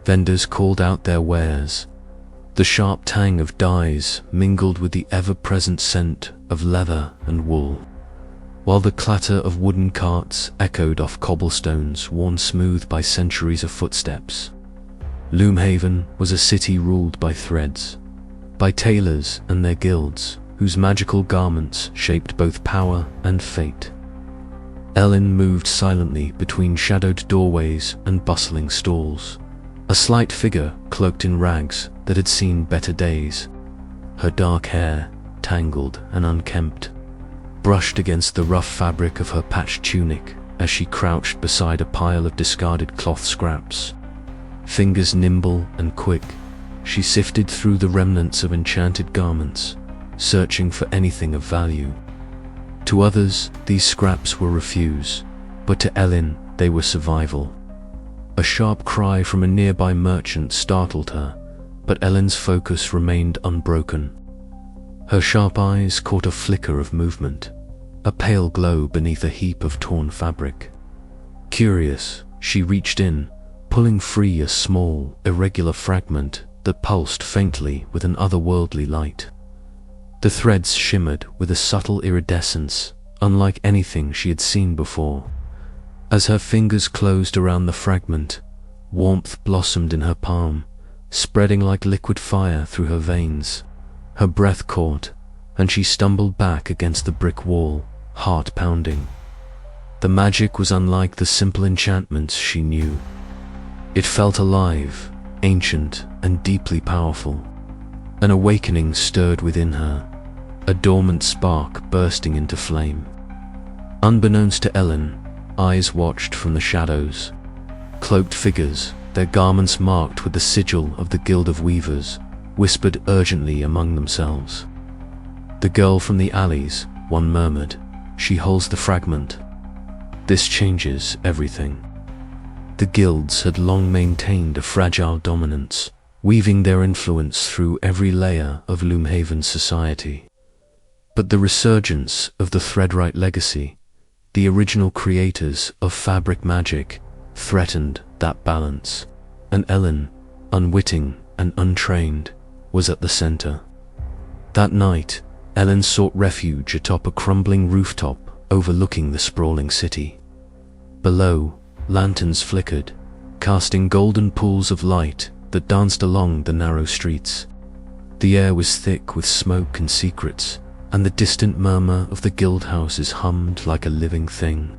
Vendors called out their wares. The sharp tang of dyes mingled with the ever-present scent of leather and wool, while the clatter of wooden carts echoed off cobblestones worn smooth by centuries of footsteps. Loomhaven was a city ruled by threads, by tailors and their guilds, whose magical garments shaped both power and fate. Elin moved silently between shadowed doorways and bustling stalls, a slight figure cloaked in rags that had seen better days. Her dark hair, tangled and unkempt, brushed against the rough fabric of her patched tunic as she crouched beside a pile of discarded cloth scraps. Fingers nimble and quick, she sifted through the remnants of enchanted garments, searching for anything of value. To others, these scraps were refuse, but to Elin, they were survival. A sharp cry from a nearby merchant startled her, but Elin's focus remained unbroken. Her sharp eyes caught a flicker of movement, a pale glow beneath a heap of torn fabric. Curious, she reached in, pulling free a small, irregular fragment that pulsed faintly with an otherworldly light. The threads shimmered with a subtle iridescence, unlike anything she had seen before. As her fingers closed around the fragment, warmth blossomed in her palm, spreading like liquid fire through her veins. Her breath caught, and she stumbled back against the brick wall, heart pounding. The magic was unlike the simple enchantments she knew. It felt alive, ancient, and deeply powerful. An awakening stirred within her, a dormant spark bursting into flame. Unbeknownst to Elin, eyes watched from the shadows. Cloaked figures, their garments marked with the sigil of the Guild of Weavers, whispered urgently among themselves. "The girl from the alleys," one murmured. "She holds the fragment. This changes everything." The guilds had long maintained a fragile dominance, weaving their influence through every layer of Loomhaven's society. But the resurgence of the Threadwright legacy, the original creators of fabric magic, threatened that balance, and Elin, unwitting and untrained, was at the center. That night, Elin sought refuge atop a crumbling rooftop overlooking the sprawling city. Below, lanterns flickered, casting golden pools of light that danced along the narrow streets. The air was thick with smoke and secrets, and the distant murmur of the guild houses hummed like a living thing.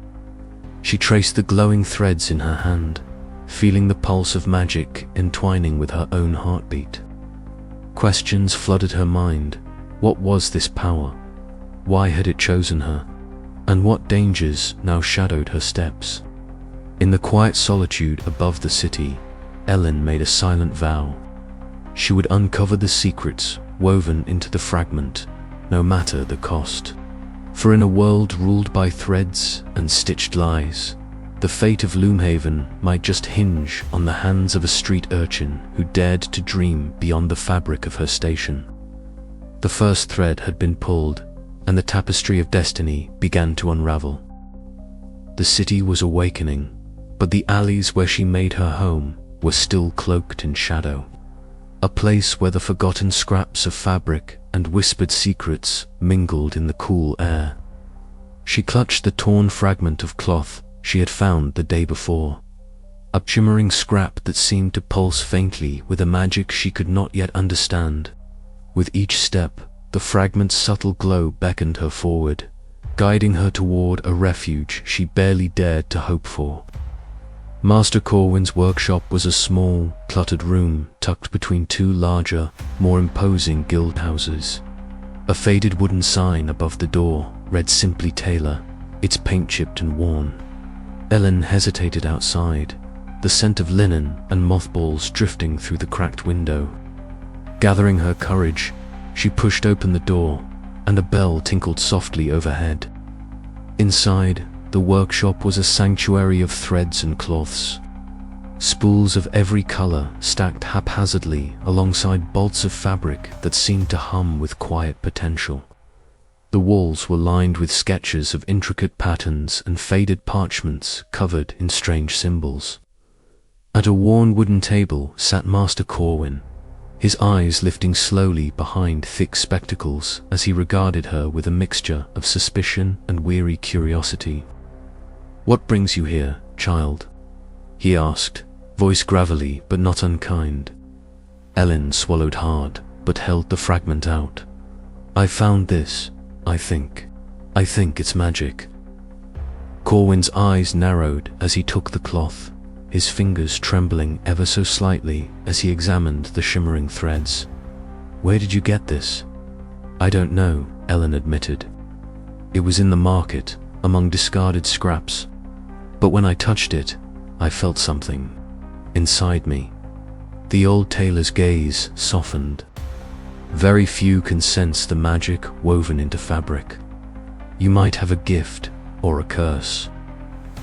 She traced the glowing threads in her hand, feeling the pulse of magic entwining with her own heartbeat. Questions flooded her mind. What was this power? Why had it chosen her? And what dangers now shadowed her steps? In the quiet solitude above the city, Elin made a silent vow. She would uncover the secrets woven into the fragment, no matter the cost. For in a world ruled by threads and stitched lies, the fate of Loomhaven might just hinge on the hands of a street urchin who dared to dream beyond the fabric of her station. The first thread had been pulled, and the tapestry of destiny began to unravel. The city was awakening, but the alleys where she made her home were still cloaked in shadow. A place where the forgotten scraps of fabric and whispered secrets mingled in the cool air. She clutched the torn fragment of cloth she had found the day before, a shimmering scrap that seemed to pulse faintly with a magic she could not yet understand. With each step, the fragment's subtle glow beckoned her forward, guiding her toward a refuge she barely dared to hope for. Master Corwin's workshop was a small, cluttered room tucked between two larger, more imposing guild houses. A faded wooden sign above the door read simply Tailor, its paint chipped and worn. Elin hesitated outside, the scent of linen and mothballs drifting through the cracked window. Gathering her courage, she pushed open the door, and a bell tinkled softly overhead. Inside, the workshop was a sanctuary of threads and cloths. Spools of every color stacked haphazardly alongside bolts of fabric that seemed to hum with quiet potential. The walls were lined with sketches of intricate patterns and faded parchments covered in strange symbols. At a worn wooden table sat Master Corwin, his eyes lifting slowly behind thick spectacles as he regarded her with a mixture of suspicion and weary curiosity. "What brings you here, child?" he asked, voice gravelly but not unkind. Elin swallowed hard, but held the fragment out. "I found this, I think it's magic." Corwin's eyes narrowed as he took the cloth, his fingers trembling ever so slightly as he examined the shimmering threads. "Where did you get this?" "I don't know," Elin admitted. "It was in the market, among discarded scraps. But when I touched it, I felt something inside me." The old tailor's gaze softened. "Very few can sense the magic woven into fabric. You might have a gift or a curse."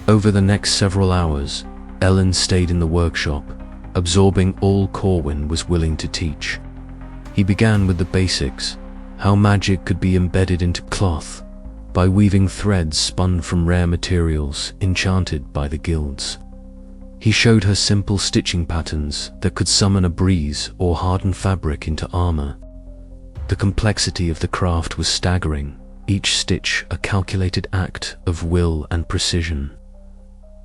Over the next several hours, Elin stayed in the workshop, absorbing all Corwin was willing to teach. He began with the basics, how magic could be embedded into cloth, by weaving threads spun from rare materials enchanted by the guilds. He showed her simple stitching patterns that could summon a breeze or harden fabric into armor. The complexity of the craft was staggering, each stitch a calculated act of will and precision.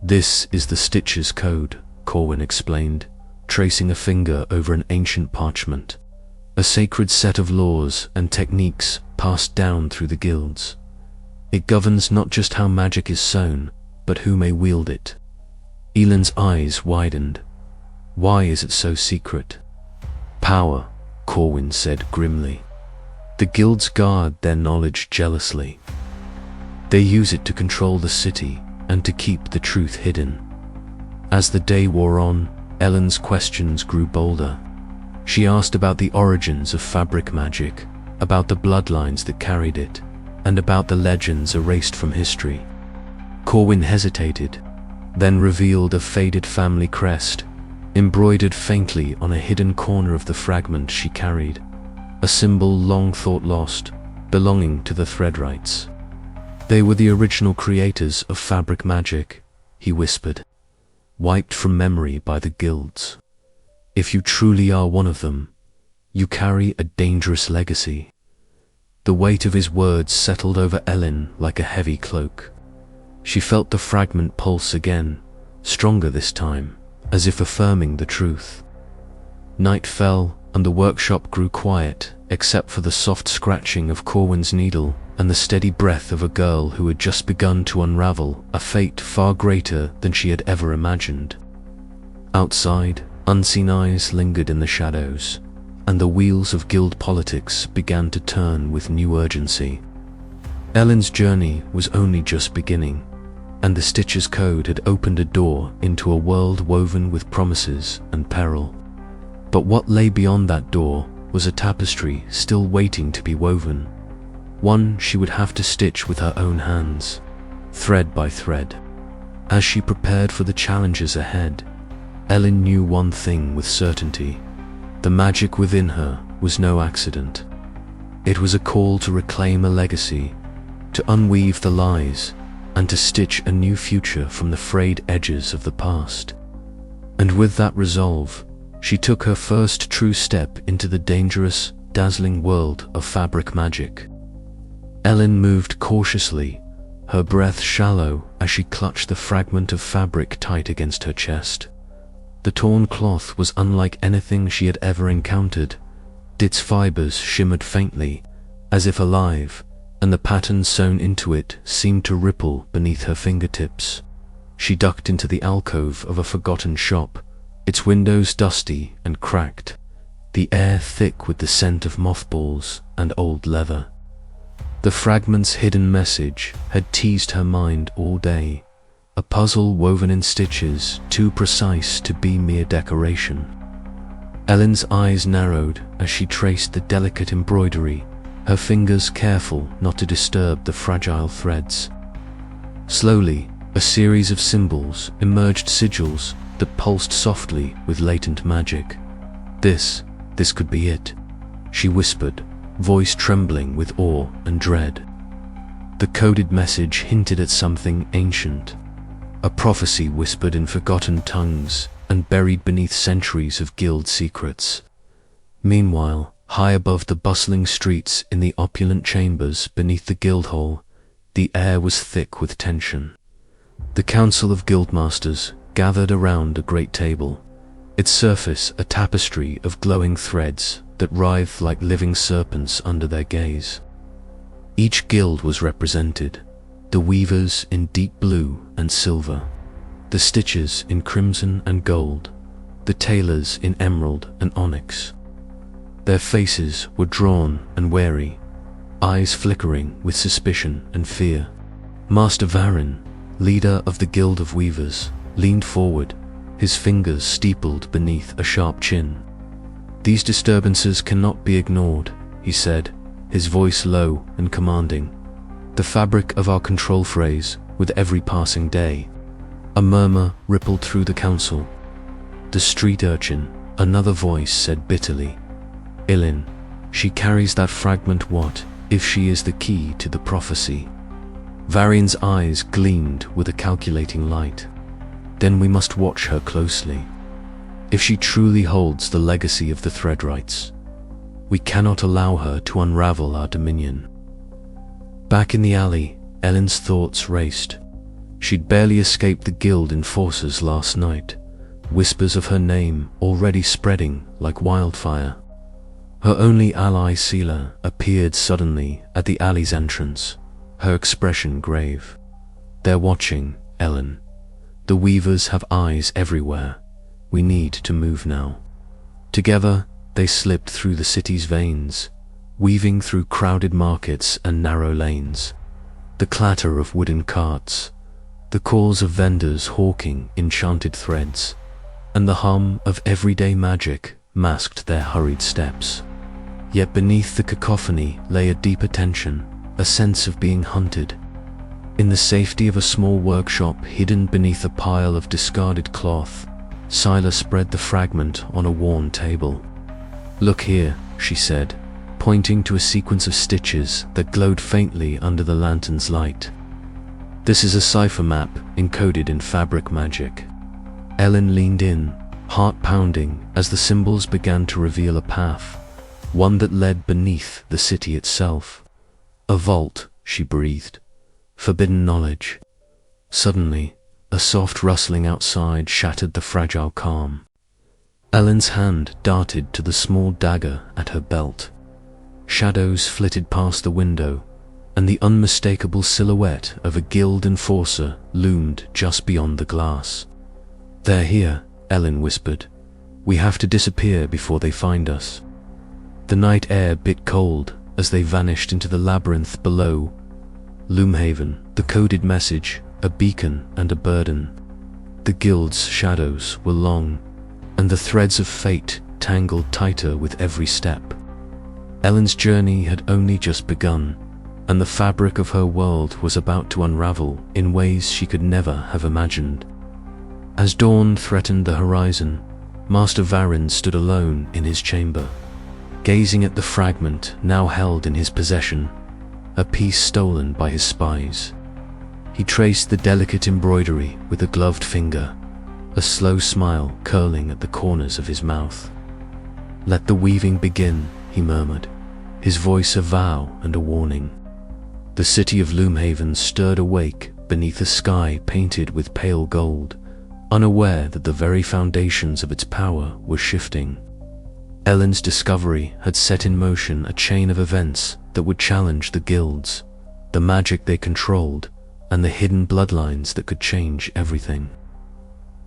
"This is the Stitcher's Code," Corwin explained, tracing a finger over an ancient parchment, a sacred set of laws and techniques passed down through the guilds. "It governs not just how magic is sown, but who may wield it." Elin's eyes widened. "Why is it so secret?" "Power," Corwin said grimly. "The guilds guard their knowledge jealously. They use it to control the city and to keep the truth hidden." As the day wore on, Elin's questions grew bolder. She asked about the origins of fabric magic, about the bloodlines that carried it, and about the legends erased from history. Corwin hesitated, then revealed a faded family crest, embroidered faintly on a hidden corner of the fragment she carried, a symbol long thought lost, belonging to the Threadwrights. "They were the original creators of fabric magic," he whispered, "wiped from memory by the guilds. If you truly are one of them, you carry a dangerous legacy." The weight of his words settled over Elin like a heavy cloak. She felt the fragment pulse again, stronger this time, as if affirming the truth. Night fell, and the workshop grew quiet, except for the soft scratching of Corwin's needle and the steady breath of a girl who had just begun to unravel a fate far greater than she had ever imagined. Outside, unseen eyes lingered in the shadows, and the wheels of guild politics began to turn with new urgency. Elin's journey was only just beginning, and the Stitcher's Code had opened a door into a world woven with promises and peril. But what lay beyond that door was a tapestry still waiting to be woven, one she would have to stitch with her own hands, thread by thread. As she prepared for the challenges ahead, Elin knew one thing with certainty: the magic within her was no accident. It was a call to reclaim a legacy, to unweave the lies, and to stitch a new future from the frayed edges of the past. And with that resolve, she took her first true step into the dangerous, dazzling world of fabric magic. Elin moved cautiously, her breath shallow as she clutched the fragment of fabric tight against her chest. The torn cloth was unlike anything she had ever encountered. Its fibers shimmered faintly, as if alive, and the pattern sewn into it seemed to ripple beneath her fingertips. She ducked into the alcove of a forgotten shop, its windows dusty and cracked, the air thick with the scent of mothballs and old leather. The fragment's hidden message had teased her mind all day, a puzzle woven in stitches too precise to be mere decoration. Elin's eyes narrowed as she traced the delicate embroidery, her fingers careful not to disturb the fragile threads. Slowly, a series of symbols emerged, sigils that pulsed softly with latent magic. This could be it," she whispered, voice trembling with awe and dread. The coded message hinted at something ancient, a prophecy whispered in forgotten tongues, and buried beneath centuries of guild secrets. Meanwhile, high above the bustling streets in the opulent chambers beneath the guild hall, the air was thick with tension. The council of guildmasters gathered around a great table, its surface a tapestry of glowing threads that writhed like living serpents under their gaze. Each guild was represented, the weavers in deep blue and silver, the stitchers in crimson and gold, the tailors in emerald and onyx. Their faces were drawn and wary, eyes flickering with suspicion and fear. Master Varin, leader of the Guild of Weavers, leaned forward, his fingers steepled beneath a sharp chin. "These disturbances cannot be ignored," he said, his voice low and commanding. "The fabric of our control frays with every passing day." A murmur rippled through the council. "The street urchin," another voice said bitterly. "Elin, she carries that fragment. What if she is the key to the prophecy?" Varian's eyes gleamed with a calculating light. "Then we must watch her closely. If she truly holds the legacy of the Threadwrights, we cannot allow her to unravel our dominion." Back in the alley, Elin's thoughts raced. She'd barely escaped the guild enforcers last night, whispers of her name already spreading like wildfire. Her only ally, Sela, appeared suddenly at the alley's entrance, her expression grave. "They're watching, Elin. The weavers have eyes everywhere. We need to move now." Together, they slipped through the city's veins, weaving through crowded markets and narrow lanes. The clatter of wooden carts, the calls of vendors hawking enchanted threads, and the hum of everyday magic masked their hurried steps. Yet beneath the cacophony lay a deeper tension, a sense of being hunted. In the safety of a small workshop hidden beneath a pile of discarded cloth, Sela spread the fragment on a worn table. "Look here," she said, pointing to a sequence of stitches that glowed faintly under the lantern's light. "This is a cipher map encoded in fabric magic." Elin leaned in, heart pounding as the symbols began to reveal a path, one that led beneath the city itself. "A vault," she breathed. "Forbidden knowledge." Suddenly, a soft rustling outside shattered the fragile calm. Elin's hand darted to the small dagger at her belt. Shadows flitted past the window, and the unmistakable silhouette of a guild enforcer loomed just beyond the glass. "They're here," Elin whispered. "We have to disappear before they find us." The night air bit cold as they vanished into the labyrinth below. Loomhaven, the coded message, a beacon and a burden. The guild's shadows were long, and the threads of fate tangled tighter with every step. Elin's journey had only just begun, and the fabric of her world was about to unravel in ways she could never have imagined. As dawn threatened the horizon, Master Varin stood alone in his chamber, gazing at the fragment now held in his possession, a piece stolen by his spies. He traced the delicate embroidery with a gloved finger, a slow smile curling at the corners of his mouth. "Let the weaving begin," he murmured, his voice a vow and a warning. The city of Loomhaven stirred awake beneath a sky painted with pale gold, unaware that the very foundations of its power were shifting. Elin's discovery had set in motion a chain of events that would challenge the guilds, the magic they controlled, and the hidden bloodlines that could change everything.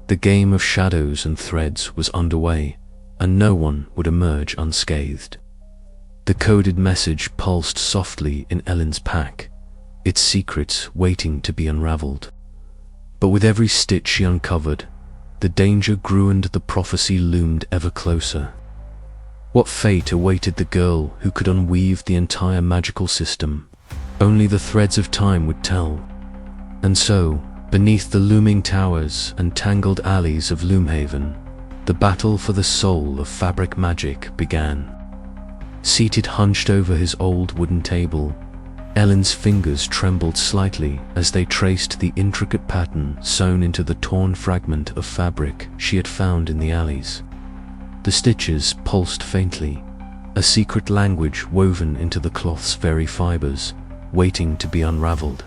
The game of shadows and threads was underway, and no one would emerge unscathed. The coded message pulsed softly in Elin's pack, its secrets waiting to be unraveled. But with every stitch she uncovered, the danger grew and the prophecy loomed ever closer. What fate awaited the girl who could unweave the entire magical system? Only the threads of time would tell. And so, beneath the looming towers and tangled alleys of Loomhaven, the battle for the soul of fabric magic began. Seated hunched over his old wooden table, Elin's fingers trembled slightly as they traced the intricate pattern sewn into the torn fragment of fabric she had found in the alleys. The stitches pulsed faintly, a secret language woven into the cloth's very fibers, waiting to be unraveled.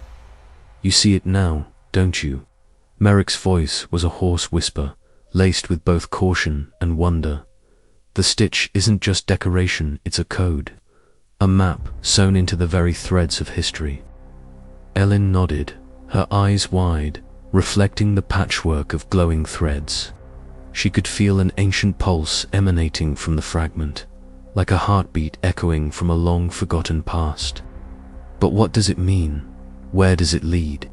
"You see it now, don't you?" Merrick's voice was a hoarse whisper, laced with both caution and wonder. "The stitch isn't just decoration, it's a code. A map sewn into the very threads of history." Elin nodded, her eyes wide, reflecting the patchwork of glowing threads. She could feel an ancient pulse emanating from the fragment, like a heartbeat echoing from a long-forgotten past. But what does it mean? Where does it lead?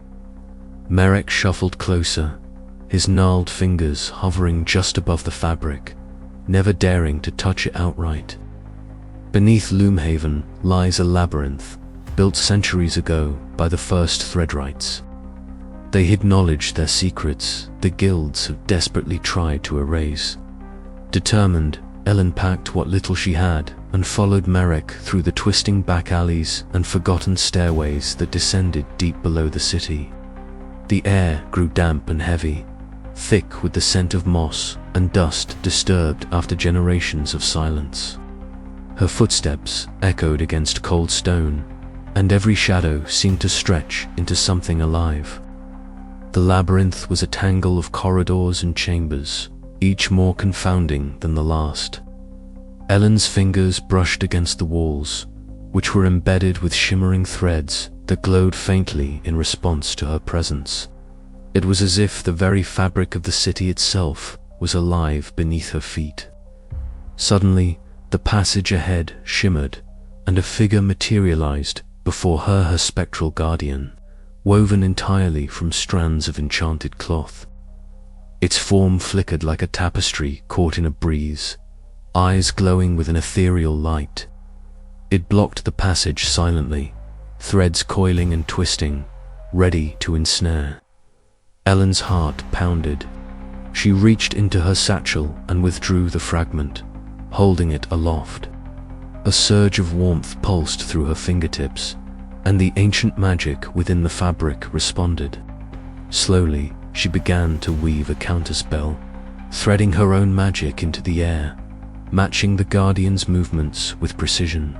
Merrick shuffled closer, his gnarled fingers hovering just above the fabric, never daring to touch it outright. Beneath Loomhaven lies a labyrinth, built centuries ago by the first Threadwrights. They hid knowledge, their secrets, the guilds have desperately tried to erase. Determined, Elin packed what little she had and followed Merrick through the twisting back alleys and forgotten stairways that descended deep below the city. The air grew damp and heavy, thick with the scent of moss and dust disturbed after generations of silence. Her footsteps echoed against cold stone, and every shadow seemed to stretch into something alive. The labyrinth was a tangle of corridors and chambers, each more confounding than the last. Elin's fingers brushed against the walls, which were embedded with shimmering threads that glowed faintly in response to her presence. It was as if the very fabric of the city itself was alive beneath her feet. Suddenly, the passage ahead shimmered, and a figure materialized before her spectral guardian, woven entirely from strands of enchanted cloth. Its form flickered like a tapestry caught in a breeze, eyes glowing with an ethereal light. It blocked the passage silently, threads coiling and twisting, ready to ensnare. Elin's heart pounded. She reached into her satchel and withdrew the fragment, holding it aloft. A surge of warmth pulsed through her fingertips, and the ancient magic within the fabric responded. Slowly, she began to weave a counterspell, threading her own magic into the air, matching the Guardian's movements with precision.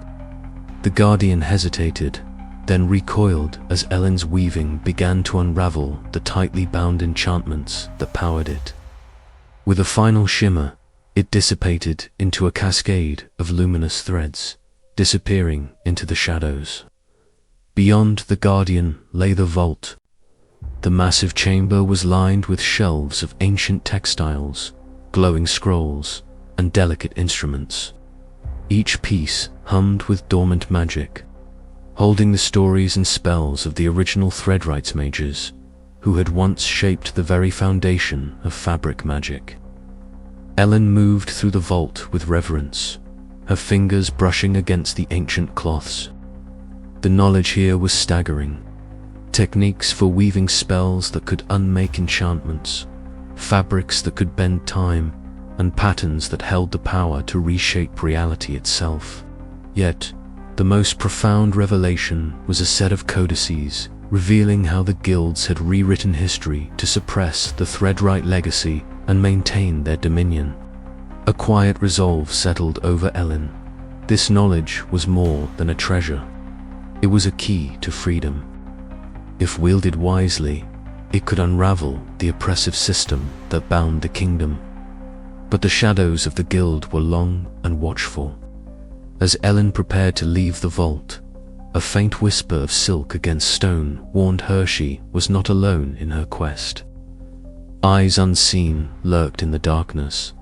The Guardian hesitated, then recoiled as Elin's weaving began to unravel the tightly bound enchantments that powered it. With a final shimmer, it dissipated into a cascade of luminous threads, disappearing into the shadows. Beyond the Guardian lay the vault. The massive chamber was lined with shelves of ancient textiles, glowing scrolls, and delicate instruments. Each piece hummed with dormant magic, holding the stories and spells of the original Threadwright mages, who had once shaped the very foundation of fabric magic. Elin moved through the vault with reverence, her fingers brushing against the ancient cloths. The knowledge here was staggering. Techniques for weaving spells that could unmake enchantments, fabrics that could bend time, and patterns that held the power to reshape reality itself. Yet, the most profound revelation was a set of codices revealing how the guilds had rewritten history to suppress the Threadwright legacy and maintain their dominion. A quiet resolve settled over Elin. This knowledge was more than a treasure. It was a key to freedom. If wielded wisely, it could unravel the oppressive system that bound the kingdom. But the shadows of the guild were long and watchful. As Elin prepared to leave the vault, a faint whisper of silk against stone warned her she was not alone in her quest. Eyes unseen lurked in the darkness,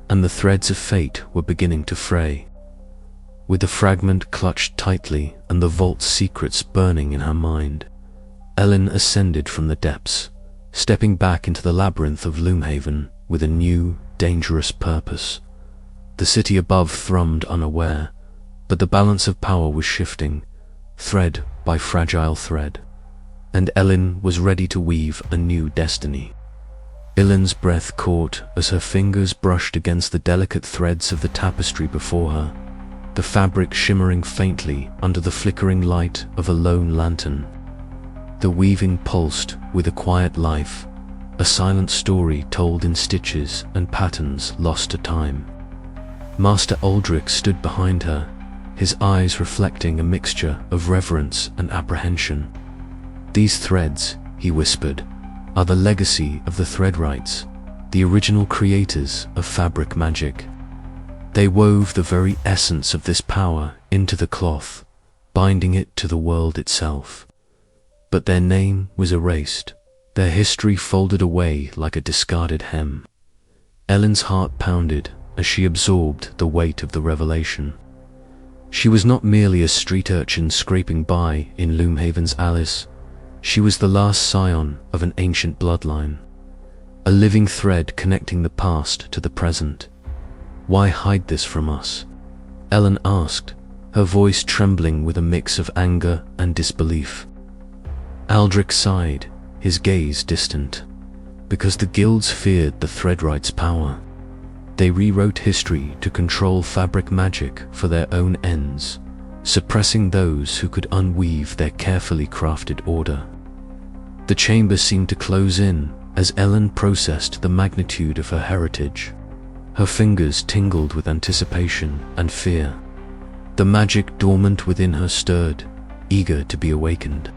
and the threads of fate were beginning to fray. With the fragment clutched tightly and the vault's secrets burning in her mind, Elin ascended from the depths, stepping back into the labyrinth of Loomhaven with a new, dangerous purpose. The city above thrummed unaware, but the balance of power was shifting, thread by fragile thread, and Elin was ready to weave a new destiny. Elin's breath caught as her fingers brushed against the delicate threads of the tapestry before her. the fabric shimmering faintly under the flickering light of a lone lantern. The weaving pulsed with a quiet life, a silent story told in stitches and patterns lost to time. Master Aldrich stood behind her, his eyes reflecting a mixture of reverence and apprehension. "These threads," he whispered, "are the legacy of the Threadwrights, the original creators of fabric magic. They wove the very essence of this power into the cloth, binding it to the world itself. But their name was erased, their history folded away like a discarded hem." Elin's heart pounded as she absorbed the weight of the revelation. She was not merely a street urchin scraping by in Loomhaven's Alice. She was the last scion of an ancient bloodline, a living thread connecting the past to the present. "Why hide this from us?" Elin asked, her voice trembling with a mix of anger and disbelief. Aldrich sighed, his gaze distant. "Because the guilds feared the Threadwright's power. They rewrote history to control fabric magic for their own ends, suppressing those who could unweave their carefully crafted order." The chamber seemed to close in as Elin processed the magnitude of her heritage. Her fingers tingled with anticipation and fear. The magic dormant within her stirred, eager to be awakened.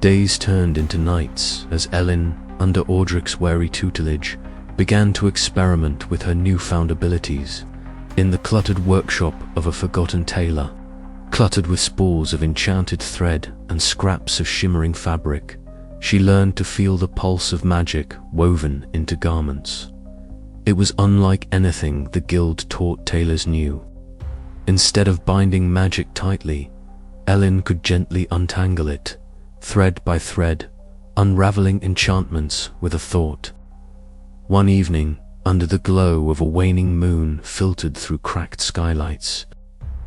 Days turned into nights as Elin, under Aldrich's wary tutelage, began to experiment with her newfound abilities in the cluttered workshop of a forgotten tailor, cluttered with spools of enchanted thread and scraps of shimmering fabric. She learned to feel the pulse of magic woven into garments. It was unlike anything the guild taught tailors knew. Instead of binding magic tightly, Elin could gently untangle it, thread by thread, unraveling enchantments with a thought. One evening, under the glow of a waning moon filtered through cracked skylights,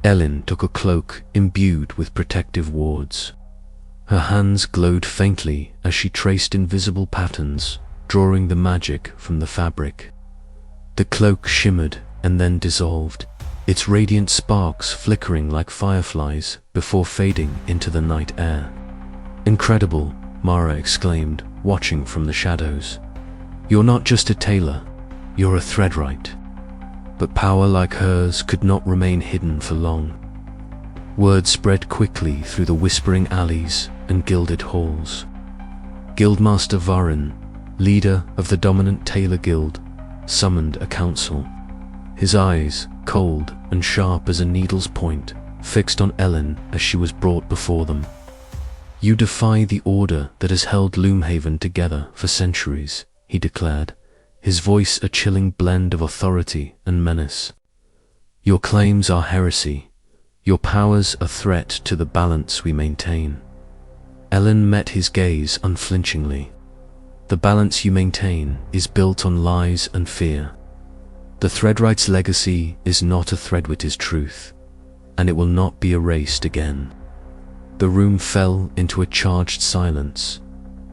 Elin took a cloak imbued with protective wards. Her hands glowed faintly as she traced invisible patterns, drawing the magic from the fabric. The cloak shimmered and then dissolved, its radiant sparks flickering like fireflies before fading into the night air. "Incredible," Mara exclaimed, watching from the shadows. "You're not just a tailor, you're a Threadwright." But power like hers could not remain hidden for long. Word spread quickly through the whispering alleys and gilded halls. Guildmaster Varin, leader of the dominant tailor guild, summoned a council. His eyes, cold and sharp as a needle's point, fixed on Elin as she was brought before them. "You defy the order that has held Loomhaven together for centuries," he declared, his voice a chilling blend of authority and menace. "Your claims are heresy. Your powers a threat to the balance we maintain." Elin met his gaze unflinchingly. "The balance you maintain is built on lies and fear. The Threadwright's legacy is not a Threadwitter's truth, and it will not be erased again." The room fell into a charged silence,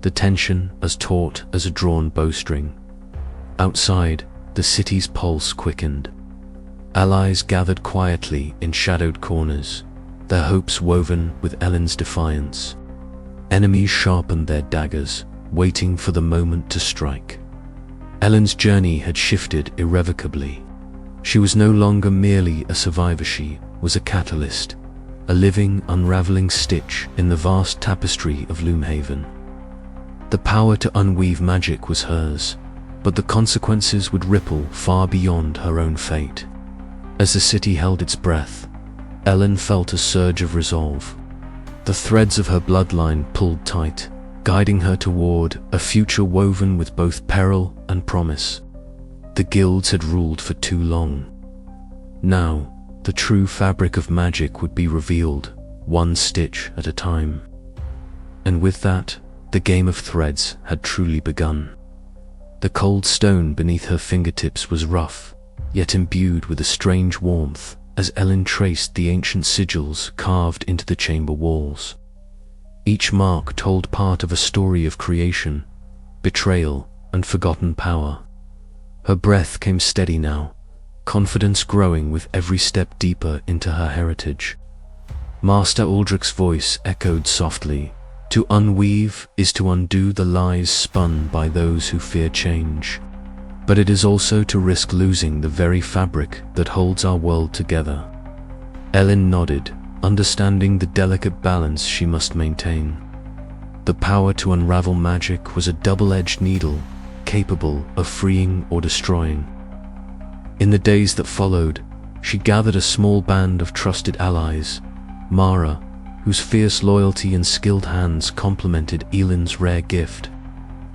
the tension as taut as a drawn bowstring. Outside, the city's pulse quickened. Allies gathered quietly in shadowed corners, their hopes woven with Elin's defiance. Enemies sharpened their daggers, waiting for the moment to strike. Elin's journey had shifted irrevocably. She was no longer merely a survivor, she was a catalyst, a living, unraveling stitch in the vast tapestry of Loomhaven. The power to unweave magic was hers, but the consequences would ripple far beyond her own fate. As the city held its breath, Elin felt a surge of resolve. The threads of her bloodline pulled tight, guiding her toward a future woven with both peril and promise. The guilds had ruled for too long. Now, the true fabric of magic would be revealed, one stitch at a time. And with that, the game of threads had truly begun. The cold stone beneath her fingertips was rough, yet imbued with a strange warmth as Elin traced the ancient sigils carved into the chamber walls. Each mark told part of a story of creation, betrayal, and forgotten power. Her breath came steady now, confidence growing with every step deeper into her heritage. Master Aldrich's voice echoed softly. To unweave is to undo the lies spun by those who fear change. But it is also to risk losing the very fabric that holds our world together. Elin nodded, understanding the delicate balance she must maintain. The power to unravel magic was a double-edged needle, capable of freeing or destroying. In the days that followed, she gathered a small band of trusted allies, Mara, whose fierce loyalty and skilled hands complemented Elin's rare gift,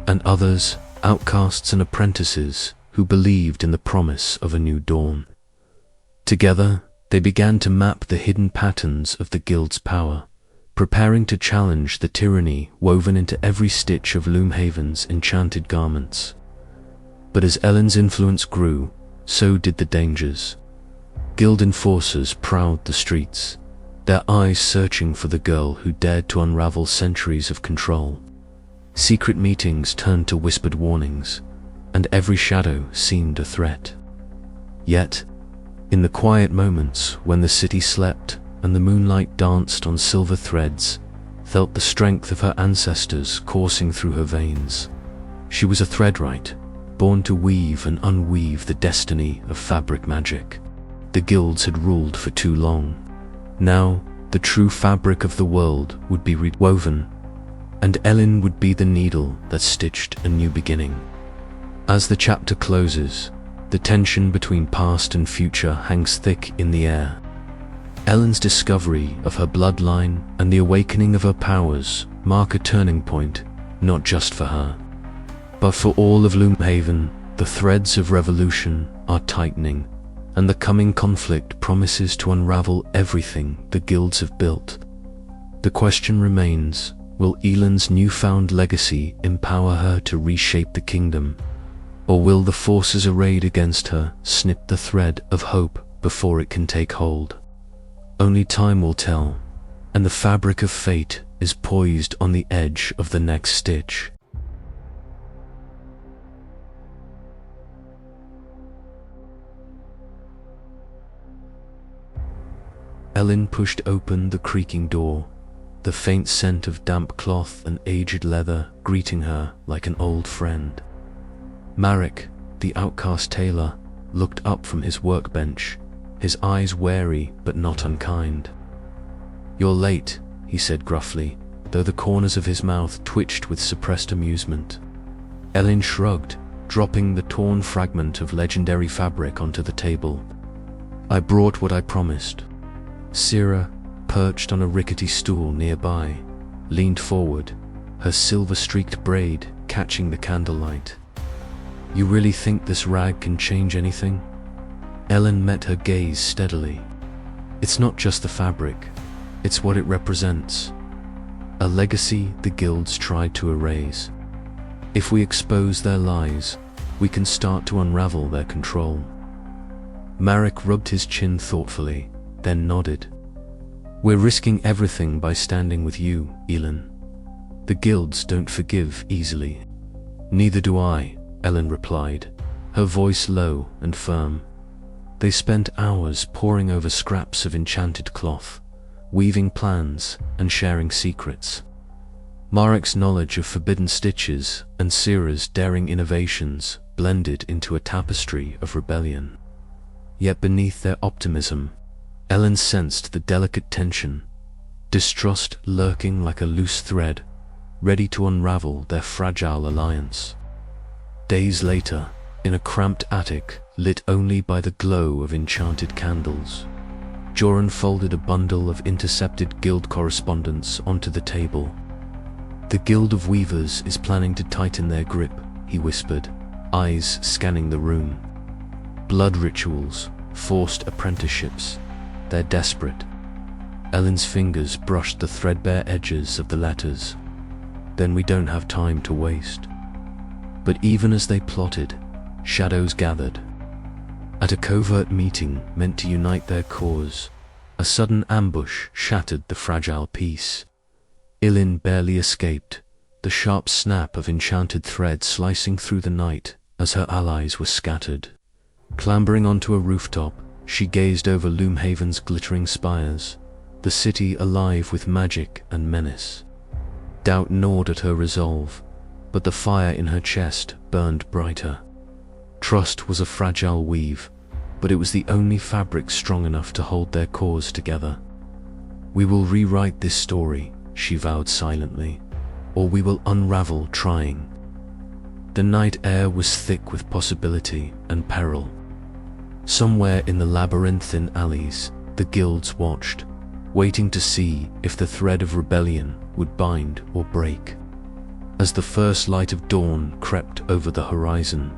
and others, outcasts and apprentices, who believed in the promise of a new dawn. Together, they began to map the hidden patterns of the guild's power, preparing to challenge the tyranny woven into every stitch of Loomhaven's enchanted garments. But as Elin's influence grew, so did the dangers. Guild enforcers prowled the streets, their eyes searching for the girl who dared to unravel centuries of control. Secret meetings turned to whispered warnings, and every shadow seemed a threat. Yet, in the quiet moments when the city slept and the moonlight danced on silver threads, felt the strength of her ancestors coursing through her veins. She was a Threadwright, born to weave and unweave the destiny of fabric magic. The guilds had ruled for too long. Now, the true fabric of the world would be rewoven, and Elin would be the needle that stitched a new beginning. As the chapter closes, the tension between past and future hangs thick in the air. Elin's discovery of her bloodline and the awakening of her powers mark a turning point, not just for her, but for all of Loomhaven. The threads of revolution are tightening, and the coming conflict promises to unravel everything the guilds have built. The question remains, will Elin's newfound legacy empower her to reshape the kingdom, or will the forces arrayed against her snip the thread of hope before it can take hold? Only time will tell, and the fabric of fate is poised on the edge of the next stitch. Elin pushed open the creaking door, the faint scent of damp cloth and aged leather greeting her like an old friend. Marek, the outcast tailor, looked up from his workbench, his eyes wary but not unkind. "You're late," he said gruffly, though the corners of his mouth twitched with suppressed amusement. Elin shrugged, dropping the torn fragment of legendary fabric onto the table. "I brought what I promised." Sira, perched on a rickety stool nearby, leaned forward, her silver-streaked braid catching the candlelight. "You really think this rag can change anything?" Elin met her gaze steadily. "It's not just the fabric, it's what it represents. A legacy the guilds tried to erase. If we expose their lies, we can start to unravel their control." Marek rubbed his chin thoughtfully, then nodded. "We're risking everything by standing with you, Elin. The guilds don't forgive easily." "Neither do I," Elin replied, her voice low and firm. They spent hours poring over scraps of enchanted cloth, weaving plans and sharing secrets. Marek's knowledge of forbidden stitches and Sira's daring innovations blended into a tapestry of rebellion. Yet beneath their optimism, Elin sensed the delicate tension, distrust lurking like a loose thread, ready to unravel their fragile alliance. Days later, in a cramped attic lit only by the glow of enchanted candles, Joran folded a bundle of intercepted guild correspondence onto the table. "The Guild of Weavers is planning to tighten their grip," he whispered, eyes scanning the room. "Blood rituals, forced apprenticeships. They're desperate." Elin's fingers brushed the threadbare edges of the letters. "Then we don't have time to waste." But even as they plotted, shadows gathered. At a covert meeting meant to unite their cause, a sudden ambush shattered the fragile peace. Elin barely escaped, the sharp snap of enchanted thread slicing through the night as her allies were scattered. Clambering onto a rooftop, she gazed over Loomhaven's glittering spires, the city alive with magic and menace. Doubt gnawed at her resolve, but the fire in her chest burned brighter. Trust was a fragile weave, but it was the only fabric strong enough to hold their cause together. "We will rewrite this story," she vowed silently, "or we will unravel trying." The night air was thick with possibility and peril. Somewhere in the labyrinthine alleys, the guilds watched, waiting to see if the thread of rebellion would bind or break. As the first light of dawn crept over the horizon,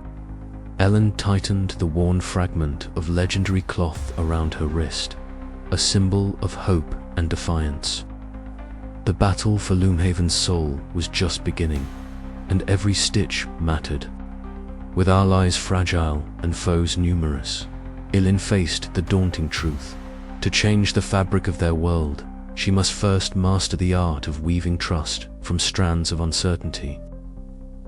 Elin tightened the worn fragment of legendary cloth around her wrist, a symbol of hope and defiance. The battle for Loomhaven's soul was just beginning, and every stitch mattered. With allies fragile and foes numerous, Elin faced the daunting truth. To change the fabric of their world, she must first master the art of weaving trust from strands of uncertainty.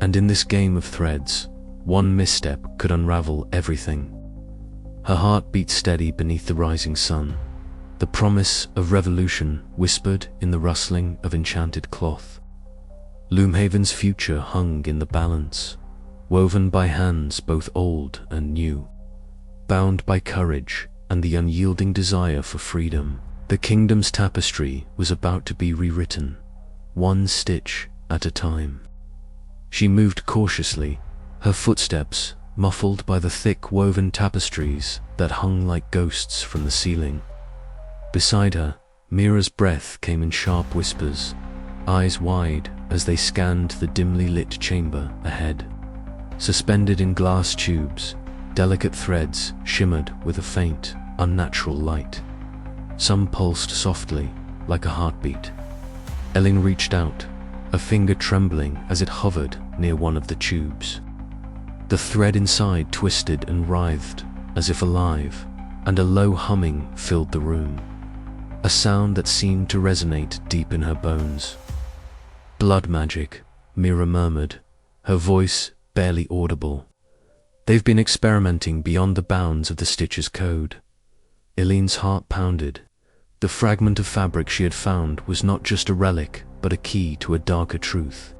And in this game of threads, one misstep could unravel everything. Her heart beat steady beneath the rising sun, the promise of revolution whispered in the rustling of enchanted cloth. Loomhaven's future hung in the balance, woven by hands both old and new. Bound by courage and the unyielding desire for freedom, the kingdom's tapestry was about to be rewritten, one stitch at a time. She moved cautiously, her footsteps muffled by the thick woven tapestries that hung like ghosts from the ceiling. Beside her, Mira's breath came in sharp whispers, eyes wide as they scanned the dimly lit chamber ahead. Suspended in glass tubes, delicate threads shimmered with a faint, unnatural light. Some pulsed softly, like a heartbeat. Elin reached out, a finger trembling as it hovered near one of the tubes. The thread inside twisted and writhed, as if alive, and a low humming filled the room, a sound that seemed to resonate deep in her bones. "Blood magic," Mira murmured, her voice barely audible. "They've been experimenting beyond the bounds of the Stitcher's code." Elin's heart pounded. The fragment of fabric she had found was not just a relic, but a key to a darker truth.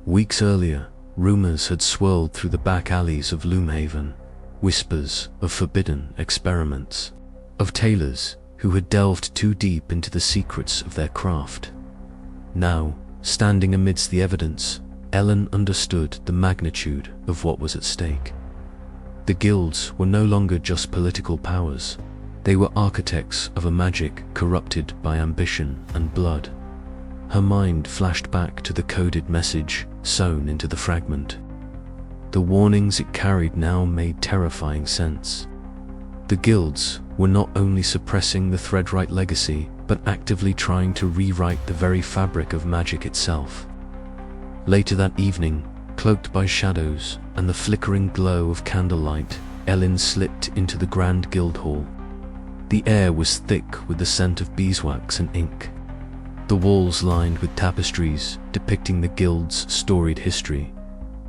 Weeks earlier, rumors had swirled through the back alleys of Loomhaven, whispers of forbidden experiments, of tailors who had delved too deep into the secrets of their craft. Now, standing amidst the evidence, Elin understood the magnitude of what was at stake. The guilds were no longer just political powers. They were architects of a magic corrupted by ambition and blood. Her mind flashed back to the coded message sewn into the fragment. The warnings it carried now made terrifying sense. The guilds were not only suppressing the Threadwright legacy, but actively trying to rewrite the very fabric of magic itself. Later that evening, cloaked by shadows and the flickering glow of candlelight, Elin slipped into the grand guild hall. The air was thick with the scent of beeswax and ink. The walls lined with tapestries depicting the guild's storied history,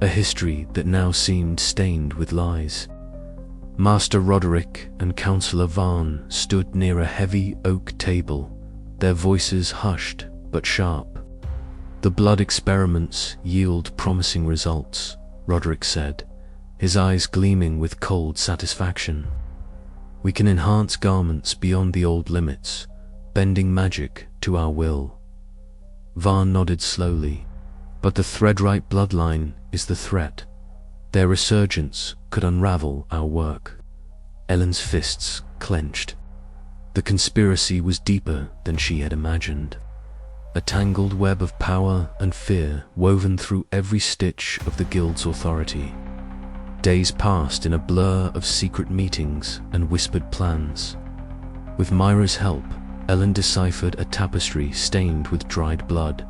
a history that now seemed stained with lies. Master Roderick and Councillor Varn stood near a heavy oak table, their voices hushed but sharp. "The blood experiments yield promising results," Roderick said, his eyes gleaming with cold satisfaction. "We can enhance garments beyond the old limits, bending magic to our will." Varn nodded slowly. "But the Threadwright bloodline is the threat. Their resurgence could unravel our work." Elin's fists clenched. The conspiracy was deeper than she had imagined. A tangled web of power and fear woven through every stitch of the guild's authority. Days passed in a blur of secret meetings and whispered plans. With Myra's help, Elin deciphered a tapestry stained with dried blood,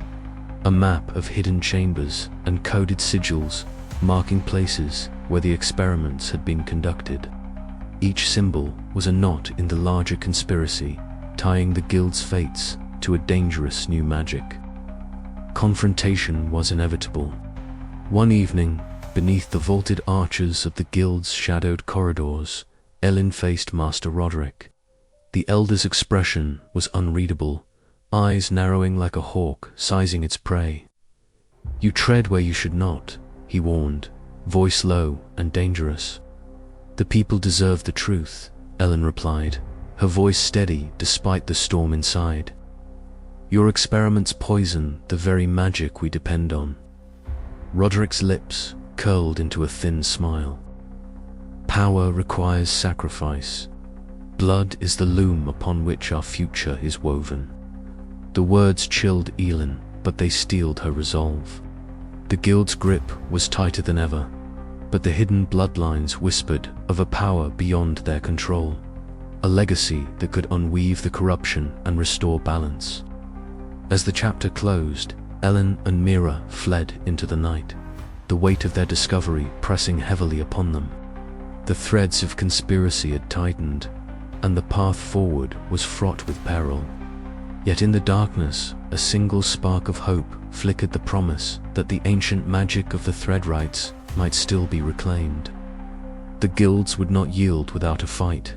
a map of hidden chambers and coded sigils marking places where the experiments had been conducted. Each symbol was a knot in the larger conspiracy, tying the guild's fates to a dangerous new magic. Confrontation was inevitable. One evening, Beneath the vaulted arches of the guild's shadowed corridors, Elin faced Master Roderick. The elder's expression was unreadable, eyes narrowing like a hawk sizing its prey. "You tread where you should not," he warned, voice low and dangerous. "The people deserve the truth," Elin replied, her voice steady despite the storm inside. "Your experiments poison the very magic we depend on." Roderick's lips curled into a thin smile. "Power requires sacrifice. Blood is the loom upon which our future is woven." The words chilled Elin, but they steeled her resolve. The guild's grip was tighter than ever, but the hidden bloodlines whispered of a power beyond their control, a legacy that could unweave the corruption and restore balance. As the chapter closed, Elin and Mira fled into the night, the weight of their discovery pressing heavily upon them. The threads of conspiracy had tightened, and the path forward was fraught with peril. Yet in the darkness, a single spark of hope flickered, the promise that the ancient magic of the Threadwrights might still be reclaimed. The guilds would not yield without a fight,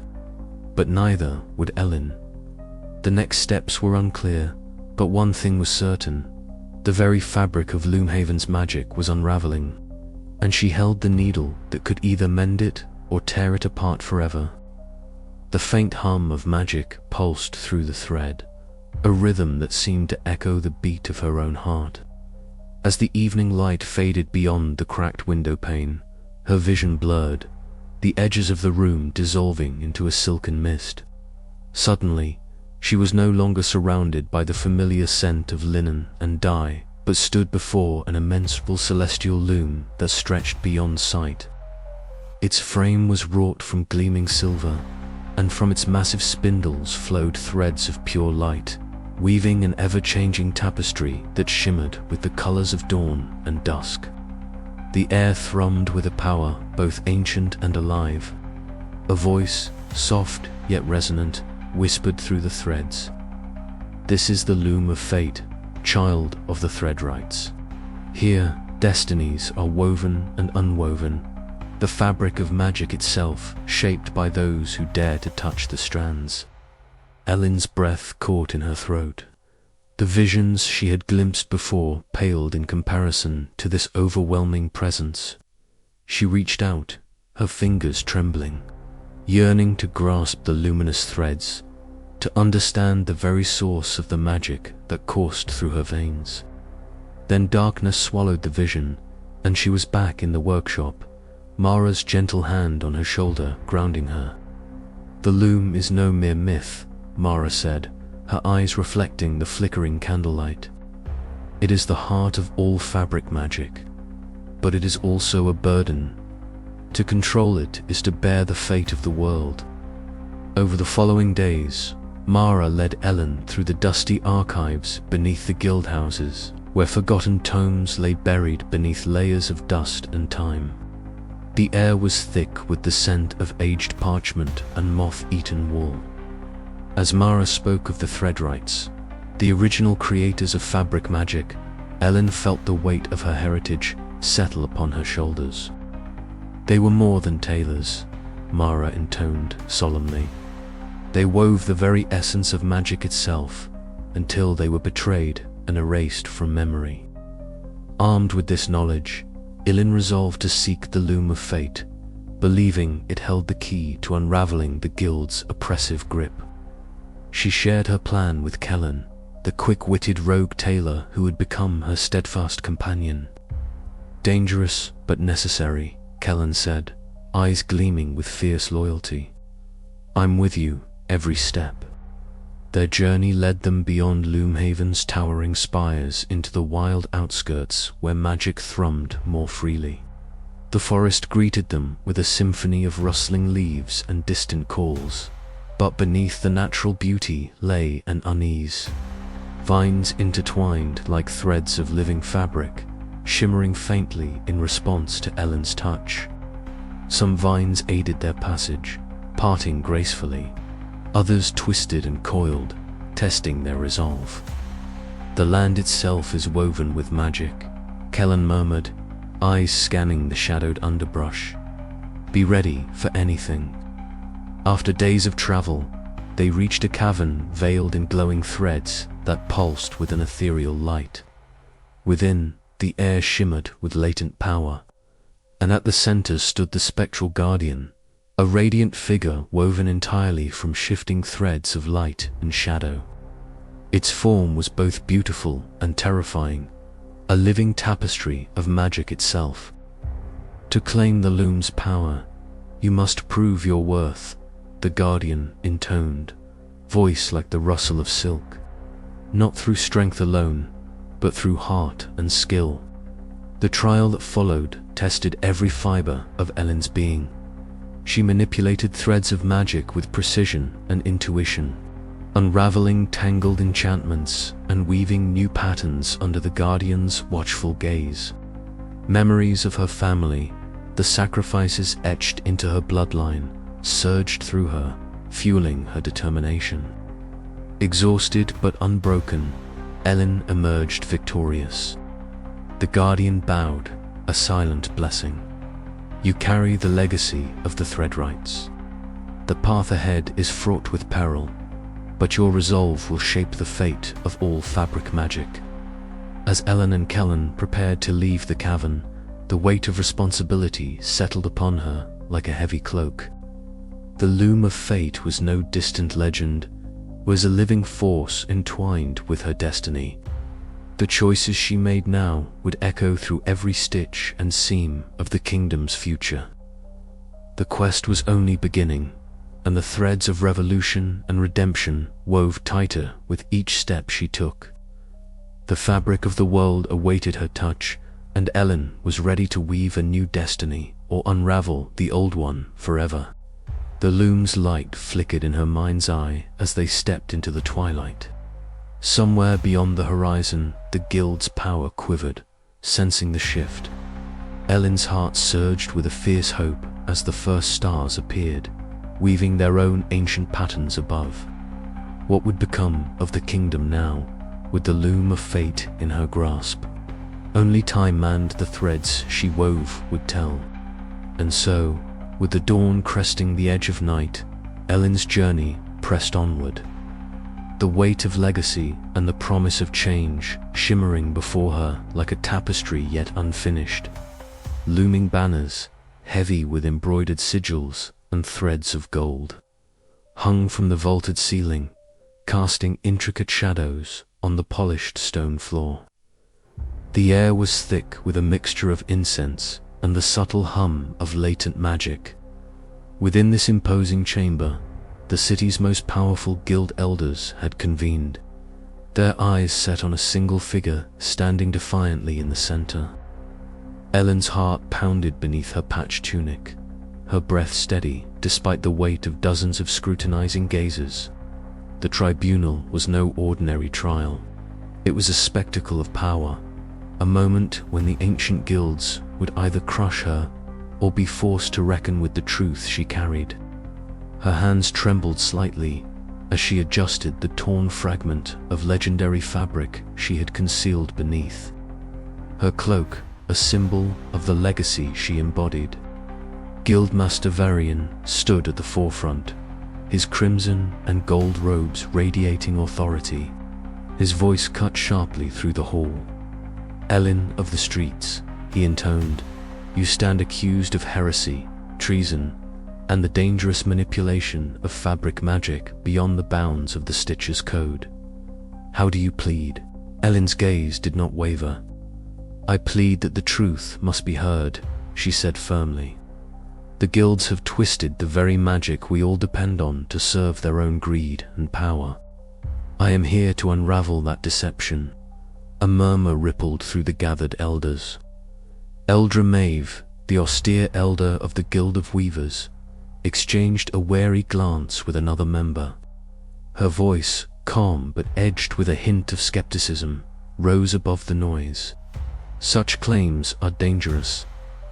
but neither would Elin. The next steps were unclear, but one thing was certain: the very fabric of Loomhaven's magic was unraveling, and she held the needle that could either mend it or tear it apart forever. The faint hum of magic pulsed through the thread, a rhythm that seemed to echo the beat of her own heart. As the evening light faded beyond the cracked window pane, her vision blurred, the edges of the room dissolving into a silken mist. Suddenly, she was no longer surrounded by the familiar scent of linen and dye, but stood before an immense celestial loom that stretched beyond sight. Its frame was wrought from gleaming silver, and from its massive spindles flowed threads of pure light, weaving an ever-changing tapestry that shimmered with the colors of dawn and dusk. The air thrummed with a power both ancient and alive. A voice, soft yet resonant, whispered through the threads. "This is the loom of fate, child of the Threadwrights. Here, destinies are woven and unwoven, the fabric of magic itself shaped by those who dare to touch the strands." Elin's breath caught in her throat. The visions she had glimpsed before paled in comparison to this overwhelming presence. She reached out, her fingers trembling, yearning to grasp the luminous threads, to understand the very source of the magic that coursed through her veins. Then darkness swallowed the vision, and she was back in the workshop, Mara's gentle hand on her shoulder grounding her. "The loom is no mere myth," Mara said, her eyes reflecting the flickering candlelight. "It is the heart of all fabric magic, but it is also a burden. To control it is to bear the fate of the world." Over the following days, Mara led Elin through the dusty archives beneath the guild houses, where forgotten tomes lay buried beneath layers of dust and time. The air was thick with the scent of aged parchment and moth-eaten wool. As Mara spoke of the Threadwrights, the original creators of fabric magic, Elin felt the weight of her heritage settle upon her shoulders. "They were more than tailors," Mara intoned solemnly. "They wove the very essence of magic itself, until they were betrayed and erased from memory." Armed with this knowledge, Elin resolved to seek the loom of fate, believing it held the key to unraveling the guild's oppressive grip. She shared her plan with Kellen, the quick-witted rogue tailor who had become her steadfast companion. "Dangerous but necessary," Kellen said, eyes gleaming with fierce loyalty. "I'm with you every step." Their journey led them beyond Loomhaven's towering spires into the wild outskirts where magic thrummed more freely. The forest greeted them with a symphony of rustling leaves and distant calls, but beneath the natural beauty lay an unease. Vines intertwined like threads of living fabric, shimmering faintly in response to Elin's touch. Some vines aided their passage, parting gracefully. Others twisted and coiled, testing their resolve. "The land itself is woven with magic," Kellen murmured, eyes scanning the shadowed underbrush. Be ready for anything. After days of travel, they reached a cavern veiled in glowing threads that pulsed with an ethereal light. Within, the air shimmered with latent power, and at the center stood the spectral guardian, a radiant figure woven entirely from shifting threads of light and shadow. Its form was both beautiful and terrifying, a living tapestry of magic itself. To claim the Loom's power, you must prove your worth, the guardian intoned, voice like the rustle of silk. Not through strength alone, but through heart and skill. The trial that followed tested every fiber of Elin's being. She manipulated threads of magic with precision and intuition, unraveling tangled enchantments and weaving new patterns under the guardian's watchful gaze. Memories of her family, the sacrifices etched into her bloodline, surged through her, fueling her determination. Exhausted but unbroken, Elin emerged victorious. The guardian bowed, a silent blessing. You carry the legacy of the Threadwrights. The path ahead is fraught with peril, but your resolve will shape the fate of all fabric magic. As Elin and Kellen prepared to leave the cavern, the weight of responsibility settled upon her like a heavy cloak. The Loom of Fate was no distant legend, was a living force entwined with her destiny. The choices she made now would echo through every stitch and seam of the kingdom's future. The quest was only beginning, and the threads of revolution and redemption wove tighter with each step she took. The fabric of the world awaited her touch, and Elin was ready to weave a new destiny or unravel the old one forever. The Loom's light flickered in her mind's eye as they stepped into the twilight. Somewhere beyond the horizon, the guild's power quivered, sensing the shift. Elin's heart surged with a fierce hope as the first stars appeared, weaving their own ancient patterns above. What would become of the kingdom now, with the Loom of Fate in her grasp? Only time and the threads she wove would tell. And so, with the dawn cresting the edge of night, Elin's journey pressed onward. The weight of legacy and the promise of change shimmering before her like a tapestry yet unfinished. Looming banners, heavy with embroidered sigils and threads of gold, hung from the vaulted ceiling, casting intricate shadows on the polished stone floor. The air was thick with a mixture of incense and the subtle hum of latent magic. Within this imposing chamber, the city's most powerful guild elders had convened, their eyes set on a single figure standing defiantly in the center. Elin's heart pounded beneath her patched tunic, her breath steady despite the weight of dozens of scrutinizing gazes. The tribunal was no ordinary trial. It was a spectacle of power, a moment when the ancient guilds would either crush her or be forced to reckon with the truth she carried. Her hands trembled slightly as she adjusted the torn fragment of legendary fabric she had concealed beneath. Her cloak, a symbol of the legacy she embodied. Guildmaster Varian stood at the forefront, his crimson and gold robes radiating authority. His voice cut sharply through the hall. "Elin of the streets," he intoned, "you stand accused of heresy, treason, and the dangerous manipulation of fabric magic beyond the bounds of the Stitcher's code. How do you plead?" Elin's gaze did not waver. "I plead that the truth must be heard," she said firmly. "The guilds have twisted the very magic we all depend on to serve their own greed and power. I am here to unravel that deception." A murmur rippled through the gathered elders. Eldra Maeve, the austere elder of the Guild of Weavers, exchanged a wary glance with another member. Her voice, calm but edged with a hint of skepticism, rose above the noise. "Such claims are dangerous,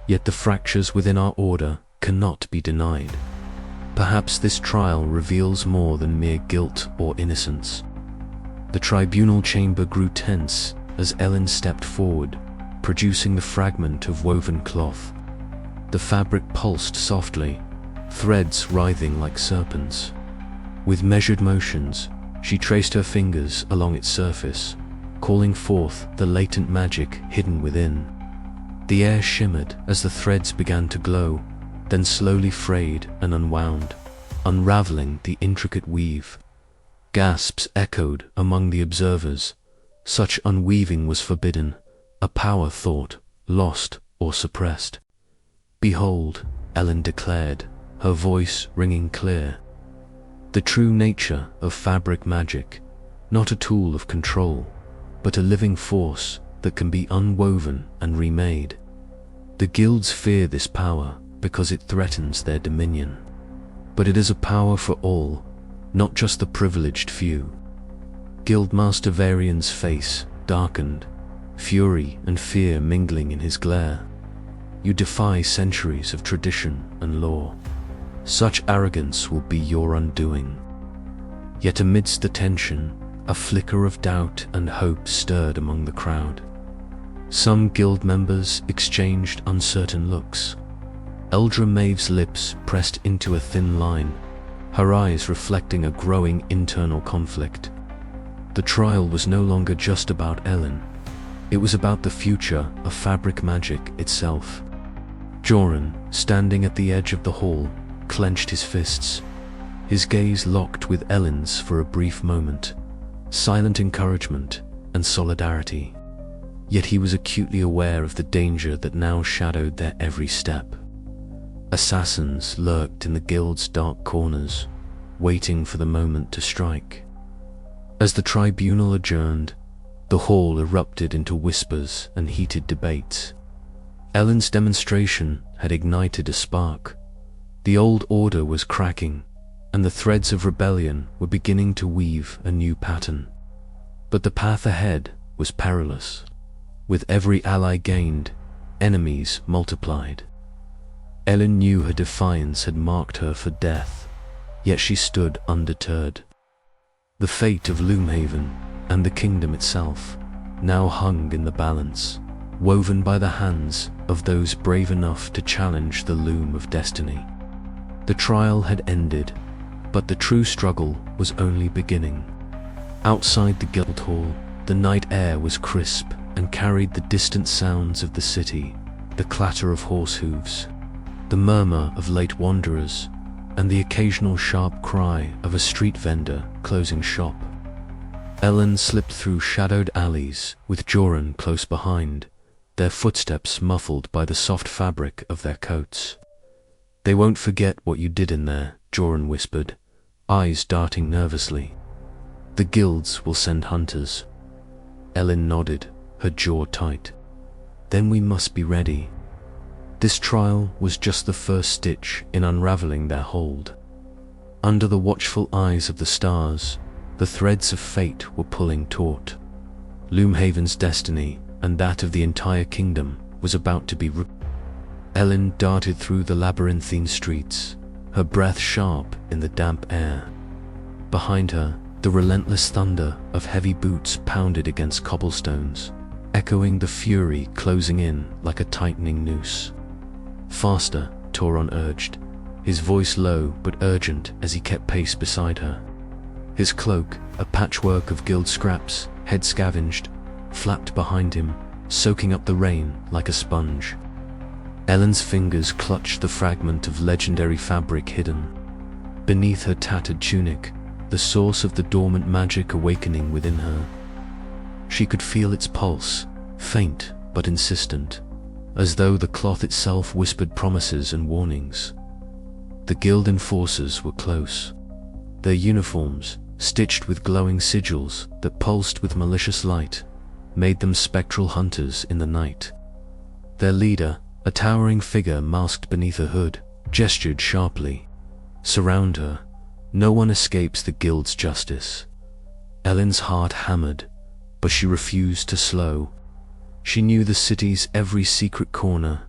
yet the fractures within our order cannot be denied. Perhaps this trial reveals more than mere guilt or innocence." The tribunal chamber grew tense as Elin stepped forward, producing the fragment of woven cloth. The fabric pulsed softly, threads writhing like serpents. With measured motions, she traced her fingers along its surface, calling forth the latent magic hidden within. The air shimmered as the threads began to glow, then slowly frayed and unwound, unraveling the intricate weave. Gasps echoed among the observers. Such unweaving was forbidden, a power thought lost or suppressed. "Behold," Elin declared, her voice ringing clear. "The true nature of fabric magic, not a tool of control, but a living force that can be unwoven and remade. The guilds fear this power because it threatens their dominion. But it is a power for all, not just the privileged few." Guildmaster Varian's face darkened, fury and fear mingling in his glare. "You defy centuries of tradition and law. Such arrogance will be your undoing." Yet amidst the tension, a flicker of doubt and hope stirred among the crowd. Some guild members exchanged uncertain looks. Eldra Maeve's lips pressed into a thin line, her eyes reflecting a growing internal conflict. The trial was no longer just about Elin. It was about the future of fabric magic itself. Joran, standing at the edge of the hall, clenched his fists. His gaze locked with Elin's for a brief moment, silent encouragement and solidarity. Yet he was acutely aware of the danger that now shadowed their every step. Assassins lurked in the guild's dark corners, waiting for the moment to strike. As the tribunal adjourned, the hall erupted into whispers and heated debates. Elin's demonstration had ignited a spark. The old order was cracking, and the threads of rebellion were beginning to weave a new pattern. But the path ahead was perilous. With every ally gained, enemies multiplied. Elin knew her defiance had marked her for death, yet she stood undeterred. The fate of Loomhaven and the kingdom itself now hung in the balance, woven by the hands of those brave enough to challenge the loom of destiny. The trial had ended, but the true struggle was only beginning. Outside the guild hall, the night air was crisp and carried the distant sounds of the city, the clatter of horse hooves, the murmur of late wanderers, and the occasional sharp cry of a street vendor closing shop. Elin slipped through shadowed alleys with Joran close behind, their footsteps muffled by the soft fabric of their coats. "They won't forget what you did in there," Joran whispered, eyes darting nervously. "The guilds will send hunters." Elin nodded, her jaw tight. "Then we must be ready." This trial was just the first stitch in unraveling their hold. Under the watchful eyes of the stars, the threads of fate were pulling taut. Loomhaven's destiny and that of the entire kingdom was about to be Elin darted through the labyrinthine streets, her breath sharp in the damp air. Behind her, the relentless thunder of heavy boots pounded against cobblestones, echoing the fury closing in like a tightening noose. "Faster," Toron urged, his voice low but urgent as he kept pace beside her. His cloak, a patchwork of guild scraps, head scavenged, flapped behind him, soaking up the rain like a sponge. Elin's fingers clutched the fragment of legendary fabric hidden beneath her tattered tunic, the source of the dormant magic awakening within her. She could feel its pulse, faint but insistent, as though the cloth itself whispered promises and warnings. The guild enforcers were close. Their uniforms, stitched with glowing sigils that pulsed with malicious light, made them spectral hunters in the night. Their leader, a towering figure masked beneath a hood, gestured sharply. "Surround her. No one escapes the guild's justice." Elin's heart hammered, but she refused to slow. She knew the city's every secret corner,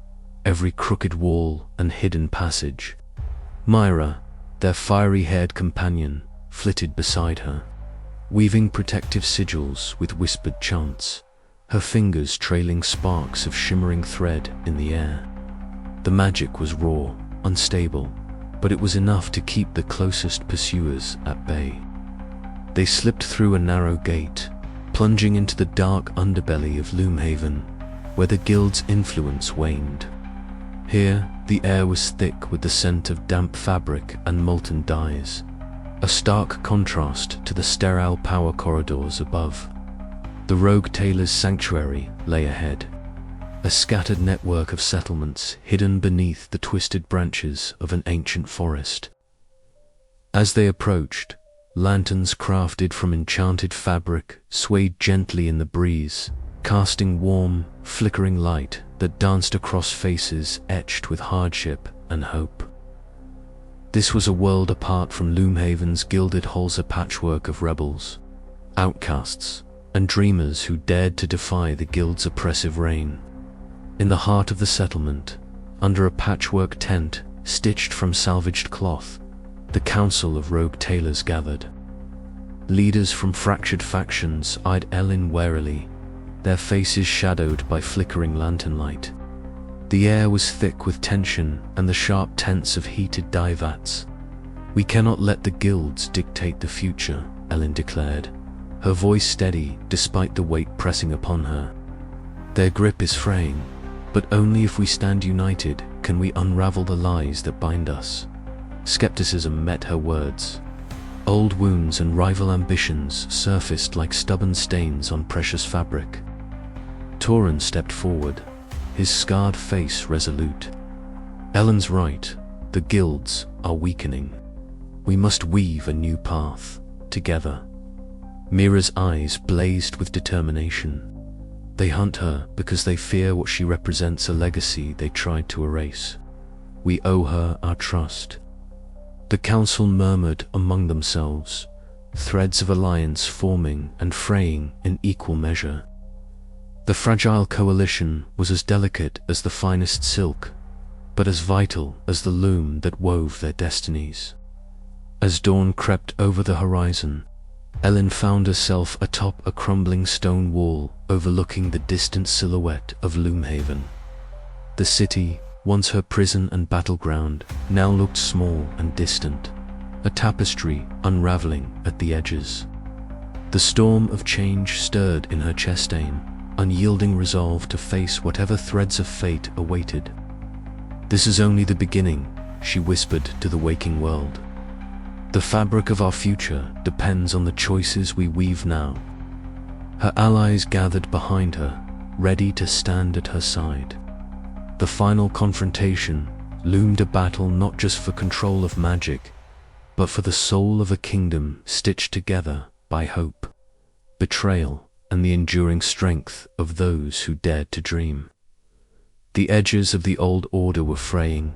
every crooked wall and hidden passage. Myra, their fiery-haired companion, flitted beside her, weaving protective sigils with whispered chants, her fingers trailing sparks of shimmering thread in the air. The magic was raw, unstable, but it was enough to keep the closest pursuers at bay. They slipped through a narrow gate, plunging into the dark underbelly of Loomhaven, where the guild's influence waned. Here, the air was thick with the scent of damp fabric and molten dyes, a stark contrast to the sterile power corridors above. The rogue tailor's sanctuary lay ahead, a scattered network of settlements hidden beneath the twisted branches of an ancient forest. As they approached, lanterns crafted from enchanted fabric swayed gently in the breeze, casting warm, flickering light that danced across faces etched with hardship and hope. This was a world apart from Loomhaven's gilded halls, a patchwork of rebels, outcasts, and dreamers who dared to defy the guild's oppressive reign. In the heart of the settlement, under a patchwork tent stitched from salvaged cloth, the council of rogue tailors gathered. Leaders from fractured factions eyed Elin warily, their faces shadowed by flickering lantern light. The air was thick with tension and the sharp tense of heated dye vats. "We cannot let the guilds dictate the future," Elin declared, her voice steady despite the weight pressing upon her. "Their grip is fraying, but only if we stand united can we unravel the lies that bind us." Skepticism met her words. Old wounds and rival ambitions surfaced like stubborn stains on precious fabric. Torin stepped forward, his scarred face resolute. "Elin's right, the guilds are weakening. We must weave a new path, together." Mira's eyes blazed with determination. They hunt her because they fear what she represents, a legacy they tried to erase. "We owe her our trust." The council murmured among themselves, threads of alliance forming and fraying in equal measure. The fragile coalition was as delicate as the finest silk, but as vital as the loom that wove their destinies. As dawn crept over the horizon, Elin found herself atop a crumbling stone wall overlooking the distant silhouette of Loomhaven. The city, once her prison and battleground, now looked small and distant, a tapestry unraveling at the edges. The storm of change stirred in her chastain, unyielding resolve to face whatever threads of fate awaited. "This is only the beginning," she whispered to the waking world. "The fabric of our future depends on the choices we weave now." Her allies gathered behind her, ready to stand at her side. The final confrontation loomed, a battle not just for control of magic, but for the soul of a kingdom stitched together by hope, betrayal, and the enduring strength of those who dared to dream. The edges of the old order were fraying,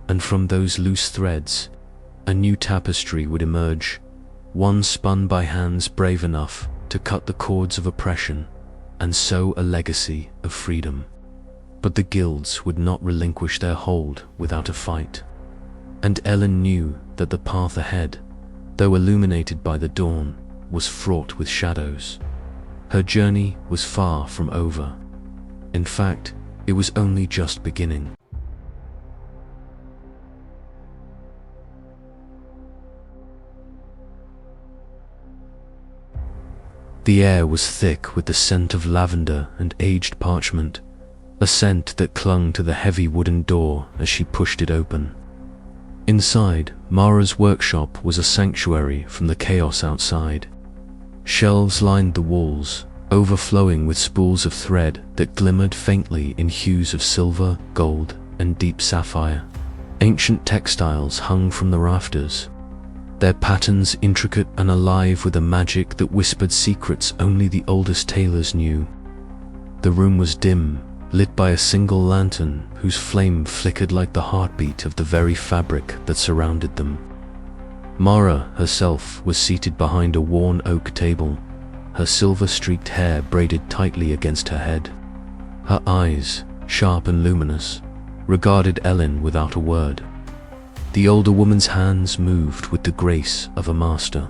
and from those loose threads, a new tapestry would emerge, one spun by hands brave enough to cut the cords of oppression and sow a legacy of freedom. But the guilds would not relinquish their hold without a fight. And Elin knew that the path ahead, though illuminated by the dawn, was fraught with shadows. Her journey was far from over. In fact, it was only just beginning. The air was thick with the scent of lavender and aged parchment, a scent that clung to the heavy wooden door as she pushed it open. Inside, Mara's workshop was a sanctuary from the chaos outside. Shelves lined the walls, overflowing with spools of thread that glimmered faintly in hues of silver, gold, and deep sapphire. Ancient textiles hung from the rafters, their patterns intricate and alive with a magic that whispered secrets only the oldest tailors knew. The room was dim, lit by a single lantern whose flame flickered like the heartbeat of the very fabric that surrounded them. Mara herself was seated behind a worn oak table, her silver-streaked hair braided tightly against her head. Her eyes, sharp and luminous, regarded Elin without a word. The older woman's hands moved with the grace of a master,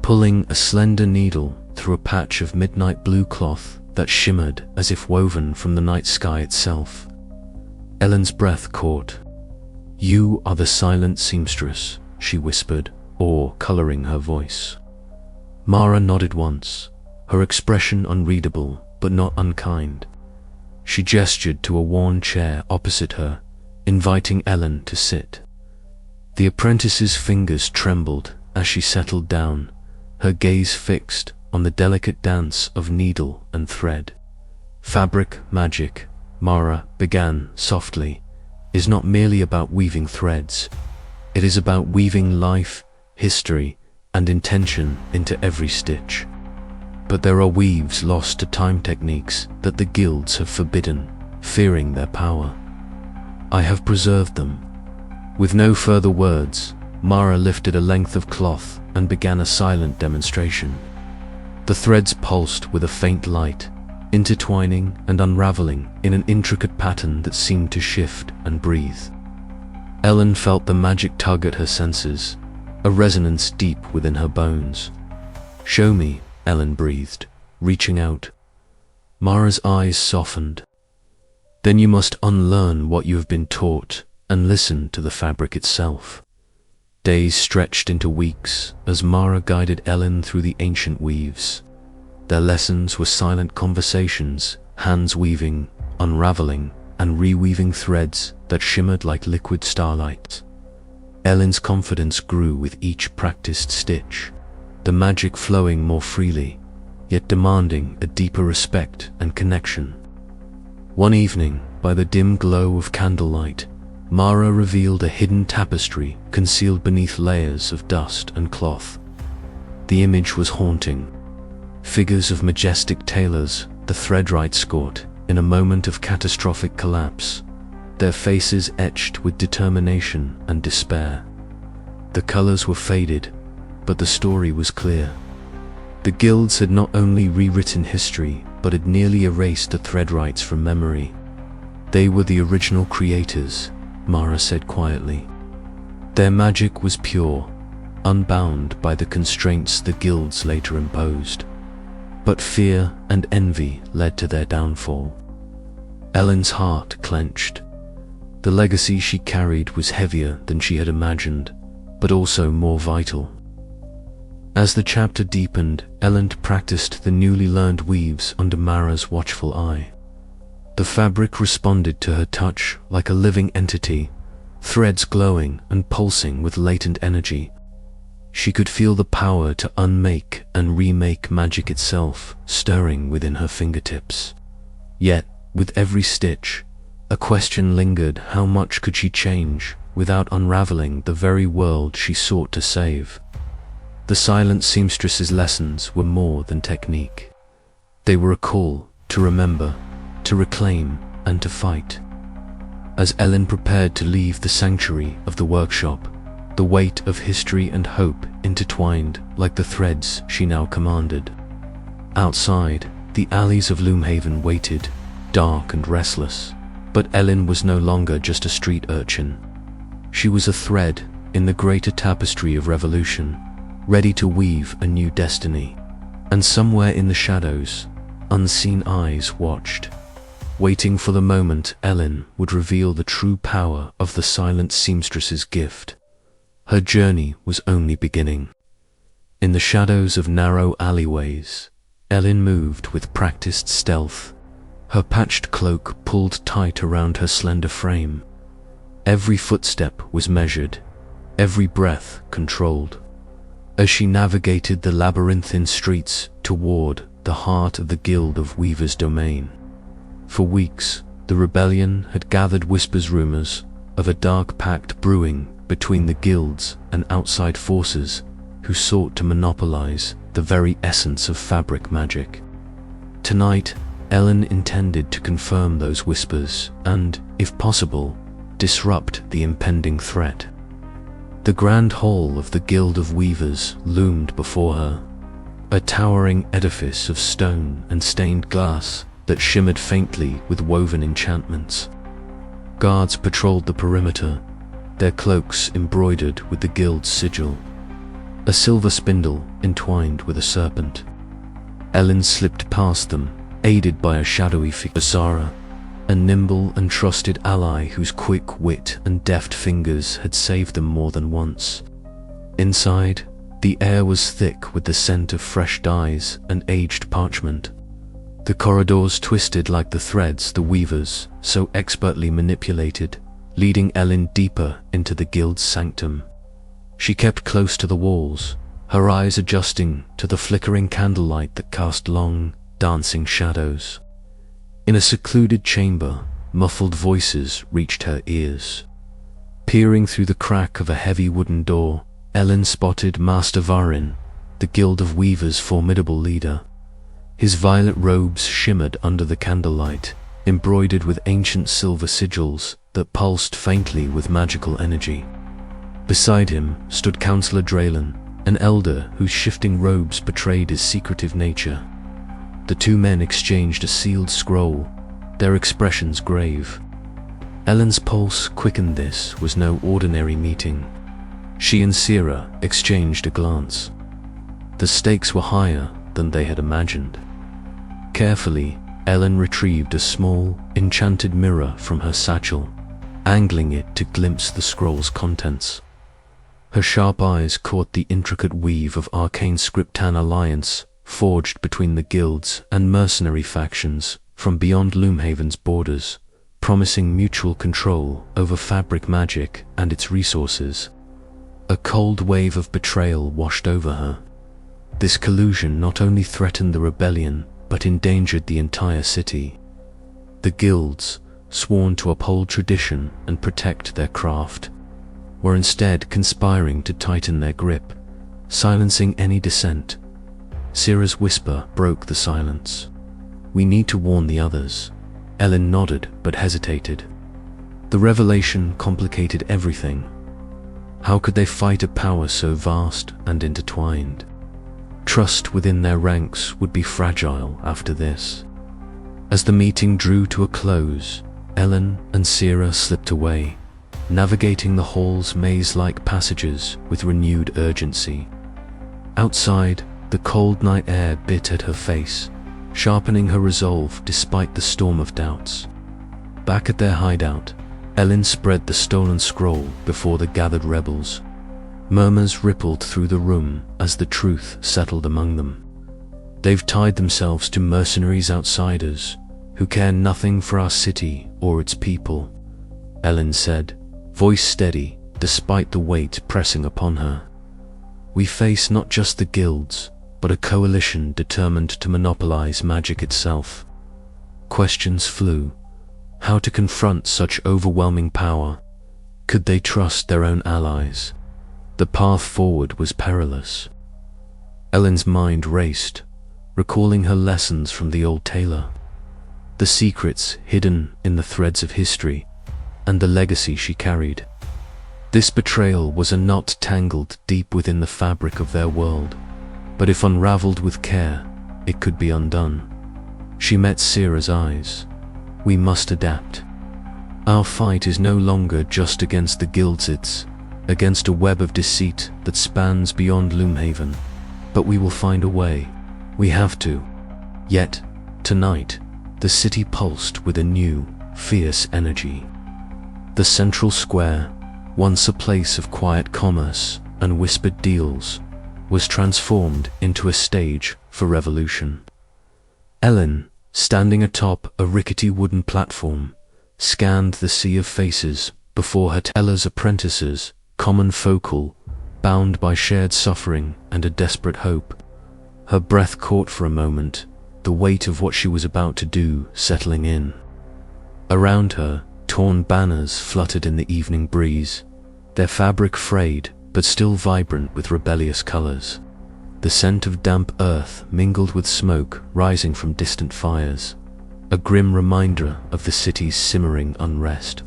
pulling a slender needle through a patch of midnight blue cloth that shimmered as if woven from the night sky itself. Elin's breath caught. "You are the silent seamstress," she whispered, awe coloring her voice. Mara nodded once, her expression unreadable but not unkind. She gestured to a worn chair opposite her, inviting Elin to sit. The apprentice's fingers trembled as she settled down, her gaze fixed on the delicate dance of needle and thread. "Fabric magic," Mara began softly, "is not merely about weaving threads. It is about weaving life, history, and intention into every stitch. But there are weaves lost to time techniques that the guilds have forbidden, fearing their power. I have preserved them." With no further words, Mara lifted a length of cloth and began a silent demonstration. The threads pulsed with a faint light, intertwining and unraveling in an intricate pattern that seemed to shift and breathe. Elin felt the magic tug at her senses, a resonance deep within her bones. "Show me," Elin breathed, reaching out. Mara's eyes softened. "Then you must unlearn what you have been taught and listen to the fabric itself." Days stretched into weeks as Mara guided Elin through the ancient weaves. Their lessons were silent conversations, hands weaving, unraveling, and reweaving threads that shimmered like liquid starlight. Elin's confidence grew with each practiced stitch, the magic flowing more freely, yet demanding a deeper respect and connection. One evening, by the dim glow of candlelight, Mara revealed a hidden tapestry concealed beneath layers of dust and cloth. The image was haunting. Figures of majestic tailors, the Threadwright scored, in a moment of catastrophic collapse, their faces etched with determination and despair. The colors were faded, but the story was clear. The guilds had not only rewritten history, but had nearly erased the Threadwrights from memory. They were the original creators, Mara said quietly. Their magic was pure, unbound by the constraints the guilds later imposed. But fear and envy led to their downfall. Elin's heart clenched. The legacy she carried was heavier than she had imagined, but also more vital. As the chapter deepened, Elin practiced the newly learned weaves under Mara's watchful eye. The fabric responded to her touch like a living entity, threads glowing and pulsing with latent energy. She could feel the power to unmake and remake magic itself stirring within her fingertips. Yet, with every stitch, a question lingered: how much could she change without unraveling the very world she sought to save? The silent seamstress's lessons were more than technique. They were a call to remember, to reclaim, and to fight. As Elin prepared to leave the sanctuary of the workshop, the weight of history and hope intertwined like the threads she now commanded. Outside, the alleys of Loomhaven waited, dark and restless, but Elin was no longer just a street urchin. She was a thread in the greater tapestry of revolution, ready to weave a new destiny. And somewhere in the shadows, unseen eyes watched, waiting for the moment Elin would reveal the true power of the silent seamstress's gift. Her journey was only beginning. In the shadows of narrow alleyways, Elin moved with practiced stealth, her patched cloak pulled tight around her slender frame. Every footstep was measured, every breath controlled. As she navigated the labyrinthine streets toward the heart of the Guild of Weavers' domain. For weeks, the rebellion had gathered rumors of a dark pact brewing between the guilds and outside forces who sought to monopolize the very essence of fabric magic. Tonight, Elin intended to confirm those whispers and, if possible, disrupt the impending threat. The grand hall of the Guild of Weavers loomed before her, a towering edifice of stone and stained glass that shimmered faintly with woven enchantments. Guards patrolled the perimeter, their cloaks embroidered with the guild's sigil, a silver spindle entwined with a serpent. Elin slipped past them, aided by a shadowy figure, Sarah, a nimble and trusted ally whose quick wit and deft fingers had saved them more than once. Inside, the air was thick with the scent of fresh dyes and aged parchment. The corridors twisted like the threads the weavers so expertly manipulated, leading Elin deeper into the guild's sanctum. She kept close to the walls, her eyes adjusting to the flickering candlelight that cast long, dancing shadows. In a secluded chamber, muffled voices reached her ears. Peering through the crack of a heavy wooden door, Elin spotted Master Varin, the Guild of Weavers' formidable leader. His violet robes shimmered under the candlelight, embroidered with ancient silver sigils that pulsed faintly with magical energy. Beside him stood Councillor Draylen, an elder whose shifting robes betrayed his secretive nature. The two men exchanged a sealed scroll, their expressions grave. Elin's pulse quickened. This was no ordinary meeting. She and Sira exchanged a glance. The stakes were higher than they had imagined. Carefully, Elin retrieved a small, enchanted mirror from her satchel, angling it to glimpse the scroll's contents. Her sharp eyes caught the intricate weave of arcane scriptan alliance forged between the guilds and mercenary factions from beyond Loomhaven's borders, promising mutual control over fabric magic and its resources. A cold wave of betrayal washed over her. This collusion not only threatened the rebellion, but endangered the entire city. The guilds, sworn to uphold tradition and protect their craft, were instead conspiring to tighten their grip, silencing any dissent. Sira's whisper broke the silence. "We need to warn the others." Elin nodded but hesitated. The revelation complicated everything. How could they fight a power so vast and intertwined? Trust within their ranks would be fragile after this. As the meeting drew to a close, Elin and Sira slipped away, navigating the hall's maze-like passages with renewed urgency. Outside, the cold night air bit at her face, sharpening her resolve despite the storm of doubts. Back at their hideout, Elin spread the stolen scroll before the gathered rebels. Murmurs rippled through the room as the truth settled among them. "They've tied themselves to mercenaries, outsiders, who care nothing for our city or its people," Elin said, voice steady despite the weight pressing upon her. "We face not just the guilds, but a coalition determined to monopolize magic itself." Questions flew. How to confront such overwhelming power? Could they trust their own allies? The path forward was perilous. Elin's mind raced, recalling her lessons from the old tailor. The secrets hidden in the threads of history, and the legacy she carried. This betrayal was a knot tangled deep within the fabric of their world, but if unraveled with care, it could be undone. She met Sira's eyes. "We must adapt. Our fight is no longer just against the guilds, it's against a web of deceit that spans beyond Loomhaven. But we will find a way. We have to." Yet, tonight, the city pulsed with a new, fierce energy. The central square, once a place of quiet commerce and whispered deals, was transformed into a stage for revolution. Elin, standing atop a rickety wooden platform, scanned the sea of faces before her teller's apprentices, common focal, bound by shared suffering and a desperate hope. Her breath caught for a moment, the weight of what she was about to do settling in. Around her, torn banners fluttered in the evening breeze, their fabric frayed but still vibrant with rebellious colors. The scent of damp earth mingled with smoke rising from distant fires, a grim reminder of the city's simmering unrest.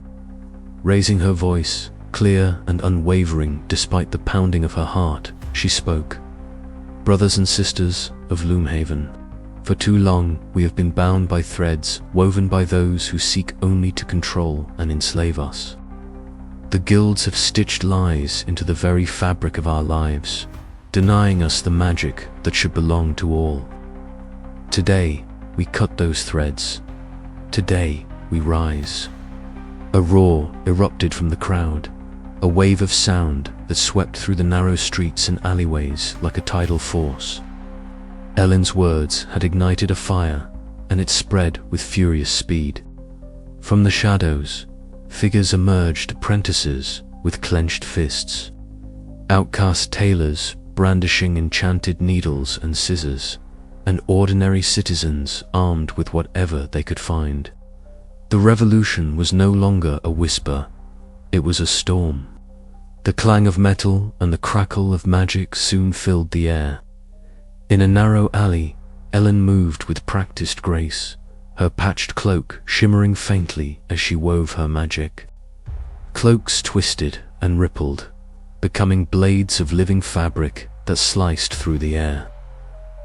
Raising her voice, clear and unwavering despite the pounding of her heart, she spoke. "Brothers and sisters of Loomhaven, for too long we have been bound by threads woven by those who seek only to control and enslave us. The guilds have stitched lies into the very fabric of our lives, denying us the magic that should belong to all. Today, we cut those threads. Today, we rise." A roar erupted from the crowd, a wave of sound that swept through the narrow streets and alleyways like a tidal force. Elin's words had ignited a fire, and it spread with furious speed. From the shadows, figures emerged, apprentices with clenched fists, outcast tailors brandishing enchanted needles and scissors, and ordinary citizens armed with whatever they could find. The revolution was no longer a whisper, it was a storm. The clang of metal and the crackle of magic soon filled the air. In a narrow alley, Elin moved with practiced grace, her patched cloak shimmering faintly as she wove her magic. Cloaks twisted and rippled, becoming blades of living fabric that sliced through the air,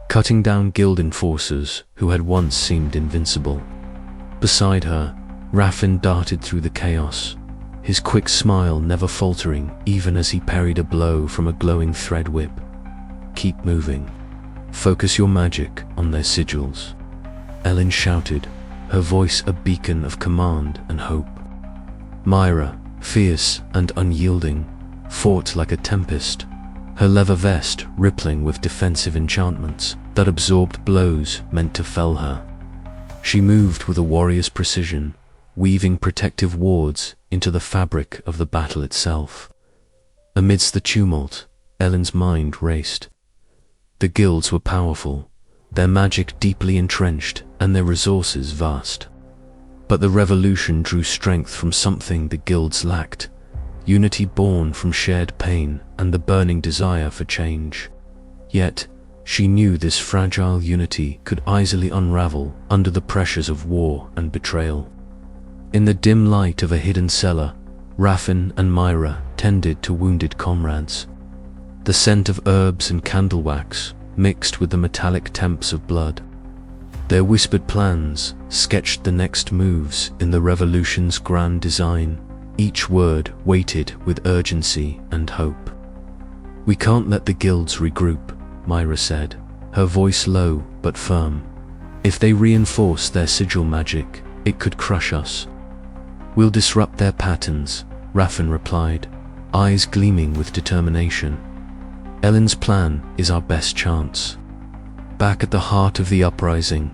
cutting down guild enforcers who had once seemed invincible. Beside her, Raffin darted through the chaos, his quick smile never faltering even as he parried a blow from a glowing thread whip. "Keep moving. Focus your magic on their sigils," Elin shouted, her voice a beacon of command and hope. Myra, fierce and unyielding, fought like a tempest, her leather vest rippling with defensive enchantments that absorbed blows meant to fell her. She moved with a warrior's precision, weaving protective wards into the fabric of the battle itself. Amidst the tumult, Elin's mind raced. The guilds were powerful, their magic deeply entrenched and their resources vast. But the revolution drew strength from something the guilds lacked, unity born from shared pain and the burning desire for change. Yet, she knew this fragile unity could easily unravel under the pressures of war and betrayal. In the dim light of a hidden cellar, Raffin and Myra tended to wounded comrades. The scent of herbs and candle wax mixed with the metallic temps of blood. Their whispered plans sketched the next moves in the revolution's grand design, each word weighted with urgency and hope. "We can't let the guilds regroup," Myra said, her voice low but firm. "If they reinforce their sigil magic, it could crush us." "We'll disrupt their patterns," Raffin replied, eyes gleaming with determination. "Elin's plan is our best chance." Back at the heart of the uprising,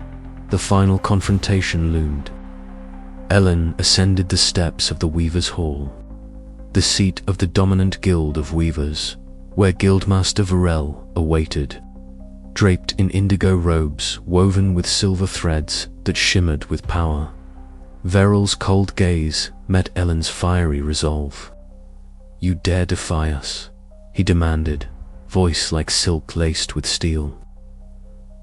the final confrontation loomed. Elin ascended the steps of the Weavers' Hall, the seat of the dominant guild of weavers, where Guildmaster Varel awaited, draped in indigo robes woven with silver threads that shimmered with power. Varel's cold gaze met Elin's fiery resolve. "You dare defy us?" he demanded, voice like silk laced with steel.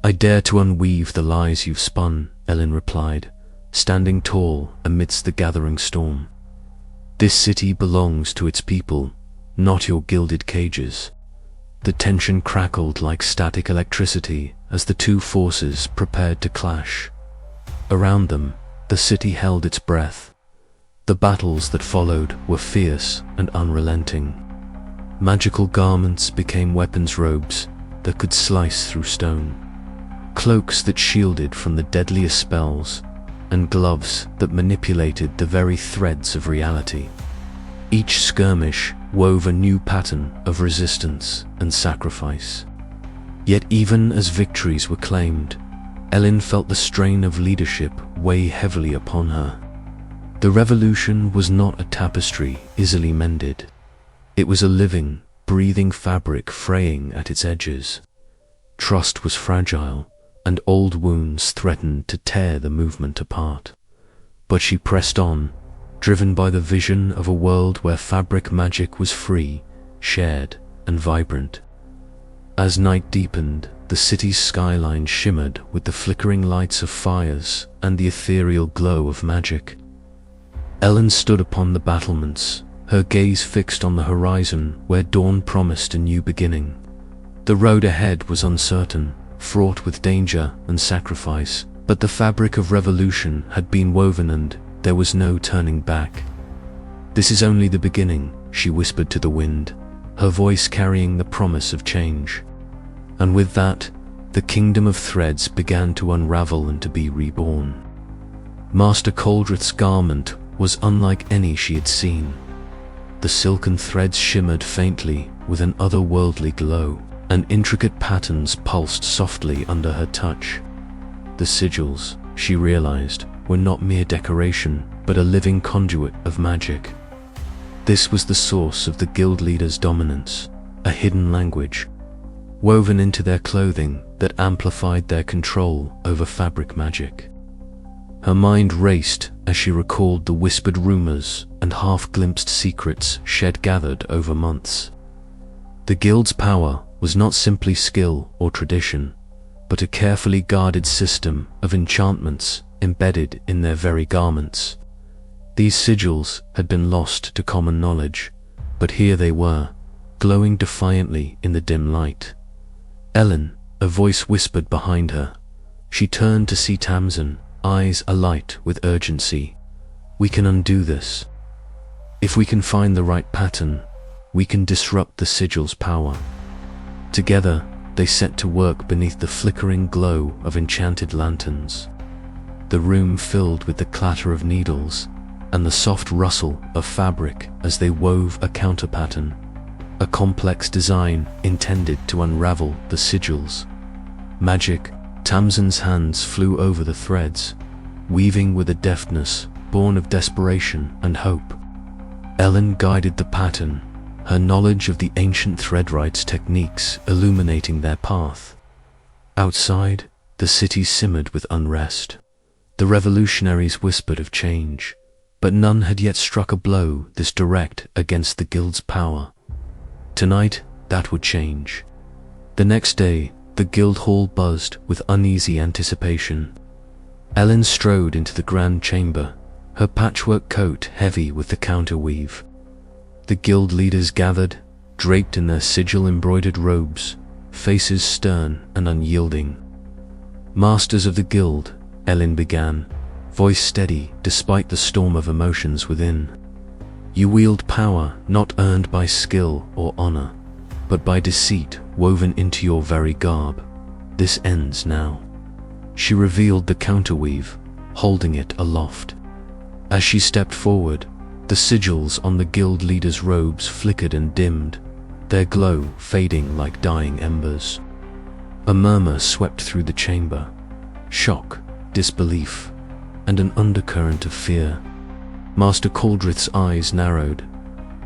"I dare to unweave the lies you've spun," Elin replied, standing tall amidst the gathering storm. "This city belongs to its people, not your gilded cages." The tension crackled like static electricity as the two forces prepared to clash. Around them, the city held its breath. The battles that followed were fierce and unrelenting. Magical garments became weapons robes that could slice through stone, cloaks that shielded from the deadliest spells, and gloves that manipulated the very threads of reality. Each skirmish wove a new pattern of resistance and sacrifice. Yet even as victories were claimed, Elin felt the strain of leadership weigh heavily upon her. The revolution was not a tapestry easily mended. It was a living, breathing fabric fraying at its edges. Trust was fragile, and old wounds threatened to tear the movement apart. But she pressed on, driven by the vision of a world where fabric magic was free, shared, and vibrant. As night deepened, the city's skyline shimmered with the flickering lights of fires and the ethereal glow of magic. Elin stood upon the battlements, her gaze fixed on the horizon where dawn promised a new beginning. The road ahead was uncertain, fraught with danger and sacrifice, but the fabric of revolution had been woven and there was no turning back. "This is only the beginning," she whispered to the wind, her voice carrying the promise of change. And with that, the kingdom of threads began to unravel and to be reborn. Master Coldrith's garment was unlike any she had seen. The silken threads shimmered faintly with an otherworldly glow, and intricate patterns pulsed softly under her touch. The sigils, she realized, were not mere decoration, but a living conduit of magic. This was the source of the guild leader's dominance, a hidden language, woven into their clothing that amplified their control over fabric magic. Her mind raced as she recalled the whispered rumors and half-glimpsed secrets shed gathered over months. The guild's power was not simply skill or tradition, but a carefully guarded system of enchantments embedded in their very garments. These sigils had been lost to common knowledge, but here they were, glowing defiantly in the dim light. "Elin," a voice whispered behind her. She turned to see Tamsin, eyes alight with urgency. "We can undo this. If we can find the right pattern, we can disrupt the sigil's power." Together, they set to work beneath the flickering glow of enchanted lanterns. The room filled with the clatter of needles and the soft rustle of fabric as they wove a counter-pattern, a complex design intended to unravel the sigils. Magic, Tamsin's hands flew over the threads, weaving with a deftness born of desperation and hope. Elin guided the pattern, her knowledge of the ancient Threadwright's techniques illuminating their path. Outside, the city simmered with unrest. The revolutionaries whispered of change, but none had yet struck a blow this direct against the guild's power. Tonight, that would change. The next day, the guild hall buzzed with uneasy anticipation. Elin strode into the grand chamber, her patchwork coat heavy with the counterweave. The guild leaders gathered, draped in their sigil-embroidered robes, faces stern and unyielding. "Masters of the guild," Elin began, voice steady despite the storm of emotions within. "You wield power not earned by skill or honor, but by deceit woven into your very garb. This ends now." She revealed the counterweave, holding it aloft. As she stepped forward, the sigils on the guild leader's robes flickered and dimmed, their glow fading like dying embers. A murmur swept through the chamber, shock, disbelief, and an undercurrent of fear. Master Coldrith's eyes narrowed,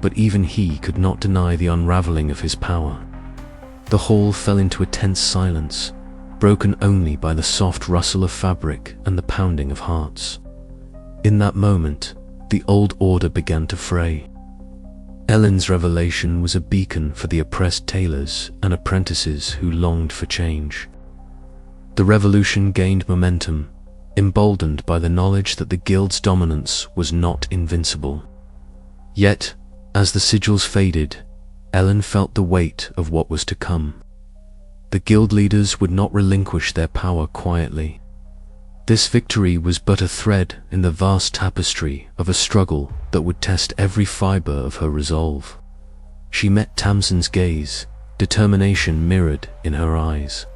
but even he could not deny the unraveling of his power. The hall fell into a tense silence, broken only by the soft rustle of fabric and the pounding of hearts. In that moment, the old order began to fray. Elin's revelation was a beacon for the oppressed tailors and apprentices who longed for change. The revolution gained momentum, emboldened by the knowledge that the guild's dominance was not invincible. Yet, as the sigils faded, Elin felt the weight of what was to come. The guild leaders would not relinquish their power quietly. This victory was but a thread in the vast tapestry of a struggle that would test every fiber of her resolve. She met Tamsin's gaze, determination mirrored in her eyes.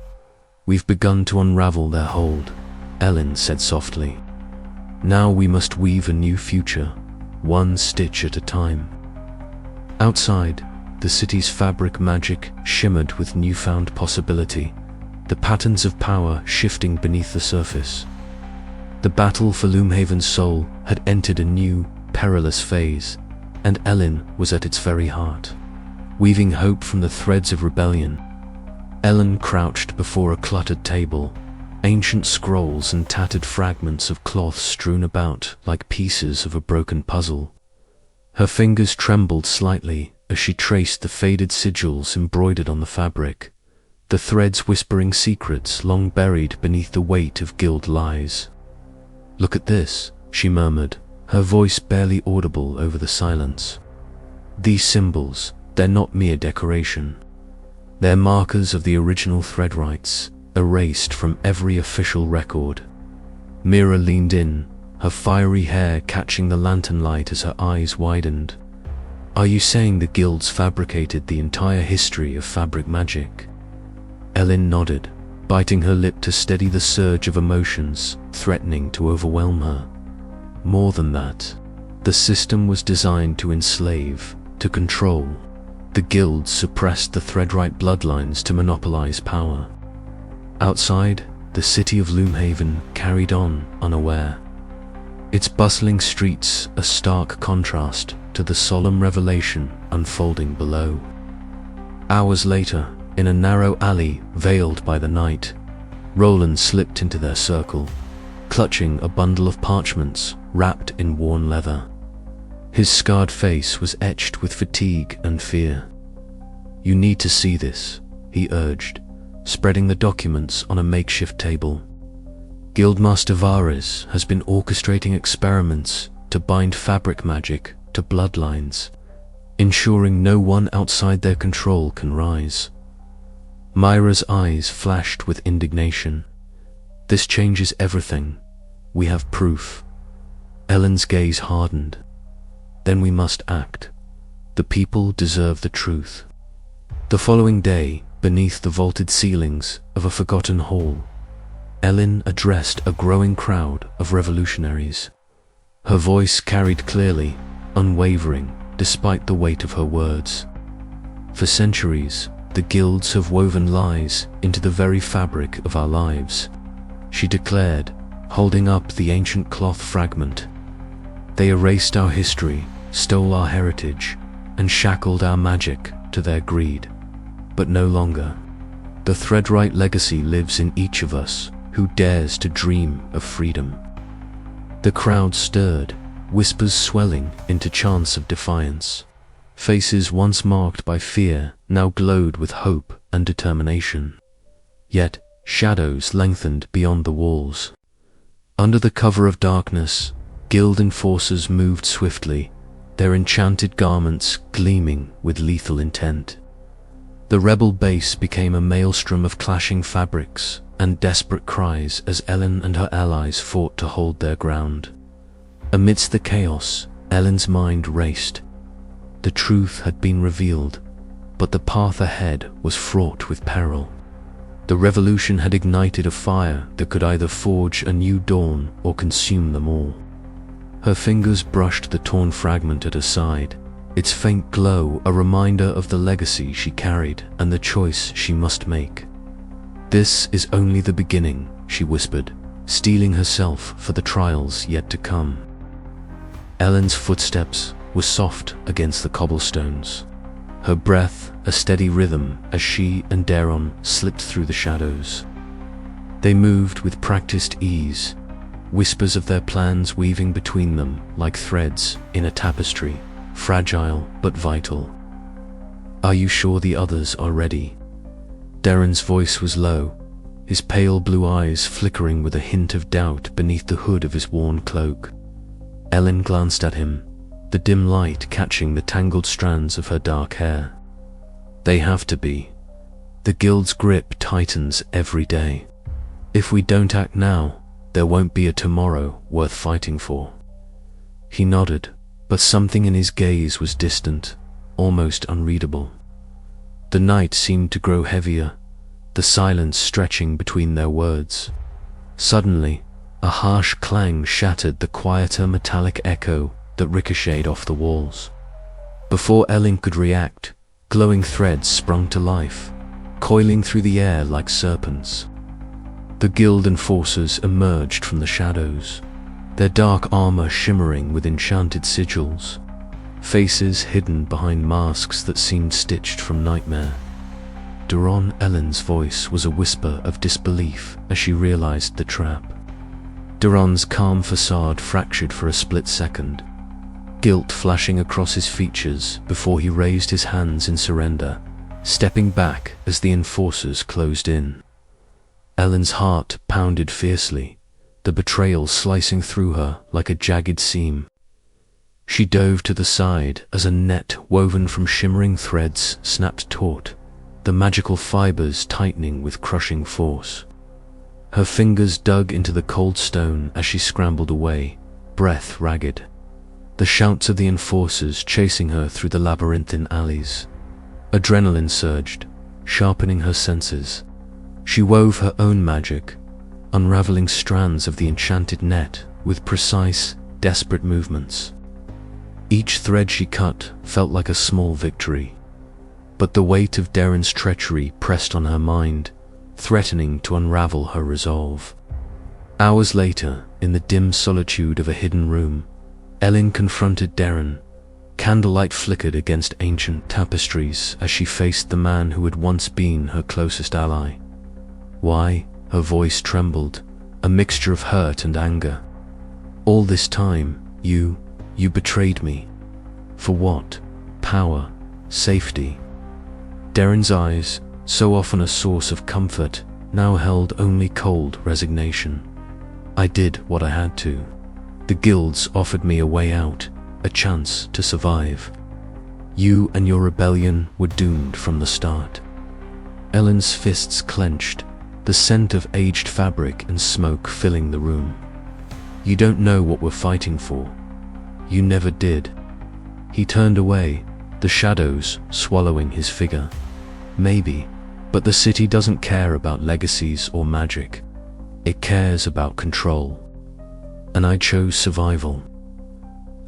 "We've begun to unravel their hold," Elin said softly. "Now we must weave a new future, one stitch at a time." Outside, the city's fabric magic shimmered with newfound possibility, the patterns of power shifting beneath the surface. The battle for Loomhaven's soul had entered a new, perilous phase, and Elin was at its very heart, weaving hope from the threads of rebellion. Elin crouched before a cluttered table, ancient scrolls and tattered fragments of cloth strewn about like pieces of a broken puzzle. Her fingers trembled slightly as she traced the faded sigils embroidered on the fabric, the threads whispering secrets long buried beneath the weight of guild lies. "Look at this," she murmured, her voice barely audible over the silence. "These symbols, they're not mere decoration. They're markers of the original Threadwrights, erased from every official record." Mira leaned in, her fiery hair catching the lantern light as her eyes widened. "Are you saying the guilds fabricated the entire history of fabric magic?" Elin nodded, biting her lip to steady the surge of emotions threatening to overwhelm her. More than that, the system was designed to enslave, to control. The guilds suppressed the Threadwright bloodlines to monopolize power. Outside, the city of Loomhaven carried on unaware. Its bustling streets a stark contrast to the solemn revelation unfolding below. Hours later, in a narrow alley veiled by the night, Roland slipped into their circle, clutching a bundle of parchments wrapped in worn leather. His scarred face was etched with fatigue and fear. "You need to see this," he urged, spreading the documents on a makeshift table. Guildmaster Vares has been orchestrating experiments to bind fabric magic to bloodlines, ensuring no one outside their control can rise. Myra's eyes flashed with indignation. "This changes everything. We have proof." Elin's gaze hardened. "Then we must act. The people deserve the truth." The following day, beneath the vaulted ceilings of a forgotten hall, Elin addressed a growing crowd of revolutionaries. Her voice carried clearly, unwavering, despite the weight of her words. "For centuries, the guilds have woven lies into the very fabric of our lives," she declared, holding up the ancient cloth fragment. "They erased our history, stole our heritage, and shackled our magic to their greed. But no longer. The Threadwright legacy lives in each of us who dares to dream of freedom." The crowd stirred, whispers swelling into chants of defiance. Faces once marked by fear now glowed with hope and determination. Yet shadows lengthened beyond the walls. Under the cover of darkness, guild enforcers moved swiftly, their enchanted garments gleaming with lethal intent. The rebel base became a maelstrom of clashing fabrics and desperate cries as Elin and her allies fought to hold their ground. Amidst the chaos, Elin's mind raced. The truth had been revealed, but the path ahead was fraught with peril. The revolution had ignited a fire that could either forge a new dawn or consume them all. Her fingers brushed the torn fragment at her side, its faint glow a reminder of the legacy she carried and the choice she must make. "This is only the beginning," she whispered, steeling herself for the trials yet to come. Elin's footsteps were soft against the cobblestones, her breath a steady rhythm as she and Daron slipped through the shadows. They moved with practiced ease, whispers of their plans weaving between them like threads in a tapestry, fragile but vital. "Are you sure the others are ready?" Darren's voice was low, his pale blue eyes flickering with a hint of doubt beneath the hood of his worn cloak. Elin glanced at him, the dim light catching the tangled strands of her dark hair. "They have to be. The guild's grip tightens every day. If we don't act now, there won't be a tomorrow worth fighting for." He nodded, but something in his gaze was distant, almost unreadable. The night seemed to grow heavier, the silence stretching between their words. Suddenly, a harsh clang shattered the quieter metallic echo that ricocheted off the walls. Before Elin could react, glowing threads sprung to life, coiling through the air like serpents. The guild enforcers emerged from the shadows, their dark armor shimmering with enchanted sigils, faces hidden behind masks that seemed stitched from nightmare. Daron Elin's voice was a whisper of disbelief as she realized the trap. Daron's calm facade fractured for a split second, guilt flashing across his features before he raised his hands in surrender, stepping back as the enforcers closed in. Elin's heart pounded fiercely, the betrayal slicing through her like a jagged seam. She dove to the side as a net woven from shimmering threads snapped taut, the magical fibers tightening with crushing force. Her fingers dug into the cold stone as she scrambled away, breath ragged. The shouts of the enforcers chasing her through the labyrinthine alleys. Adrenaline surged, sharpening her senses. She She wove her own magic, unraveling strands of the enchanted net with precise, desperate movements. Each thread she cut felt like a small victory, but the weight of Darren's treachery pressed on her mind, threatening to unravel her resolve. Hours later, in the dim solitude of a hidden room, Elin confronted Darren. Candlelight flickered against ancient tapestries as she faced the man who had once been her closest ally. "Why?" Her voice trembled, a mixture of hurt and anger. "All this time, you betrayed me. For what? Power? Safety?" Darren's eyes, so often a source of comfort, now held only cold resignation. "I did what I had to. The guilds offered me a way out, a chance to survive. You and your rebellion were doomed from the start." Elin's fists clenched, the scent of aged fabric and smoke filling the room. "You don't know what we're fighting for. You never did." He turned away, the shadows swallowing his figure. "Maybe, but the city doesn't care about legacies or magic. It cares about control. And I chose survival."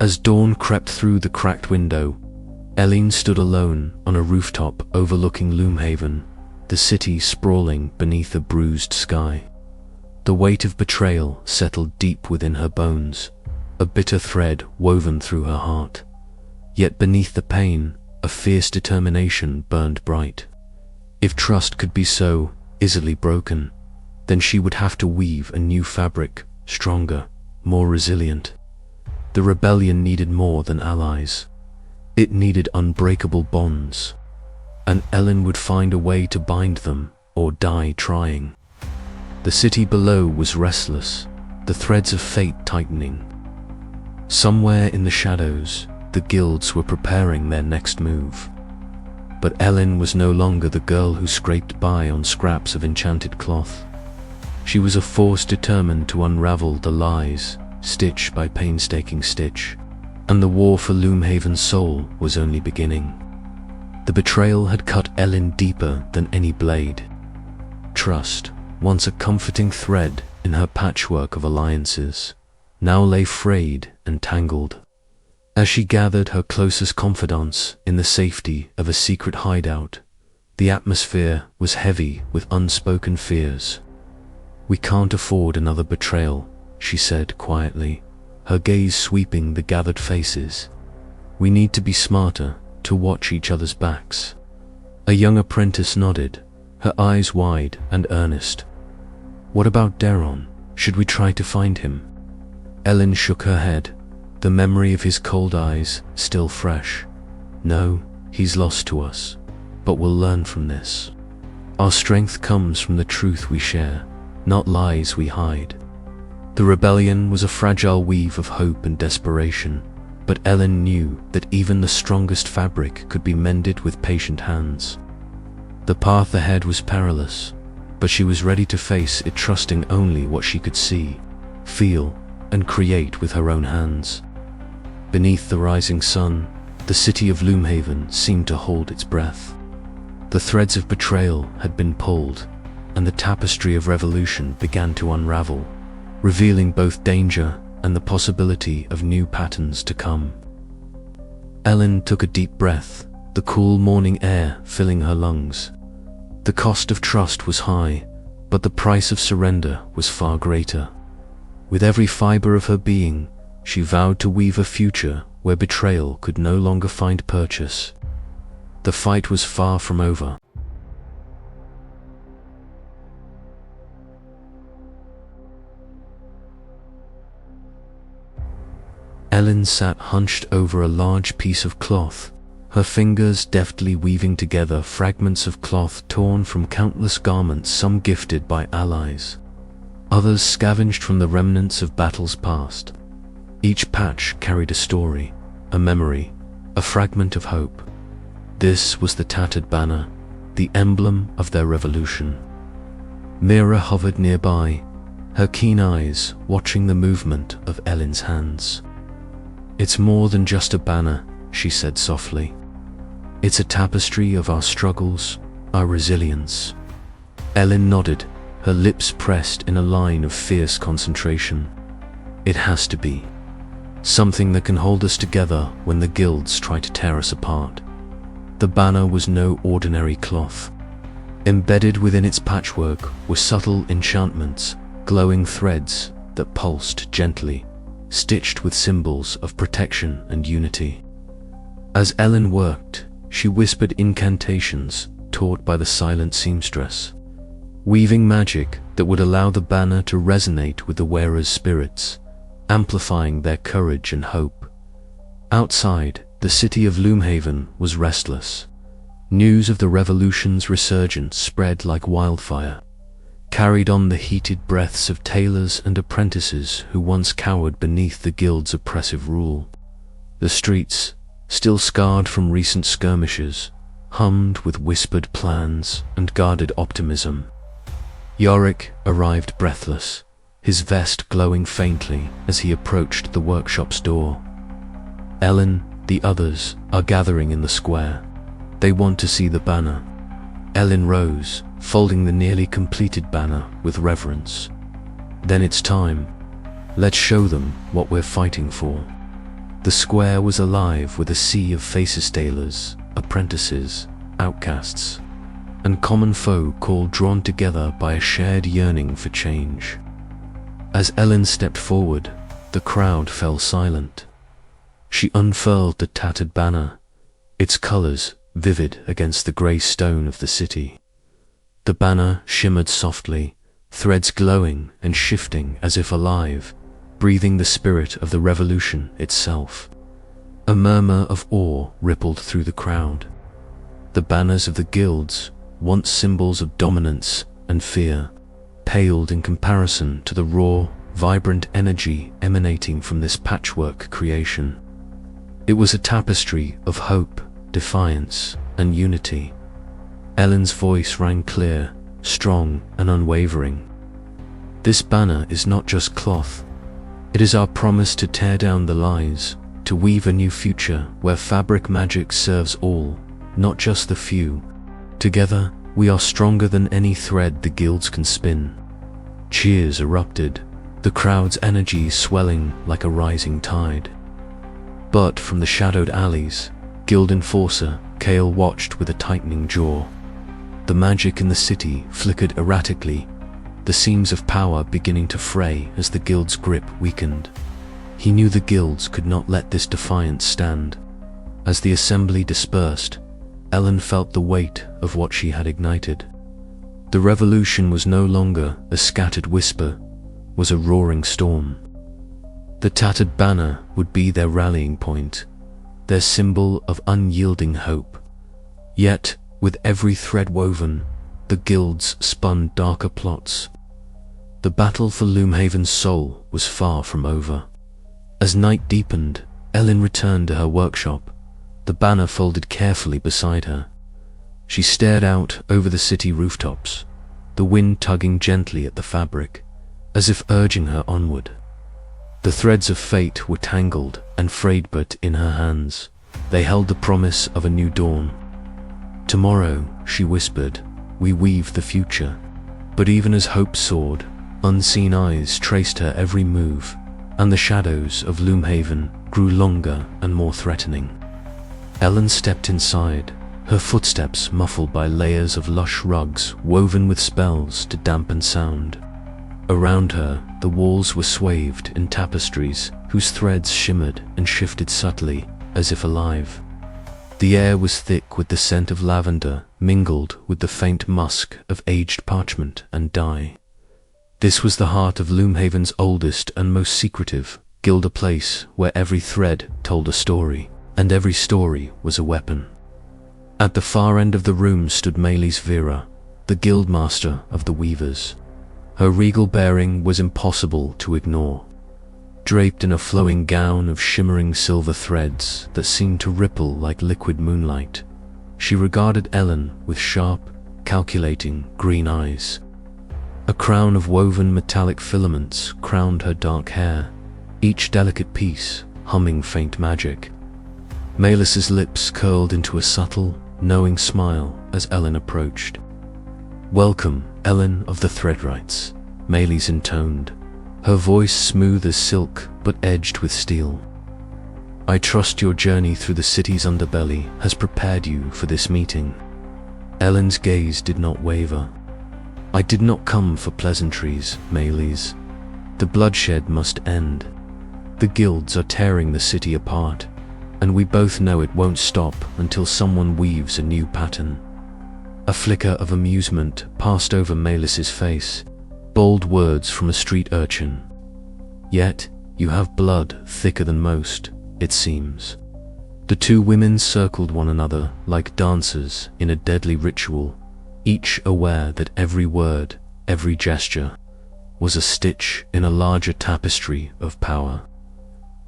As dawn crept through the cracked window, Elin stood alone on a rooftop overlooking Loomhaven, the city sprawling beneath a bruised sky. The weight of betrayal settled deep within her bones, a bitter thread woven through her heart. Yet beneath the pain, a fierce determination burned bright. If trust could be so easily broken, then she would have to weave a new fabric, stronger, more resilient. The rebellion needed more than allies. It needed unbreakable bonds, and Elin would find a way to bind them or die trying. The city below was restless, the threads of fate tightening. Somewhere in the shadows, the guilds were preparing their next move. But Elin was no longer the girl who scraped by on scraps of enchanted cloth. She was a force determined to unravel the lies, stitch by painstaking stitch, and the war for Loomhaven's soul was only beginning. The betrayal had cut Elin deeper than any blade. Trust, once a comforting thread in her patchwork of alliances, now lay frayed and tangled. As she gathered her closest confidants in the safety of a secret hideout, the atmosphere was heavy with unspoken fears. "We can't afford another betrayal," she said quietly, her gaze sweeping the gathered faces. "We need to be smarter, to watch each other's backs." A young apprentice nodded, her eyes wide and earnest. "What about Darren? Should we try to find him?" Elin shook her head, the memory of his cold eyes still fresh. "No, he's lost to us, but we'll learn from this. Our strength comes from the truth we share, not lies we hide." The rebellion was a fragile weave of hope and desperation, but Elin knew that even the strongest fabric could be mended with patient hands. The path ahead was perilous, but she was ready to face it, trusting only what she could see, feel, and create with her own hands. Beneath the rising sun, the city of Loomhaven seemed to hold its breath. The threads of betrayal had been pulled, and the tapestry of revolution began to unravel, revealing both danger and the possibility of new patterns to come. Elin took a deep breath, the cool morning air filling her lungs. The cost of trust was high, but the price of surrender was far greater. With every fiber of her being, she vowed to weave a future where betrayal could no longer find purchase. The fight was far from over. Elin sat hunched over a large piece of cloth, her fingers deftly weaving together fragments of cloth torn from countless garments, some gifted by allies, others scavenged from the remnants of battles past. Each patch carried a story, a memory, a fragment of hope. This was the tattered banner, the emblem of their revolution. Mira hovered nearby, her keen eyes watching the movement of Elin's hands. "It's more than just a banner," she said softly. "It's a tapestry of our struggles, our resilience." Elin nodded, her lips pressed in a line of fierce concentration. It has to be. Something that can hold us together when the guilds try to tear us apart. The banner was no ordinary cloth. Embedded within its patchwork were subtle enchantments, glowing threads that pulsed gently, stitched with symbols of protection and unity. As Elin worked, she whispered incantations taught by the silent seamstress, weaving magic that would allow the banner to resonate with the wearer's spirits, amplifying their courage and hope. Outside, the city of Loomhaven was restless. News of the revolution's resurgence spread like wildfire, carried on the heated breaths of tailors and apprentices who once cowered beneath the guild's oppressive rule. The streets, still scarred from recent skirmishes, hummed with whispered plans and guarded optimism. Yorick arrived breathless, his vest glowing faintly as he approached the workshop's door. Elin, the others, are gathering in the square. They want to see the banner. Elin rose, folding the nearly completed banner with reverence. Then it's time. Let's show them what we're fighting for. The square was alive with a sea of faces, tailors, apprentices, outcasts, and common folk all drawn together by a shared yearning for change. As Elin stepped forward, the crowd fell silent. She unfurled the tattered banner, its colors vivid against the grey stone of the city. The banner shimmered softly, threads glowing and shifting as if alive, breathing the spirit of the revolution itself. A murmur of awe rippled through the crowd. The banners of the guilds, once symbols of dominance and fear, paled in comparison to the raw, vibrant energy emanating from this patchwork creation. It was a tapestry of hope, defiance, and unity. Elin's voice rang clear, strong, and unwavering. This banner is not just cloth. It is our promise to tear down the lies, to weave a new future where fabric magic serves all, not just the few. Together, we are stronger than any thread the guilds can spin. Cheers erupted, the crowd's energy swelling like a rising tide. But from the shadowed alleys, Guild Enforcer Kale watched with a tightening jaw. The magic in the city flickered erratically, the seams of power beginning to fray as the guild's grip weakened. He knew the guilds could not let this defiance stand. As the assembly dispersed, Elin felt the weight of what she had ignited. The revolution was no longer a scattered whisper, was a roaring storm. The tattered banner would be their rallying point, their symbol of unyielding hope. Yet, with every thread woven, the guilds spun darker plots. The battle for Loomhaven's soul was far from over. As night deepened, Elin returned to her workshop, the banner folded carefully beside her. She stared out over the city rooftops, the wind tugging gently at the fabric, as if urging her onward. The threads of fate were tangled and frayed, but in her hands, they held the promise of a new dawn. Tomorrow, she whispered, we weave the future. But even as hope soared, unseen eyes traced her every move, and the shadows of Loomhaven grew longer and more threatening. Elin stepped inside, her footsteps muffled by layers of lush rugs woven with spells to dampen sound. Around her, the walls were swathed in tapestries whose threads shimmered and shifted subtly, as if alive. The air was thick with the scent of lavender, mingled with the faint musk of aged parchment and dye. This was the heart of Loomhaven's oldest and most secretive guild, a place where every thread told a story, and every story was a weapon. At the far end of the room stood Melis Vera, the guildmaster of the Weavers. Her regal bearing was impossible to ignore. Draped in a flowing gown of shimmering silver threads that seemed to ripple like liquid moonlight, she regarded Elin with sharp, calculating green eyes. A crown of woven metallic filaments crowned her dark hair, each delicate piece humming faint magic. Melis's lips curled into a subtle, knowing smile as Elin approached. "Welcome," Elin of the Threadwrights, Melis intoned, her voice smooth as silk but edged with steel. I trust your journey through the city's underbelly has prepared you for this meeting. Elin's gaze did not waver. I did not come for pleasantries, Melis. The bloodshed must end. The guilds are tearing the city apart, and we both know it won't stop until someone weaves a new pattern. A flicker of amusement passed over Melis's face, bold words from a street urchin. Yet, you have blood thicker than most, it seems. The two women circled one another like dancers in a deadly ritual, each aware that every word, every gesture, was a stitch in a larger tapestry of power.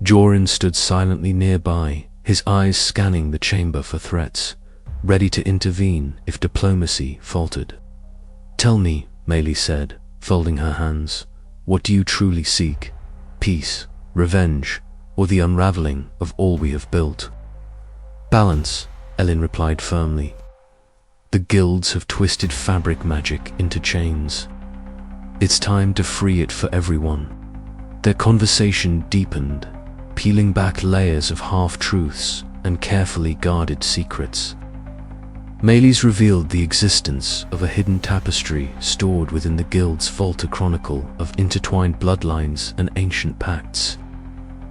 Jorin stood silently nearby, his eyes scanning the chamber for threats, ready to intervene if diplomacy faltered. Tell me, Melis said, folding her hands, what do you truly seek? Peace, revenge, or the unraveling of all we have built? Balance, Elin replied firmly. The guilds have twisted fabric magic into chains. It's time to free it for everyone. Their conversation deepened, peeling back layers of half-truths and carefully guarded secrets. Melis revealed the existence of a hidden tapestry stored within the guild's vault, a chronicle of intertwined bloodlines and ancient pacts.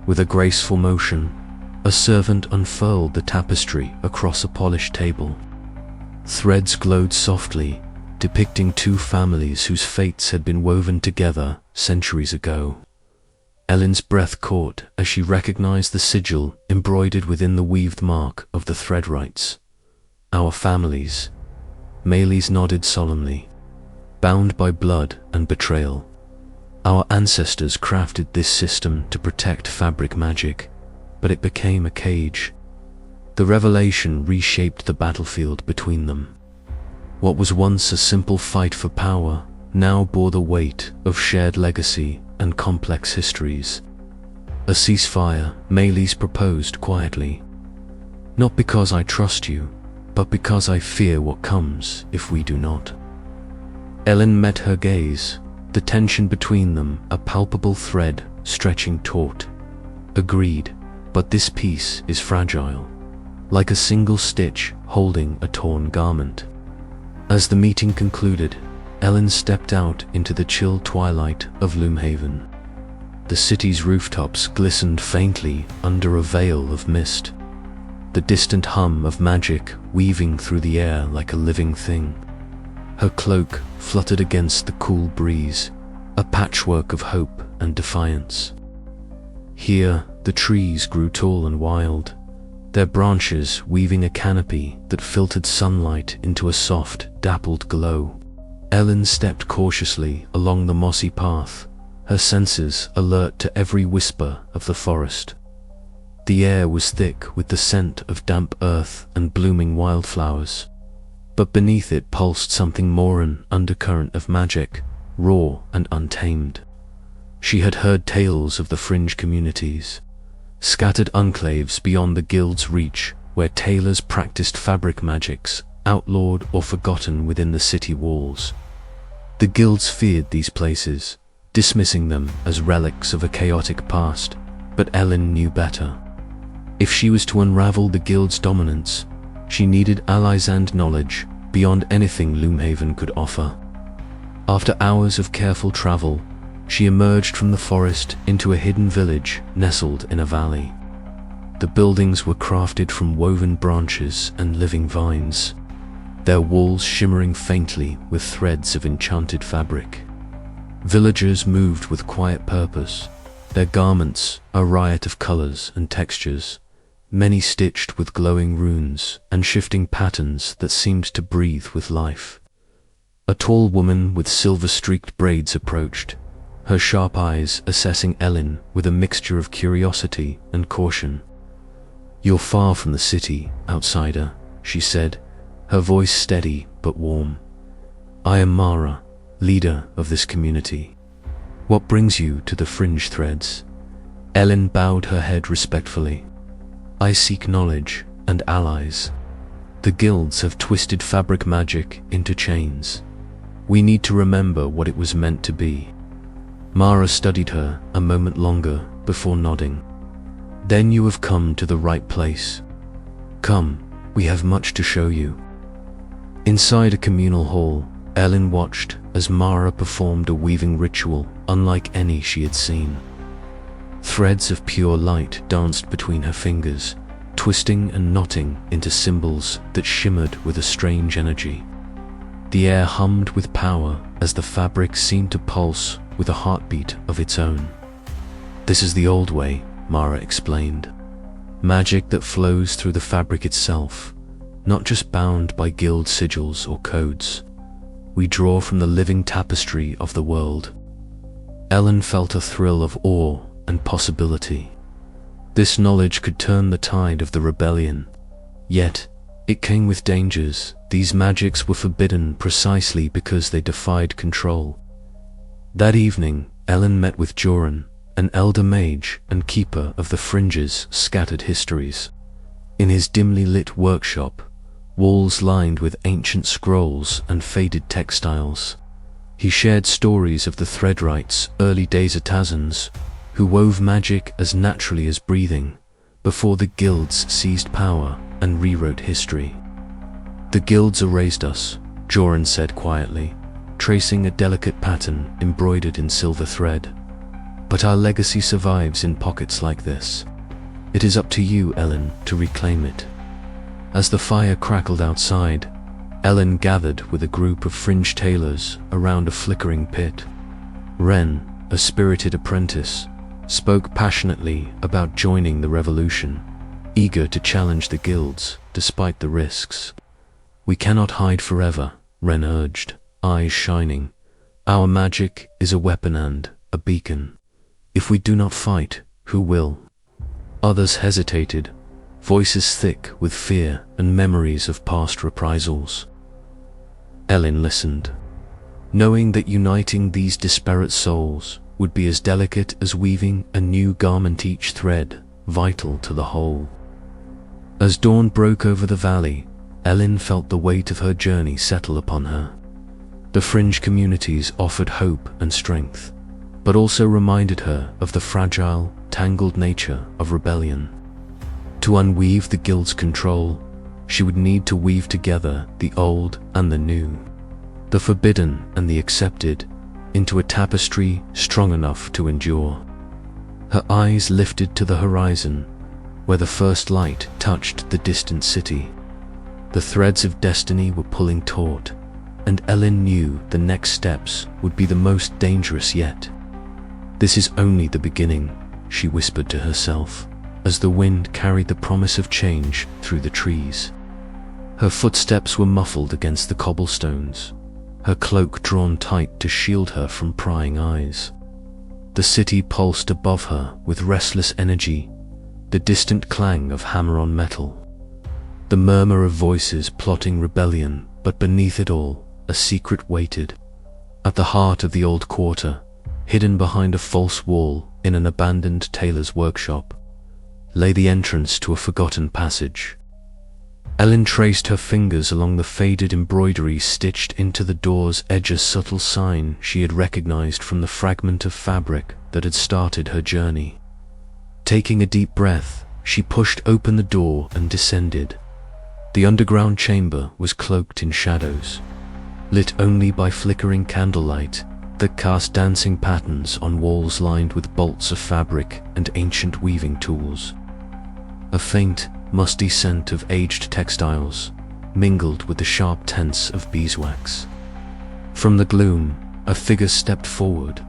With a graceful motion, a servant unfurled the tapestry across a polished table. Threads glowed softly, depicting two families whose fates had been woven together centuries ago. Elin's breath caught as she recognized the sigil embroidered within the weaved mark of the Threadwrights. Our families. Melis nodded solemnly. Bound by blood and betrayal. Our ancestors crafted this system to protect fabric magic, but it became a cage. The revelation reshaped the battlefield between them. What was once a simple fight for power now bore the weight of shared legacy and complex histories. A ceasefire, Melis proposed quietly. Not because I trust you, but because I fear what comes if we do not. Elin met her gaze, the tension between them a palpable thread stretching taut. Agreed, but this piece is fragile, like a single stitch holding a torn garment. As the meeting concluded, Elin stepped out into the chill twilight of Loomhaven. The city's rooftops glistened faintly under a veil of mist, the distant hum of magic weaving through the air like a living thing. Her cloak fluttered against the cool breeze, a patchwork of hope and defiance. Here, the trees grew tall and wild, their branches weaving a canopy that filtered sunlight into a soft, dappled glow. Elin stepped cautiously along the mossy path, her senses alert to every whisper of the forest. The air was thick with the scent of damp earth and blooming wildflowers, but beneath it pulsed something more, an undercurrent of magic, raw and untamed. She had heard tales of the fringe communities, scattered enclaves beyond the guild's reach, where tailors practiced fabric magics, outlawed or forgotten within the city walls. The guilds feared these places, dismissing them as relics of a chaotic past, but Elin knew better. If she was to unravel the guild's dominance, she needed allies and knowledge beyond anything Loomhaven could offer. After hours of careful travel, she emerged from the forest into a hidden village nestled in a valley. The buildings were crafted from woven branches and living vines, their walls shimmering faintly with threads of enchanted fabric. Villagers moved with quiet purpose, their garments a riot of colors and textures, many stitched with glowing runes and shifting patterns that seemed to breathe with life. A tall woman with silver-streaked braids approached, her sharp eyes assessing Elin with a mixture of curiosity and caution. "You're far from the city, outsider," she said, her voice steady but warm. "I am Mara, leader of this community. What brings you to the fringe threads?" Elin bowed her head respectfully. "I seek knowledge and allies. The guilds have twisted fabric magic into chains. We need to remember what it was meant to be." Mara studied her a moment longer before nodding. "Then you have come to the right place. Come, we have much to show you." Inside a communal hall, Elin watched as Mara performed a weaving ritual unlike any she had seen. Threads of pure light danced between her fingers, twisting and knotting into symbols that shimmered with a strange energy. The air hummed with power as the fabric seemed to pulse with a heartbeat of its own. "This is the old way," Mara explained. "Magic that flows through the fabric itself, not just bound by guild sigils or codes. We draw from the living tapestry of the world." Elin felt a thrill of awe and possibility. This knowledge could turn the tide of the rebellion. Yet, it came with dangers. These magics were forbidden precisely because they defied control. That evening, Elin met with Joran, an elder mage and keeper of the Fringe's scattered histories. In his dimly lit workshop, walls lined with ancient scrolls and faded textiles, he shared stories of the Threadwrights' early days at Tazans, who wove magic as naturally as breathing, before the guilds seized power and rewrote history. "The guilds erased us," Joran said quietly, tracing a delicate pattern embroidered in silver thread. "But our legacy survives in pockets like this. It is up to you, Elin, to reclaim it." As the fire crackled outside, Elin gathered with a group of fringe tailors around a flickering pit. Ren, a spirited apprentice, spoke passionately about joining the revolution, eager to challenge the guilds despite the risks. "We cannot hide forever," Ren urged, eyes shining. "Our magic is a weapon and a beacon. If we do not fight, who will?" Others hesitated, voices thick with fear and memories of past reprisals. Elin listened, knowing that uniting these disparate souls would be as delicate as weaving a new garment, each thread vital to the whole. As dawn broke over the valley, Elin felt the weight of her journey settle upon her. The fringe communities offered hope and strength, but also reminded her of the fragile, tangled nature of rebellion. To unweave the guild's control, she would need to weave together the old and the new, the forbidden and the accepted, into a tapestry strong enough to endure. Her eyes lifted to the horizon, where the first light touched the distant city. The threads of destiny were pulling taut, and Elin knew the next steps would be the most dangerous yet. "This is only the beginning," she whispered to herself, as the wind carried the promise of change through the trees. Her footsteps were muffled against the cobblestones, her cloak drawn tight to shield her from prying eyes. The city pulsed above her with restless energy, the distant clang of hammer on metal, the murmur of voices plotting rebellion, but beneath it all, a secret waited. At the heart of the old quarter, hidden behind a false wall in an abandoned tailor's workshop, lay the entrance to a forgotten passage. Elin traced her fingers along the faded embroidery stitched into the door's edge, a subtle sign she had recognized from the fragment of fabric that had started her journey. Taking a deep breath, she pushed open the door and descended. The underground chamber was cloaked in shadows, lit only by flickering candlelight that cast dancing patterns on walls lined with bolts of fabric and ancient weaving tools. A faint, musty scent of aged textiles mingled with the sharp tints of beeswax. From the gloom, a figure stepped forward,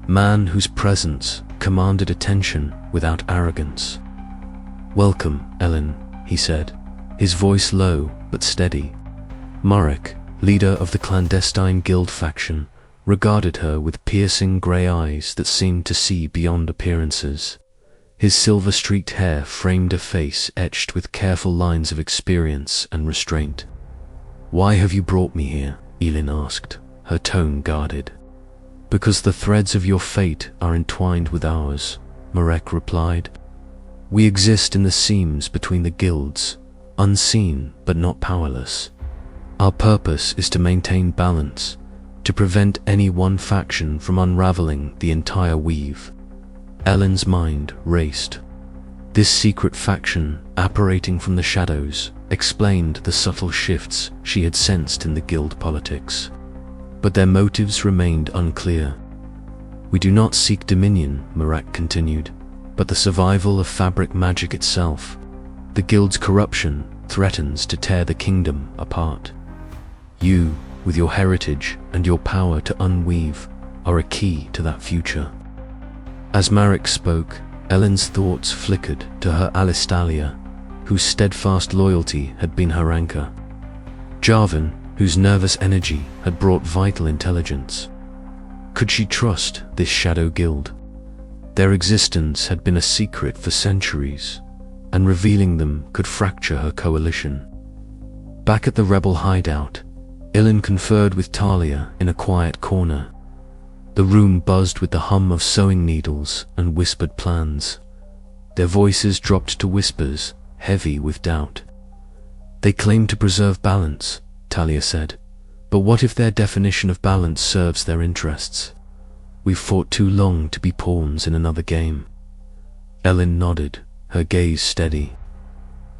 man whose presence commanded attention without arrogance. "Welcome, Elin," he said, his voice low but steady. Marek, leader of the clandestine guild faction, regarded her with piercing grey eyes that seemed to see beyond appearances. His silver-streaked hair framed a face etched with careful lines of experience and restraint. "Why have you brought me here?" Elin asked, her tone guarded. "Because the threads of your fate are entwined with ours," Marek replied. "We exist in the seams between the guilds, unseen but not powerless. Our purpose is to maintain balance, to prevent any one faction from unraveling the entire weave. Elin's mind raced. This secret faction, apparating from the shadows, explained the subtle shifts she had sensed in the guild politics. But their motives remained unclear. "We do not seek dominion," Marak continued, "but the survival of fabric magic itself. The guild's corruption threatens to tear the kingdom apart. You, with your heritage and your power to unweave, are a key to that future." As Marak spoke, Elin's thoughts flickered to her Alistalia, whose steadfast loyalty had been her anchor. Jarvan, whose nervous energy had brought vital intelligence. Could she trust this shadow guild? Their existence had been a secret for centuries, and revealing them could fracture her coalition. Back at the rebel hideout, Elin conferred with Talia in a quiet corner. The room buzzed with the hum of sewing needles and whispered plans. Their voices dropped to whispers, heavy with doubt. "They claim to preserve balance," Talia said. "But what if their definition of balance serves their interests? We've fought too long to be pawns in another game." Elin nodded, her gaze steady.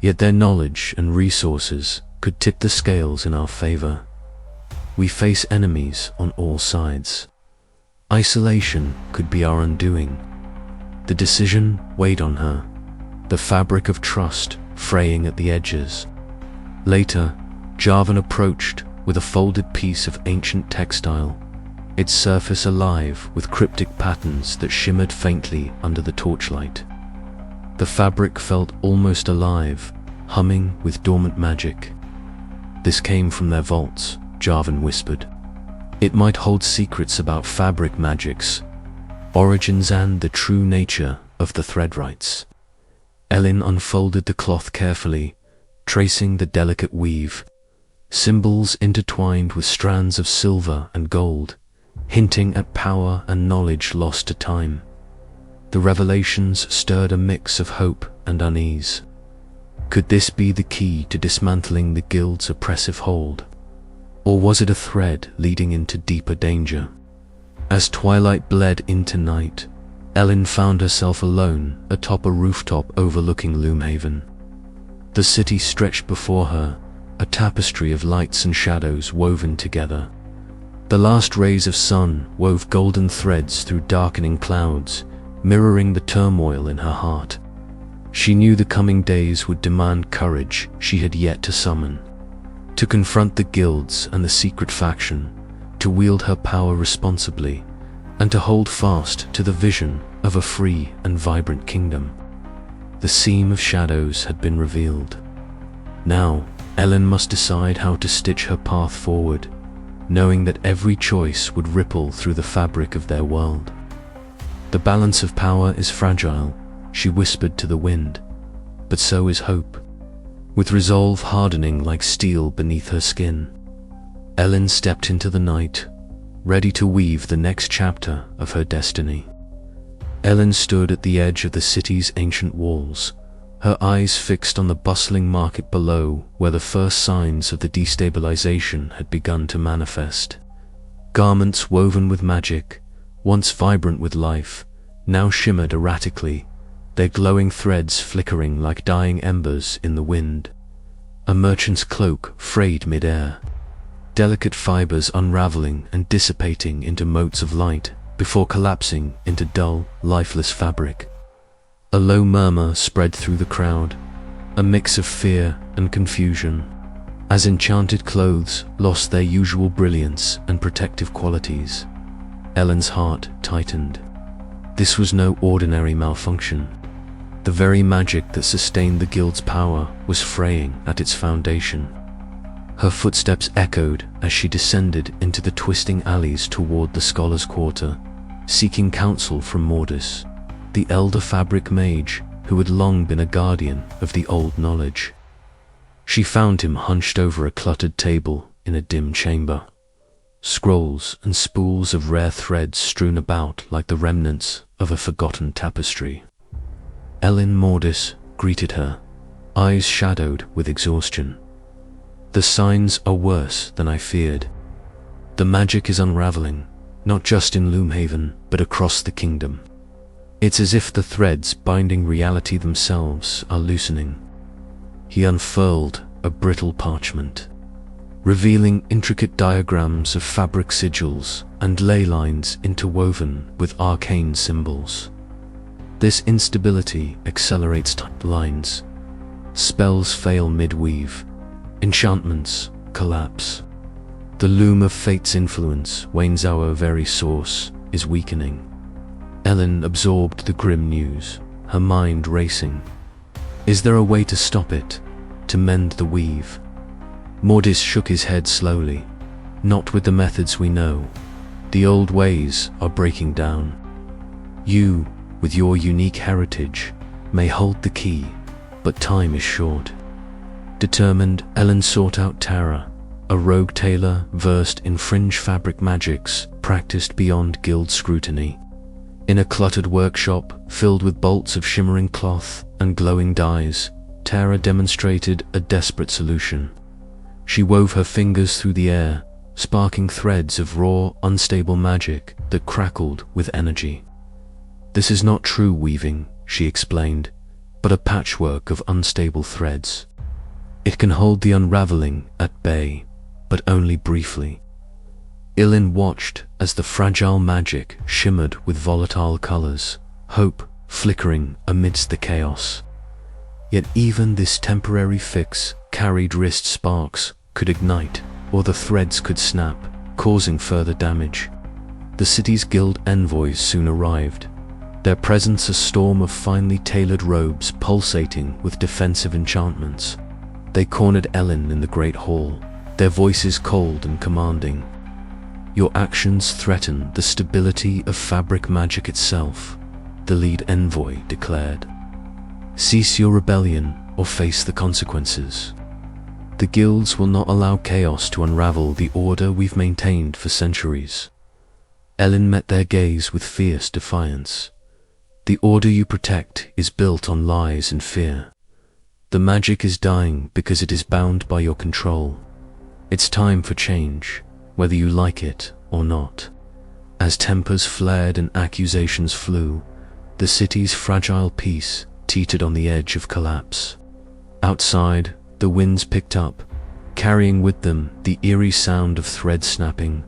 "Yet their knowledge and resources could tip the scales in our favor. We face enemies on all sides. Isolation could be our undoing." The decision weighed on her, the fabric of trust fraying at the edges. Later, Jarvan approached with a folded piece of ancient textile, its surface alive with cryptic patterns that shimmered faintly under the torchlight. The fabric felt almost alive, humming with dormant magic. "This came from their vaults," Jarvan whispered. "It might hold secrets about fabric magics, origins and the true nature of the Threadwrights." Elin unfolded the cloth carefully, tracing the delicate weave, symbols intertwined with strands of silver and gold, hinting at power and knowledge lost to time. The revelations stirred a mix of hope and unease. Could this be the key to dismantling the guild's oppressive hold? Or was it a thread leading into deeper danger? As twilight bled into night, Elin found herself alone atop a rooftop overlooking Loomhaven. The city stretched before her, a tapestry of lights and shadows woven together. The last rays of sun wove golden threads through darkening clouds, mirroring the turmoil in her heart. She knew the coming days would demand courage she had yet to summon. To confront the guilds and the secret faction, to wield her power responsibly, and to hold fast to the vision of a free and vibrant kingdom. The seam of shadows had been revealed. Now, Elin must decide how to stitch her path forward, knowing that every choice would ripple through the fabric of their world. "The balance of power is fragile," she whispered to the wind, "but so is hope." With resolve hardening like steel beneath her skin, Elin stepped into the night, ready to weave the next chapter of her destiny. Elin stood at the edge of the city's ancient walls, her eyes fixed on the bustling market below where the first signs of the destabilization had begun to manifest. Garments woven with magic, once vibrant with life, now shimmered erratically, their glowing threads flickering like dying embers in the wind. A merchant's cloak frayed mid-air, delicate fibers unraveling and dissipating into motes of light before collapsing into dull, lifeless fabric. A low murmur spread through the crowd, a mix of fear and confusion, as enchanted clothes lost their usual brilliance and protective qualities. Elin's heart tightened. This was no ordinary malfunction. The very magic that sustained the guild's power was fraying at its foundation. Her footsteps echoed as she descended into the twisting alleys toward the Scholar's Quarter, seeking counsel from Mordus, the elder fabric mage who had long been a guardian of the old knowledge. She found him hunched over a cluttered table in a dim chamber, scrolls and spools of rare threads strewn about like the remnants of a forgotten tapestry. Elin Mordus greeted her, eyes shadowed with exhaustion. "The signs are worse than I feared." The magic is unraveling, not just in Loomhaven, but across the kingdom. It's as if the threads binding reality themselves are loosening. He unfurled a brittle parchment, revealing intricate diagrams of fabric sigils and ley lines interwoven with arcane symbols. This instability accelerates timelines. Spells fail mid-weave. Enchantments collapse. The loom of fate's influence, wanes. Our very source is weakening. Elin absorbed the grim news, her mind racing. Is there a way to stop it, to mend the weave? Mordis shook his head slowly. Not with the methods we know. The old ways are breaking down. You, with your unique heritage, may hold the key, but time is short. Determined, Elin sought out Tara, a rogue tailor versed in fringe fabric magics practiced beyond guild scrutiny. In a cluttered workshop filled with bolts of shimmering cloth and glowing dyes, Tara demonstrated a desperate solution. She wove her fingers through the air, sparking threads of raw, unstable magic that crackled with energy. This is not true weaving, she explained, but a patchwork of unstable threads. It can hold the unraveling at bay, but only briefly. Elin watched as the fragile magic shimmered with volatile colors, hope flickering amidst the chaos. Yet even this temporary fix carried wrist sparks could ignite, or the threads could snap, causing further damage. The city's guild envoys soon arrived, their presence a storm of finely tailored robes pulsating with defensive enchantments. They cornered Elin in the great hall, their voices cold and commanding. Your actions threaten the stability of fabric magic itself, the lead envoy declared. Cease your rebellion or face the consequences. The guilds will not allow chaos to unravel the order we've maintained for centuries. Elin met their gaze with fierce defiance. The order you protect is built on lies and fear. The magic is dying because it is bound by your control. It's time for change, whether you like it or not. As tempers flared and accusations flew, the city's fragile peace teetered on the edge of collapse. Outside, the winds picked up, carrying with them the eerie sound of thread snapping,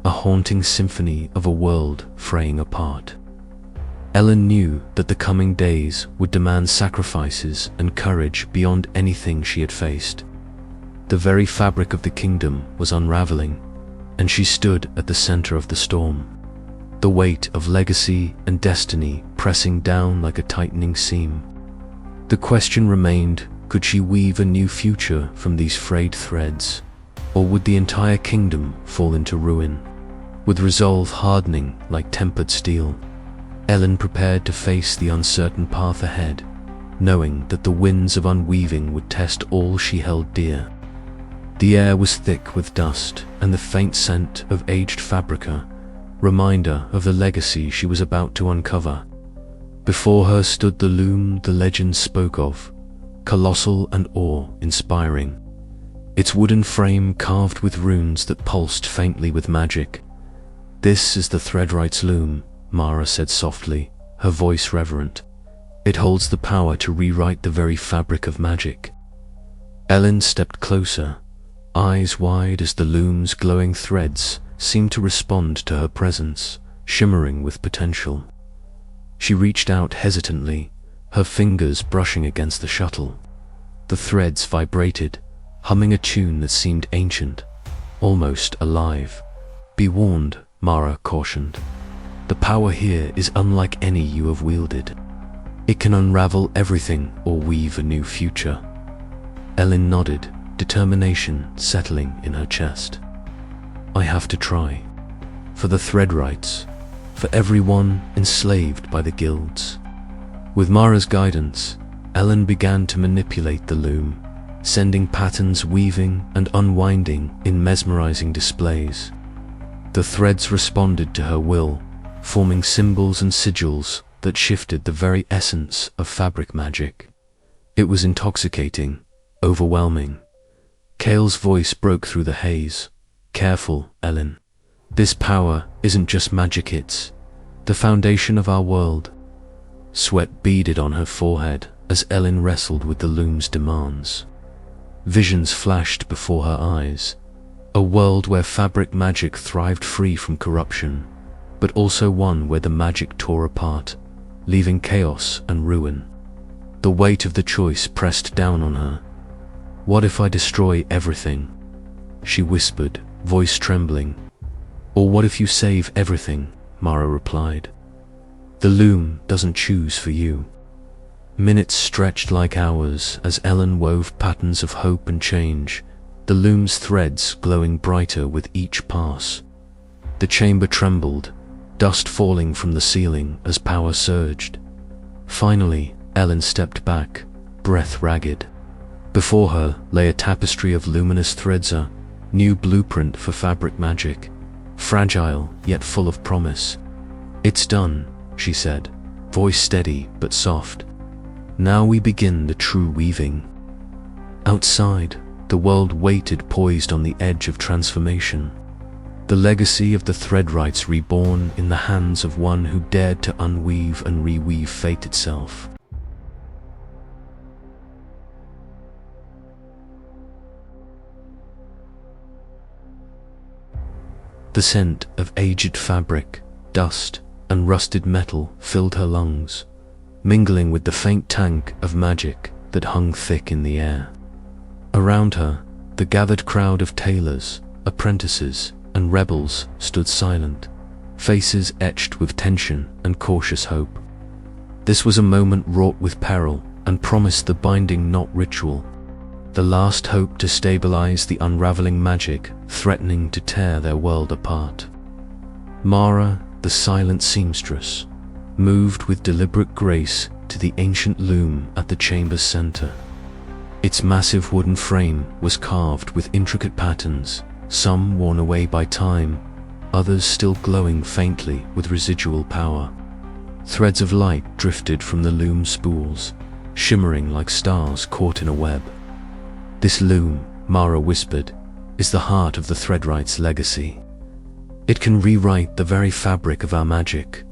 a haunting symphony of a world fraying apart. Elin knew that the coming days would demand sacrifices and courage beyond anything she had faced. The very fabric of the kingdom was unraveling, and she stood at the center of the storm, the weight of legacy and destiny pressing down like a tightening seam. The question remained, could she weave a new future from these frayed threads, or would the entire kingdom fall into ruin? With resolve hardening like tempered steel, Elin prepared to face the uncertain path ahead, knowing that the winds of unweaving would test all she held dear. The air was thick with dust and the faint scent of aged fabrica, reminder of the legacy she was about to uncover. Before her stood the loom the legends spoke of, colossal and awe-inspiring. Its wooden frame carved with runes that pulsed faintly with magic. "This is the Threadwright's loom," Mara said softly, her voice reverent. "It holds the power to rewrite the very fabric of magic." Elin stepped closer, eyes wide as the loom's glowing threads seemed to respond to her presence, shimmering with potential. She reached out hesitantly, her fingers brushing against the shuttle. The threads vibrated, humming a tune that seemed ancient, almost alive. "Be warned," Mara cautioned. "The power here is unlike any you have wielded. It can unravel everything or weave a new future." Elin nodded, determination settling in her chest. "I have to try. For the Threadwrights, for everyone enslaved by the guilds." With Mara's guidance, Elin began to manipulate the loom, sending patterns weaving and unwinding in mesmerizing displays. The threads responded to her will, forming symbols and sigils that shifted the very essence of fabric magic. It was intoxicating, overwhelming. Kale's voice broke through the haze. "Careful, Elin. This power isn't just magic, it's the foundation of our world. Sweat beaded on her forehead as Elin wrestled with the loom's demands. Visions flashed before her eyes, a world where fabric magic thrived free from corruption, but also one where the magic tore apart, leaving chaos and ruin. The weight of the choice pressed down on her. "What if I destroy everything?" she whispered, voice trembling. "Or what if you save everything?" Mara replied. "The loom doesn't choose for you." Minutes stretched like hours as Elin wove patterns of hope and change, the loom's threads glowing brighter with each pass. The chamber trembled, dust falling from the ceiling as power surged. Finally, Elin stepped back, breath ragged. Before her lay a tapestry of luminous threads, a new blueprint for fabric magic, fragile yet full of promise. "It's done," she said, voice steady but soft. "Now we begin the true weaving." Outside, the world waited, poised on the edge of transformation. The legacy of the Threadwrights reborn in the hands of one who dared to unweave and reweave fate itself. The scent of aged fabric, dust, and rusted metal filled her lungs, mingling with the faint tang of magic that hung thick in the air. Around her, the gathered crowd of tailors, apprentices, and rebels stood silent, faces etched with tension and cautious hope. This was a moment wrought with peril and promised the binding knot ritual, the last hope to stabilize the unraveling magic threatening to tear their world apart. Mara, the silent seamstress, moved with deliberate grace to the ancient loom at the chamber's center. Its massive wooden frame was carved with intricate patterns, some worn away by time, others still glowing faintly with residual power. Threads of light drifted from the loom spools, shimmering like stars caught in a web. "This loom," Mara whispered, "is the heart of the Threadwrights' legacy. It can rewrite the very fabric of our magic,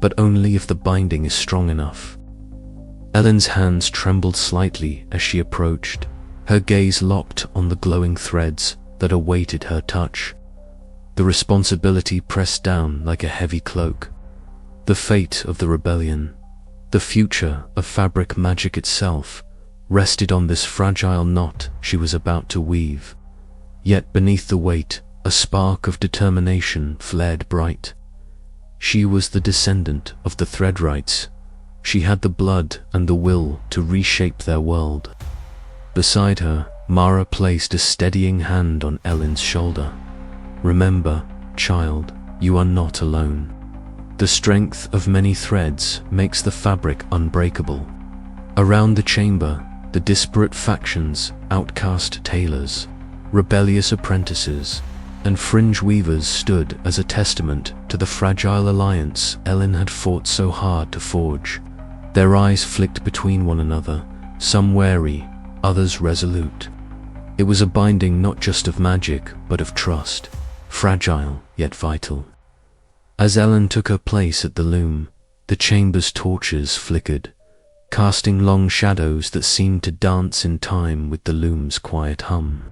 but only if the binding is strong enough." Elin's hands trembled slightly as she approached, her gaze locked on the glowing threads that awaited her touch. The responsibility pressed down like a heavy cloak. The fate of the rebellion, the future of fabric magic itself, rested on this fragile knot she was about to weave. Yet beneath the weight, a spark of determination flared bright. She was the descendant of the Threadwrights. She had the blood and the will to reshape their world. Beside her, Mara placed a steadying hand on Elin's shoulder. "Remember, child, you are not alone. The strength of many threads makes the fabric unbreakable." Around the chamber, the disparate factions, outcast tailors, rebellious apprentices, and fringe weavers stood as a testament to the fragile alliance Elin had fought so hard to forge. Their eyes flicked between one another, some wary, others resolute. It was a binding not just of magic, but of trust, fragile yet vital. As Elin took her place at the loom, the chamber's torches flickered, casting long shadows that seemed to dance in time with the loom's quiet hum.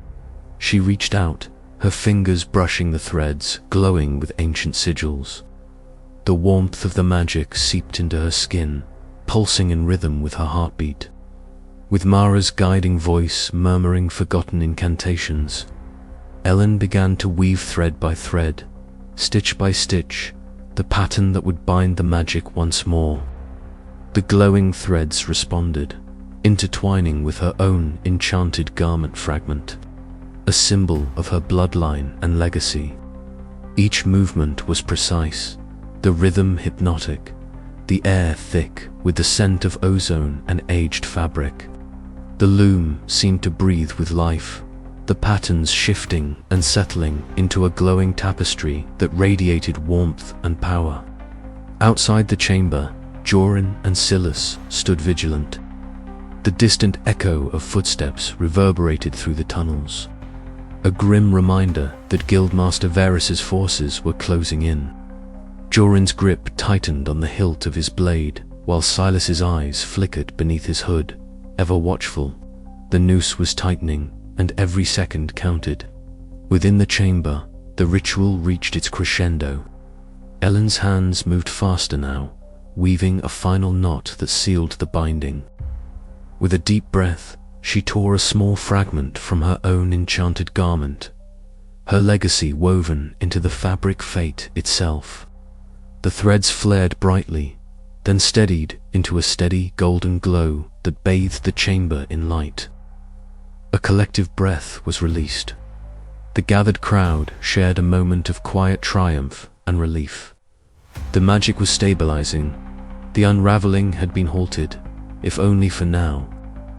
She reached out, her fingers brushing the threads, glowing with ancient sigils. The warmth of the magic seeped into her skin, pulsing in rhythm with her heartbeat. With Mara's guiding voice murmuring forgotten incantations, Elin began to weave thread by thread, stitch by stitch, the pattern that would bind the magic once more. The glowing threads responded, intertwining with her own enchanted garment fragment, a symbol of her bloodline and legacy. Each movement was precise, the rhythm hypnotic, the air thick with the scent of ozone and aged fabric. The loom seemed to breathe with life, the patterns shifting and settling into a glowing tapestry that radiated warmth and power. Outside the chamber, Jorin and Silas stood vigilant. The distant echo of footsteps reverberated through the tunnels. a grim reminder that Guildmaster Varys's forces were closing in. Jorin's grip tightened on the hilt of his blade, while Silas's eyes flickered beneath his hood, ever watchful. The noose was tightening, and every second counted. Within the chamber, the ritual reached its crescendo. Elin's hands moved faster now, weaving a final knot that sealed the binding. With a deep breath, she tore a small fragment from her own enchanted garment, her legacy woven into the fabric fate itself. The threads flared brightly, then steadied into a steady golden glow that bathed the chamber in light. A collective breath was released. The gathered crowd shared a moment of quiet triumph and relief. The magic was stabilizing. The unraveling had been halted, if only for now,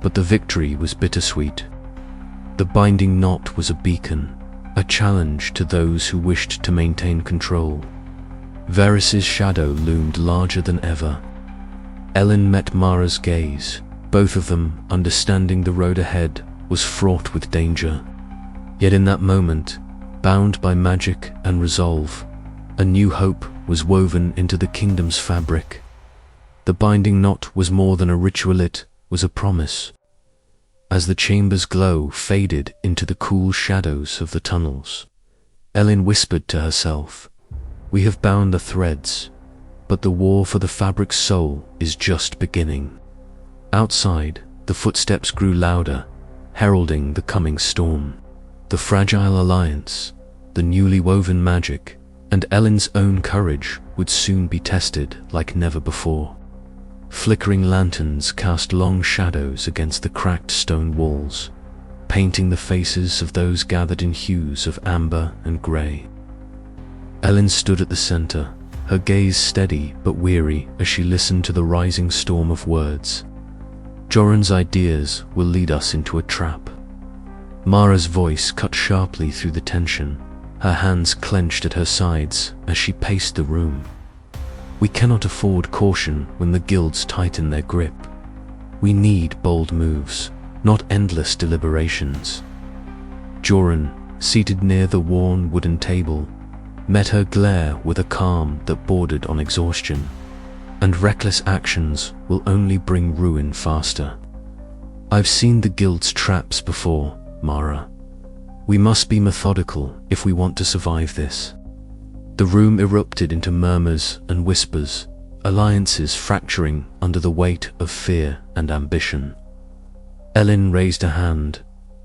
but the victory was bittersweet. The binding knot was a beacon, a challenge to those who wished to maintain control. Varys's shadow loomed larger than ever. Elin met Mara's gaze. Both of them, understanding the road ahead, was fraught with danger. Yet in that moment, bound by magic and resolve, a new hope was woven into the kingdom's fabric. The binding knot was more than a ritual, it was a promise. As the chamber's glow faded into the cool shadows of the tunnels, Elin whispered to herself, "We have bound the threads, but the war for the fabric's soul is just beginning." Outside, the footsteps grew louder, heralding the coming storm. The fragile alliance, the newly woven magic, and Elin's own courage would soon be tested like never before. Flickering lanterns cast long shadows against the cracked stone walls, painting the faces of those gathered in hues of amber and grey. Elin stood at the center, her gaze steady but weary as she listened to the rising storm of words. Jorin's ideas will lead us into a trap. Mara's voice cut sharply through the tension, her hands clenched at her sides as she paced the room. We cannot afford caution when the guilds tighten their grip. We need bold moves, not endless deliberations. Jorin, seated near the worn wooden table, met her glare with a calm that bordered on exhaustion. And reckless actions will only bring ruin faster. I've seen the guild's traps before, Mara. We must be methodical if we want to survive this. The room erupted into murmurs and whispers, alliances fracturing under the weight of fear and ambition. Elin raised a hand,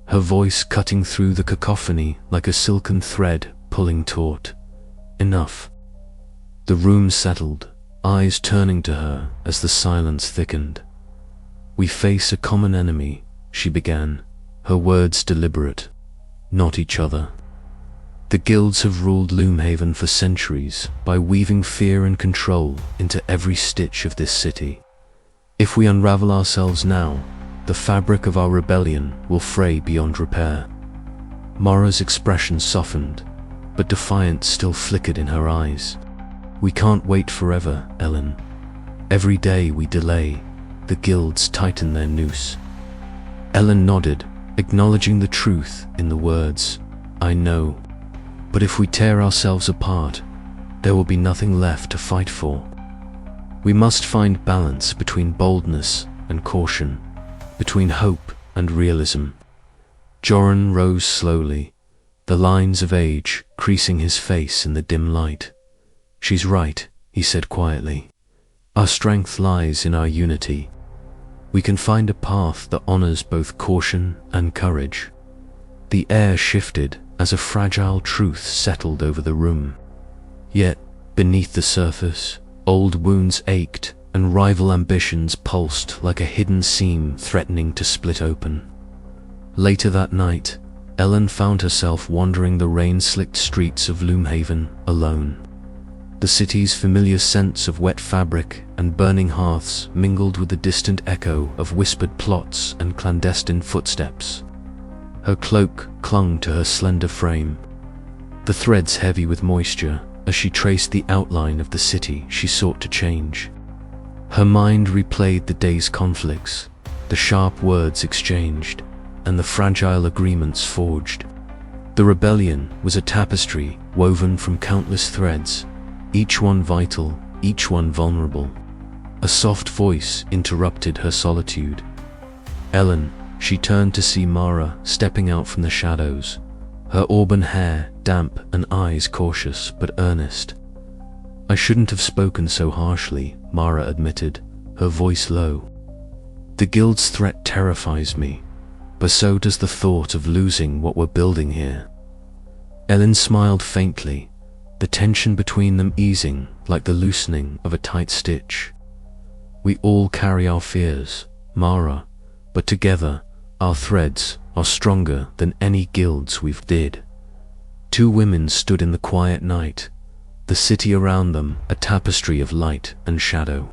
her voice cutting through the cacophony like a silken thread pulling taut. Enough. The room settled, eyes turning to her as the silence thickened. We face a common enemy, she began, her words deliberate, not each other. The guilds have ruled Loomhaven for centuries by weaving fear and control into every stitch of this city. If we unravel ourselves now, the fabric of our rebellion will fray beyond repair. Mara's expression softened, but defiance still flickered in her eyes. We can't wait forever, Elin. Every day we delay, the guilds tighten their noose. Elin nodded, acknowledging the truth in the words, I know. But if we tear ourselves apart, there will be nothing left to fight for. We must find balance between boldness and caution, between hope and realism. Jorin rose slowly, the lines of age creasing his face in the dim light. She's right, he said quietly. Our strength lies in our unity. We can find a path that honors both caution and courage. The air shifted as a fragile truth settled over the room. Yet, beneath the surface, old wounds ached and rival ambitions pulsed like a hidden seam threatening to split open. Later that night, Elin found herself wandering the rain-slicked streets of Loomhaven alone. The city's familiar scents of wet fabric and burning hearths mingled with the distant echo of whispered plots and clandestine footsteps. Her cloak clung to her slender frame, the threads heavy with moisture as she traced the outline of the city she sought to change. Her mind replayed the day's conflicts, the sharp words exchanged, and the fragile agreements forged. The rebellion was a tapestry woven from countless threads, each one vital, each one vulnerable. A soft voice interrupted her solitude. "Elin," she turned to see Mara stepping out from the shadows, her auburn hair damp and eyes cautious but earnest. "I shouldn't have spoken so harshly," Mara admitted, her voice low. "The guild's threat terrifies me, but so does the thought of losing what we're building here." Elin smiled faintly, the tension between them easing like the loosening of a tight stitch. "We all carry our fears, Mara, but together our threads are stronger than any guilds we've did." Two women stood in the quiet night, the city around them a tapestry of light and shadow.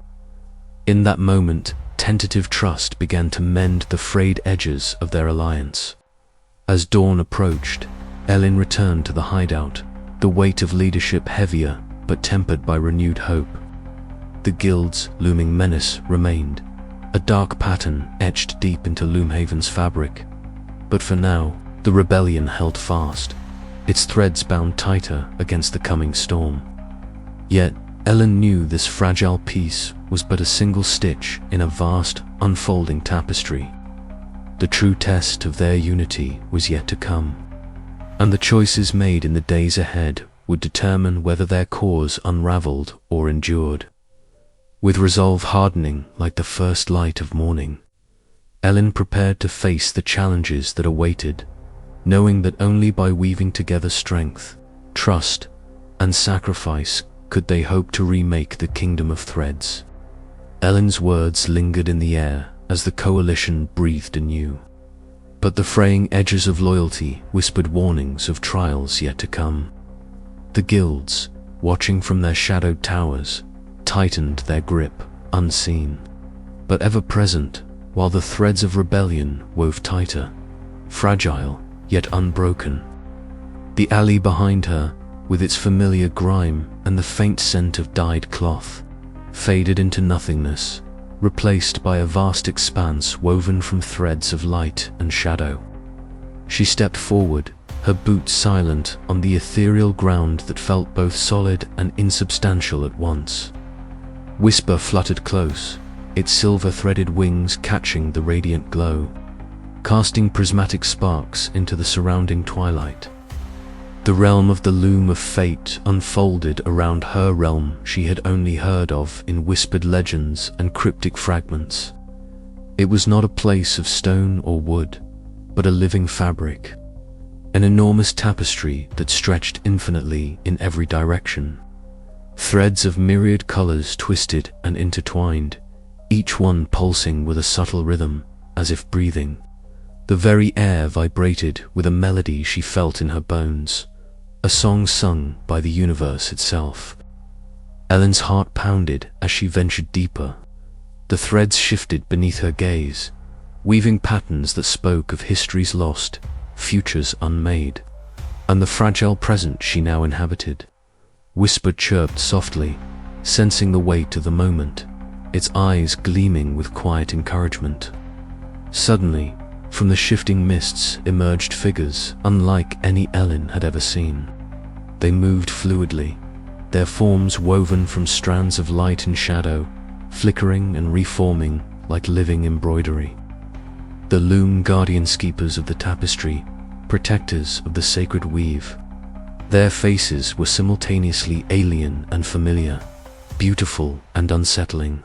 In that moment, tentative trust began to mend the frayed edges of their alliance. As dawn approached, Elin returned to the hideout, the weight of leadership heavier but tempered by renewed hope. The guild's looming menace remained, a dark pattern etched deep into Loomhaven's fabric. But for now, the rebellion held fast, its threads bound tighter against the coming storm. Yet, Elin knew this fragile piece was but a single stitch in a vast, unfolding tapestry. The true test of their unity was yet to come, and the choices made in the days ahead would determine whether their cause unraveled or endured. With resolve hardening like the first light of morning, Elin prepared to face the challenges that awaited, knowing that only by weaving together strength, trust, and sacrifice could they hope to remake the kingdom of threads. Elin's words lingered in the air as the coalition breathed anew, but the fraying edges of loyalty whispered warnings of trials yet to come. The guilds, watching from their shadowed towers, tightened their grip, unseen, but ever present, while the threads of rebellion wove tighter, fragile yet unbroken. The alley behind her, with its familiar grime and the faint scent of dyed cloth, faded into nothingness, replaced by a vast expanse woven from threads of light and shadow. She stepped forward, her boots silent on the ethereal ground that felt both solid and insubstantial at once. Whisper fluttered close, its silver-threaded wings catching the radiant glow, casting prismatic sparks into the surrounding twilight. The realm of the loom of fate unfolded around her realm she had only heard of in whispered legends and cryptic fragments. It was not a place of stone or wood, but a living fabric, an enormous tapestry that stretched infinitely in every direction. Threads of myriad colors twisted and intertwined, each one pulsing with a subtle rhythm, as if breathing. The very air vibrated with a melody she felt in her bones, a song sung by the universe itself. Elin's heart pounded as she ventured deeper. The threads shifted beneath her gaze, weaving patterns that spoke of histories lost, futures unmade, and the fragile present she now inhabited. Whisper chirped softly, sensing the weight of the moment, its eyes gleaming with quiet encouragement. Suddenly, from the shifting mists emerged figures unlike any Elin had ever seen. They moved fluidly, their forms woven from strands of light and shadow, flickering and reforming like living embroidery. The Loom guardian keepers of the tapestry, protectors of the sacred weave. Their faces were simultaneously alien and familiar, beautiful and unsettling.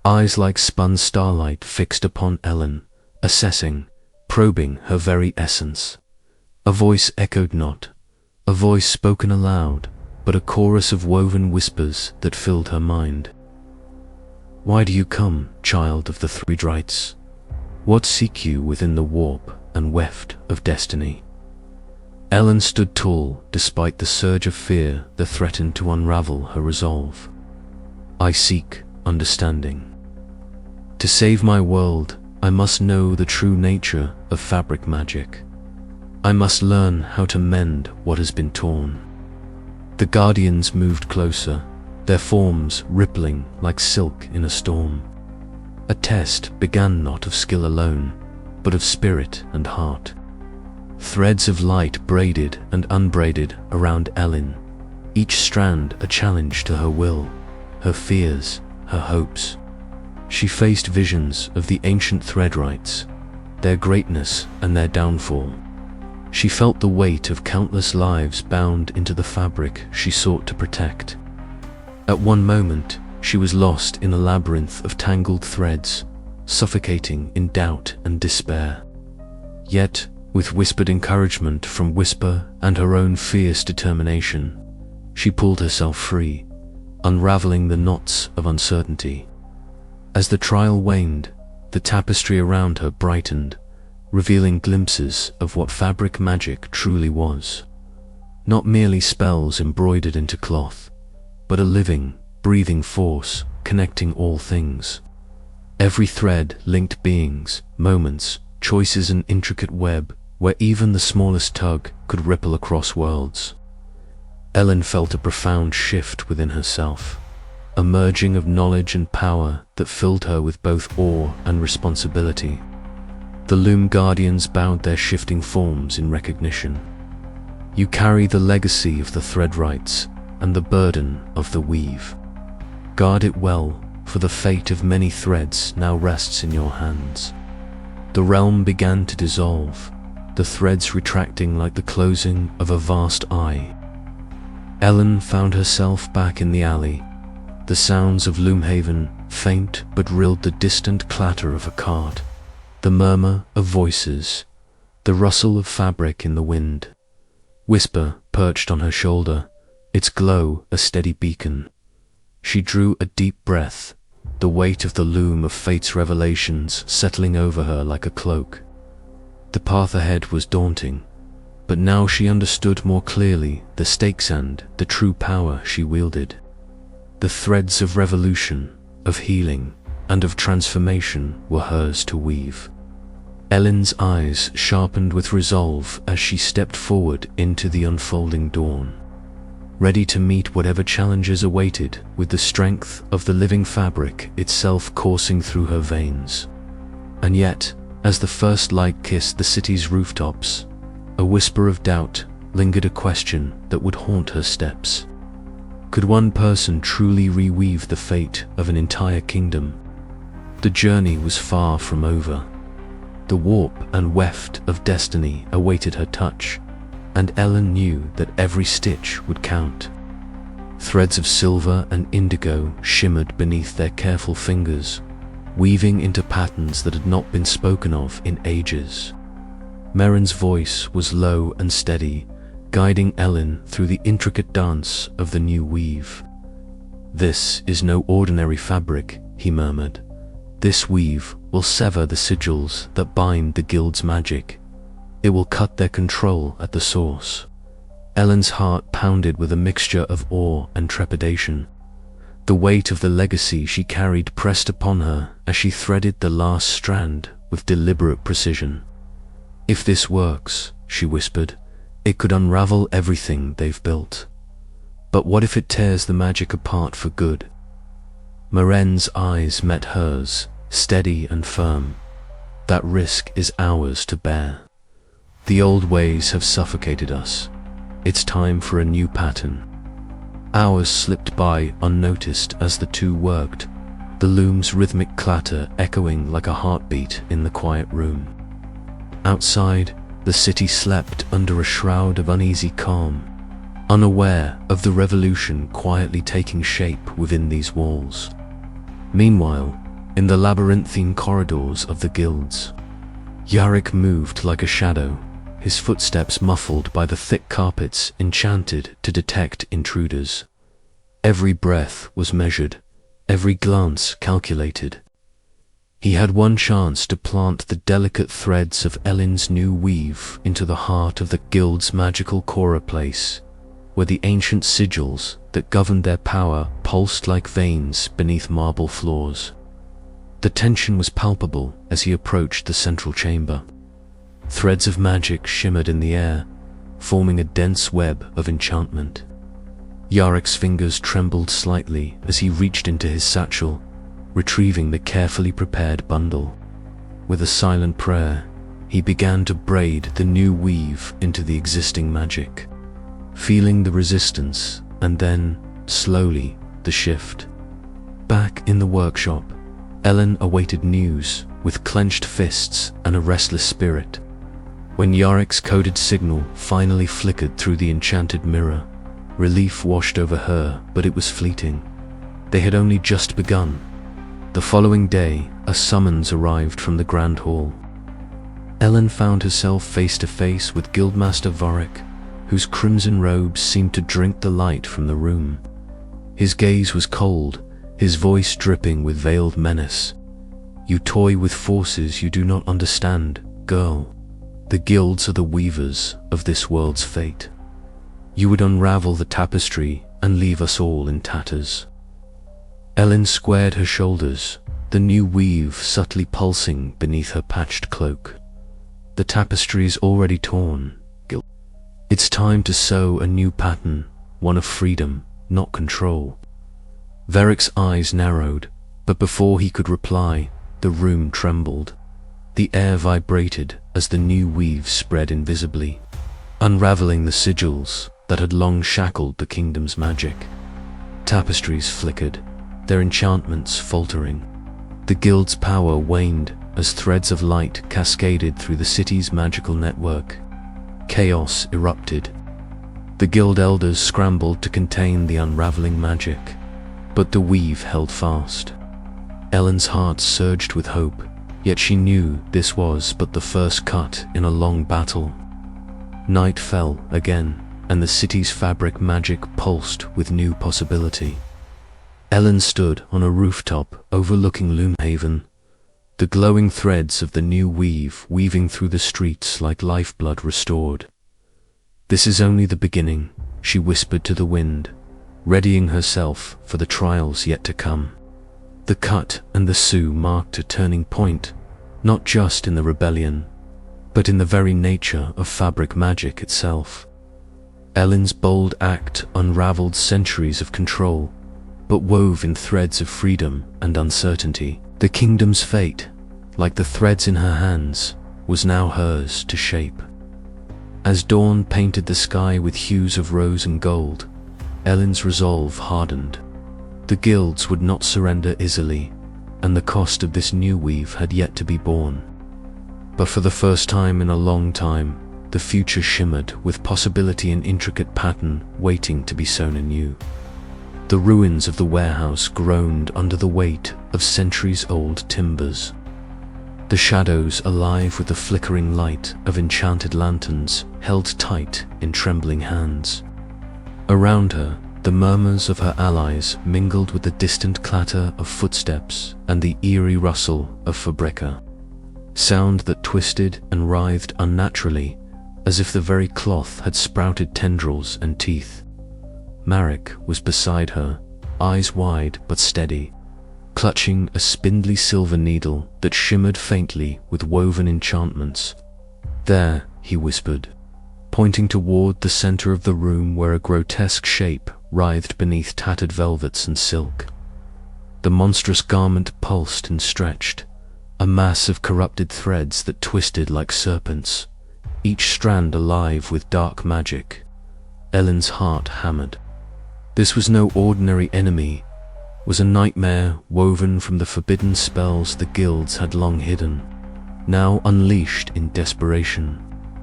Eyes like spun starlight fixed upon Elin, assessing, probing her very essence. A voice echoed not, a voice spoken aloud, but a chorus of woven whispers that filled her mind. "Why do you come, child of the Threadwrights? What seek you within the warp and weft of destiny?" Elin stood tall despite the surge of fear that threatened to unravel her resolve. "I seek understanding. To save my world, I must know the true nature of fabric magic. I must learn how to mend what has been torn." The guardians moved closer, their forms rippling like silk in a storm. A test began not of skill alone, but of spirit and heart. Threads of light braided and unbraided around Elin, each strand a challenge to her will, her fears, her hopes. She faced visions of the ancient Threadwrights, their greatness and their downfall. She felt the weight of countless lives bound into the fabric she sought to protect. At one moment, she was lost in a labyrinth of tangled threads, suffocating in doubt and despair. Yet, with whispered encouragement from Whisper and her own fierce determination, she pulled herself free, unraveling the knots of uncertainty. As the trial waned, the tapestry around her brightened, revealing glimpses of what fabric magic truly was. Not merely spells embroidered into cloth, but a living, breathing force connecting all things. Every thread linked beings, moments, choices, an intricate web where even the smallest tug could ripple across worlds. Elin felt a profound shift within herself, a merging of knowledge and power that filled her with both awe and responsibility. The Loom Guardians bowed their shifting forms in recognition. You carry the legacy of the Threadwrights and the burden of the weave. Guard it well, for the fate of many threads now rests in your hands. The realm began to dissolve, the threads retracting like the closing of a vast eye. Elin found herself back in the alley. The sounds of Loomhaven, faint but real, the distant clatter of a cart, the murmur of voices, the rustle of fabric in the wind. Whisper perched on her shoulder, its glow a steady beacon. She drew a deep breath, the weight of the loom of fate's revelations settling over her like a cloak. The path ahead was daunting, but now she understood more clearly the stakes and the true power she wielded. The threads of revolution, of healing, and of transformation were hers to weave. Elin's eyes sharpened with resolve as she stepped forward into the unfolding dawn, ready to meet whatever challenges awaited with the strength of the living fabric itself coursing through her veins. And yet, as the first light kissed the city's rooftops, a whisper of doubt lingered, a question that would haunt her steps. Could one person truly reweave the fate of an entire kingdom? The journey was far from over. The warp and weft of destiny awaited her touch, and Elin knew that every stitch would count. Threads of silver and indigo shimmered beneath their careful fingers, weaving into patterns that had not been spoken of in ages. Merrin's voice was low and steady, guiding Elin through the intricate dance of the new weave. "This is no ordinary fabric," he murmured. "This weave will sever the sigils that bind the guild's magic. It will cut their control at the source." Elin's heart pounded with a mixture of awe and trepidation. The weight of the legacy she carried pressed upon her as she threaded the last strand with deliberate precision. "If this works," she whispered, "it could unravel everything they've built. But what if it tears the magic apart for good?" Merrin's eyes met hers, steady and firm. "That risk is ours to bear. The old ways have suffocated us. It's time for a new pattern." Hours slipped by unnoticed as the two worked, the loom's rhythmic clatter echoing like a heartbeat in the quiet room. Outside, the city slept under a shroud of uneasy calm, unaware of the revolution quietly taking shape within these walls. Meanwhile, in the labyrinthine corridors of the guilds, Yarick moved like a shadow, his footsteps muffled by the thick carpets enchanted to detect intruders. Every breath was measured, every glance calculated. He had one chance to plant the delicate threads of Elin's new weave into the heart of the guild's magical core place, where the ancient sigils that governed their power pulsed like veins beneath marble floors. The tension was palpable as he approached the central chamber. Threads of magic shimmered in the air, forming a dense web of enchantment. Yarick's fingers trembled slightly as he reached into his satchel, retrieving the carefully prepared bundle. With a silent prayer, he began to braid the new weave into the existing magic, feeling the resistance and then, slowly, the shift. Back in the workshop, Elin awaited news with clenched fists and a restless spirit. When Yarick's coded signal finally flickered through the enchanted mirror, relief washed over her, but it was fleeting. They had only just begun. The following day, a summons arrived from the Grand Hall. Elin found herself face to face with Guildmaster Varric, whose crimson robes seemed to drink the light from the room. His gaze was cold, his voice dripping with veiled menace. "You toy with forces you do not understand, girl. The guilds are the weavers of this world's fate. You would unravel the tapestry and leave us all in tatters." Elin squared her shoulders, the new weave subtly pulsing beneath her patched cloak. "The tapestry is already torn, Gil. It's time to sew a new pattern, one of freedom, not control." Varric's eyes narrowed, but before he could reply, the room trembled. The air vibrated as the new weave spread invisibly, unraveling the sigils that had long shackled the kingdom's magic. Tapestries flickered, their enchantments faltering. The guild's power waned as threads of light cascaded through the city's magical network. Chaos erupted. The guild elders scrambled to contain the unraveling magic, but the weave held fast. Elin's heart surged with hope, yet she knew this was but the first cut in a long battle. Night fell again, and the city's fabric magic pulsed with new possibility. Elin stood on a rooftop overlooking Loomhaven, the glowing threads of the new weave weaving through the streets like lifeblood restored. "This is only the beginning," she whispered to the wind, readying herself for the trials yet to come. The cut and the sew marked a turning point, not just in the rebellion, but in the very nature of fabric magic itself. Elin's bold act unraveled centuries of control, but wove in threads of freedom and uncertainty. The kingdom's fate, like the threads in her hands, was now hers to shape. As dawn painted the sky with hues of rose and gold, Elin's resolve hardened. The guilds would not surrender easily, and the cost of this new weave had yet to be borne. But for the first time in a long time, the future shimmered with possibility and intricate pattern waiting to be sewn anew. The ruins of the warehouse groaned under the weight of centuries-old timbers. The shadows alive with the flickering light of enchanted lanterns held tight in trembling hands. Around her, the murmurs of her allies mingled with the distant clatter of footsteps and the eerie rustle of fabrica, sound that twisted and writhed unnaturally, as if the very cloth had sprouted tendrils and teeth. Marek was beside her, eyes wide but steady, clutching a spindly silver needle that shimmered faintly with woven enchantments. "There," he whispered, pointing toward the center of the room where a grotesque shape writhed beneath tattered velvets and silk. The monstrous garment pulsed and stretched, a mass of corrupted threads that twisted like serpents, each strand alive with dark magic. Elin's heart hammered. This was no ordinary enemy, was a nightmare woven from the forbidden spells the guilds had long hidden, now unleashed in desperation.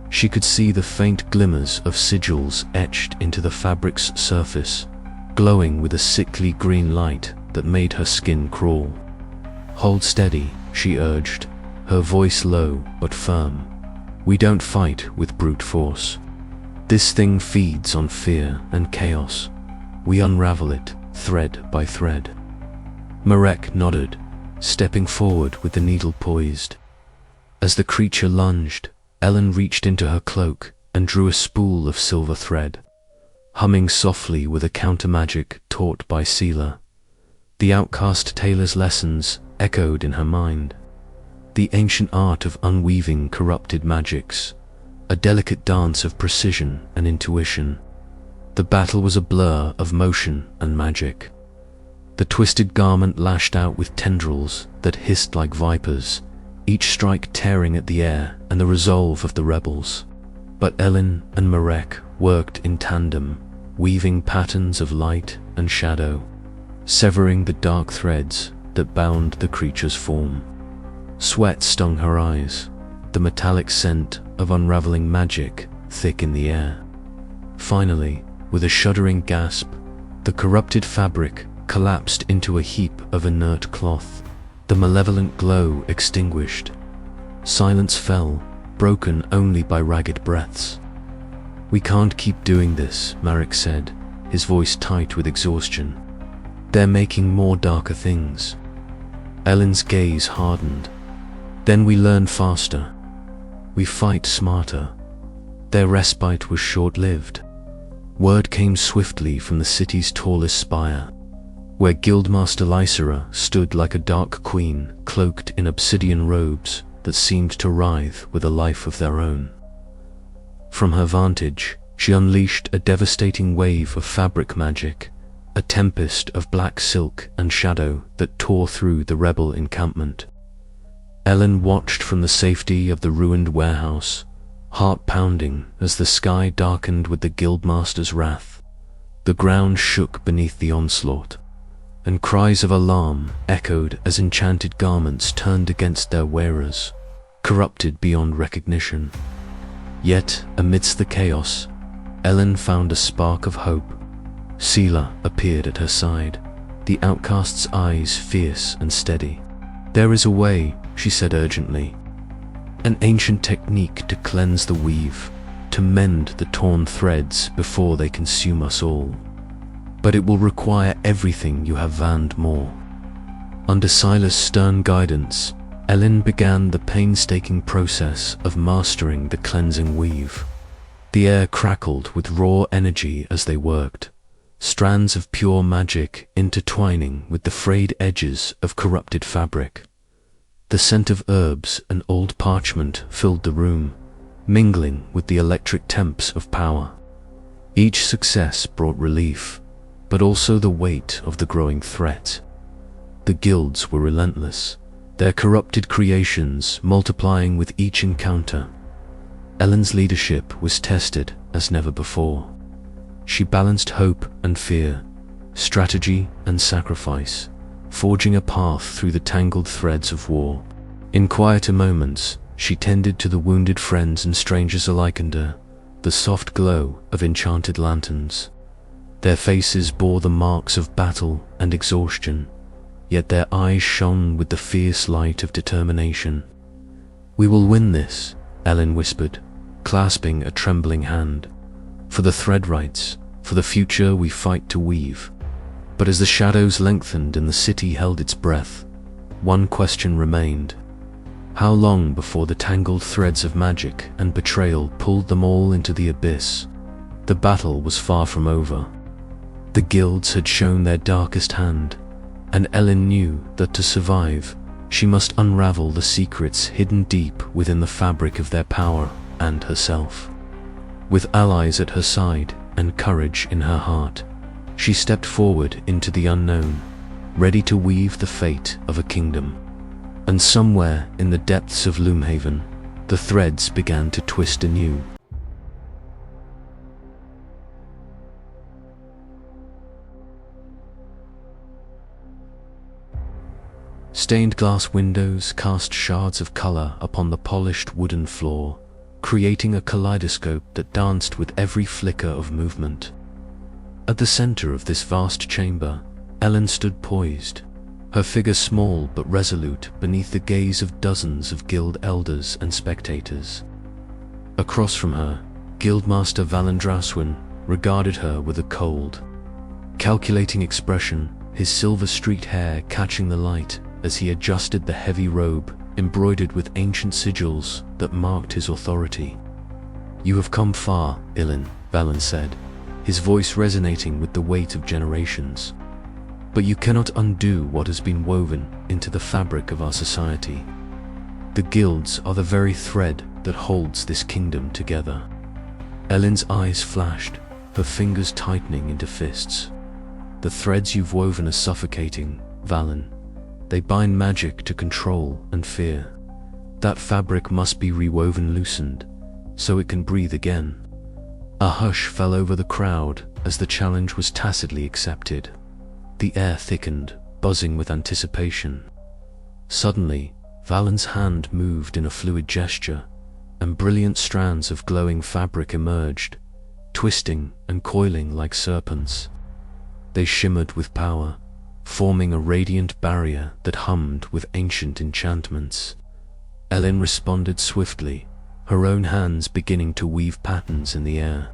She could see the faint glimmers of sigils etched into the fabric's surface, glowing with a sickly green light that made her skin crawl. "Hold steady," she urged, her voice low but firm. "We don't fight with brute force. This thing feeds on fear and chaos. We unravel it, thread by thread." Marek nodded, stepping forward with the needle poised. As the creature lunged, Elin reached into her cloak and drew a spool of silver thread, humming softly with a counter-magic taught by Seela. The outcast tailor's lessons echoed in her mind. The ancient art of unweaving corrupted magics, a delicate dance of precision and intuition. The battle was a blur of motion and magic. The twisted garment lashed out with tendrils that hissed like vipers, each strike tearing at the air and the resolve of the rebels. But Elin and Marek worked in tandem, weaving patterns of light and shadow, severing the dark threads that bound the creature's form. Sweat stung her eyes, the metallic scent of unraveling magic thick in the air. Finally, with a shuddering gasp, the corrupted fabric collapsed into a heap of inert cloth, the malevolent glow extinguished. Silence fell, broken only by ragged breaths. "We can't keep doing this," Marek said, his voice tight with exhaustion. "They're making more darker things." Elin's gaze hardened. "Then we learn faster. We fight smarter." Their respite was short-lived. Word came swiftly from the city's tallest spire, where Guildmaster Lysera stood like a dark queen, cloaked in obsidian robes that seemed to writhe with a life of their own. From her vantage, she unleashed a devastating wave of fabric magic, a tempest of black silk and shadow that tore through the rebel encampment. Elin watched from the safety of the ruined warehouse, heart pounding as the sky darkened with the Guildmaster's wrath. The ground shook beneath the onslaught, and cries of alarm echoed as enchanted garments turned against their wearers, corrupted beyond recognition. Yet, amidst the chaos, Elin found a spark of hope. Sela appeared at her side, the outcast's eyes fierce and steady. "There is a way," she said urgently. "An ancient technique to cleanse the weave, to mend the torn threads before they consume us all. But it will require everything you have vanned more." Under Sila's stern guidance, Elin began the painstaking process of mastering the cleansing weave. The air crackled with raw energy as they worked, strands of pure magic intertwining with the frayed edges of corrupted fabric. The scent of herbs and old parchment filled the room, mingling with the electric temps of power. Each success brought relief, but also the weight of the growing threat. The guilds were relentless, their corrupted creations multiplying with each encounter. Elin's leadership was tested as never before. She balanced hope and fear, strategy and sacrifice, forging a path through the tangled threads of war. In quieter moments, she tended to the wounded friends and strangers alike under the soft glow of enchanted lanterns. Their faces bore the marks of battle and exhaustion, yet their eyes shone with the fierce light of determination. "We will win this," Elin whispered, clasping a trembling hand. "For the Threadwrights, for the future we fight to weave." But as the shadows lengthened and the city held its breath, one question remained. How long before the tangled threads of magic and betrayal pulled them all into the abyss? The battle was far from over. The guilds had shown their darkest hand, and Elin knew that to survive, she must unravel the secrets hidden deep within the fabric of their power and herself. With allies at her side and courage in her heart, she stepped forward into the unknown, ready to weave the fate of a kingdom. And somewhere in the depths of Loomhaven, the threads began to twist anew. Stained glass windows cast shards of color upon the polished wooden floor, creating a kaleidoscope that danced with every flicker of movement. At the center of this vast chamber, Elin stood poised, her figure small but resolute beneath the gaze of dozens of guild elders and spectators. Across from her, Guildmaster Valendraswin regarded her with a cold, calculating expression, his silver-streaked hair catching the light as he adjusted the heavy robe embroidered with ancient sigils that marked his authority. "You have come far, Elin," Valen said, his voice resonating with the weight of generations. "But you cannot undo what has been woven into the fabric of our society. The guilds are the very thread that holds this kingdom together." Elin's eyes flashed, her fingers tightening into fists. "The threads you've woven are suffocating, Valen. They bind magic to control and fear. That fabric must be rewoven, loosened, so it can breathe again. A hush fell over the crowd as the challenge was tacitly accepted. The air thickened, buzzing with anticipation. Suddenly, Valen's hand moved in a fluid gesture, and brilliant strands of glowing fabric emerged, twisting and coiling like serpents. They shimmered with power, forming a radiant barrier that hummed with ancient enchantments. Elin responded swiftly, her own hands beginning to weave patterns in the air.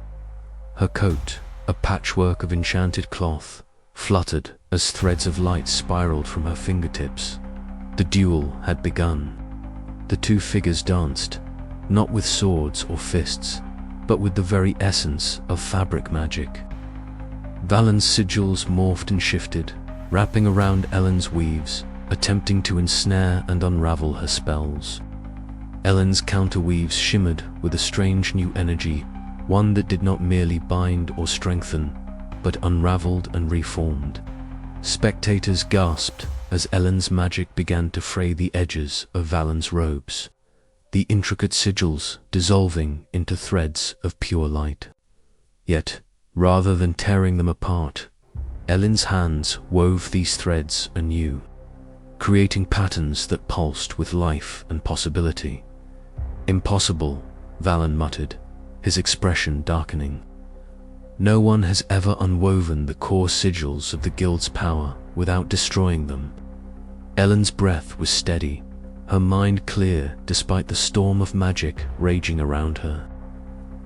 Her coat, a patchwork of enchanted cloth, fluttered as threads of light spiraled from her fingertips. The duel had begun. The two figures danced, not with swords or fists, but with the very essence of fabric magic. Valen's sigils morphed and shifted, wrapping around Elin's weaves, attempting to ensnare and unravel her spells. Elin's counterweaves shimmered with a strange new energy, one that did not merely bind or strengthen, but unraveled and reformed. Spectators gasped as Elin's magic began to fray the edges of Valen's robes, the intricate sigils dissolving into threads of pure light. Yet, rather than tearing them apart, Elin's hands wove these threads anew, creating patterns that pulsed with life and possibility. "Impossible," Valen muttered, his expression darkening. "No one has ever unwoven the core sigils of the guild's power without destroying them." Elin's breath was steady, her mind clear despite the storm of magic raging around her.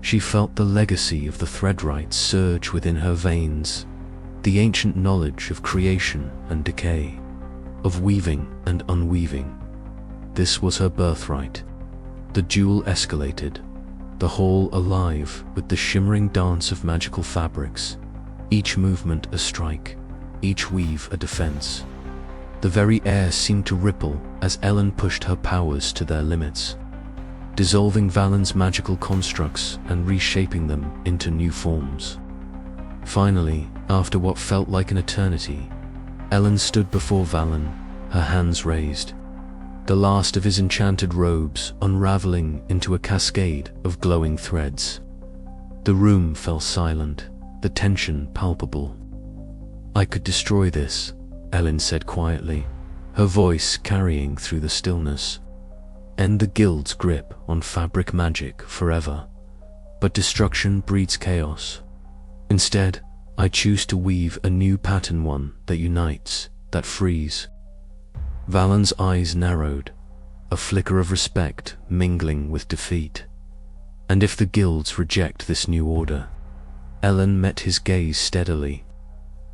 She felt the legacy of the Threadwright surge within her veins, the ancient knowledge of creation and decay, of weaving and unweaving. This was her birthright. The duel escalated, the hall alive with the shimmering dance of magical fabrics, each movement a strike, each weave a defense. The very air seemed to ripple as Elin pushed her powers to their limits, dissolving Valen's magical constructs and reshaping them into new forms. Finally, after what felt like an eternity, Elin stood before Valen, her hands raised, the last of his enchanted robes unraveling into a cascade of glowing threads. The room fell silent, the tension palpable. "I could destroy this," Elin said quietly, her voice carrying through the stillness. "End the guild's grip on fabric magic forever. But destruction breeds chaos. Instead, I choose to weave a new pattern, one that unites, that frees." Valen's eyes narrowed, a flicker of respect mingling with defeat. "And if the guilds reject this new order?" Elin met his gaze steadily.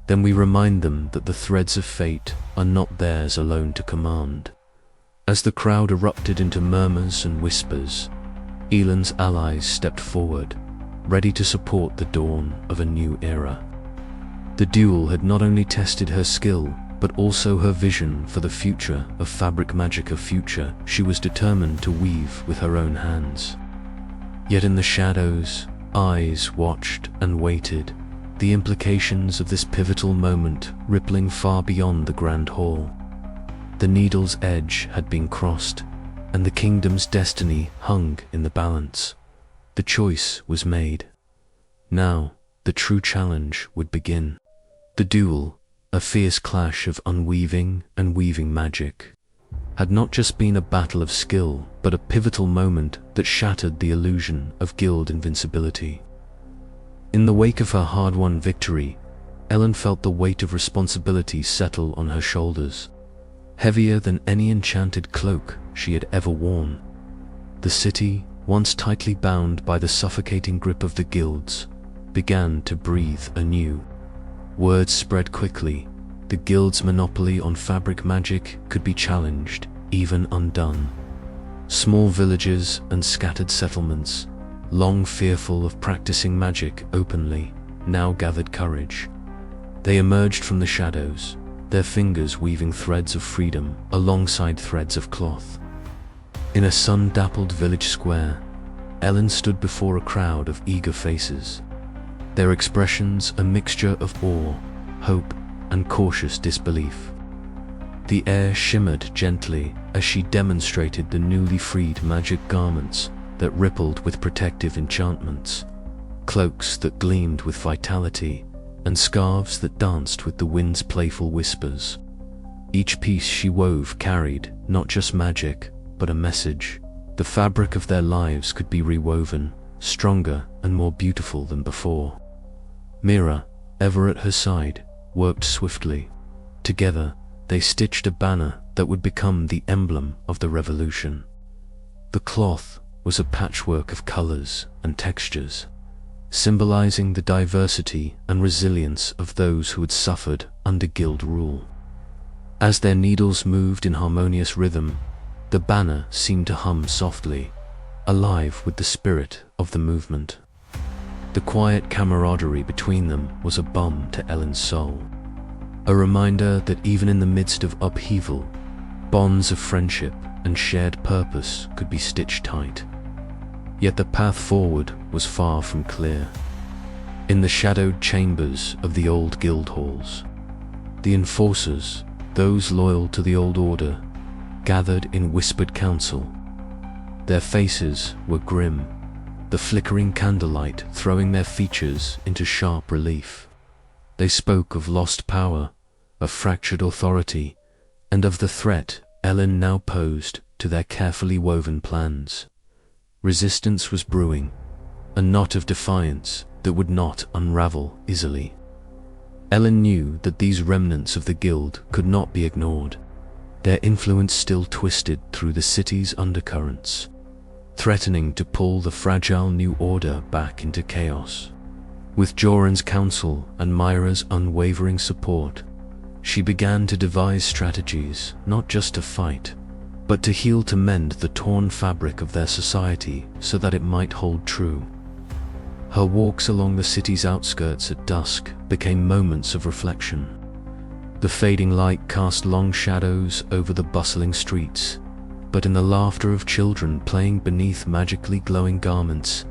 "Then we remind them that the threads of fate are not theirs alone to command." As the crowd erupted into murmurs and whispers, Elin's allies stepped forward, ready to support the dawn of a new era. The duel had not only tested her skill, but also her vision for the future of fabric magic, a future she was determined to weave with her own hands. Yet in the shadows, eyes watched and waited, the implications of this pivotal moment rippling far beyond the grand hall. The needle's edge had been crossed, and the kingdom's destiny hung in the balance. The choice was made. Now, the true challenge would begin. The duel, a fierce clash of unweaving and weaving magic, had not just been a battle of skill, but a pivotal moment that shattered the illusion of guild invincibility. In the wake of her hard-won victory, Elin felt the weight of responsibility settle on her shoulders, heavier than any enchanted cloak she had ever worn. The city, once tightly bound by the suffocating grip of the guilds, began to breathe anew. Word spread quickly. The guild's monopoly on fabric magic could be challenged, even undone. Small villages and scattered settlements, long fearful of practicing magic openly, now gathered courage. They emerged from the shadows, their fingers weaving threads of freedom alongside threads of cloth. In a sun-dappled village square, Elin stood before a crowd of eager faces, their expressions a mixture of awe, hope, and cautious disbelief. The air shimmered gently as she demonstrated the newly freed magic garments that rippled with protective enchantments, cloaks that gleamed with vitality, and scarves that danced with the wind's playful whispers. Each piece she wove carried not just magic, but a message. The fabric of their lives could be rewoven, stronger and more beautiful than before. Mira, ever at her side, worked swiftly. Together, they stitched a banner that would become the emblem of the revolution. The cloth was a patchwork of colors and textures, symbolizing the diversity and resilience of those who had suffered under guild rule. As their needles moved in harmonious rhythm, the banner seemed to hum softly, alive with the spirit of the movement. The quiet camaraderie between them was a balm to Elin's soul, a reminder that even in the midst of upheaval, bonds of friendship and shared purpose could be stitched tight. Yet the path forward was far from clear. In the shadowed chambers of the old guild halls, the enforcers, those loyal to the old order, gathered in whispered council. Their faces were grim, the flickering candlelight throwing their features into sharp relief. They spoke of lost power, of fractured authority, and of the threat Elin now posed to their carefully woven plans. Resistance was brewing, a knot of defiance that would not unravel easily. Elin knew that these remnants of the guild could not be ignored. Their influence still twisted through the city's undercurrents, threatening to pull the fragile new order back into chaos. With Joran's counsel and Myra's unwavering support, she began to devise strategies not just to fight, but to heal, to mend the torn fabric of their society so that it might hold true. Her walks along the city's outskirts at dusk became moments of reflection. The fading light cast long shadows over the bustling streets, but in the laughter of children playing beneath magically glowing garments,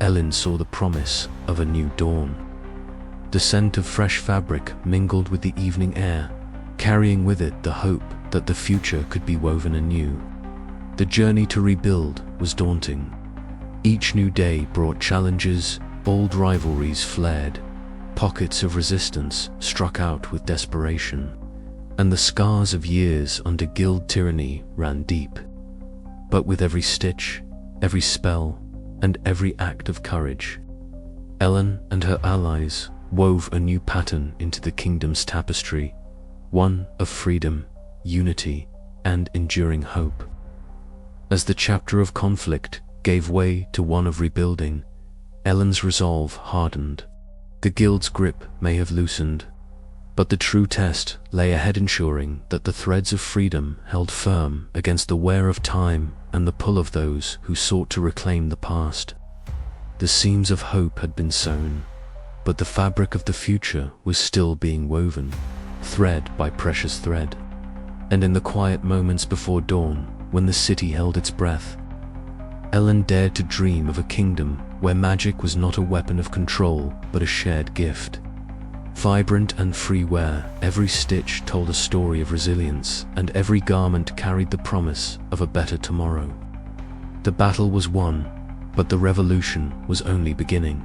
Elin saw the promise of a new dawn. The scent of fresh fabric mingled with the evening air, carrying with it the hope that the future could be woven anew. The journey to rebuild was daunting. Each new day brought challenges, old rivalries flared, pockets of resistance struck out with desperation, and the scars of years under guild tyranny ran deep. But with every stitch, every spell, and every act of courage, Elin and her allies wove a new pattern into the kingdom's tapestry, one of freedom, unity, and enduring hope. As the chapter of conflict gave way to one of rebuilding, Elin's resolve hardened. The guild's grip may have loosened, but the true test lay ahead, ensuring that the threads of freedom held firm against the wear of time and the pull of those who sought to reclaim the past. The seams of hope had been sown, but the fabric of the future was still being woven, thread by precious thread. And in the quiet moments before dawn, when the city held its breath, Elin dared to dream of a kingdom where magic was not a weapon of control, but a shared gift. Vibrant and free, where every stitch told a story of resilience and every garment carried the promise of a better tomorrow. The battle was won, but the revolution was only beginning.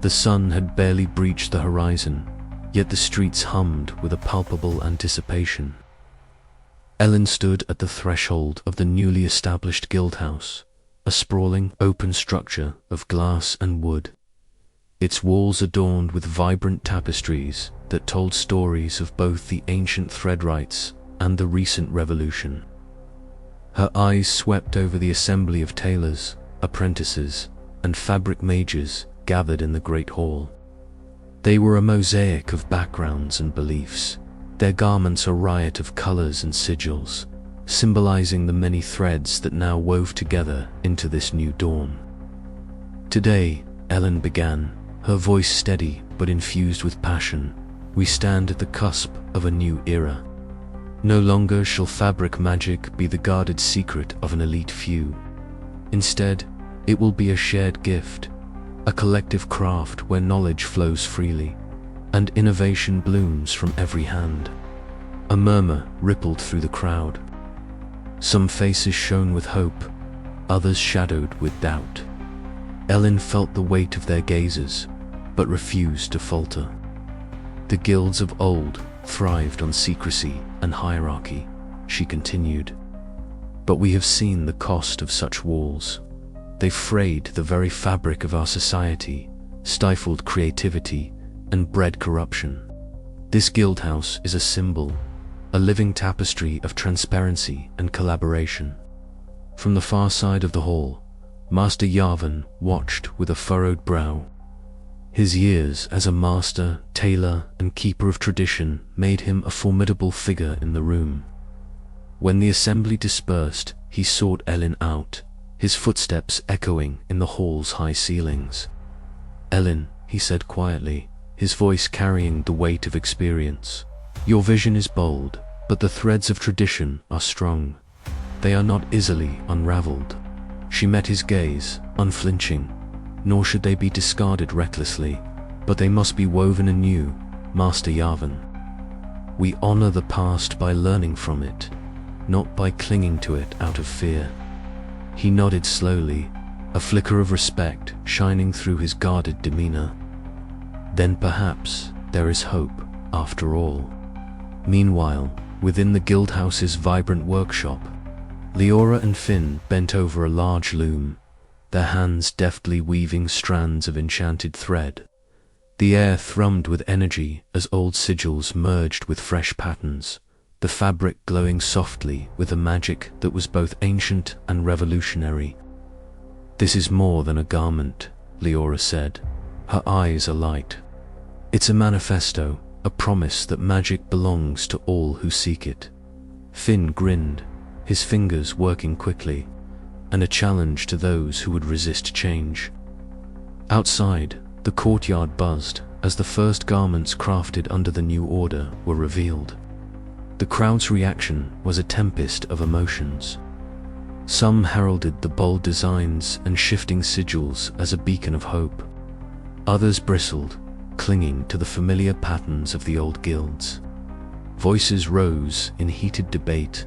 The sun had barely breached the horizon, yet the streets hummed with a palpable anticipation. Elin stood at the threshold of the newly established guild house, a sprawling, open structure of glass and wood. Its walls adorned with vibrant tapestries that told stories of both the ancient Threadwrights and the recent revolution. Her eyes swept over the assembly of tailors, apprentices, and fabric mages gathered in the great hall. They were a mosaic of backgrounds and beliefs, their garments a riot of colors and sigils, symbolizing the many threads that now wove together into this new dawn. Today, Elin began, her voice steady but infused with passion. We stand at the cusp of a new era. No longer shall fabric magic be the guarded secret of an elite few. Instead, it will be a shared gift, a collective craft where knowledge flows freely, and innovation blooms from every hand. A murmur rippled through the crowd. Some faces shone with hope, others shadowed with doubt. Elin felt the weight of their gazes, but refused to falter. The guilds of old thrived on secrecy and hierarchy, she continued. But we have seen the cost of such walls. They frayed the very fabric of our society, stifled creativity, and bred corruption. This guildhouse is a symbol, a living tapestry of transparency and collaboration. From the far side of the hall, Master Yavin watched with a furrowed brow. His years as a master, tailor, and keeper of tradition made him a formidable figure in the room. When the assembly dispersed, he sought Elin out, his footsteps echoing in the hall's high ceilings. "Elin," he said quietly, his voice carrying the weight of experience, "your vision is bold, but the threads of tradition are strong. They are not easily unraveled." She met his gaze, unflinching. "Nor should they be discarded recklessly, but they must be woven anew, Master Yavin. We honor the past by learning from it, not by clinging to it out of fear." He nodded slowly, a flicker of respect shining through his guarded demeanor. "Then perhaps there is hope, after all." Meanwhile, within the guildhouse's vibrant workshop, Leora and Finn bent over a large loom, their hands deftly weaving strands of enchanted thread. The air thrummed with energy as old sigils merged with fresh patterns, the fabric glowing softly with a magic that was both ancient and revolutionary. "This is more than a garment," Leora said, her eyes alight. "It's a manifesto, a promise that magic belongs to all who seek it." Finn grinned, his fingers working quickly, and a challenge to those who would resist change. Outside, the courtyard buzzed as the first garments crafted under the new order were revealed. The crowd's reaction was a tempest of emotions. Some heralded the bold designs and shifting sigils as a beacon of hope. Others bristled, clinging to the familiar patterns of the old guilds. Voices rose in heated debate,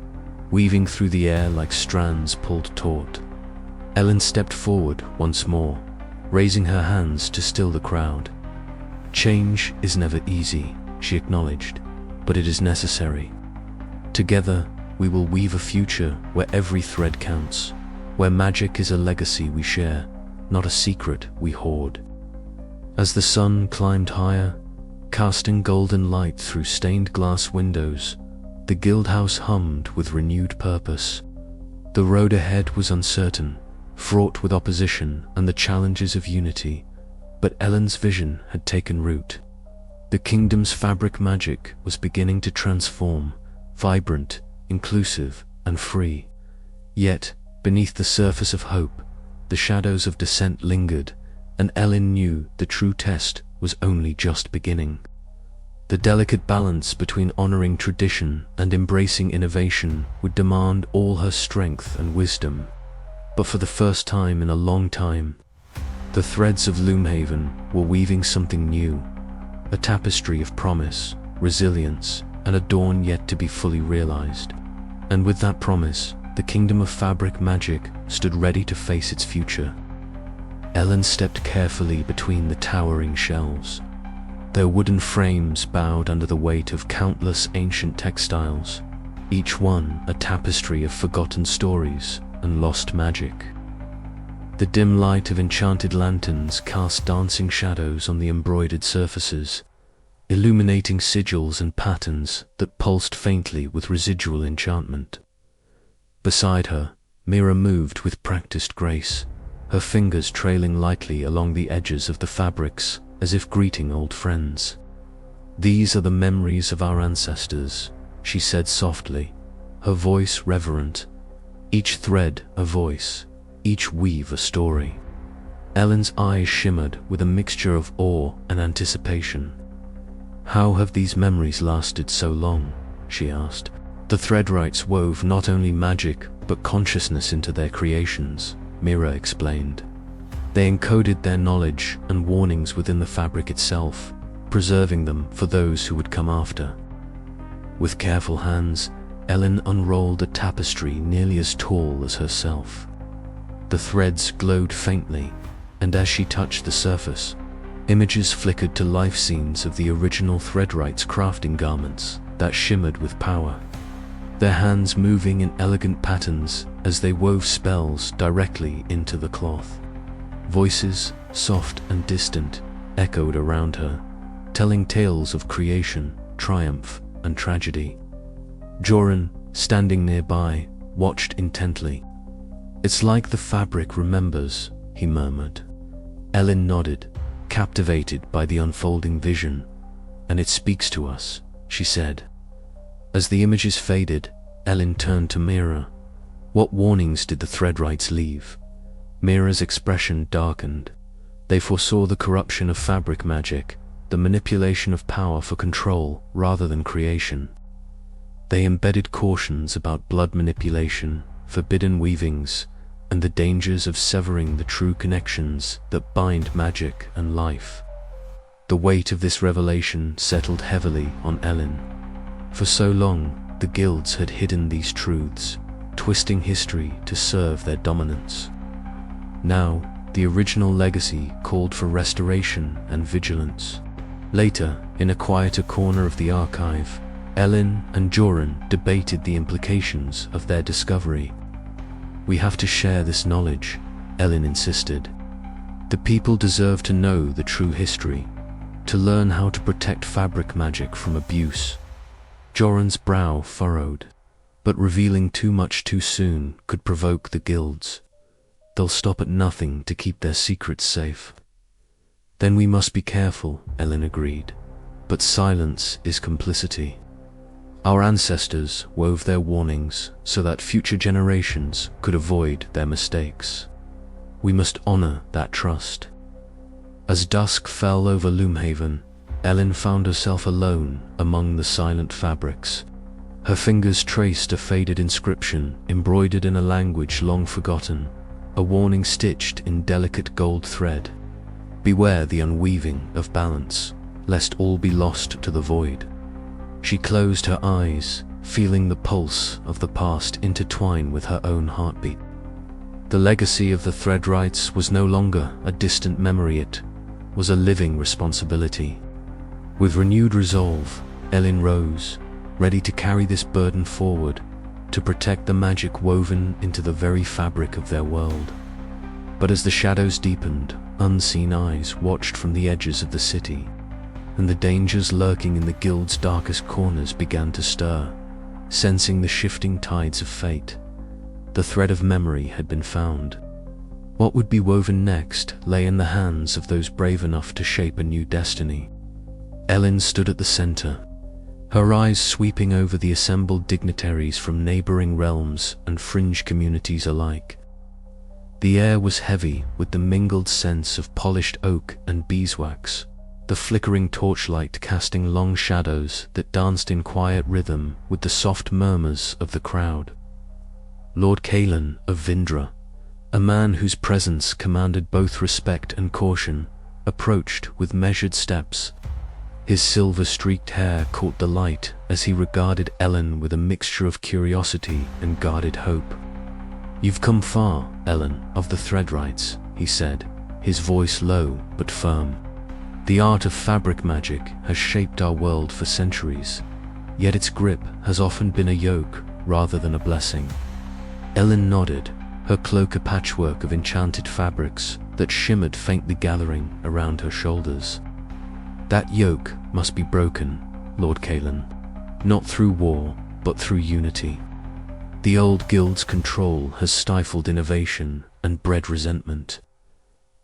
weaving through the air like strands pulled taut. Elin stepped forward once more, raising her hands to still the crowd. "Change is never easy," she acknowledged, "but it is necessary. Together, we will weave a future where every thread counts, where magic is a legacy we share, not a secret we hoard." As the sun climbed higher, casting golden light through stained glass windows, the guildhouse hummed with renewed purpose. The road ahead was uncertain, fraught with opposition and the challenges of unity, but Elin's vision had taken root. The kingdom's fabric magic was beginning to transform, vibrant, inclusive, and free. Yet, beneath the surface of hope, the shadows of dissent lingered, and Elin knew the true test was only just beginning. The delicate balance between honoring tradition and embracing innovation would demand all her strength and wisdom. But for the first time in a long time, the threads of Loomhaven were weaving something new, a tapestry of promise, resilience, and a dawn yet to be fully realized. And with that promise, the kingdom of fabric magic stood ready to face its future. Elin stepped carefully between the towering shelves. Their wooden frames bowed under the weight of countless ancient textiles, each one a tapestry of forgotten stories and lost magic. The dim light of enchanted lanterns cast dancing shadows on the embroidered surfaces, illuminating sigils and patterns that pulsed faintly with residual enchantment. Beside her, Mira moved with practiced grace, her fingers trailing lightly along the edges of the fabrics as if greeting old friends. "These are the memories of our ancestors," she said softly, her voice reverent. Each thread a voice, each weave a story. Elin's eyes shimmered with a mixture of awe and anticipation. "How have these memories lasted so long?" she asked. "The Threadwrights wove not only magic but consciousness into their creations," Mira explained. "They encoded their knowledge and warnings within the fabric itself, preserving them for those who would come after." With careful hands, Elin unrolled a tapestry nearly as tall as herself. The threads glowed faintly, and as she touched the surface, images flickered to life scenes of the original Threadwright's crafting garments that shimmered with power, their hands moving in elegant patterns as they wove spells directly into the cloth. Voices, soft and distant, echoed around her, telling tales of creation, triumph, and tragedy. Joran, standing nearby, watched intently. "It's like the fabric remembers," he murmured. Elin nodded, captivated by the unfolding vision. "And it speaks to us," she said. As the images faded, Elin turned to Mira. "What warnings did the Threadwrights leave?" Mira's expression darkened. They foresaw the corruption of fabric magic, the manipulation of power for control rather than creation. They embedded cautions about blood manipulation, forbidden weavings, and the dangers of severing the true connections that bind magic and life. The weight of this revelation settled heavily on Elin. For so long, the guilds had hidden these truths, twisting history to serve their dominance. Now, the original legacy called for restoration and vigilance. Later, in a quieter corner of the archive, Elin and Joran debated the implications of their discovery. "We have to share this knowledge," Elin insisted. "The people deserve to know the true history, to learn how to protect fabric magic from abuse." Joran's brow furrowed, but revealing too much too soon could provoke the guilds. "They'll stop at nothing to keep their secrets safe." "Then we must be careful," Elin agreed. "But silence is complicity. Our ancestors wove their warnings so that future generations could avoid their mistakes. We must honor that trust." As dusk fell over Loomhaven, Elin found herself alone among the silent fabrics. Her fingers traced a faded inscription embroidered in a language long forgotten, a warning stitched in delicate gold thread. "Beware the unweaving of balance, lest all be lost to the void." She closed her eyes, feeling the pulse of the past intertwine with her own heartbeat. The legacy of the Threadwrights was no longer a distant memory, it was a living responsibility. With renewed resolve, Elin rose, ready to carry this burden forward, to protect the magic woven into the very fabric of their world. But as the shadows deepened, unseen eyes watched from the edges of the city, and the dangers lurking in the guild's darkest corners began to stir, sensing the shifting tides of fate. The thread of memory had been found. What would be woven next lay in the hands of those brave enough to shape a new destiny. Elin stood at the center, her eyes sweeping over the assembled dignitaries from neighboring realms and fringe communities alike. The air was heavy with the mingled scents of polished oak and beeswax, the flickering torchlight casting long shadows that danced in quiet rhythm with the soft murmurs of the crowd. Lord Elin of Vindra, a man whose presence commanded both respect and caution, approached with measured steps. His silver-streaked hair caught the light as he regarded Elin with a mixture of curiosity and guarded hope. "You've come far, Elin of the Threadwrights," he said, his voice low but firm. "The art of fabric magic has shaped our world for centuries, yet its grip has often been a yoke rather than a blessing." Elin nodded, her cloak a patchwork of enchanted fabrics that shimmered faintly gathering around her shoulders. "That yoke must be broken, Lord Elin, not through war, but through unity. The old guild's control has stifled innovation and bred resentment.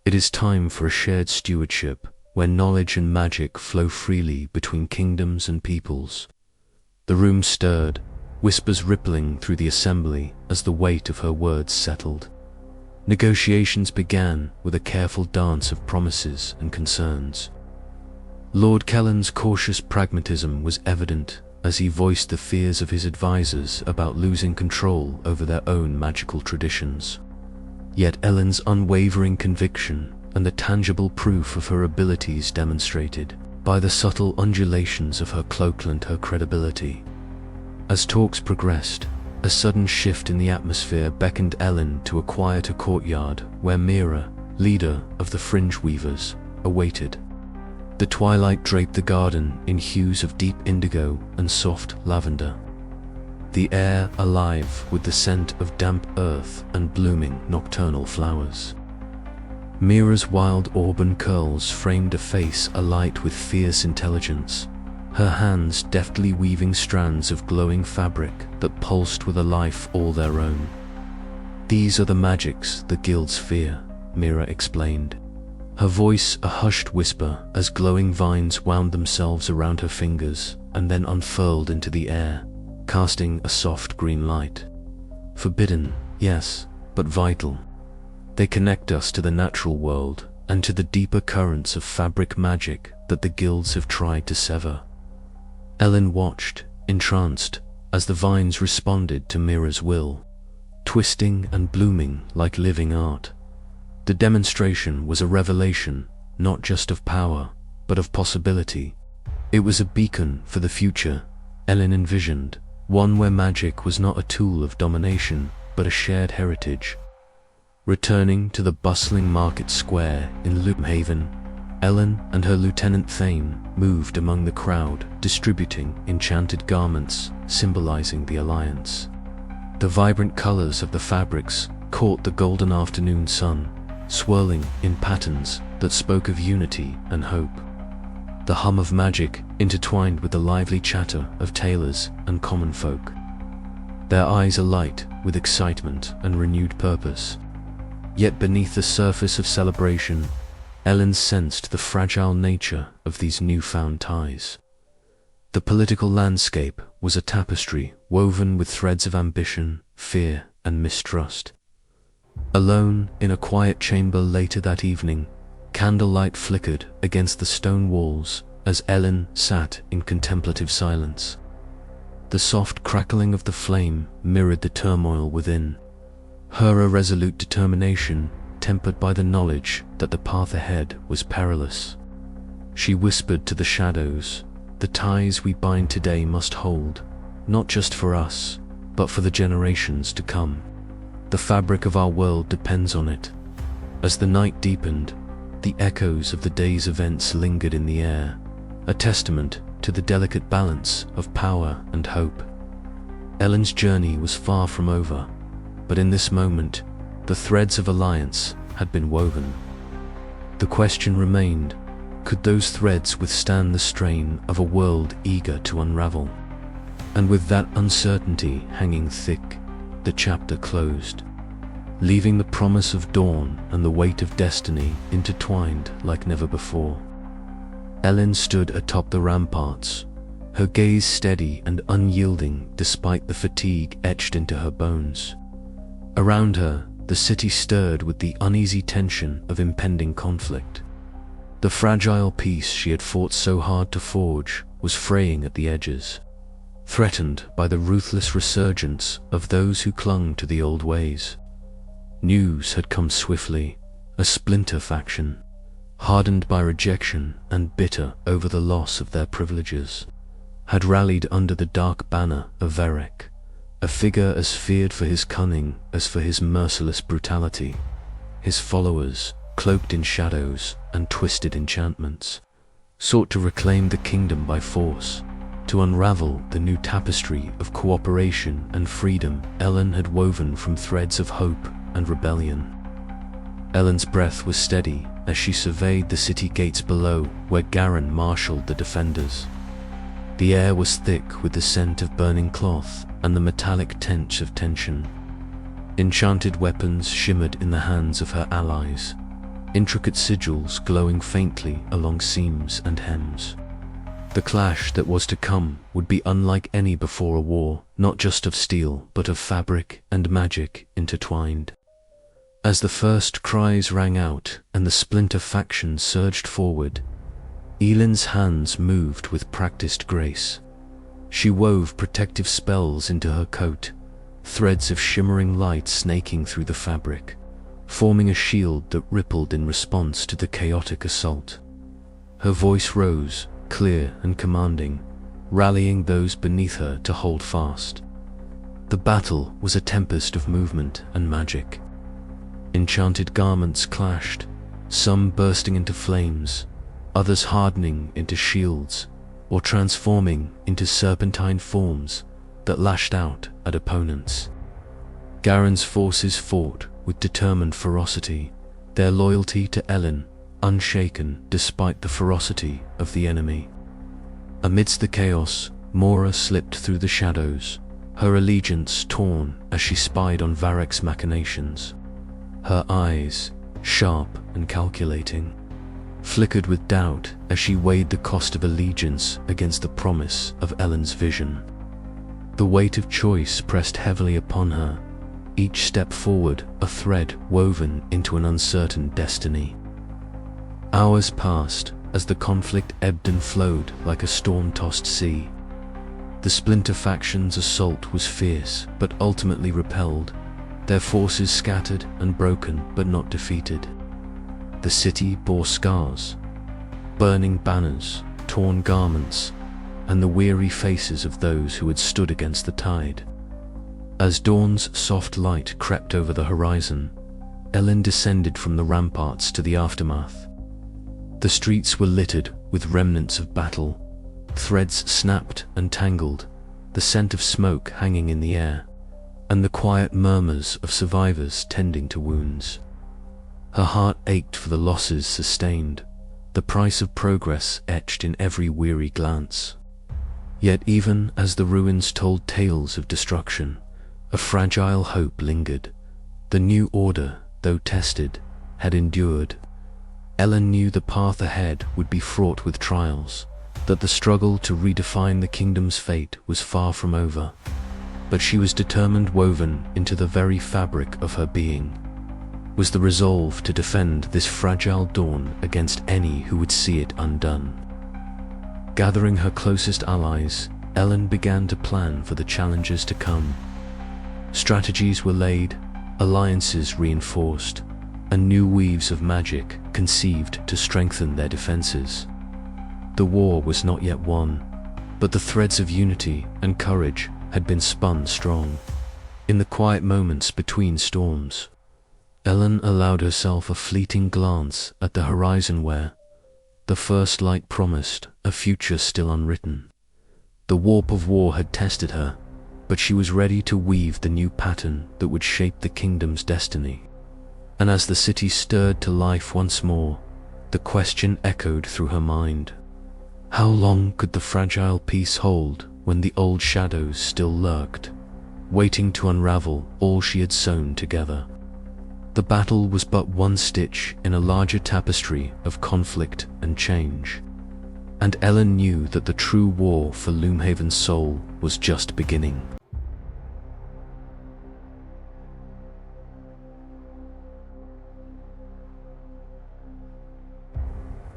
It is time for a shared stewardship where knowledge and magic flow freely between kingdoms and peoples." The room stirred, whispers rippling through the assembly as the weight of her words settled. Negotiations began with a careful dance of promises and concerns. Lord Kellen's cautious pragmatism was evident as he voiced the fears of his advisors about losing control over their own magical traditions. Yet Elin's unwavering conviction and the tangible proof of her abilities demonstrated by the subtle undulations of her cloak lent her credibility. As talks progressed, a sudden shift in the atmosphere beckoned Elin to a quieter courtyard where Mira, leader of the Fringe Weavers, awaited. The twilight draped the garden in hues of deep indigo and soft lavender, the air alive with the scent of damp earth and blooming nocturnal flowers. Mira's wild auburn curls framed a face alight with fierce intelligence, her hands deftly weaving strands of glowing fabric that pulsed with a life all their own. "These are the magics the guilds fear," Mira explained, her voice a hushed whisper as glowing vines wound themselves around her fingers and then unfurled into the air, casting a soft green light. "Forbidden, yes, but vital. They connect us to the natural world and to the deeper currents of fabric magic that the guilds have tried to sever." Elin watched, entranced, as the vines responded to Mira's will, twisting and blooming like living art. The demonstration was a revelation, not just of power, but of possibility. It was a beacon for the future Elin envisioned, one where magic was not a tool of domination, but a shared heritage. Returning to the bustling market square in Loom, Elin and her Lieutenant Thane moved among the crowd, distributing enchanted garments symbolizing the alliance. The vibrant colors of the fabrics caught the golden afternoon sun, swirling in patterns that spoke of unity and hope. The hum of magic intertwined with the lively chatter of tailors and common folk, their eyes alight with excitement and renewed purpose. Yet beneath the surface of celebration, Elin sensed the fragile nature of these newfound ties. The political landscape was a tapestry woven with threads of ambition, fear, and mistrust. Alone in a quiet chamber later that evening, candlelight flickered against the stone walls as Elin sat in contemplative silence. The soft crackling of the flame mirrored the turmoil within, her irresolute determination tempered by the knowledge that the path ahead was perilous. She whispered to the shadows, "The ties we bind today must hold, not just for us, but for the generations to come. The fabric of our world depends on it." As the night deepened, the echoes of the day's events lingered in the air, a testament to the delicate balance of power and hope. Elin's journey was far from over, but in this moment, the threads of alliance had been woven. The question remained, could those threads withstand the strain of a world eager to unravel? And with that uncertainty hanging thick, the chapter closed, leaving the promise of dawn and the weight of destiny intertwined like never before. Elin stood atop the ramparts, her gaze steady and unyielding despite the fatigue etched into her bones. Around her, the city stirred with the uneasy tension of impending conflict. The fragile peace she had fought so hard to forge was fraying at the edges, threatened by the ruthless resurgence of those who clung to the old ways. News had come swiftly, a splinter faction, hardened by rejection and bitter over the loss of their privileges, had rallied under the dark banner of Verek, a figure as feared for his cunning as for his merciless brutality. His followers, cloaked in shadows and twisted enchantments, sought to reclaim the kingdom by force, to unravel the new tapestry of cooperation and freedom Elin had woven from threads of hope and rebellion. Elin's breath was steady as she surveyed the city gates below where Garen marshaled the defenders. The air was thick with the scent of burning cloth and the metallic tense of tension. Enchanted weapons shimmered in the hands of her allies, intricate sigils glowing faintly along seams and hems. The clash that was to come would be unlike any before, a war not just of steel but of fabric and magic intertwined. As the first cries rang out and the splinter faction surged forward, Elin's hands moved with practiced grace. She wove protective spells into her coat, threads of shimmering light snaking through the fabric, forming a shield that rippled in response to the chaotic assault. Her voice rose, clear and commanding, rallying those beneath her to hold fast. The battle was a tempest of movement and magic. Enchanted garments clashed, some bursting into flames, others hardening into shields, or transforming into serpentine forms that lashed out at opponents. Garen's forces fought with determined ferocity, their loyalty to Elin unshaken despite the ferocity of the enemy. Amidst the chaos, Mora slipped through the shadows, her allegiance torn as she spied on Varek's machinations. Her eyes, sharp and calculating, flickered with doubt as she weighed the cost of allegiance against the promise of Elin's vision. The weight of choice pressed heavily upon her, each step forward a thread woven into an uncertain destiny. Hours passed as the conflict ebbed and flowed like a storm-tossed sea. The splinter faction's assault was fierce but ultimately repelled, their forces scattered and broken but not defeated. The city bore scars, burning banners, torn garments, and the weary faces of those who had stood against the tide. As dawn's soft light crept over the horizon, Elin descended from the ramparts to the aftermath. The streets were littered with remnants of battle, threads snapped and tangled, the scent of smoke hanging in the air, and the quiet murmurs of survivors tending to wounds. Her heart ached for the losses sustained, the price of progress etched in every weary glance. Yet even as the ruins told tales of destruction, a fragile hope lingered. The new order, though tested, had endured. Elin knew the path ahead would be fraught with trials, that the struggle to redefine the kingdom's fate was far from over. But she was determined, woven into the very fabric of her being was the resolve to defend this fragile dawn against any who would see it undone. Gathering her closest allies, Elin began to plan for the challenges to come. Strategies were laid, alliances reinforced, and new weaves of magic conceived to strengthen their defenses. The war was not yet won, but the threads of unity and courage had been spun strong. In the quiet moments between storms, Elin allowed herself a fleeting glance at the horizon where the first light promised a future still unwritten. The warp of war had tested her, but she was ready to weave the new pattern that would shape the kingdom's destiny. And as the city stirred to life once more, the question echoed through her mind. How long could the fragile peace hold when the old shadows still lurked, waiting to unravel all she had sewn together? The battle was but one stitch in a larger tapestry of conflict and change, and Elin knew that the true war for Loomhaven's soul was just beginning.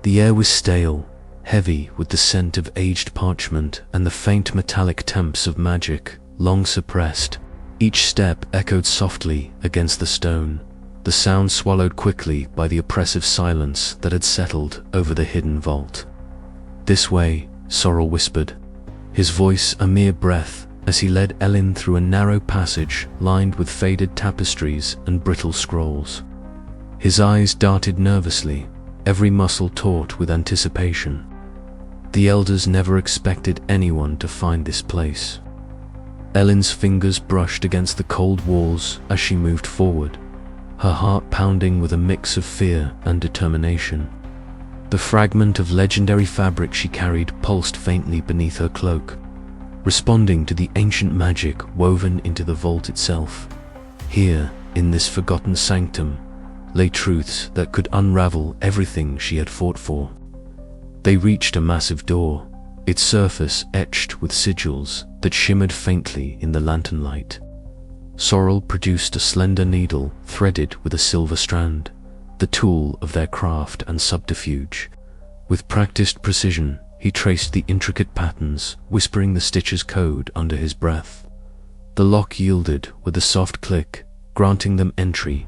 The air was stale, heavy with the scent of aged parchment and the faint metallic temps of magic, long suppressed. Each step echoed softly against the stone, the sound swallowed quickly by the oppressive silence that had settled over the hidden vault. "This way," Sorrel whispered, his voice a mere breath as he led Elin through a narrow passage lined with faded tapestries and brittle scrolls. His eyes darted nervously, every muscle taut with anticipation. The elders never expected anyone to find this place. Elin's fingers brushed against the cold walls as she moved forward, her heart pounding with a mix of fear and determination. The fragment of legendary fabric she carried pulsed faintly beneath her cloak, responding to the ancient magic woven into the vault itself. Here, in this forgotten sanctum, lay truths that could unravel everything she had fought for. They reached a massive door, its surface etched with sigils that shimmered faintly in the lantern light. Sorrel produced a slender needle threaded with a silver strand, the tool of their craft and subterfuge. With practiced precision, he traced the intricate patterns, whispering the stitcher's code under his breath. The lock yielded with a soft click, granting them entry.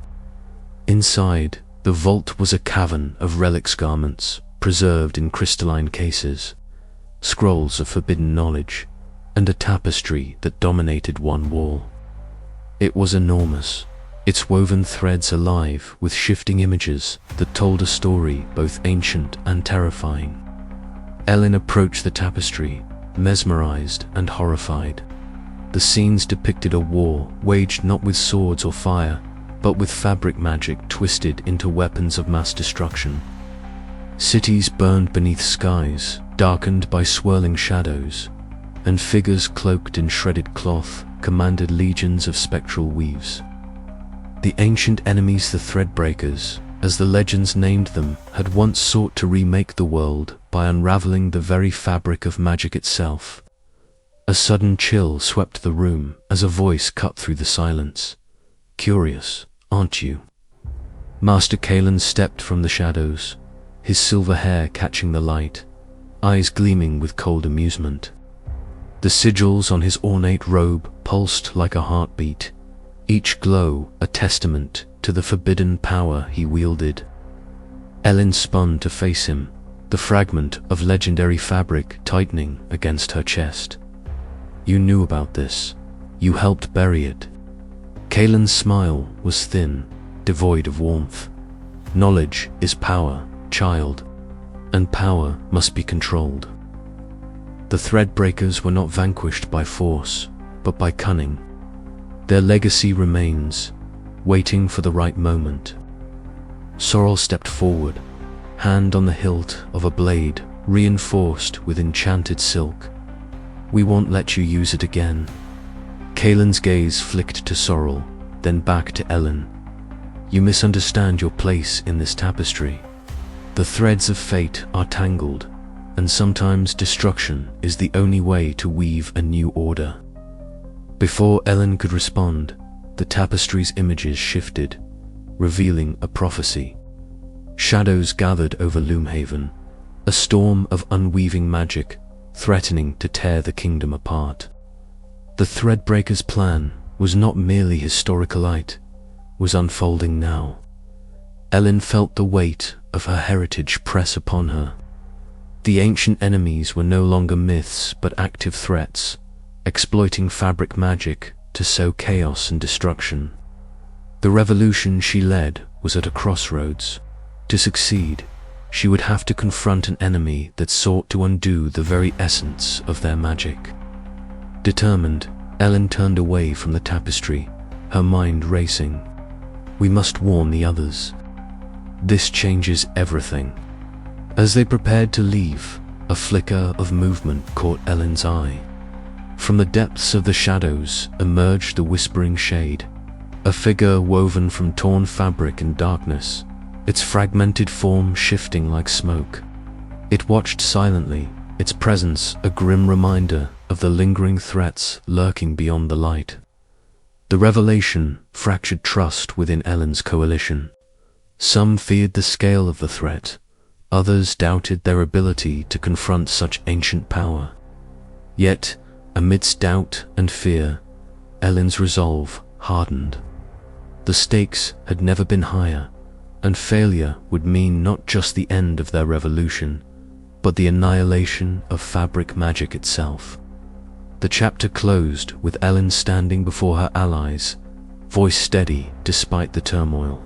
Inside, the vault was a cavern of relics garments, preserved in crystalline cases. scrolls of forbidden knowledge, and a tapestry that dominated one wall. It was enormous, its woven threads alive with shifting images that told a story both ancient and terrifying. Elin approached the tapestry, mesmerized and horrified. The scenes depicted a war waged not with swords or fire, but with fabric magic twisted into weapons of mass destruction. Cities burned beneath skies, darkened by swirling shadows, and figures cloaked in shredded cloth commanded legions of spectral weaves. The ancient enemies, the Threadbreakers, as the legends named them, had once sought to remake the world by unraveling the very fabric of magic itself. A sudden chill swept the room as a voice cut through the silence. "Curious, aren't you?" Master Kalen stepped from the shadows, his silver hair catching the light, eyes gleaming with cold amusement. The sigils on his ornate robe pulsed like a heartbeat, each glow a testament to the forbidden power he wielded. Elin spun to face him, the fragment of legendary fabric tightening against her chest. "You knew about this. You helped bury it." Kalen's smile was thin, devoid of warmth. "Knowledge is power, child, and power must be controlled." The Threadbreakers were not vanquished by force, but by cunning. Their legacy remains, waiting for the right moment. Sorrel stepped forward, hand on the hilt of a blade reinforced with enchanted silk. "We won't let you use it again." Kalen's gaze flicked to Sorrel, then back to Elin. "You misunderstand your place in this tapestry. The threads of fate are tangled, and sometimes destruction is the only way to weave a new order." Before Elin could respond, the tapestry's images shifted, revealing a prophecy. Shadows gathered over Loomhaven, a storm of unweaving magic, threatening to tear the kingdom apart. The Threadbreaker's plan was not merely historical, it was unfolding now. Elin felt the weight of her heritage press upon her. The ancient enemies were no longer myths but active threats, exploiting fabric magic to sow chaos and destruction. The revolution she led was at a crossroads. To succeed, she would have to confront an enemy that sought to undo the very essence of their magic. Determined, Elin turned away from the tapestry, her mind racing. "We must warn the others. This changes everything." As they prepared to leave, a flicker of movement caught Elin's eye. From the depths of the shadows emerged the whispering shade, a figure woven from torn fabric and darkness, its fragmented form shifting like smoke. It watched silently, its presence a grim reminder of the lingering threats lurking beyond the light. The revelation fractured trust within Elin's coalition. Some feared the scale of the threat, others doubted their ability to confront such ancient power. Yet, amidst doubt and fear, Elin's resolve hardened. The stakes had never been higher, and failure would mean not just the end of their revolution, but the annihilation of fabric magic itself. The chapter closed with Elin standing before her allies, voice steady despite the turmoil.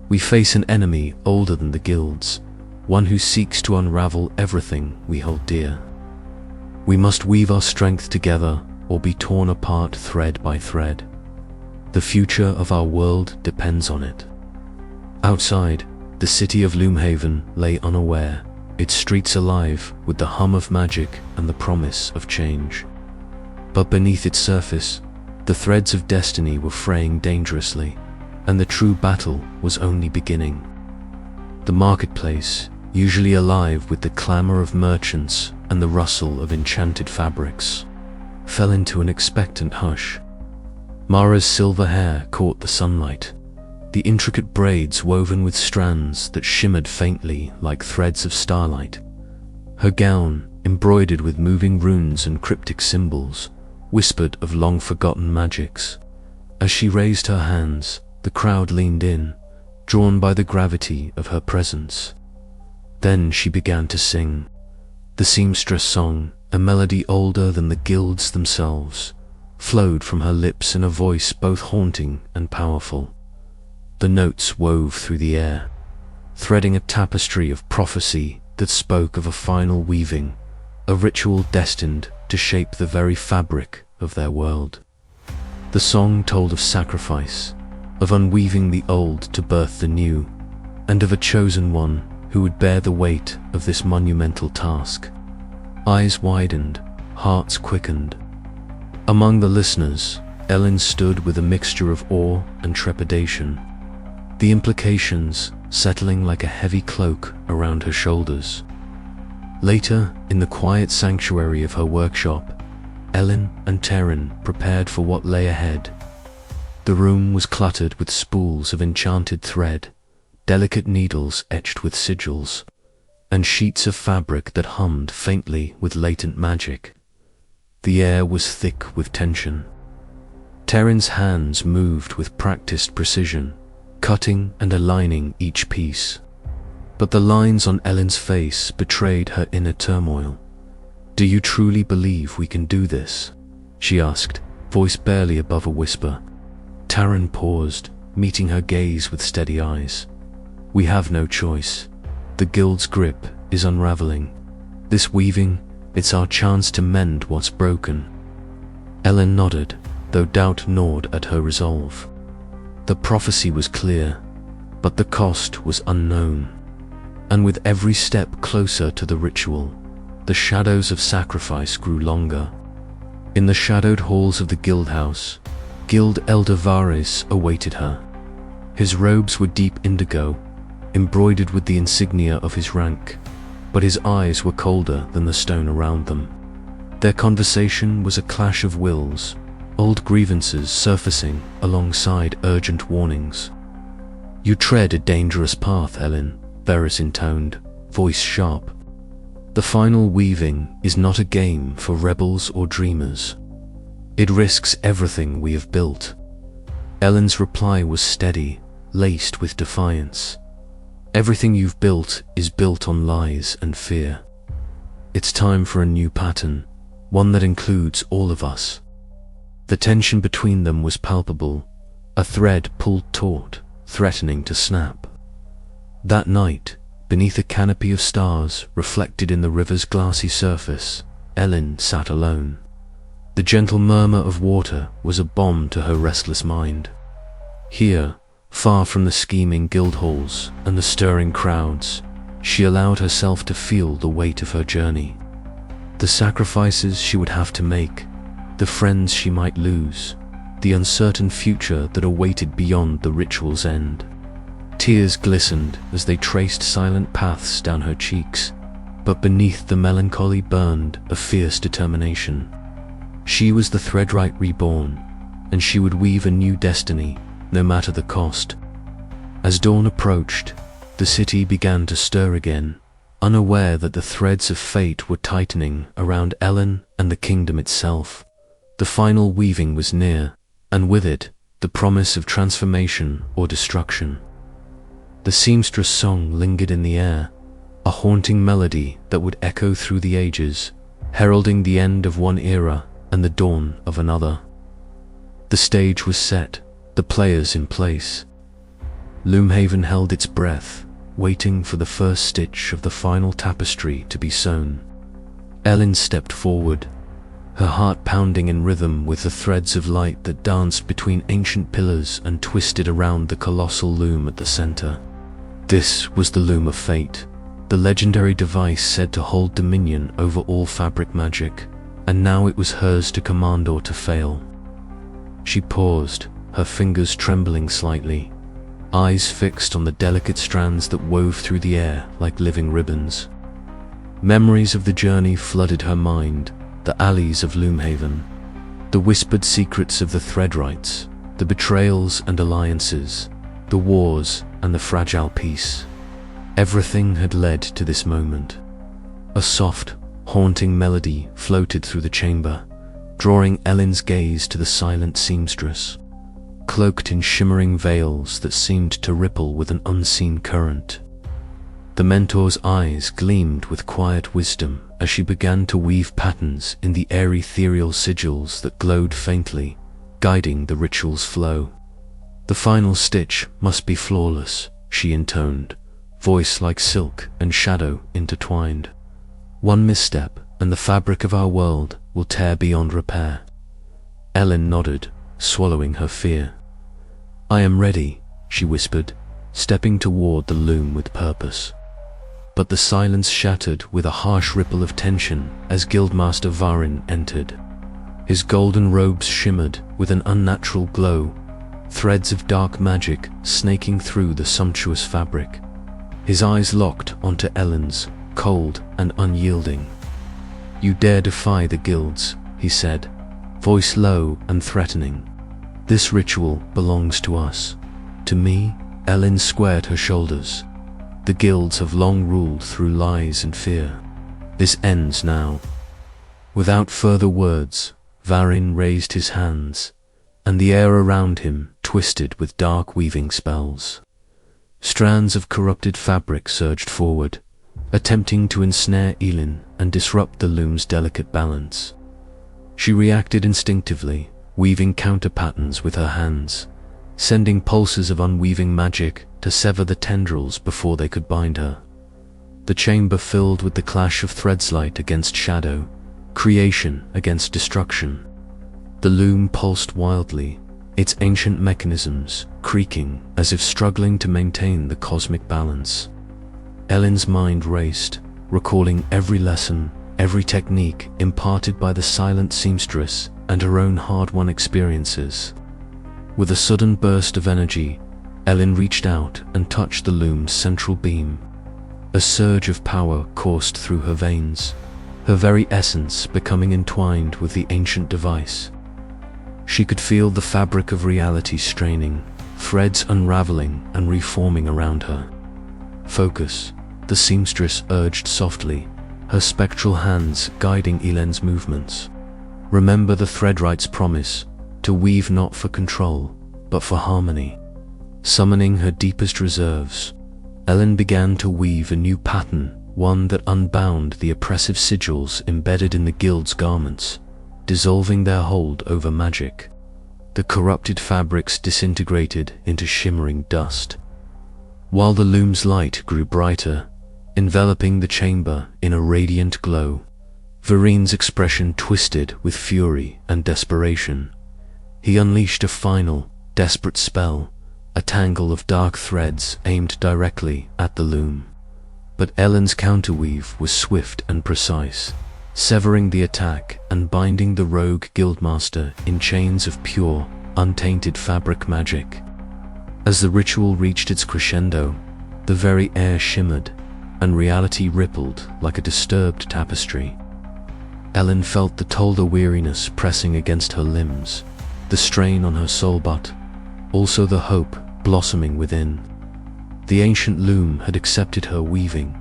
"We face an enemy older than the guilds, one who seeks to unravel everything we hold dear. We must weave our strength together or be torn apart thread by thread. The future of our world depends on it." Outside, the city of Loomhaven lay unaware, its streets alive with the hum of magic and the promise of change. But beneath its surface, the threads of destiny were fraying dangerously, and the true battle was only beginning. The marketplace, usually alive with the clamor of merchants and the rustle of enchanted fabrics, fell into an expectant hush. Mara's silver hair caught the sunlight, the intricate braids woven with strands that shimmered faintly like threads of starlight. Her gown, embroidered with moving runes and cryptic symbols, whispered of long-forgotten magics. As she raised her hands, the crowd leaned in, drawn by the gravity of her presence. Then she began to sing, The seamstress song, a melody older than the guilds themselves, flowed from her lips in a voice both haunting and powerful. The notes wove through the air, threading a tapestry of prophecy that spoke of a final weaving, a ritual destined to shape the very fabric of their world. The song told of sacrifice, of unweaving the old to birth the new, and of a chosen one who would bear the weight of this monumental task. Eyes widened, hearts quickened. Among the listeners, Elin stood with a mixture of awe and trepidation, the implications settling like a heavy cloak around her shoulders. Later, in the quiet sanctuary of her workshop, Elin and Terran prepared for what lay ahead. The room was cluttered with spools of enchanted thread, delicate needles etched with sigils, and sheets of fabric that hummed faintly with latent magic. The air was thick with tension. Terran's hands moved with practiced precision, cutting and aligning each piece. But the lines on Elin's face betrayed her inner turmoil. "Do you truly believe we can do this?" she asked, voice barely above a whisper. Terran paused, meeting her gaze with steady eyes. "We have no choice. The guild's grip is unraveling. This weaving, it's our chance to mend what's broken." Elin nodded, though doubt gnawed at her resolve. The prophecy was clear, but the cost was unknown. And with every step closer to the ritual, the shadows of sacrifice grew longer. In the shadowed halls of the guild house, Guild Elder Vares awaited her. His robes were deep indigo, embroidered with the insignia of his rank, but his eyes were colder than the stone around them. Their conversation was a clash of wills, old grievances surfacing alongside urgent warnings. "You tread a dangerous path, Elin," Vares intoned, voice sharp. "The final weaving is not a game for rebels or dreamers. It risks everything we have built." Elin's reply was steady, laced with defiance. "Everything you've built is built on lies and fear. It's time for a new pattern, one that includes all of us." The tension between them was palpable, a thread pulled taut, threatening to snap. That night, beneath a canopy of stars reflected in the river's glassy surface, Elin sat alone. The gentle murmur of water was a balm to her restless mind. Here, far from the scheming guild halls and the stirring crowds, she allowed herself to feel the weight of her journey. The sacrifices she would have to make, the friends she might lose, the uncertain future that awaited beyond the ritual's end. Tears glistened as they traced silent paths down her cheeks, but beneath the melancholy burned a fierce determination. She was the Threadwright reborn, and she would weave a new destiny, no matter the cost. As dawn approached, the city began to stir again, unaware that the threads of fate were tightening around Elin and the kingdom itself. The final weaving was near, and with it, the promise of transformation or destruction. The seamstress song lingered in the air, a haunting melody that would echo through the ages, heralding the end of one era and the dawn of another. The stage was set, the players in place. Loomhaven held its breath, waiting for the first stitch of the final tapestry to be sewn. Elin stepped forward, her heart pounding in rhythm with the threads of light that danced between ancient pillars and twisted around the colossal loom at the center. This was the Loom of Fate, the legendary device said to hold dominion over all fabric magic, and now it was hers to command or to fail. She paused, her fingers trembling slightly, eyes fixed on the delicate strands that wove through the air like living ribbons. Memories of the journey flooded her mind, the alleys of Loomhaven, the whispered secrets of the Threadwrights, the betrayals and alliances, the wars and the fragile peace. Everything had led to this moment. A soft, haunting melody floated through the chamber, drawing Elin's gaze to the silent seamstress, cloaked in shimmering veils that seemed to ripple with an unseen current. The mentor's eyes gleamed with quiet wisdom as she began to weave patterns in the airy ethereal sigils that glowed faintly, guiding the ritual's flow. "The final stitch must be flawless," she intoned, voice like silk and shadow intertwined. "One misstep, and the fabric of our world will tear beyond repair." Elin nodded, swallowing her fear. "I am ready," she whispered, stepping toward the loom with purpose. But the silence shattered with a harsh ripple of tension as Guildmaster Varin entered. His golden robes shimmered with an unnatural glow, threads of dark magic snaking through the sumptuous fabric. His eyes locked onto Elin's, cold and unyielding. "You dare defy the guilds," he said, voice low and threatening. "This ritual belongs to us." "To me?" Elin squared her shoulders. "The guilds have long ruled through lies and fear. This ends now." Without further words, Varin raised his hands, and the air around him twisted with dark weaving spells. Strands of corrupted fabric surged forward, attempting to ensnare Elin and disrupt the loom's delicate balance. She reacted instinctively, weaving counter patterns with her hands, sending pulses of unweaving magic to sever the tendrils before they could bind her. The chamber filled with the clash of threadslight against shadow, creation against destruction. The loom pulsed wildly, its ancient mechanisms creaking as if struggling to maintain the cosmic balance. Elin's mind raced, recalling every lesson, every technique imparted by the silent seamstress and her own hard-won experiences. With a sudden burst of energy, Elin reached out and touched the loom's central beam. A surge of power coursed through her veins, her very essence becoming entwined with the ancient device. She could feel the fabric of reality straining, threads unraveling and reforming around her. "Focus," the seamstress urged softly, her spectral hands guiding Elin's movements. "Remember the Threadwright's promise, to weave not for control, but for harmony." Summoning her deepest reserves, Elin began to weave a new pattern, one that unbound the oppressive sigils embedded in the guild's garments, dissolving their hold over magic. The corrupted fabrics disintegrated into shimmering dust, while the loom's light grew brighter, enveloping the chamber in a radiant glow. Varin's expression twisted with fury and desperation. He unleashed a final, desperate spell, a tangle of dark threads aimed directly at the loom. But Elin's counterweave was swift and precise, severing the attack and binding the rogue guildmaster in chains of pure, untainted fabric magic. As the ritual reached its crescendo, the very air shimmered, and reality rippled like a disturbed tapestry. Elin felt the Tolda weariness pressing against her limbs, the strain on her soul, but also the hope blossoming within. The ancient loom had accepted her weaving,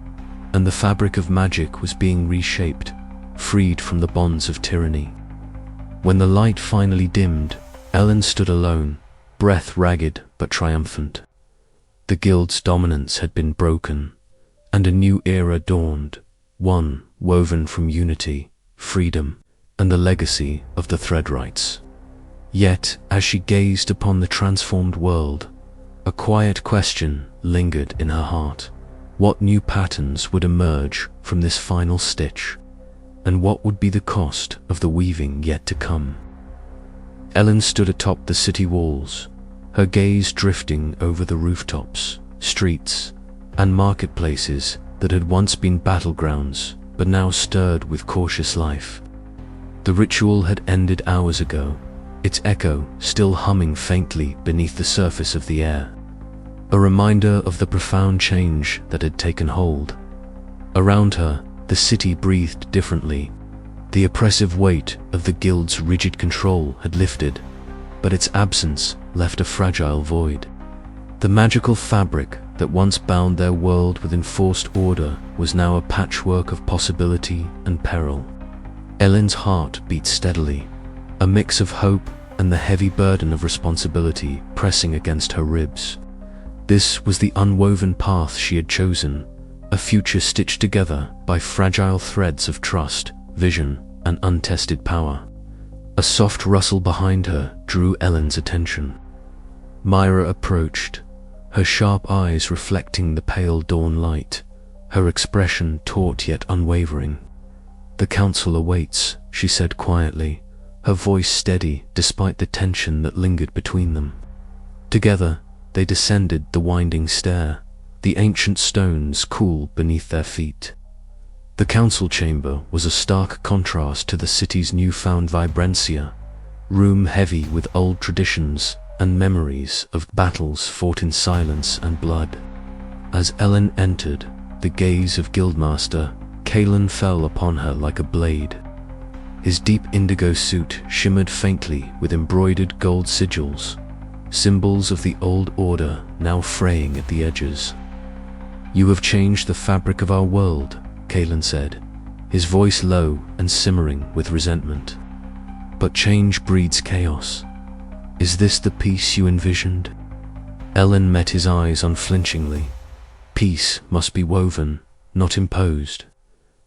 and the fabric of magic was being reshaped, freed from the bonds of tyranny. When the light finally dimmed, Elin stood alone, breath ragged but triumphant. The guild's dominance had been broken, and a new era dawned, one woven from unity, freedom, and the legacy of the Threadwrights. Yet, as she gazed upon the transformed world, a quiet question lingered in her heart. What new patterns would emerge from this final stitch, and what would be the cost of the weaving yet to come? Elin stood atop the city walls, her gaze drifting over the rooftops, streets, and marketplaces that had once been battlegrounds but now stirred with cautious life. The ritual had ended hours ago, its echo still humming faintly beneath the surface of the air, a reminder of the profound change that had taken hold. Around her, the city breathed differently. The oppressive weight of the guild's rigid control had lifted, but its absence left a fragile void. The magical fabric that once bound their world with enforced order was now a patchwork of possibility and peril. Elin's heart beat steadily, a mix of hope and the heavy burden of responsibility pressing against her ribs. This was the unwoven path she had chosen, a future stitched together by fragile threads of trust, vision, and untested power. A soft rustle behind her drew Elin's attention. Myra approached, her sharp eyes reflecting the pale dawn light, her expression taut yet unwavering. "The council awaits," she said quietly, her voice steady despite the tension that lingered between them. Together, they descended the winding stair, the ancient stones cool beneath their feet. The council chamber was a stark contrast to the city's newfound vibrantia, room heavy with old traditions and memories of battles fought in silence and blood. As Elin entered, the gaze of Guildmaster Elin fell upon her like a blade. His deep indigo suit shimmered faintly with embroidered gold sigils, symbols of the old order now fraying at the edges. "You have changed the fabric of our world," Elin said, his voice low and simmering with resentment. "But change breeds chaos. Is this the peace you envisioned?" Elin met his eyes unflinchingly. Peace must be woven, not imposed.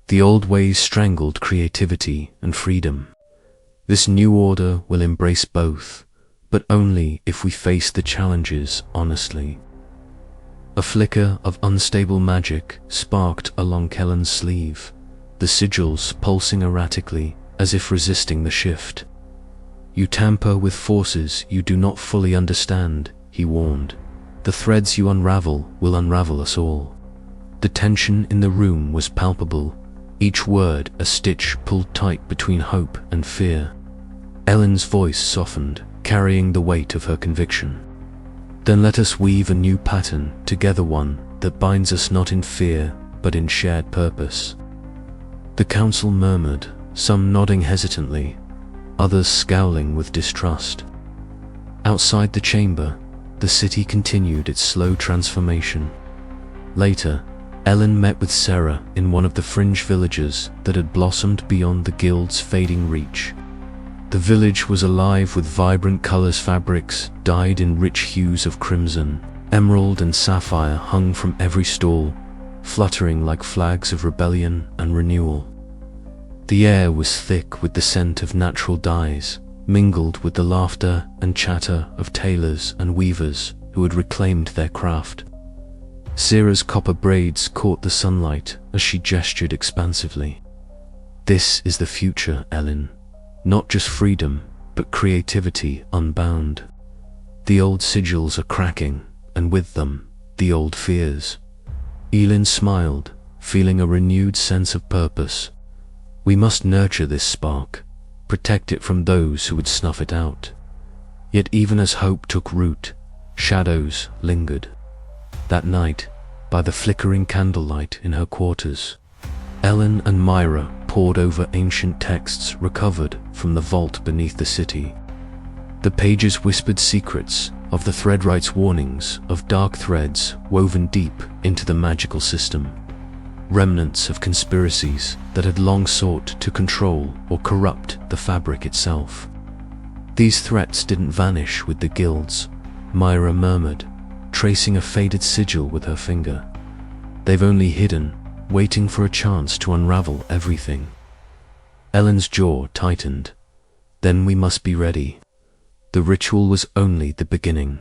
The old ways strangled creativity and freedom. This new order will embrace both, but only if we face the challenges honestly. A flicker of unstable magic sparked along Kellen's sleeve, the sigils pulsing erratically as if resisting the shift. "You tamper with forces you do not fully understand," he warned. "The threads you unravel will unravel us all." The tension in the room was palpable, each word a stitch pulled tight between hope and fear. Ellen's voice softened, carrying the weight of her conviction. "Then let us weave a new pattern together, one that binds us not in fear, but in shared purpose." The council murmured, some nodding hesitantly, others scowling with distrust. Outside the chamber, the city continued its slow transformation. Later, Elin met with Sarah in one of the fringe villages that had blossomed beyond the guild's fading reach. The village was alive with vibrant colors, fabrics dyed in rich hues of crimson, emerald and sapphire hung from every stall, fluttering like flags of rebellion and renewal. The air was thick with the scent of natural dyes, mingled with the laughter and chatter of tailors and weavers who had reclaimed their craft. Sarah's copper braids caught the sunlight as she gestured expansively. "This is the future, Elin. Not just freedom, but creativity unbound. The old sigils are cracking, and with them, the old fears." Elin smiled, feeling a renewed sense of purpose. "We must nurture this spark, protect it from those who would snuff it out." Yet even as hope took root, shadows lingered. That night, by the flickering candlelight in her quarters, Elin and Myra pored over ancient texts recovered from the vault beneath the city. The pages whispered secrets of the Threadwright's warnings of dark threads woven deep into the magical system, remnants of conspiracies that had long sought to control or corrupt the fabric itself. "These threats didn't vanish with the guilds," Myra murmured, tracing a faded sigil with her finger. "They've only hidden, waiting for a chance to unravel everything." Ellen's jaw tightened. "Then we must be ready. The ritual was only the beginning.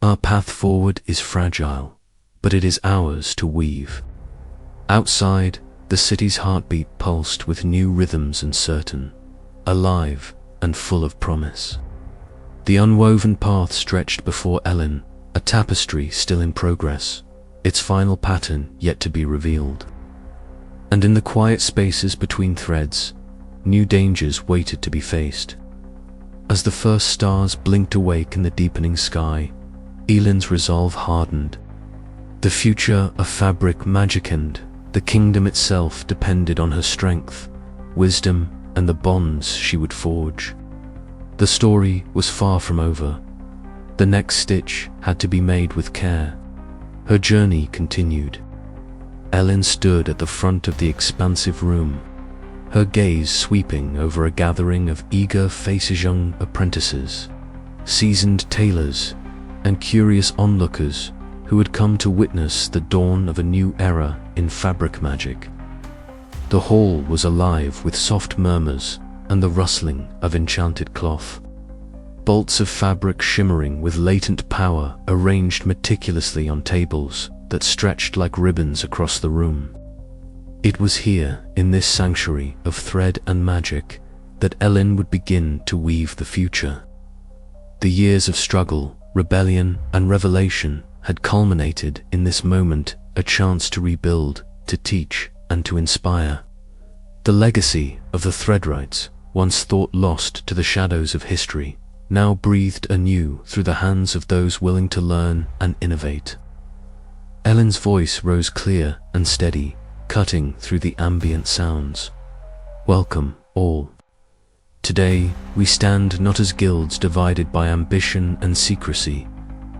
Our path forward is fragile, but it is ours to weave." Outside, the city's heartbeat pulsed with new rhythms uncertain, alive and full of promise. The unwoven path stretched before Elin, a tapestry still in progress, its final pattern yet to be revealed. And in the quiet spaces between threads, new dangers waited to be faced. As the first stars blinked awake in the deepening sky, Elin's resolve hardened. The future of fabric magickened, the kingdom itself depended on her strength, wisdom, and the bonds she would forge. The story was far from over. The next stitch had to be made with care. Her journey continued. Elin stood at the front of the expansive room, her gaze sweeping over a gathering of eager faces, young apprentices, seasoned tailors, and curious onlookers who had come to witness the dawn of a new era in fabric magic. The hall was alive with soft murmurs and the rustling of enchanted cloth. Bolts of fabric shimmering with latent power arranged meticulously on tables that stretched like ribbons across the room. It was here, in this sanctuary of thread and magic, that Elin would begin to weave the future. The years of struggle, rebellion, and revelation had culminated in this moment, a chance to rebuild, to teach, and to inspire. The legacy of the Threadwrights, once thought lost to the shadows of history, now breathed anew through the hands of those willing to learn and innovate. Elin's voice rose clear and steady, cutting through the ambient sounds. Welcome, all. Today, we stand not as guilds divided by ambition and secrecy,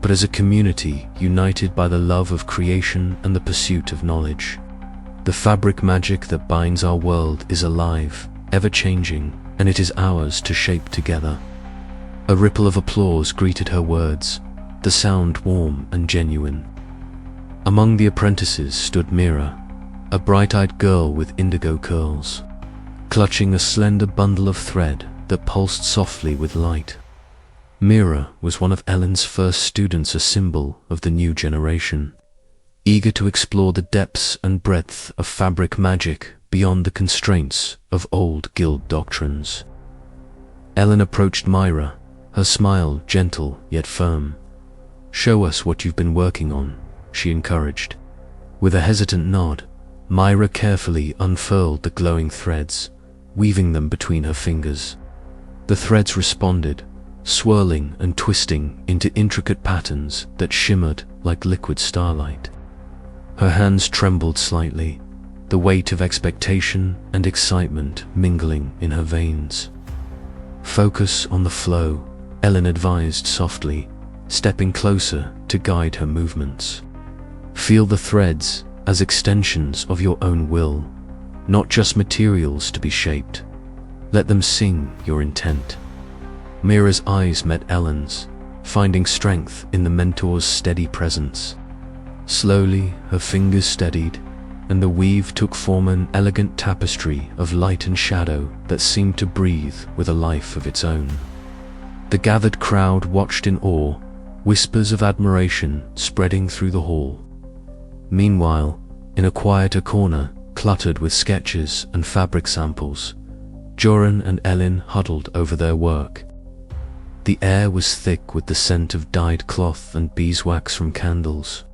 but as a community united by the love of creation and the pursuit of knowledge. The fabric magic that binds our world is alive, ever-changing, and it is ours to shape together. A ripple of applause greeted her words, the sound warm and genuine. Among the apprentices stood Mira, a bright-eyed girl with indigo curls, clutching a slender bundle of thread that pulsed softly with light. Mira was one of Elin's first students, a symbol of the new generation, eager to explore the depths and breadth of fabric magic beyond the constraints of old guild doctrines. Elin approached Myra, her smile gentle yet firm. "Show us what you've been working on," she encouraged. With a hesitant nod, Myra carefully unfurled the glowing threads, weaving them between her fingers. The threads responded, swirling and twisting into intricate patterns that shimmered like liquid starlight. Her hands trembled slightly, the weight of expectation and excitement mingling in her veins. "Focus on the flow," Elin advised softly, stepping closer to guide her movements. "Feel the threads as extensions of your own will, not just materials to be shaped. Let them sing your intent." Mira's eyes met Elin's, finding strength in the mentor's steady presence. Slowly, her fingers steadied, and the weave took form, an elegant tapestry of light and shadow that seemed to breathe with a life of its own. The gathered crowd watched in awe, whispers of admiration spreading through the hall. Meanwhile, in a quieter corner, cluttered with sketches and fabric samples, Joran and Elin huddled over their work. The air was thick with the scent of dyed cloth and beeswax from candles.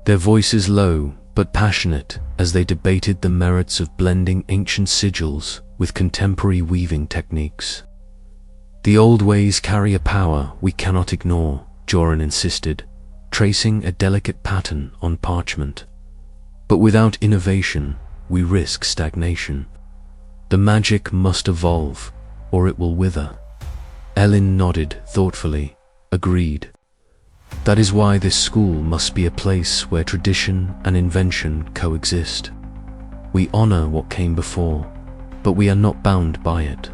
Their voices low but passionate as they debated the merits of blending ancient sigils with contemporary weaving techniques. "The old ways carry a power we cannot ignore," Joran insisted, tracing a delicate pattern on parchment. "But without innovation, we risk stagnation. The magic must evolve, or it will wither." Elin nodded thoughtfully, agreed. "That is why this school must be a place where tradition and invention coexist. We honor what came before, but we are not bound by it."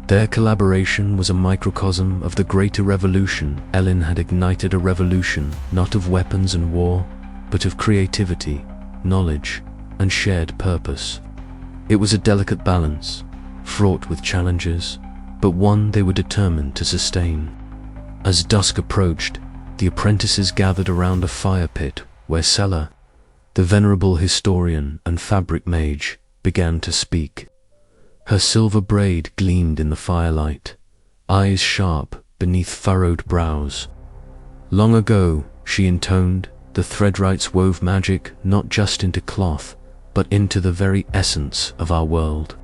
Their collaboration was a microcosm of the greater revolution. Elin had ignited a revolution not of weapons and war, but of creativity, knowledge, and shared purpose. It was a delicate balance, fraught with challenges, but one they were determined to sustain. As dusk approached, the apprentices gathered around a fire pit where Sella, the venerable historian and fabric mage, began to speak. Her silver braid gleamed in the firelight, eyes sharp beneath furrowed brows. "Long ago," she intoned, "the Threadwrights wove magic not just into cloth, but into the very essence of our world.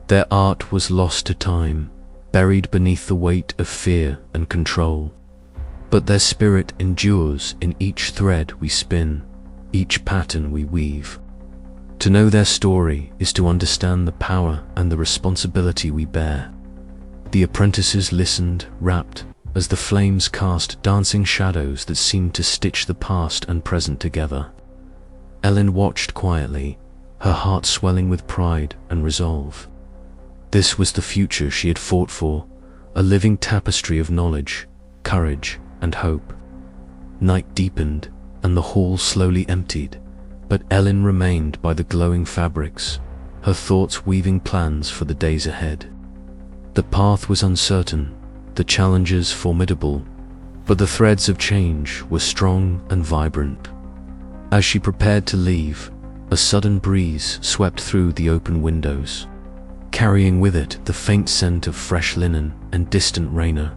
Their art was lost to time, buried beneath the weight of fear and control. But their spirit endures in each thread we spin, each pattern we weave. To know their story is to understand the power and the responsibility we bear." The apprentices listened, rapt, as the flames cast dancing shadows that seemed to stitch the past and present together. Elin watched quietly, her heart swelling with pride and resolve. This was the future she had fought for, a living tapestry of knowledge, courage, and hope. Night deepened, and the hall slowly emptied, But Elin remained by the glowing fabrics, her thoughts weaving plans for the days ahead. The path was uncertain, the challenges formidable, but the threads of change were strong and vibrant. As she prepared to leave, a sudden breeze swept through the open windows, carrying with it the faint scent of fresh linen and distant rain,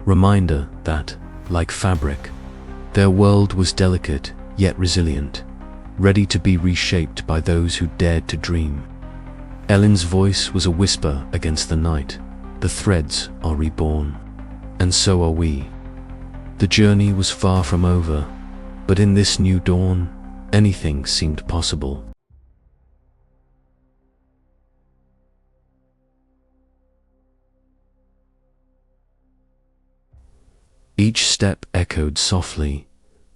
reminder that, like fabric, their world was delicate yet resilient, ready to be reshaped by those who dared to dream. Elin's voice was a whisper against the night. The threads are reborn, and so are we. The journey was far from over, but in this new dawn, anything seemed possible. Each step echoed softly,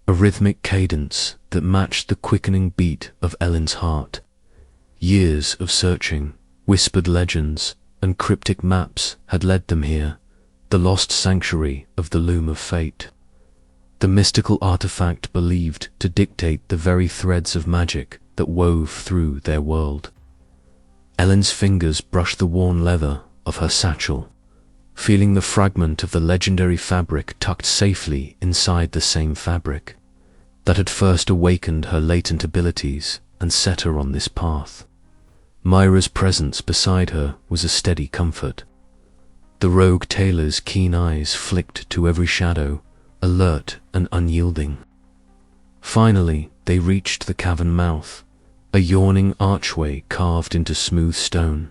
a rhythmic cadence that matched the quickening beat of Elin's heart. Years of searching, whispered legends, and cryptic maps had led them here, the lost sanctuary of the Loom of Fate. The mystical artifact believed to dictate the very threads of magic that wove through their world. Elin's fingers brushed the worn leather of her satchel, feeling the fragment of the legendary fabric tucked safely inside the same fabric that had first awakened her latent abilities and set her on this path. Myra's presence beside her was a steady comfort. The rogue tailor's keen eyes flicked to every shadow, alert and unyielding. Finally, they reached the cavern mouth, a yawning archway carved into smooth stone,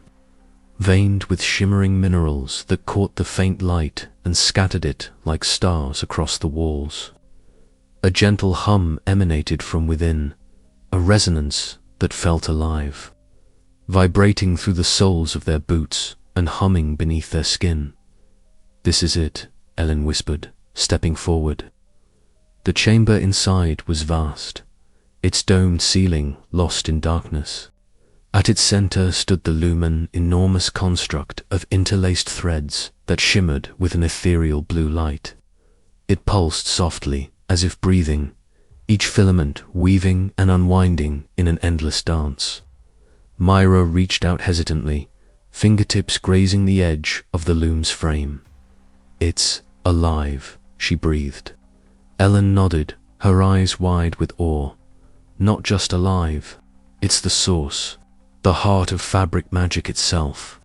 veined with shimmering minerals that caught the faint light and scattered it like stars across the walls. A gentle hum emanated from within, a resonance that felt alive, vibrating through the soles of their boots and humming beneath their skin. "This is it," Elin whispered, stepping forward. The chamber inside was vast, its domed ceiling lost in darkness. At its center stood the Loom, enormous construct of interlaced threads that shimmered with an ethereal blue light. It pulsed softly, as if breathing, each filament weaving and unwinding in an endless dance. Myra reached out hesitantly, fingertips grazing the edge of the Loom's frame. "It's alive," she breathed. Elin nodded, her eyes wide with awe. "Not just alive, it's the source, the heart of fabric magic itself."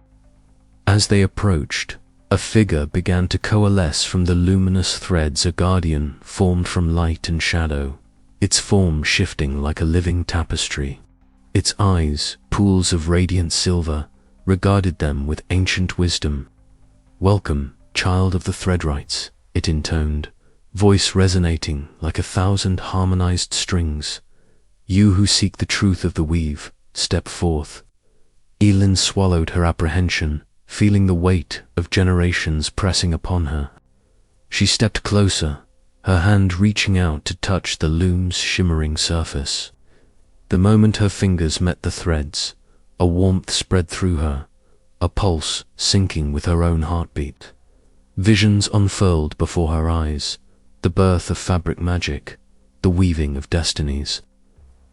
As they approached, a figure began to coalesce from the luminous threads, a guardian formed from light and shadow, its form shifting like a living tapestry. Its eyes, pools of radiant silver, regarded them with ancient wisdom. "Welcome, child of the Threadwrights," it intoned, voice resonating like 1,000 harmonized strings. "You who seek the truth of the weave, step forth." Elin swallowed her apprehension, feeling the weight of generations pressing upon her. She stepped closer, her hand reaching out to touch the Loom's shimmering surface. The moment her fingers met the threads, a warmth spread through her, a pulse syncing with her own heartbeat. Visions unfurled before her eyes, the birth of fabric magic, the weaving of destinies,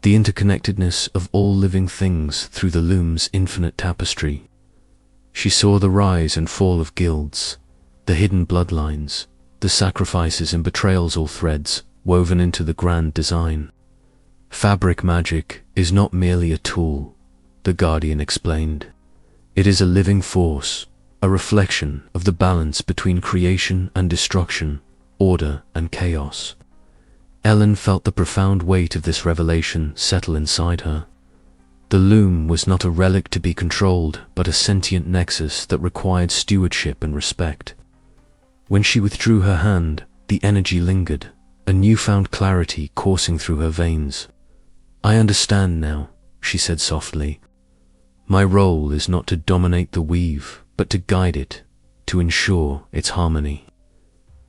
the interconnectedness of all living things through the Loom's infinite tapestry. She saw the rise and fall of guilds, the hidden bloodlines, the sacrifices and betrayals, all threads woven into the grand design. "Fabric magic is not merely a tool," the Guardian explained. "It is a living force, a reflection of the balance between creation and destruction, order and chaos." Elin felt the profound weight of this revelation settle inside her. The Loom was not a relic to be controlled, but a sentient nexus that required stewardship and respect. When she withdrew her hand, the energy lingered, a newfound clarity coursing through her veins. "I understand now," she said softly. "My role is not to dominate the weave, but to guide it, to ensure its harmony."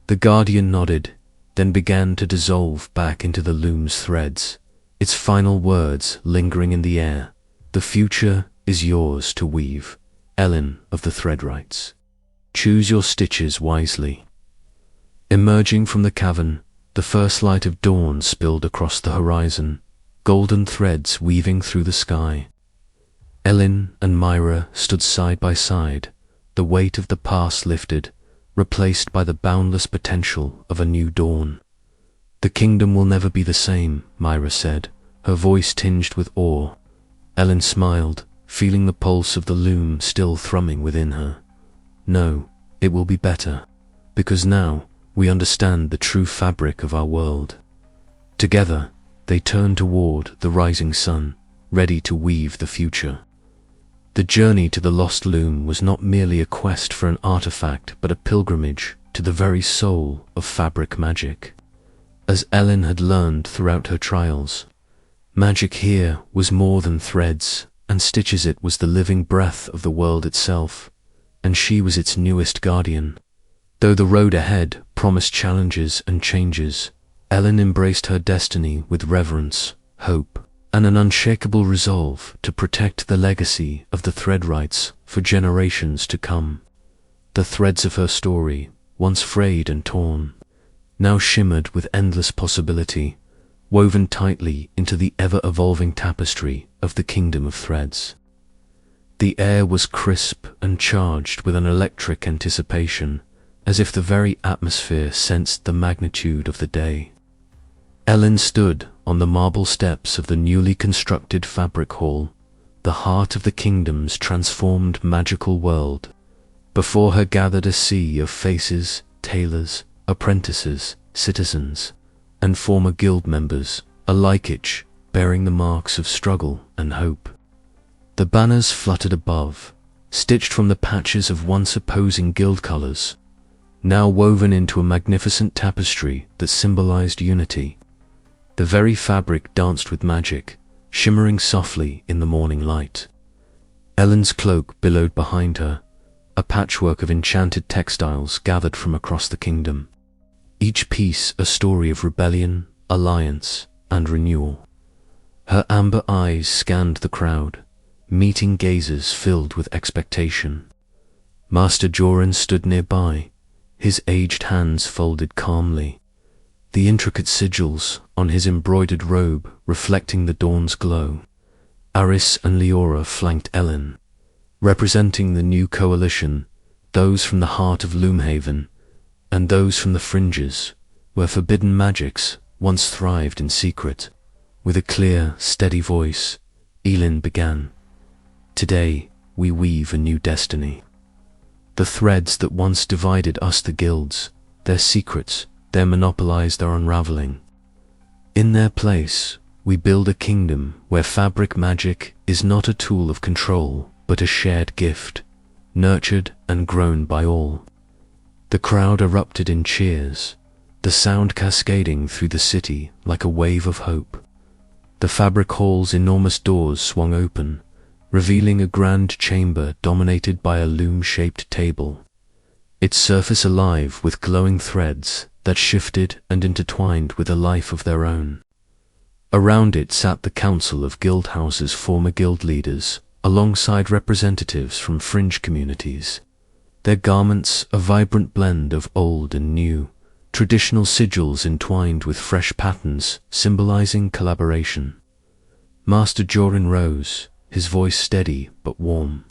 The Guardian nodded, then began to dissolve back into the Loom's threads, its final words lingering in the air. "The future is yours to weave, Elin of the Threadwrights. Choose your stitches wisely." Emerging from the cavern, the first light of dawn spilled across the horizon, golden threads weaving through the sky. Elin and Myra stood side by side, the weight of the past lifted, replaced by the boundless potential of a new dawn. "The kingdom will never be the same," Myra said, her voice tinged with awe. Elin smiled, feeling the pulse of the loom still thrumming within her. "No, it will be better, because now we understand the true fabric of our world." Together, they turned toward the rising sun, ready to weave the future. The journey to the lost loom was not merely a quest for an artifact, but a pilgrimage to the very soul of fabric magic. As Elin had learned throughout her trials, magic here was more than threads and stitches. It was the living breath of the world itself, and she was its newest guardian. Though the road ahead promised challenges and changes, Elin embraced her destiny with reverence, hope, and an unshakable resolve to protect the legacy of the Threadwrights for generations to come. The threads of her story, once frayed and torn, now shimmered with endless possibility, woven tightly into the ever-evolving tapestry of the kingdom of threads. The air was crisp and charged with an electric anticipation, as if the very atmosphere sensed the magnitude of the day. Elin stood on the marble steps of the newly constructed fabric hall, the heart of the kingdom's transformed magical world. Before her gathered a sea of faces, tailors, apprentices, citizens, and former guild members, alike each bearing the marks of struggle and hope. The banners fluttered above, stitched from the patches of once opposing guild colors, now woven into a magnificent tapestry that symbolized unity. The very fabric danced with magic, shimmering softly in the morning light. Elin's cloak billowed behind her, a patchwork of enchanted textiles gathered from across the kingdom, each piece a story of rebellion, alliance, and renewal. Her amber eyes scanned the crowd, meeting gazes filled with expectation. Master Joran stood nearby, his aged hands folded calmly, the intricate sigils on his embroidered robe reflecting the dawn's glow. Aris and Leora flanked Elin, representing the new coalition, those from the heart of Loomhaven, and those from the fringes, where forbidden magics once thrived in secret. With a clear, steady voice, Elin began, "Today we weave a new destiny. The threads that once divided us, the guilds, their secrets, their monopolized, are unraveling. In their place, we build a kingdom where fabric magic is not a tool of control, but a shared gift, nurtured and grown by all." The crowd erupted in cheers, the sound cascading through the city like a wave of hope. The fabric hall's enormous doors swung open, revealing a grand chamber dominated by a loom-shaped table, its surface alive with glowing threads that shifted and intertwined with a life of their own. Around it sat the council of Guildhouse's former guild leaders, alongside representatives from fringe communities, their garments a vibrant blend of old and new, traditional sigils entwined with fresh patterns symbolizing collaboration. Master Joran rose, his voice steady but warm.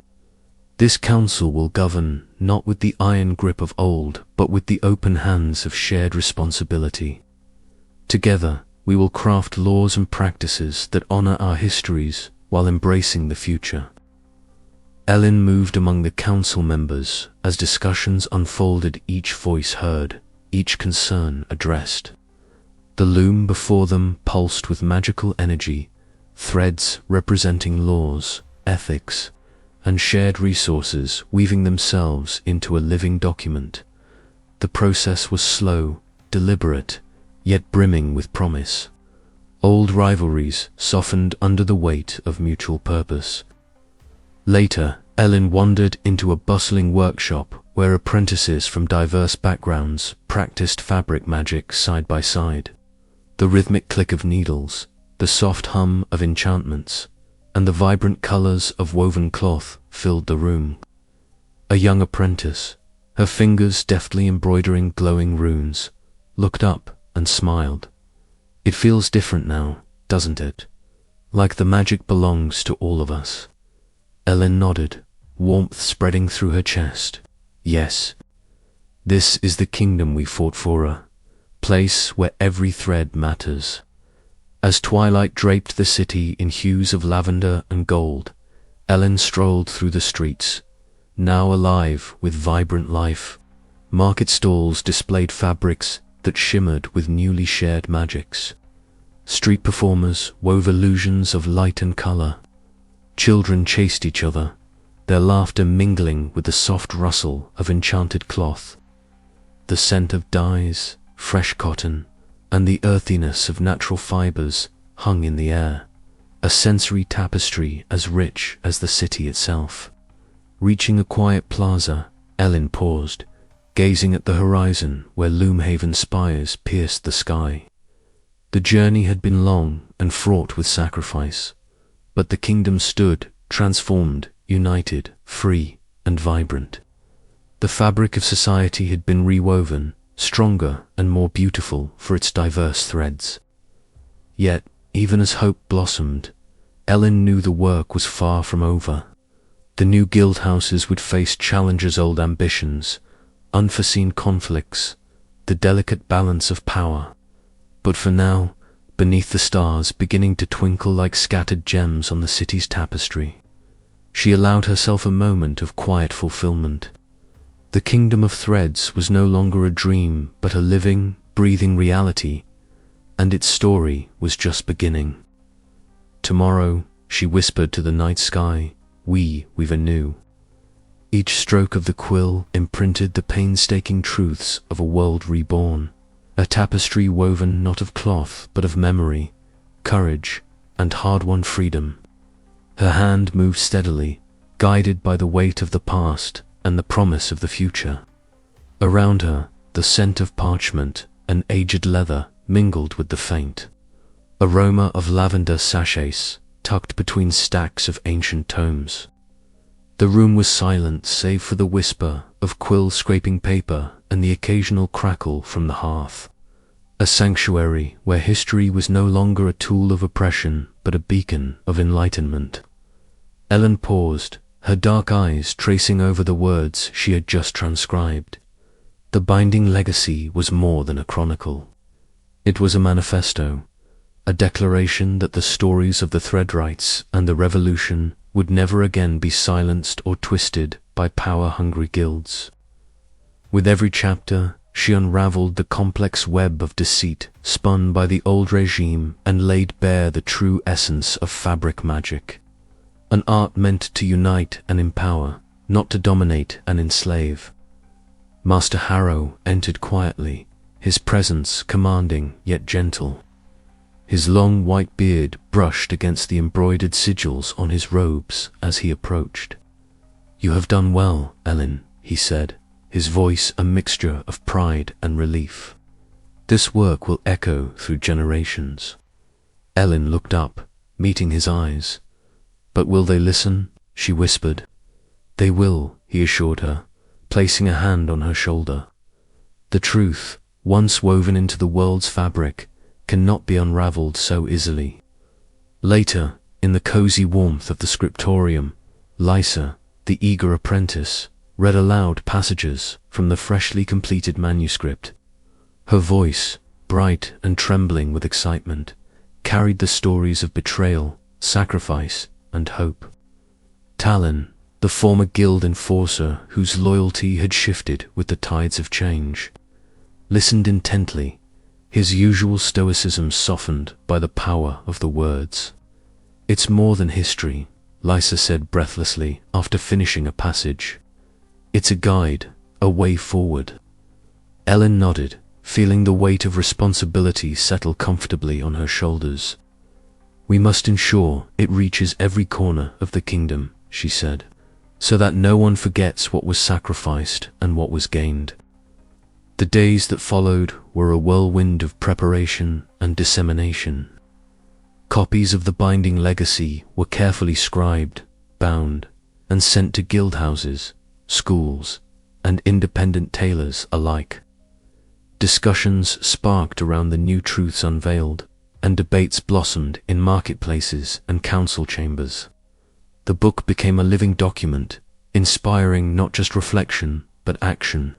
"This council will govern not with the iron grip of old, but with the open hands of shared responsibility. Together, we will craft laws and practices that honor our histories while embracing the future." Elin moved among the council members as discussions unfolded, each voice heard, each concern addressed. The loom before them pulsed with magical energy, threads representing laws, ethics, and shared resources weaving themselves into a living document. The process was slow, deliberate, yet brimming with promise. Old rivalries softened under the weight of mutual purpose. Later, Elin wandered into a bustling workshop where apprentices from diverse backgrounds practiced fabric magic side by side. The rhythmic click of needles, the soft hum of enchantments, and the vibrant colors of woven cloth filled the room. A young apprentice, her fingers deftly embroidering glowing runes, looked up and smiled. "It feels different now, doesn't it?" Like the magic belongs to all of us. Elin nodded, warmth spreading through her chest. Yes. This is the kingdom we fought for, a place where every thread matters. As twilight draped the city in hues of lavender and gold, Elin strolled through the streets, now alive with vibrant life. Market stalls displayed fabrics that shimmered with newly shared magics. Street performers wove illusions of light and color. Children chased each other, their laughter mingling with the soft rustle of enchanted cloth. The scent of dyes, fresh cotton, and the earthiness of natural fibers hung in the air, a sensory tapestry as rich as the city itself. Reaching a quiet plaza, Elin paused, gazing at the horizon where Loomhaven spires pierced the sky. The journey had been long and fraught with sacrifice, but the kingdom stood, transformed, united, free, and vibrant. The fabric of society had been rewoven, stronger and more beautiful for its diverse threads. Yet, even as hope blossomed, Elin knew the work was far from over. The new guild houses would face challenges, old ambitions, unforeseen conflicts, the delicate balance of power. But for now, beneath the stars beginning to twinkle like scattered gems on the city's tapestry, she allowed herself a moment of quiet fulfillment. The kingdom of threads was no longer a dream, but a living, breathing reality, and its story was just beginning. Tomorrow, she whispered to the night sky, we weave anew. Each stroke of the quill imprinted the painstaking truths of a world reborn, a tapestry woven not of cloth but of memory, courage, and hard-won freedom. Her hand moved steadily, guided by the weight of the past and the promise of the future. Around her, the scent of parchment and aged leather mingled with the faint aroma of lavender sachets tucked between stacks of ancient tomes. The room was silent save for the whisper of quill scraping paper and the occasional crackle from the hearth. A sanctuary where history was no longer a tool of oppression but a beacon of enlightenment. Elin paused, her dark eyes tracing over the words she had just transcribed. The binding legacy was more than a chronicle. It was a manifesto, a declaration that the stories of the Threadwrights and the Revolution would never again be silenced or twisted by power-hungry guilds. With every chapter, she unraveled the complex web of deceit spun by the old regime and laid bare the true essence of fabric magic. An art meant to unite and empower, not to dominate and enslave. Master Harrow entered quietly, his presence commanding yet gentle. His long white beard brushed against the embroidered sigils on his robes as he approached. "You have done well, Elin," he said, his voice a mixture of pride and relief. "This work will echo through generations." Elin looked up, meeting his eyes. "But will they listen?" she whispered. "They will," he assured her, placing a hand on her shoulder. "The truth, once woven into the world's fabric, cannot be unraveled so easily." Later, in the cozy warmth of the scriptorium, Lysa, the eager apprentice, read aloud passages from the freshly completed manuscript. Her voice, bright and trembling with excitement, carried the stories of betrayal, sacrifice, and hope. Talon, the former guild enforcer whose loyalty had shifted with the tides of change, listened intently, his usual stoicism softened by the power of the words. "It's more than history," Lysa said breathlessly after finishing a passage. "It's a guide, a way forward." Elin nodded, feeling the weight of responsibility settle comfortably on her shoulders. "We must ensure it reaches every corner of the kingdom," she said, "so that no one forgets what was sacrificed and what was gained." The days that followed were a whirlwind of preparation and dissemination. Copies of the binding legacy were carefully scribed, bound, and sent to guild houses, schools, and independent tailors alike. Discussions sparked around the new truths unveiled, and debates blossomed in marketplaces and council chambers. The book became a living document, inspiring not just reflection, but action.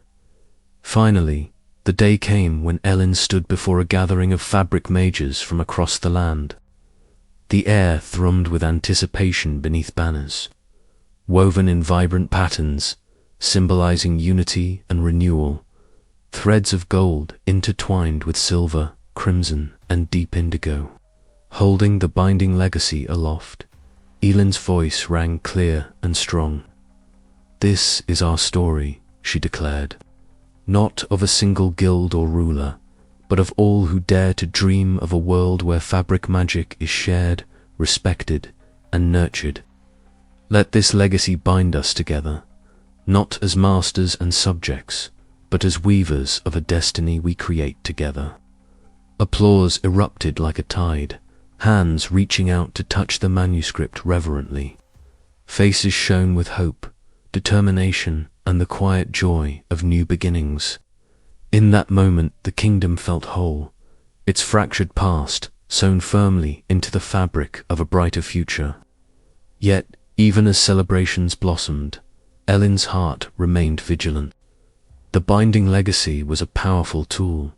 Finally, the day came when Elin stood before a gathering of fabric mages from across the land. The air thrummed with anticipation beneath banners, woven in vibrant patterns, symbolizing unity and renewal, threads of gold intertwined with silver, crimson, and deep indigo. Holding the binding legacy aloft, Elin's voice rang clear and strong. "This is our story," she declared, "not of a single guild or ruler, but of all who dare to dream of a world where fabric magic is shared, respected, and nurtured. Let this legacy bind us together, not as masters and subjects, but as weavers of a destiny we create together." Applause erupted like a tide, hands reaching out to touch the manuscript reverently. Faces shone with hope, determination, and the quiet joy of new beginnings. In that moment the kingdom felt whole, its fractured past sewn firmly into the fabric of a brighter future. Yet, even as celebrations blossomed, Elin's heart remained vigilant. The binding legacy was a powerful tool,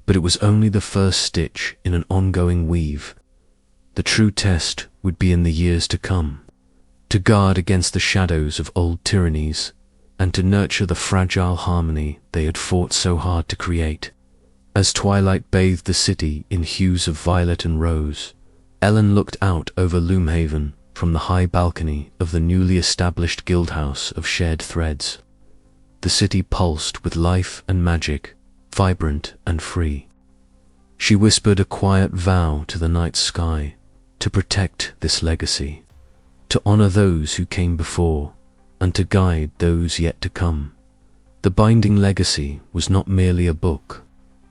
but it was only the first stitch in an ongoing weave. The true test would be in the years to come, to guard against the shadows of old tyrannies, and to nurture the fragile harmony they had fought so hard to create. As twilight bathed the city in hues of violet and rose, Elin looked out over Loomhaven from the high balcony of the newly established guildhouse of Shared Threads. The city pulsed with life and magic, vibrant and free. She whispered a quiet vow to the night sky, to protect this legacy, to honor those who came before, and to guide those yet to come. The binding legacy was not merely a book,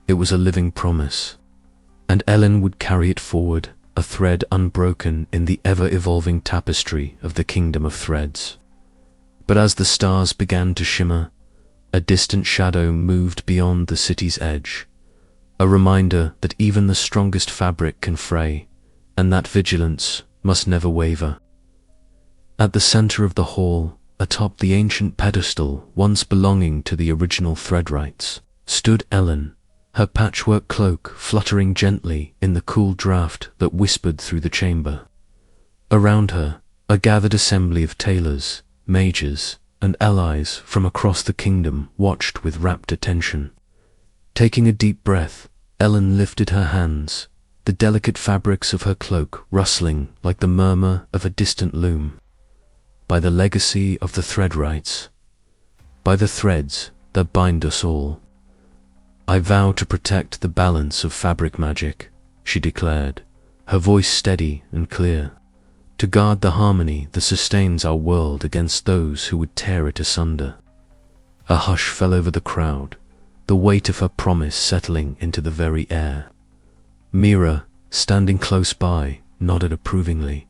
it was a living promise, and Elin would carry it forward, a thread unbroken in the ever-evolving tapestry of the Kingdom of Threads. But as the stars began to shimmer, a distant shadow moved beyond the city's edge, a reminder that even the strongest fabric can fray, and that vigilance must never waver. At the center of the hall, atop the ancient pedestal once belonging to the original Threadwrights, stood Elin, her patchwork cloak fluttering gently in the cool draft that whispered through the chamber. Around her, a gathered assembly of tailors, mages, and allies from across the kingdom watched with rapt attention. Taking a deep breath, Elin lifted her hands, the delicate fabrics of her cloak rustling like the murmur of a distant loom. "By the legacy of the Threadwrights, by the threads that bind us all, I vow to protect the balance of fabric magic," she declared, her voice steady and clear, "to guard the harmony that sustains our world against those who would tear it asunder." A hush fell over the crowd, the weight of her promise settling into the very air. Mira, standing close by, nodded approvingly,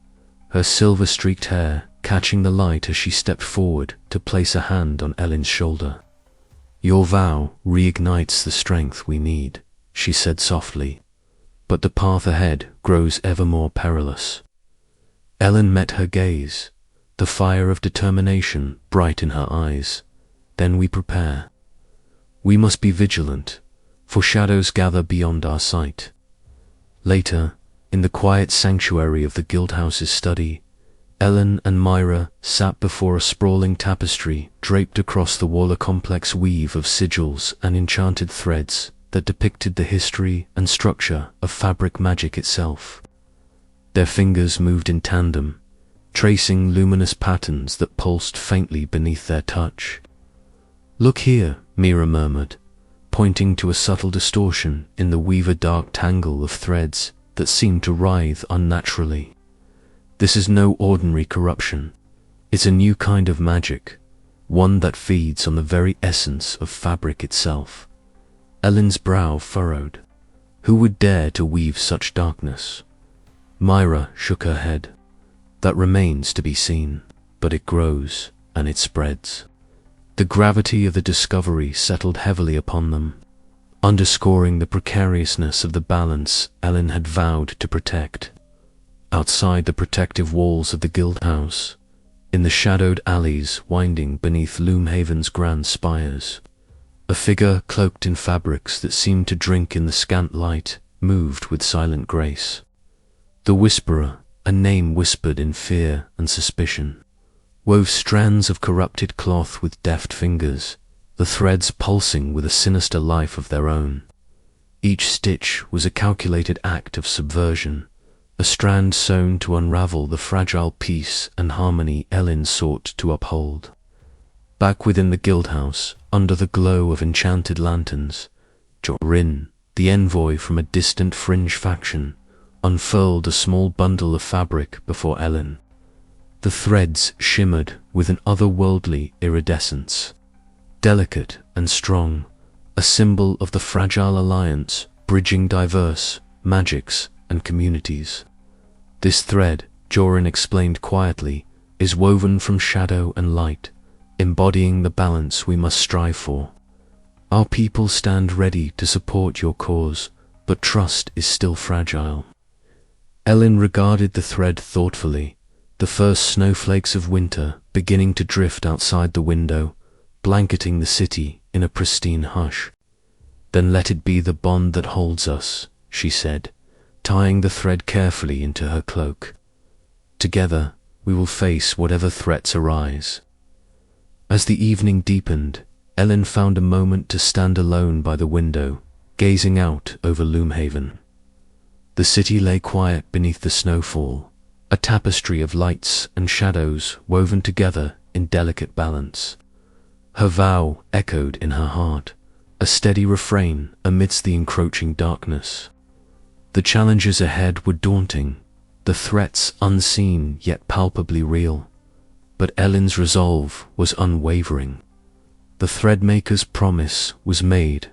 her silver-streaked hair catching the light as she stepped forward to place a hand on Elin's shoulder. "Your vow reignites the strength we need," she said softly, "but the path ahead grows ever more perilous." Elin met her gaze, the fire of determination bright in her eyes. "Then we prepare. We must be vigilant, for shadows gather beyond our sight." Later, in the quiet sanctuary of the Guildhouse's study, Elin and Myra sat before a sprawling tapestry draped across the wall, a complex weave of sigils and enchanted threads that depicted the history and structure of fabric magic itself. Their fingers moved in tandem, tracing luminous patterns that pulsed faintly beneath their touch. "Look here," Mira murmured, pointing to a subtle distortion in the weaver dark tangle of threads that seemed to writhe unnaturally. "This is no ordinary corruption. It's a new kind of magic, one that feeds on the very essence of fabric itself." Elin's brow furrowed. Who would dare to weave such darkness? Myra shook her head. "That remains to be seen, but it grows and it spreads." The gravity of the discovery settled heavily upon them. underscoring the precariousness of the balance Elin had vowed to protect. Outside the protective walls of the guild house, in the shadowed alleys winding beneath Loomhaven's grand spires, a figure cloaked in fabrics that seemed to drink in the scant light moved with silent grace. The Whisperer, a name whispered in fear and suspicion, wove strands of corrupted cloth with deft fingers, the threads pulsing with a sinister life of their own. Each stitch was a calculated act of subversion, a strand sewn to unravel the fragile peace and harmony Elin sought to uphold. Back within the guildhouse, under the glow of enchanted lanterns, Jorin, the envoy from a distant fringe faction, unfurled a small bundle of fabric before Elin. The threads shimmered with an otherworldly iridescence. Delicate and strong, a symbol of the fragile alliance bridging diverse magics and communities. This thread, Jorin explained quietly, is woven from shadow and light, embodying the balance we must strive for. Our people stand ready to support your cause, but trust is still fragile. Elin regarded the thread thoughtfully, the first snowflakes of winter beginning to drift outside the window, blanketing the city in a pristine hush. Then let it be the bond that holds us, she said, tying the thread carefully into her cloak. Together, we will face whatever threats arise. As the evening deepened, Elin found a moment to stand alone by the window, gazing out over Loomhaven. The city lay quiet beneath the snowfall, a tapestry of lights and shadows woven together in delicate balance. Her vow echoed in her heart, a steady refrain amidst the encroaching darkness. The challenges ahead were daunting, the threats unseen yet palpably real, but Elin's resolve was unwavering. The Threadmaker's promise was made,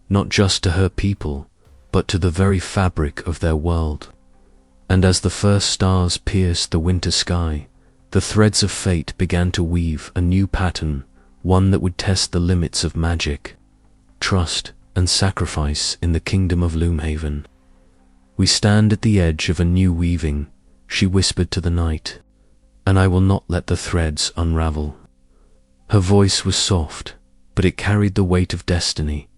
not just to her people, but to the very fabric of their world. And as the first stars pierced the winter sky, the threads of fate began to weave a new pattern, one that would test the limits of magic, trust, and sacrifice in the kingdom of Loomhaven. We stand at the edge of a new weaving, she whispered to the night, and I will not let the threads unravel. Her voice was soft, but it carried the weight of destiny,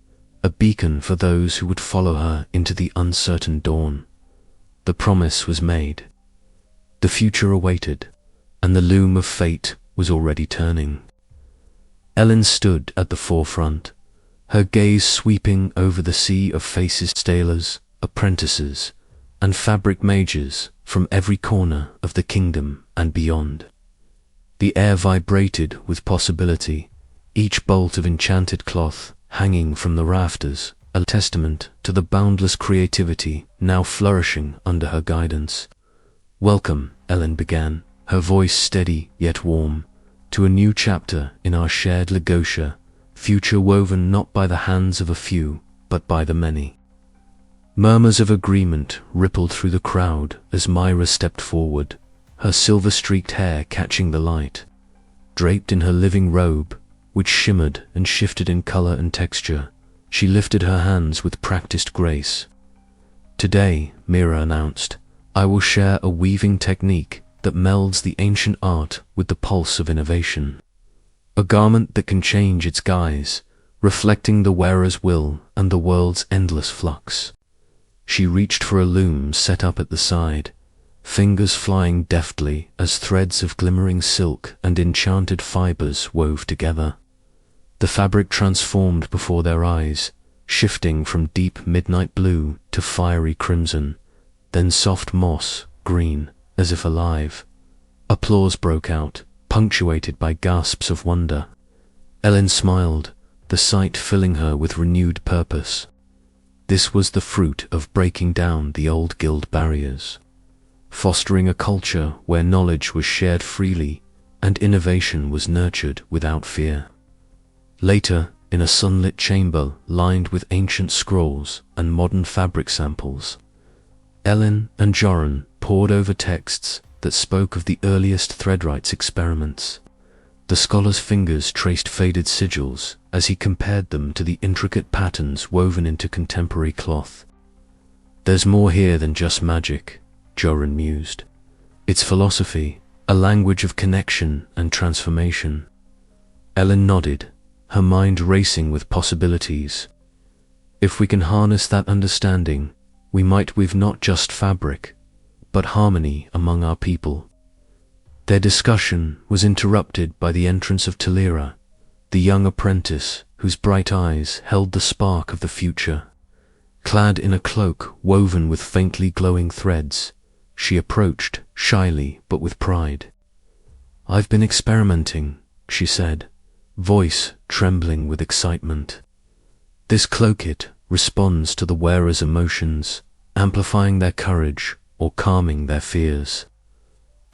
a beacon for those who would follow her into the uncertain dawn. The promise was made. The future awaited, and the loom of fate was already turning. Elin stood at the forefront, her gaze sweeping over the sea of faces, tailors, apprentices, and fabric mages from every corner of the kingdom and beyond. The air vibrated with possibility, each bolt of enchanted cloth hanging from the rafters, a testament to the boundless creativity now flourishing under her guidance. Welcome, Elin began, her voice steady yet warm, to a new chapter in our shared Legotia, future woven not by the hands of a few, but by the many. Murmurs of agreement rippled through the crowd as Myra stepped forward, her silver-streaked hair catching the light. Draped in her living robe, which shimmered and shifted in color and texture, she lifted her hands with practiced grace. Today, Myra announced, I will share a weaving technique that melds the ancient art with the pulse of innovation. A garment that can change its guise, reflecting the wearer's will and the world's endless flux. She reached for a loom set up at the side, fingers flying deftly as threads of glimmering silk and enchanted fibers wove together. The fabric transformed before their eyes, shifting from deep midnight blue to fiery crimson, then soft moss green, as if alive. Applause broke out, punctuated by gasps of wonder. Elin smiled, the sight filling her with renewed purpose. This was the fruit of breaking down the old guild barriers, fostering a culture where knowledge was shared freely and innovation was nurtured without fear. Later, in a sunlit chamber lined with ancient scrolls and modern fabric samples, Elin and Jorin pored over texts that spoke of the earliest Threadwright's experiments. The scholar's fingers traced faded sigils as he compared them to the intricate patterns woven into contemporary cloth. "There's more here than just magic," Joran mused. "It's philosophy, a language of connection and transformation." Elin nodded, her mind racing with possibilities. "If we can harness that understanding, we might weave not just fabric, but harmony among our people." Their discussion was interrupted by the entrance of Talira, the young apprentice whose bright eyes held the spark of the future. Clad in a cloak woven with faintly glowing threads, she approached shyly but with pride. "I've been experimenting," she said, voice trembling with excitement. "This cloak-it responds to the wearer's emotions, amplifying their courage or calming their fears."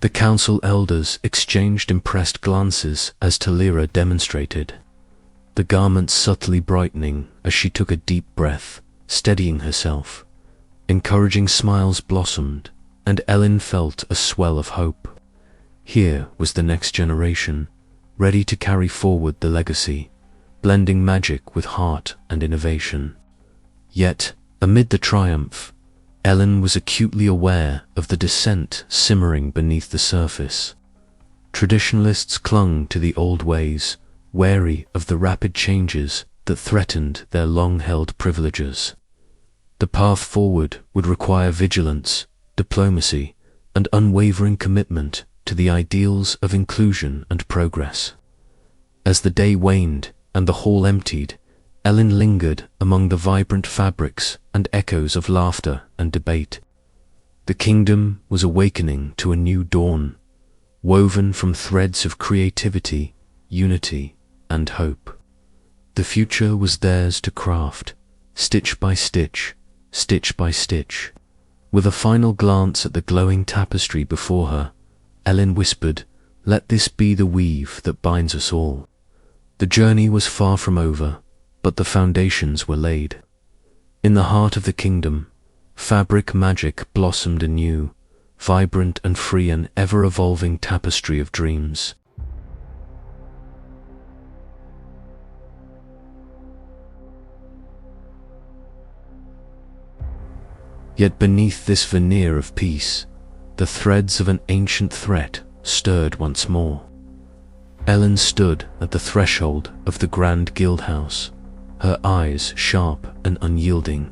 The council elders exchanged impressed glances as Talira demonstrated, the garments subtly brightening as she took a deep breath, steadying herself. Encouraging smiles blossomed, and Elin felt a swell of hope. Here was the next generation, ready to carry forward the legacy, blending magic with heart and innovation. Yet, amid the triumph, Elin was acutely aware of the dissent simmering beneath the surface. Traditionalists clung to the old ways, wary of the rapid changes that threatened their long-held privileges. The path forward would require vigilance, diplomacy, and unwavering commitment to the ideals of inclusion and progress. As the day waned and the hall emptied, Elin lingered among the vibrant fabrics and echoes of laughter and debate. The kingdom was awakening to a new dawn, woven from threads of creativity, unity, and hope. The future was theirs to craft, stitch by stitch, stitch by stitch. With a final glance at the glowing tapestry before her, Elin whispered, "Let this be the weave that binds us all." The journey was far from over, but the foundations were laid. In the heart of the kingdom, fabric magic blossomed anew, vibrant and free, an ever-evolving tapestry of dreams. Yet beneath this veneer of peace, the threads of an ancient threat stirred once more. Elin stood at the threshold of the grand guild house, her eyes sharp and unyielding.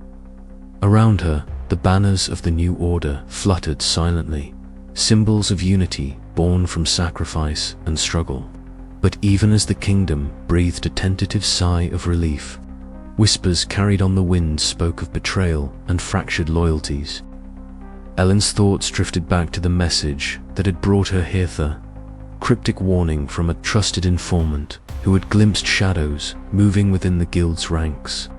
Around her, the banners of the new order fluttered silently, symbols of unity born from sacrifice and struggle. But even as the kingdom breathed a tentative sigh of relief, whispers carried on the wind spoke of betrayal and fractured loyalties. Elin's thoughts drifted back to the message that had brought her hither, cryptic warning from a trusted informant who had glimpsed shadows moving within the guild's ranks.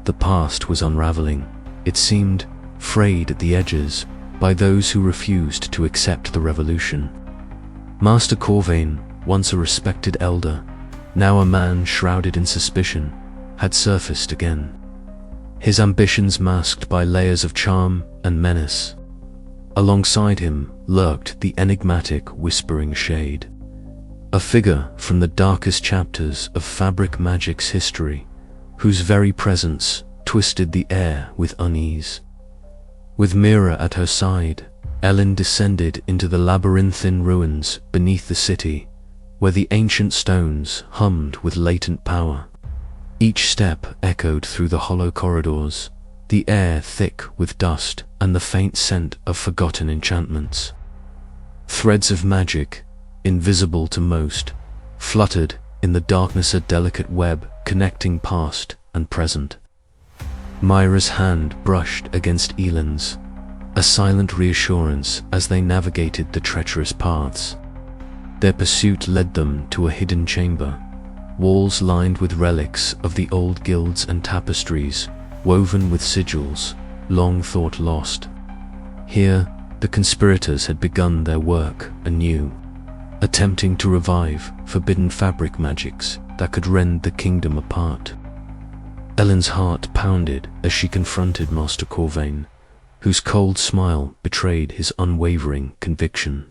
The past was unraveling, it seemed, frayed at the edges by those who refused to accept the revolution. Master Corvain, once a respected elder, now a man shrouded in suspicion, had surfaced again. His ambitions masked by layers of charm and menace. Alongside him lurked the enigmatic whispering shade, a figure from the darkest chapters of fabric magic's history, whose very presence twisted the air with unease. With Mira at her side, Elin descended into the labyrinthine ruins beneath the city, where the ancient stones hummed with latent power. Each step echoed through the hollow corridors, the air thick with dust and the faint scent of forgotten enchantments. Threads of magic, invisible to most, fluttered in the darkness, a delicate web connecting past and present. Myra's hand brushed against Elin's, a silent reassurance as they navigated the treacherous paths. Their pursuit led them to a hidden chamber, walls lined with relics of the old guilds and tapestries woven with sigils long thought lost. Here, the conspirators had begun their work anew, attempting to revive forbidden fabric magics that could rend the kingdom apart. Elin's heart pounded as she confronted Master Corvain, whose cold smile betrayed his unwavering conviction.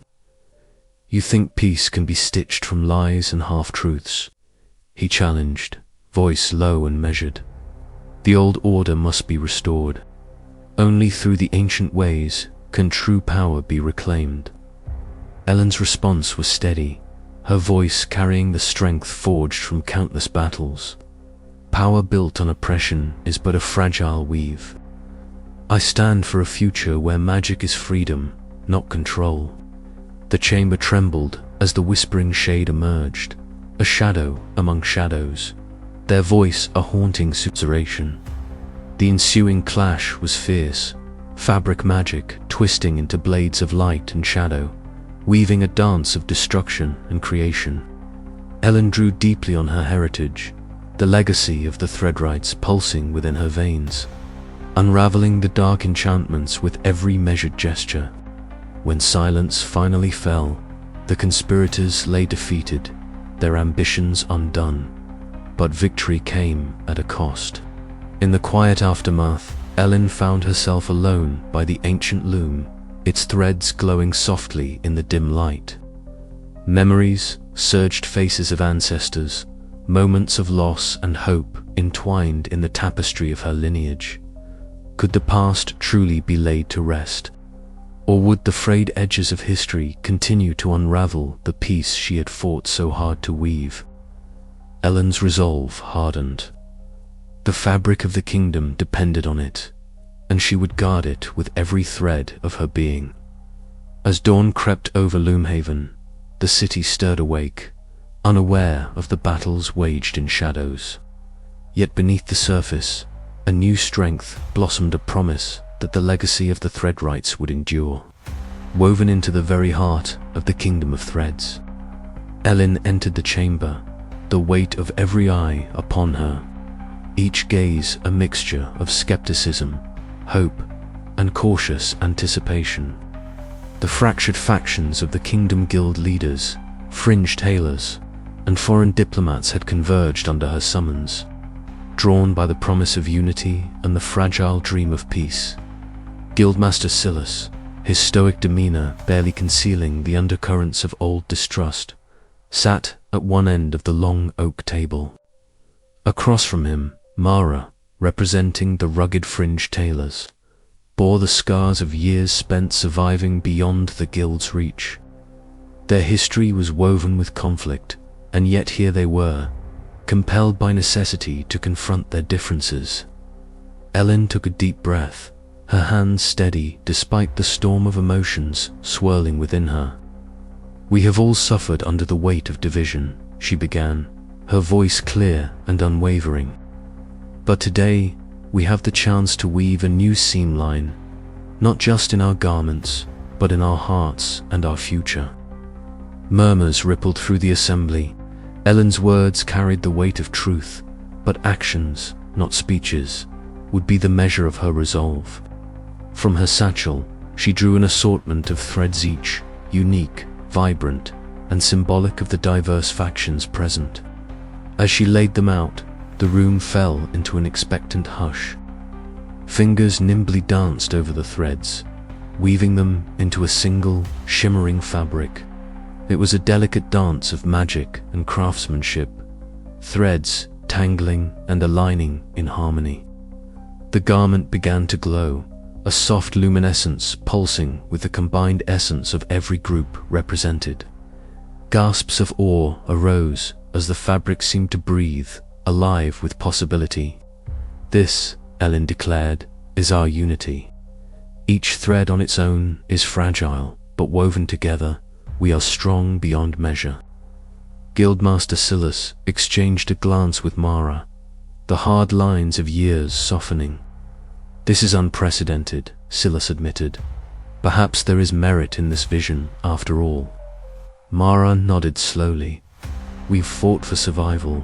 "You think peace can be stitched from lies and half-truths?" he challenged, voice low and measured. The old order must be restored. Only through the ancient ways can true power be reclaimed. Elin's response was steady, her voice carrying the strength forged from countless battles. Power built on oppression is but a fragile weave. I stand for a future where magic is freedom, not control. The chamber trembled as the whispering shade emerged, a shadow among shadows, their voice a haunting susurration. The ensuing clash was fierce, fabric magic twisting into blades of light and shadow, weaving a dance of destruction and creation. Elin drew deeply on her heritage, the legacy of the Threadwrights pulsing within her veins, unraveling the dark enchantments with every measured gesture. When silence finally fell, the conspirators lay defeated, their ambitions undone. But victory came at a cost. In the quiet aftermath, Elin found herself alone by the ancient loom, its threads glowing softly in the dim light. Memories, surged faces of ancestors, moments of loss and hope entwined in the tapestry of her lineage. Could the past truly be laid to rest? Or would the frayed edges of history continue to unravel the piece she had fought so hard to weave? Elin's resolve hardened. The fabric of the kingdom depended on it, and she would guard it with every thread of her being. As dawn crept over Loomhaven, the city stirred awake, unaware of the battles waged in shadows. Yet beneath the surface, a new strength blossomed, a promise that the legacy of the Threadwrights would endure, woven into the very heart of the kingdom of threads. Elin entered the chamber, the weight of every eye upon her, each gaze a mixture of skepticism, hope, and cautious anticipation. The fractured factions of the Kingdom Guild leaders, fringe tailors, and foreign diplomats had converged under her summons, drawn by the promise of unity and the fragile dream of peace. Guildmaster Silas, his stoic demeanor barely concealing the undercurrents of old distrust, sat at one end of the long oak table. Across from him, Mara, representing the rugged fringe tailors, bore the scars of years spent surviving beyond the guild's reach. Their history was woven with conflict, and yet here they were, compelled by necessity to confront their differences. Elin took a deep breath, her hands steady despite the storm of emotions swirling within her. "We have all suffered under the weight of division," she began, her voice clear and unwavering. "But today, we have the chance to weave a new seam line, not just in our garments, but in our hearts and our future." Murmurs rippled through the assembly. Elin's words carried the weight of truth, but actions, not speeches, would be the measure of her resolve. From her satchel, she drew an assortment of threads, each unique, vibrant, and symbolic of the diverse factions present. As she laid them out, the room fell into an expectant hush. Fingers nimbly danced over the threads, weaving them into a single, shimmering fabric. It was a delicate dance of magic and craftsmanship, threads tangling and aligning in harmony. The garment began to glow, a soft luminescence pulsing with the combined essence of every group represented. Gasps of awe arose as the fabric seemed to breathe, alive with possibility. "This," Elin declared, "is our unity. Each thread on its own is fragile, but woven together, we are strong beyond measure." Guildmaster Silas exchanged a glance with Mara, the hard lines of years softening. "This is unprecedented," Silas admitted. "Perhaps there is merit in this vision, after all." Mara nodded slowly. "We've fought for survival.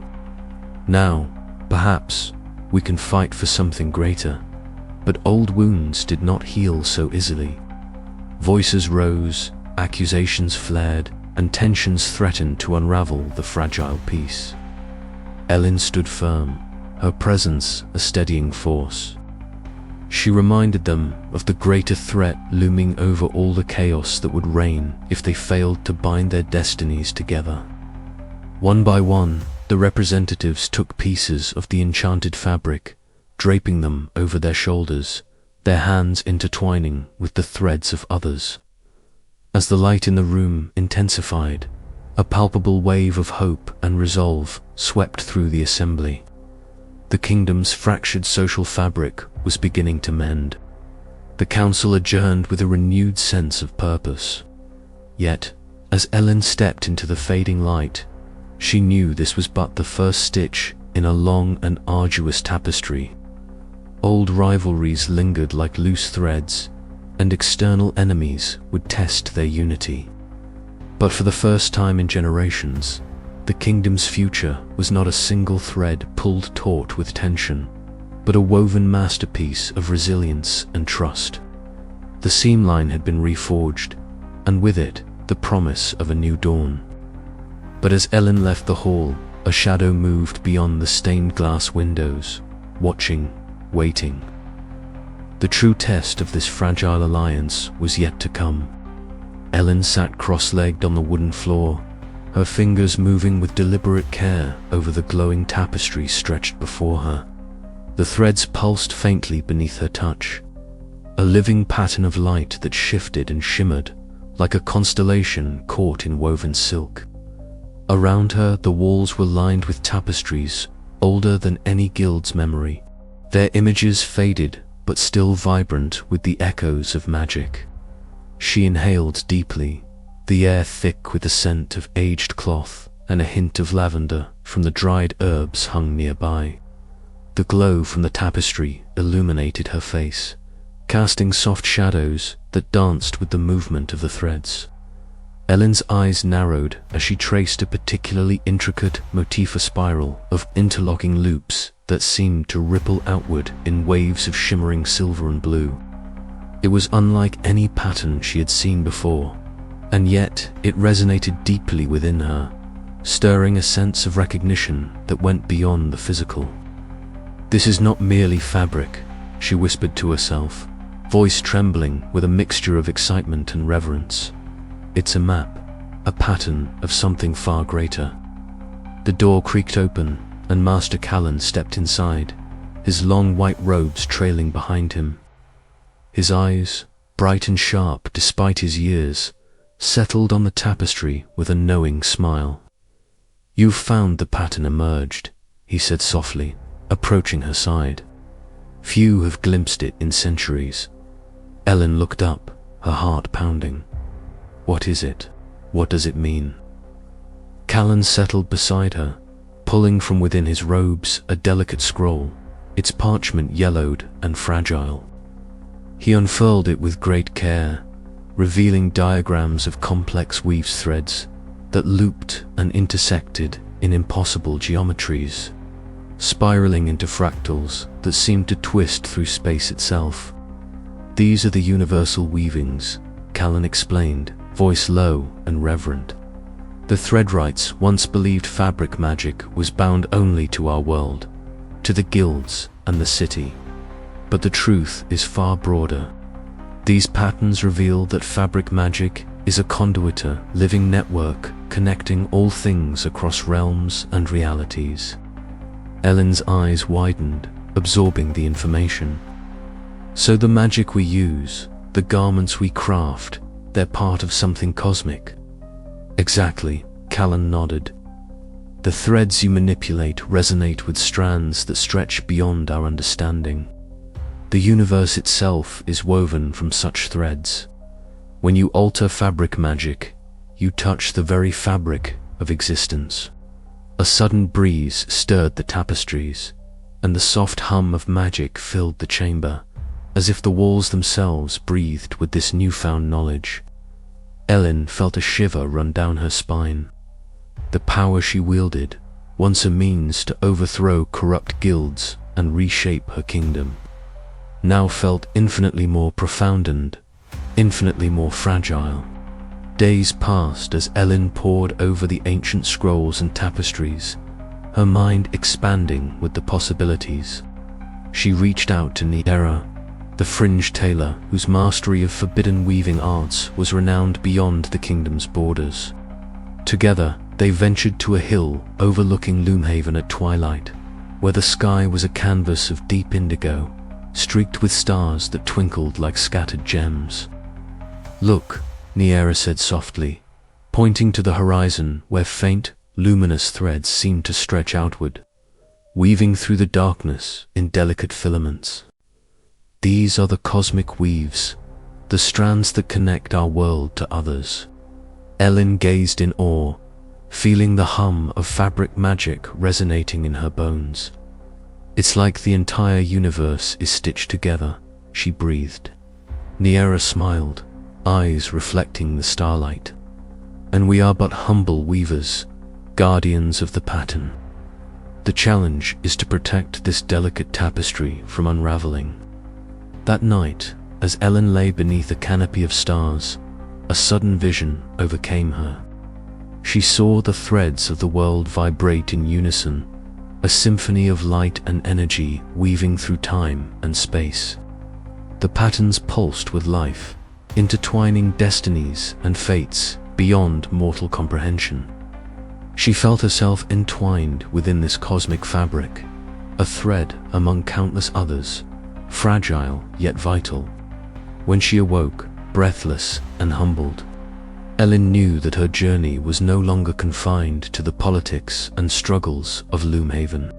Now, perhaps, we can fight for something greater." But old wounds did not heal so easily. Voices rose, accusations flared, and tensions threatened to unravel the fragile peace. Elin stood firm, her presence a steadying force. She reminded them of the greater threat looming over all the chaos that would reign if they failed to bind their destinies together. One by one, The representatives took pieces of the enchanted fabric, draping them over their shoulders, their hands intertwining with the threads of others. As the light in the room intensified, a palpable wave of hope and resolve swept through the assembly. The kingdom's fractured social fabric was beginning to mend. The council adjourned with a renewed sense of purpose. Yet, as Elin stepped into the fading light, she knew this was but the first stitch in a long and arduous tapestry. Old rivalries lingered like loose threads, and external enemies would test their unity. But for the first time in generations, the kingdom's future was not a single thread pulled taut with tension, but a woven masterpiece of resilience and trust. The seam line had been reforged, and with it, the promise of a new dawn. But as Elin left the hall, a shadow moved beyond the stained glass windows, watching, waiting. The true test of this fragile alliance was yet to come. Elin sat cross-legged on the wooden floor, her fingers moving with deliberate care over the glowing tapestry stretched before her. The threads pulsed faintly beneath her touch, a living pattern of light that shifted and shimmered like a constellation caught in woven silk. Around her, the walls were lined with tapestries older than any guild's memory, their images faded but still vibrant with the echoes of magic. She inhaled deeply, the air thick with the scent of aged cloth and a hint of lavender from the dried herbs hung nearby. The glow from the tapestry illuminated her face, casting soft shadows that danced with the movement of the threads. Elin's eyes narrowed as she traced a particularly intricate motif spiral of interlocking loops that seemed to ripple outward in waves of shimmering silver and blue. It was unlike any pattern she had seen before, and yet it resonated deeply within her, stirring a sense of recognition that went beyond the physical. "This is not merely fabric," she whispered to herself, voice trembling with a mixture of excitement and reverence. "It's a map, a pattern of something far greater." The door creaked open, and Master Callan stepped inside, his long white robes trailing behind him. His eyes, bright and sharp despite his years, settled on the tapestry with a knowing smile. "You've found the pattern emerged," he said softly, approaching her side. "Few have glimpsed it in centuries." Elin looked up, her heart pounding. "What is it? What does it mean?" Callan settled beside her, pulling from within his robes a delicate scroll, its parchment yellowed and fragile. He unfurled it with great care, revealing diagrams of complex weaves threads that looped and intersected in impossible geometries, spiraling into fractals that seemed to twist through space itself. "These are the universal weavings," Callan explained, voice low and reverent. "The Threadwrights once believed fabric magic was bound only to our world, to the guilds and the city. But the truth is far broader. These patterns reveal that fabric magic is a conduit, a living network connecting all things across realms and realities." Elin's eyes widened, absorbing the information. "So the magic we use, the garments we craft, they're part of something cosmic?" "Exactly," Callan nodded. "The threads you manipulate resonate with strands that stretch beyond our understanding. The universe itself is woven from such threads. When you alter fabric magic, you touch the very fabric of existence." A sudden breeze stirred the tapestries, and the soft hum of magic filled the chamber, as if the walls themselves breathed with this newfound knowledge. Elin felt a shiver run down her spine. The power she wielded, once a means to overthrow corrupt guilds and reshape her kingdom, now felt infinitely more profound and infinitely more fragile. Days passed as Elin pored over the ancient scrolls and tapestries, her mind expanding with the possibilities. She reached out to Nera, the fringe tailor whose mastery of forbidden weaving arts was renowned beyond the kingdom's borders. Together, They ventured to a hill overlooking Loomhaven at twilight, where the sky was a canvas of deep indigo, streaked with stars that twinkled like scattered gems. "Look," Niera said softly, pointing to the horizon where faint, luminous threads seemed to stretch outward, weaving through the darkness in delicate filaments. "These are the cosmic weaves, the strands that connect our world to others." Elin gazed in awe, feeling the hum of fabric magic resonating in her bones. "It's like the entire universe is stitched together," she breathed. Niera smiled, eyes reflecting the starlight. "And we are but humble weavers, guardians of the pattern. The challenge is to protect this delicate tapestry from unraveling." That night, as Elin lay beneath a canopy of stars, a sudden vision overcame her. She saw the threads of the world vibrate in unison, a symphony of light and energy weaving through time and space. The patterns pulsed with life, intertwining destinies and fates beyond mortal comprehension. She felt herself entwined within this cosmic fabric, a thread among countless others, fragile yet vital. When she awoke, breathless and humbled, Elin knew that her journey was no longer confined to the politics and struggles of Loomhaven.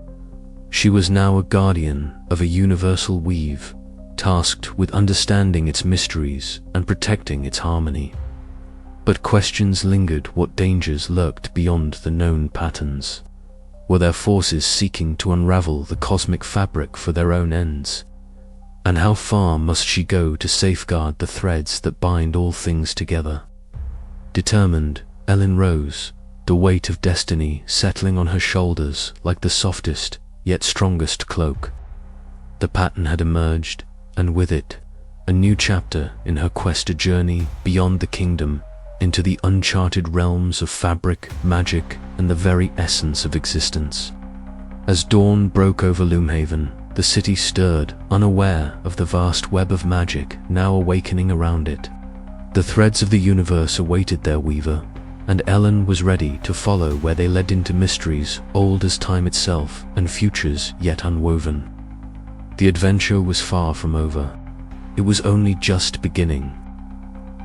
She was now a guardian of a universal weave, tasked with understanding its mysteries and protecting its harmony. But questions lingered: what dangers lurked beyond the known patterns? Were there forces seeking to unravel the cosmic fabric for their own ends? And how far must she go to safeguard the threads that bind all things together? Determined, Elin rose, the weight of destiny settling on her shoulders like the softest yet strongest cloak. The pattern had emerged, and with it, a new chapter in her quest to journey beyond the kingdom into the uncharted realms of fabric, magic, and the very essence of existence. As dawn broke over Loomhaven, the city stirred, unaware of the vast web of magic now awakening around it. The threads of the universe awaited their weaver, and Elin was ready to follow where they led into mysteries old as time itself and futures yet unwoven. The adventure was far from over. It was only just beginning.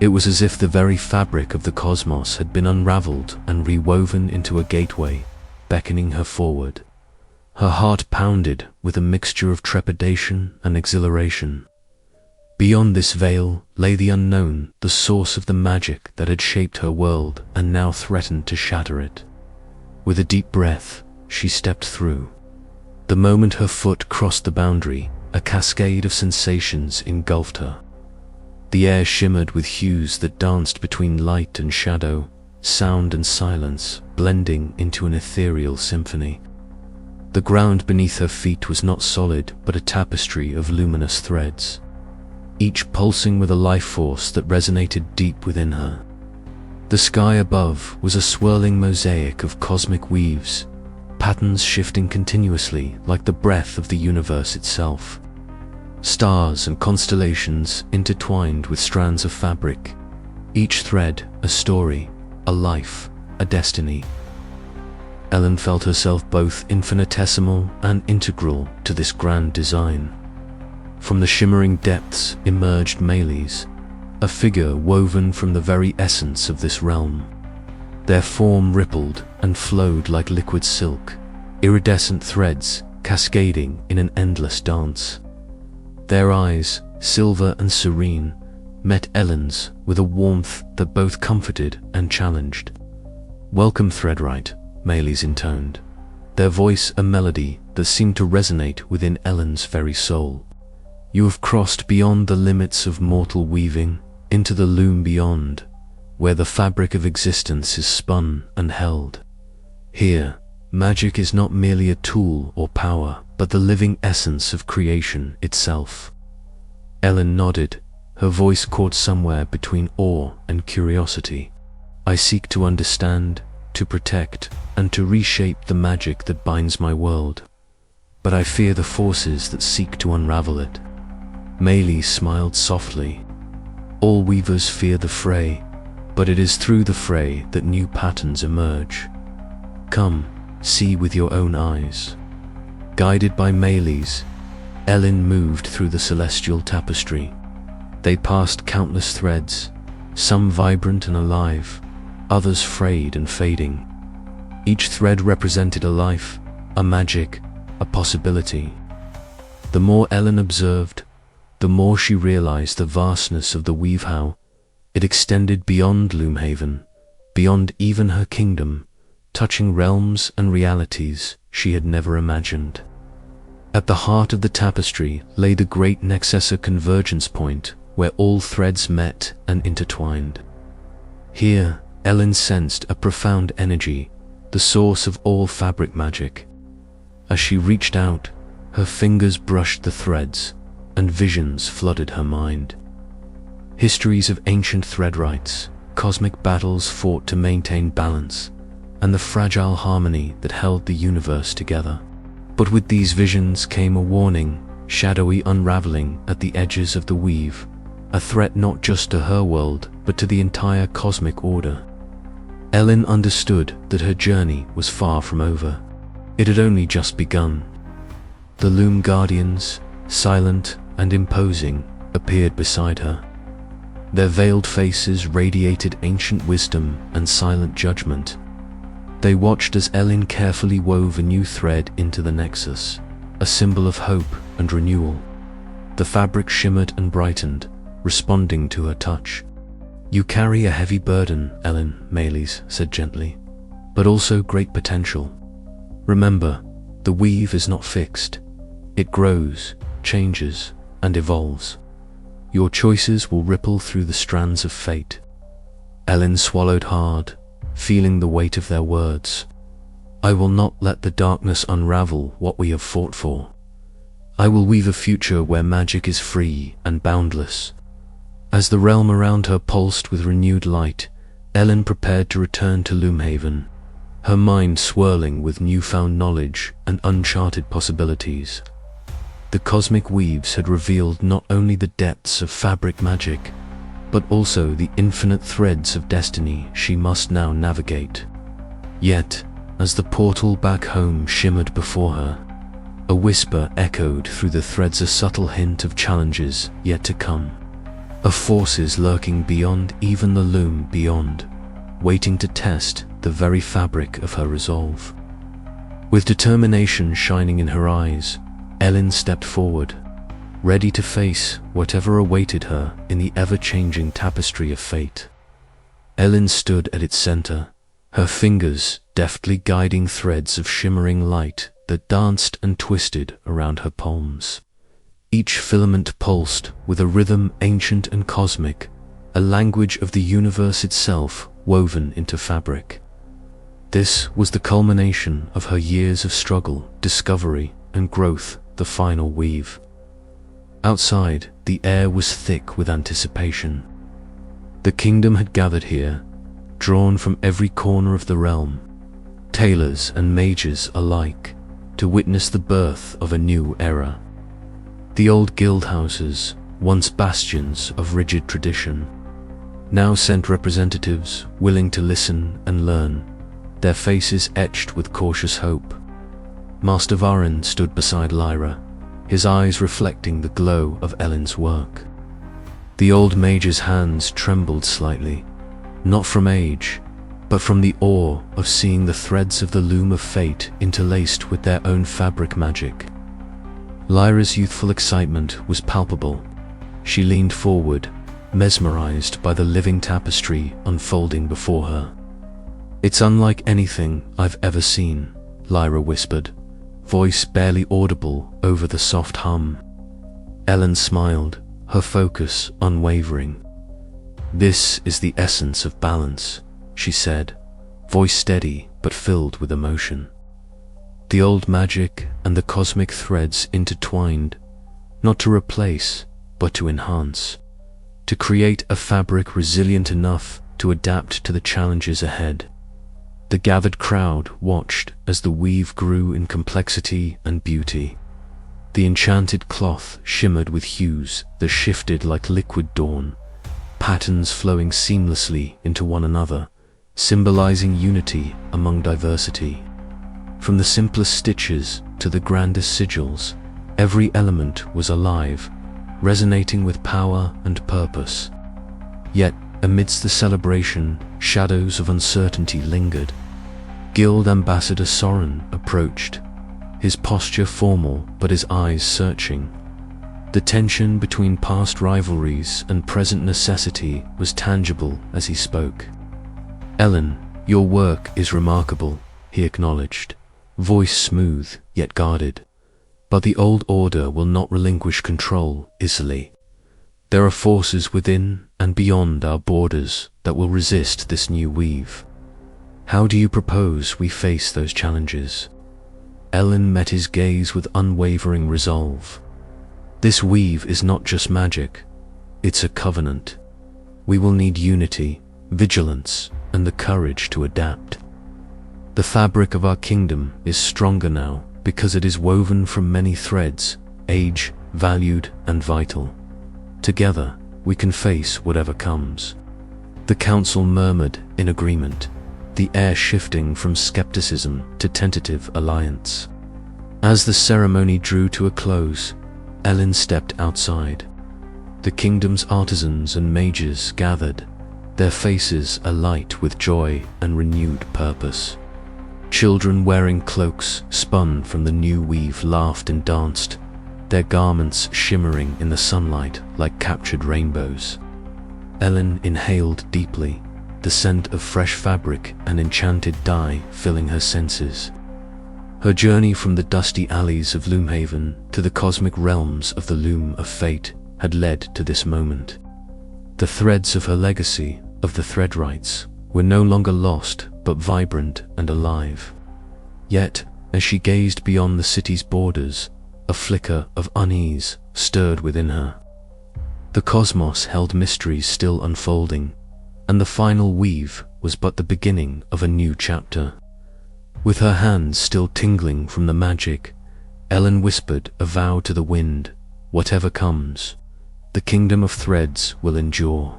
It was as if the very fabric of the cosmos had been unraveled and rewoven into a gateway, beckoning her forward. Her heart pounded with a mixture of trepidation and exhilaration. Beyond this veil lay the unknown, the source of the magic that had shaped her world and now threatened to shatter it. With a deep breath, she stepped through. The moment her foot crossed the boundary, a cascade of sensations engulfed her. The air shimmered with hues that danced between light and shadow, sound and silence, blending into an ethereal symphony. The ground beneath her feet was not solid, but a tapestry of luminous threads, each pulsing with a life force that resonated deep within her. The sky above was a swirling mosaic of cosmic weaves, patterns shifting continuously like the breath of the universe itself. Stars and constellations intertwined with strands of fabric, each thread a story, a life, a destiny. Elin felt herself both infinitesimal and integral to this grand design. From the shimmering depths emerged Meles, a figure woven from the very essence of this realm. Their form rippled and flowed like liquid silk, iridescent threads cascading in an endless dance. Their eyes, silver and serene, met Elin's with a warmth that both comforted and challenged. "Welcome, Threadwright," Meles intoned, their voice a melody that seemed to resonate within Elin's very soul. "You have crossed beyond the limits of mortal weaving into the loom beyond, where the fabric of existence is spun and held. Here, magic is not merely a tool or power, but the living essence of creation itself." Elin nodded, her voice caught somewhere between awe and curiosity. "I seek to understand, to protect, and to reshape the magic that binds my world. But I fear the forces that seek to unravel it." Meles smiled softly. "All weavers fear the fray, but it is through the fray that new patterns emerge. Come, see with your own eyes." Guided by Meles, Elin moved through the celestial tapestry. They passed countless threads, some vibrant and alive, others frayed and fading. Each thread represented a life, a magic, a possibility. The more Elin observed, the more she realized the vastness of the weave, how it extended beyond Loomhaven, beyond even her kingdom, touching realms and realities she had never imagined. At the heart of the tapestry lay the great Nexessa convergence point, where all threads met and intertwined. Here, Elin sensed a profound energy, the source of all fabric magic. As she reached out, her fingers brushed the threads, and visions flooded her mind. Histories of ancient Threadwrights, cosmic battles fought to maintain balance, and the fragile harmony that held the universe together. But with these visions came a warning, shadowy unraveling at the edges of the weave, a threat not just to her world, but to the entire cosmic order. Elin understood that her journey was far from over. It had only just begun. The Loom Guardians, silent and imposing, appeared beside her. Their veiled faces radiated ancient wisdom and silent judgment. They watched as Elin carefully wove a new thread into the nexus, a symbol of hope and renewal. The fabric shimmered and brightened, responding to her touch. "You carry a heavy burden, Elin," Meles said gently, "but also great potential. Remember, the weave is not fixed. It grows, changes, and evolves. Your choices will ripple through the strands of fate." Elin swallowed hard, feeling the weight of their words. "I will not let the darkness unravel what we have fought for. I will weave a future where magic is free and boundless." As the realm around her pulsed with renewed light, Elin prepared to return to Loomhaven, her mind swirling with newfound knowledge and uncharted possibilities. The cosmic weaves had revealed not only the depths of fabric magic, but also the infinite threads of destiny she must now navigate. Yet, as the portal back home shimmered before her, a whisper echoed through the threads, a subtle hint of challenges yet to come. Of forces lurking beyond even the loom beyond, waiting to test the very fabric of her resolve. With determination shining in her eyes, Elin stepped forward, ready to face whatever awaited her in the ever-changing tapestry of fate. Elin stood at its center, her fingers deftly guiding threads of shimmering light that danced and twisted around her palms. Each filament pulsed with a rhythm ancient and cosmic, a language of the universe itself woven into fabric. This was the culmination of her years of struggle, discovery, and growth, the final weave. Outside, the air was thick with anticipation. The kingdom had gathered here, drawn from every corner of the realm, tailors and mages alike, to witness the birth of a new era. The old guild houses, once bastions of rigid tradition, now sent representatives willing to listen and learn, their faces etched with cautious hope. Master Varin stood beside Lyra, his eyes reflecting the glow of Elin's work. The old mage's hands trembled slightly, not from age, but from the awe of seeing the threads of the loom of fate interlaced with their own fabric magic. Lyra's youthful excitement was palpable. She leaned forward, mesmerized by the living tapestry unfolding before her. "It's unlike anything I've ever seen," Lyra whispered, voice barely audible over the soft hum. Elin smiled, her focus unwavering. "This is the essence of balance," she said, voice steady but filled with emotion. The old magic and the cosmic threads intertwined, not to replace, but to enhance, to create a fabric resilient enough to adapt to the challenges ahead. The gathered crowd watched as the weave grew in complexity and beauty. The enchanted cloth shimmered with hues that shifted like liquid dawn, patterns flowing seamlessly into one another, symbolizing unity among diversity. From the simplest stitches to the grandest sigils, every element was alive, resonating with power and purpose. Yet, amidst the celebration, shadows of uncertainty lingered. Guild Ambassador Soren approached, his posture formal but his eyes searching. The tension between past rivalries and present necessity was tangible as he spoke. "Elin, your work is remarkable," he acknowledged, voice smooth yet guarded. "But the old order will not relinquish control easily. There are forces within and beyond our borders that will resist this new weave. How do you propose we face those challenges?" Elin met his gaze with unwavering resolve. "This weave is not just magic, it's a covenant. We will need unity, vigilance, and the courage to adapt. The fabric of our kingdom is stronger now because it is woven from many threads, age, valued, and vital. Together, we can face whatever comes." The council murmured in agreement, the air shifting from skepticism to tentative alliance. As the ceremony drew to a close, Elin stepped outside. The kingdom's artisans and mages gathered, their faces alight with joy and renewed purpose. Children wearing cloaks spun from the new weave laughed and danced, their garments shimmering in the sunlight like captured rainbows. Elin inhaled deeply, the scent of fresh fabric and enchanted dye filling her senses. Her journey from the dusty alleys of Loomhaven to the cosmic realms of the Loom of Fate had led to this moment. The threads of her legacy, of the Threadwrights, were no longer lost but vibrant and alive. Yet, as she gazed beyond the city's borders, a flicker of unease stirred within her. The cosmos held mysteries still unfolding, and the final weave was but the beginning of a new chapter. With her hands still tingling from the magic, Elin whispered a vow to the wind: "Whatever comes, the kingdom of threads will endure."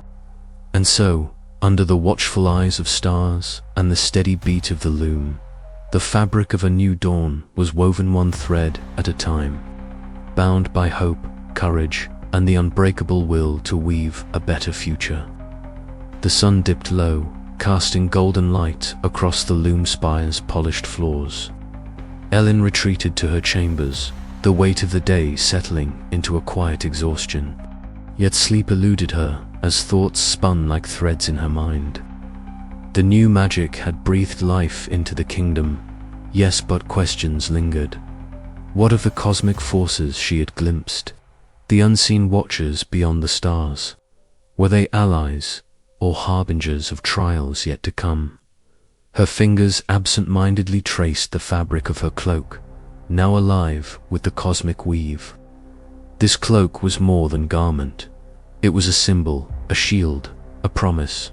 And so, under the watchful eyes of stars and the steady beat of the loom, the fabric of a new dawn was woven one thread at a time, bound by hope, courage, and the unbreakable will to weave a better future. The sun dipped low, casting golden light across the loom spire's polished floors. Elin retreated to her chambers, the weight of the day settling into a quiet exhaustion. Yet sleep eluded her as thoughts spun like threads in her mind. The new magic had breathed life into the kingdom, yes, but questions lingered. What of the cosmic forces she had glimpsed? The unseen watchers beyond the stars? Were they allies or harbingers of trials yet to come? Her fingers absent-mindedly traced the fabric of her cloak, now alive with the cosmic weave. This cloak was more than garment. It was a symbol, a shield, a promise.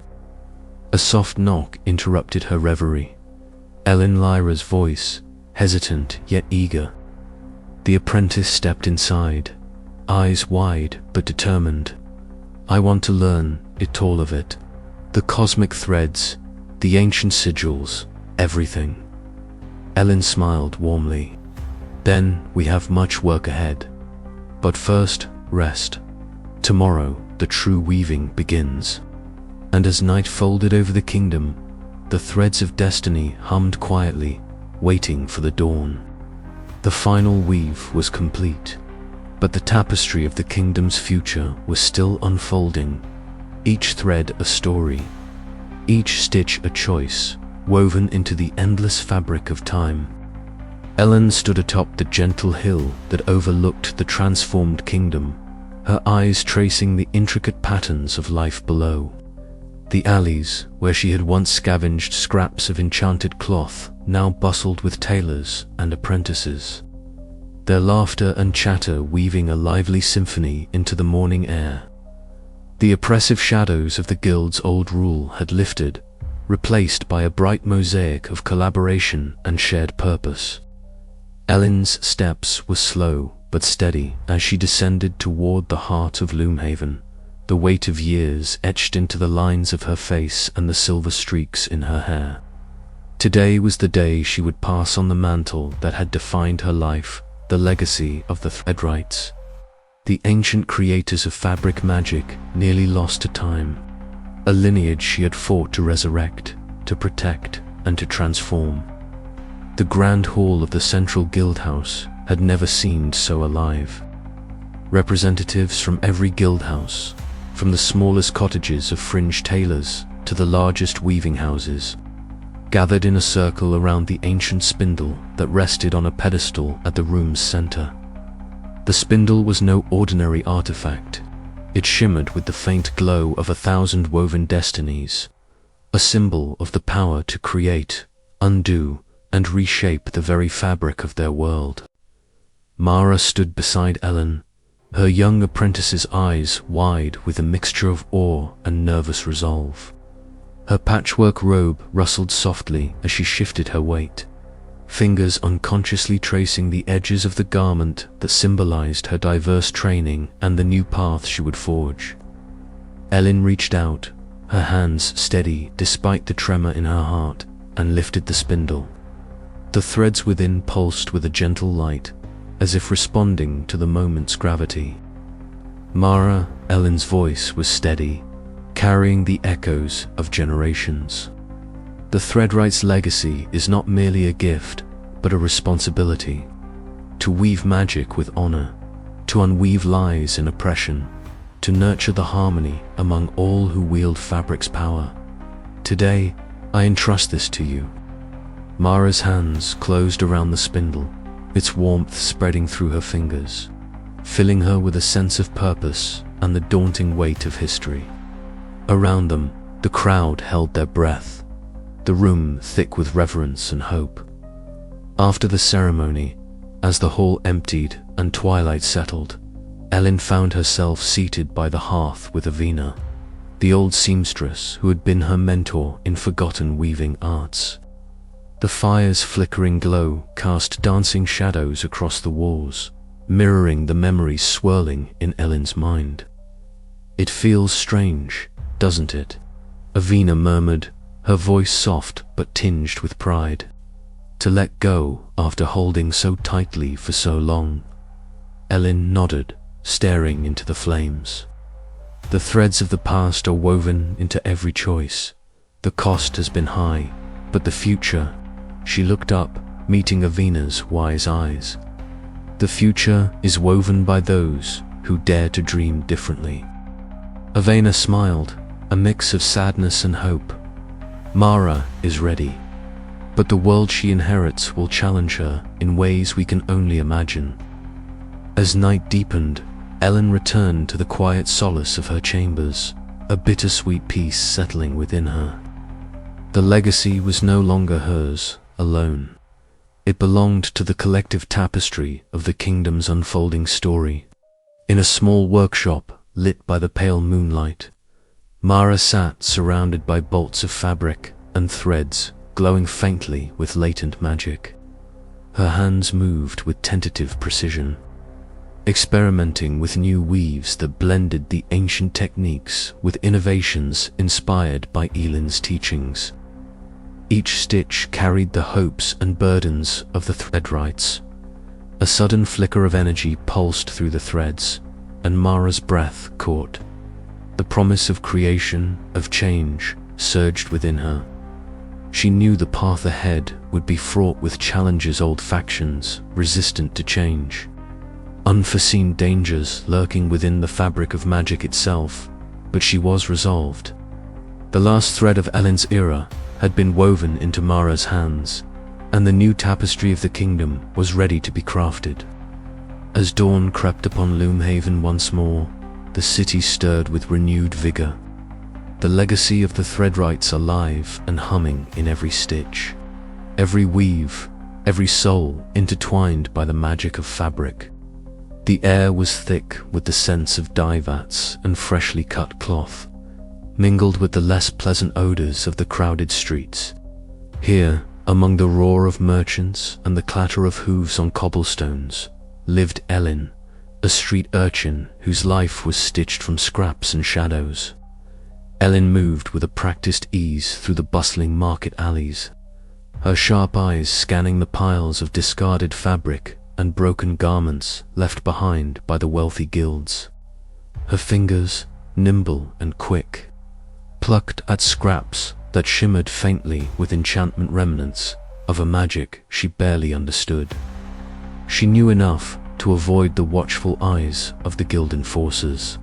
A soft knock interrupted her reverie. Elin Lyra's voice, hesitant yet eager. The apprentice stepped inside, eyes wide but determined. "I want to learn it, all of it. The cosmic threads, the ancient sigils, everything." Elin smiled warmly. "Then we have much work ahead. But first, rest. Tomorrow, the true weaving begins." And as night folded over the kingdom, the threads of destiny hummed quietly, waiting for the dawn. The final weave was complete, but the tapestry of the kingdom's future was still unfolding, each thread a story, each stitch a choice, woven into the endless fabric of time. Elin stood atop the gentle hill that overlooked the transformed kingdom, her eyes tracing the intricate patterns of life below. The alleys, where she had once scavenged scraps of enchanted cloth, now bustled with tailors and apprentices, their laughter and chatter weaving a lively symphony into the morning air. The oppressive shadows of the guild's old rule had lifted, replaced by a bright mosaic of collaboration and shared purpose. Elin's steps were slow but steady as she descended toward the heart of Loomhaven, the weight of years etched into the lines of her face and the silver streaks in her hair. Today was the day she would pass on the mantle that had defined her life, the legacy of the Threadwrights, the ancient creators of fabric magic nearly lost to time, a lineage she had fought to resurrect, to protect, and to transform. The grand hall of the central guild house had never seemed so alive. Representatives from every guild house, from the smallest cottages of fringe tailors to the largest weaving houses, gathered in a circle around the ancient spindle that rested on a pedestal at the room's center. The spindle was no ordinary artifact. It shimmered with the faint glow of 1,000 woven destinies, a symbol of the power to create, undo, and reshape the very fabric of their world. Mara stood beside Elin, her young apprentice's eyes wide with a mixture of awe and nervous resolve. Her patchwork robe rustled softly as she shifted her weight, fingers unconsciously tracing the edges of the garment that symbolized her diverse training and the new path she would forge. Elin reached out, her hands steady despite the tremor in her heart, and lifted the spindle. The threads within pulsed with a gentle light, as if responding to the moment's gravity. Mara, Elin's voice was steady, carrying the echoes of generations. The Threadwright's legacy is not merely a gift, but a responsibility. To weave magic with honor, to unweave lies and oppression, to nurture the harmony among all who wield fabric's power. Today, I entrust this to you. Mara's hands closed around the spindle, its warmth spreading through her fingers, filling her with a sense of purpose and the daunting weight of history. Around them, the crowd held their breath, the room thick with reverence and hope. After the ceremony, as the hall emptied and twilight settled, Elin found herself seated by the hearth with Avina, the old seamstress who had been her mentor in forgotten weaving arts. The fire's flickering glow cast dancing shadows across the walls, mirroring the memories swirling in Elin's mind. "It feels strange, doesn't it?" Avina murmured, her voice soft but tinged with pride. "To let go after holding so tightly for so long." Elin nodded, staring into the flames. "The threads of the past are woven into every choice. The cost has been high, but the future—" She looked up, meeting Avina's wise eyes. "The future is woven by those who dare to dream differently." Avina smiled, a mix of sadness and hope. "Mara is ready, but the world she inherits will challenge her in ways we can only imagine." As night deepened, Elin returned to the quiet solace of her chambers, a bittersweet peace settling within her. The legacy was no longer hers alone. It belonged to the collective tapestry of the kingdom's unfolding story. In a small workshop lit by the pale moonlight, Mara sat surrounded by bolts of fabric and threads glowing faintly with latent magic. Her hands moved with tentative precision, experimenting with new weaves that blended the ancient techniques with innovations inspired by Elin's teachings. Each stitch carried the hopes and burdens of the Threadwrights. A sudden flicker of energy pulsed through the threads, and Mara's breath caught. The promise of creation, of change, surged within her. She knew the path ahead would be fraught with challenges, old factions resistant to change, unforeseen dangers lurking within the fabric of magic itself, but she was resolved. The last thread of Elin's era had been woven into Mara's hands, and the new tapestry of the kingdom was ready to be crafted. As dawn crept upon Loomhaven once more, the city stirred with renewed vigor. The legacy of the Threadwrights alive and humming in every stitch, every weave, every soul intertwined by the magic of fabric. The air was thick with the scents of dye vats and freshly cut cloth, mingled with the less pleasant odors of the crowded streets. Here, among the roar of merchants and the clatter of hooves on cobblestones, lived Elin, a street urchin whose life was stitched from scraps and shadows. Elin moved with a practiced ease through the bustling market alleys, her sharp eyes scanning the piles of discarded fabric and broken garments left behind by the wealthy guilds. Her fingers, nimble and quick, plucked at scraps that shimmered faintly with enchantment remnants of a magic she barely understood. She knew enough to avoid the watchful eyes of the guild enforcers.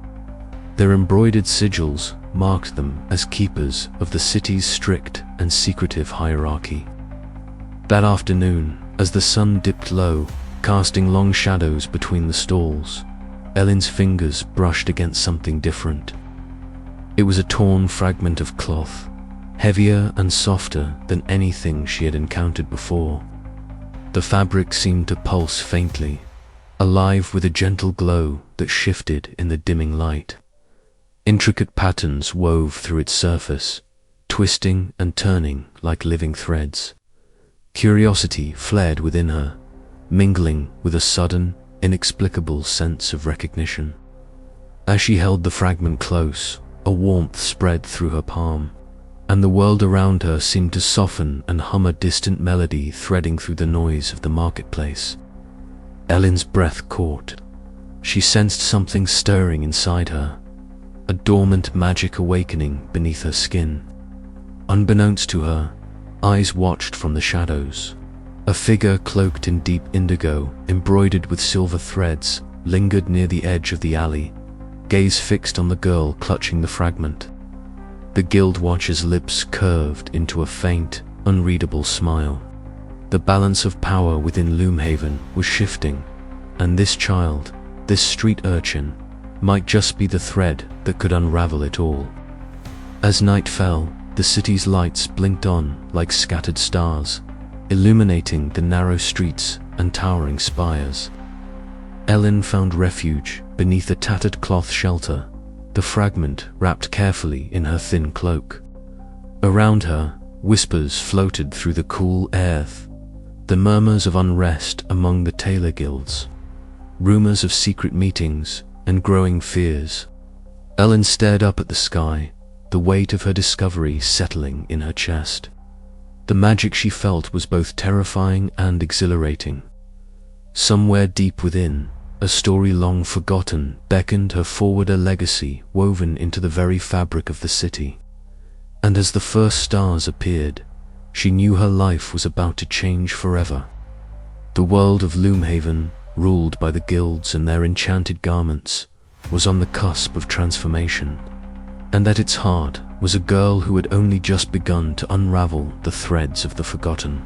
Their embroidered sigils marked them as keepers of the city's strict and secretive hierarchy. That afternoon, as the sun dipped low, casting long shadows between the stalls, Elin's fingers brushed against something different. It was a torn fragment of cloth, heavier and softer than anything she had encountered before. The fabric seemed to pulse faintly, alive with a gentle glow that shifted in the dimming light. Intricate patterns wove through its surface, twisting and turning like living threads. Curiosity flared within her, mingling with a sudden, inexplicable sense of recognition. As she held the fragment close, a warmth spread through her palm, and the world around her seemed to soften and hum a distant melody threading through the noise of the marketplace. Elin's breath caught. She sensed something stirring inside her, a dormant magic awakening beneath her skin. Unbeknownst to her, eyes watched from the shadows. A figure cloaked in deep indigo, embroidered with silver threads, lingered near the edge of the alley, gaze fixed on the girl clutching the fragment. The guild watcher's lips curved into a faint, unreadable smile. The balance of power within Loomhaven was shifting, and this child, this street urchin, might just be the thread that could unravel it all. As night fell, the city's lights blinked on like scattered stars, illuminating the narrow streets and towering spires. Elin found refuge beneath a tattered cloth shelter, the fragment wrapped carefully in her thin cloak. Around her, whispers floated through the cool air, the murmurs of unrest among the tailor guilds, rumors of secret meetings and growing fears. Elin stared up at the sky, the weight of her discovery settling in her chest. The magic she felt was both terrifying and exhilarating. Somewhere deep within, a story long forgotten beckoned her forward, a legacy woven into the very fabric of the city. And as the first stars appeared, she knew her life was about to change forever. The world of Loomhaven, ruled by the guilds and their enchanted garments, was on the cusp of transformation. And at its heart was a girl who had only just begun to unravel the threads of the forgotten.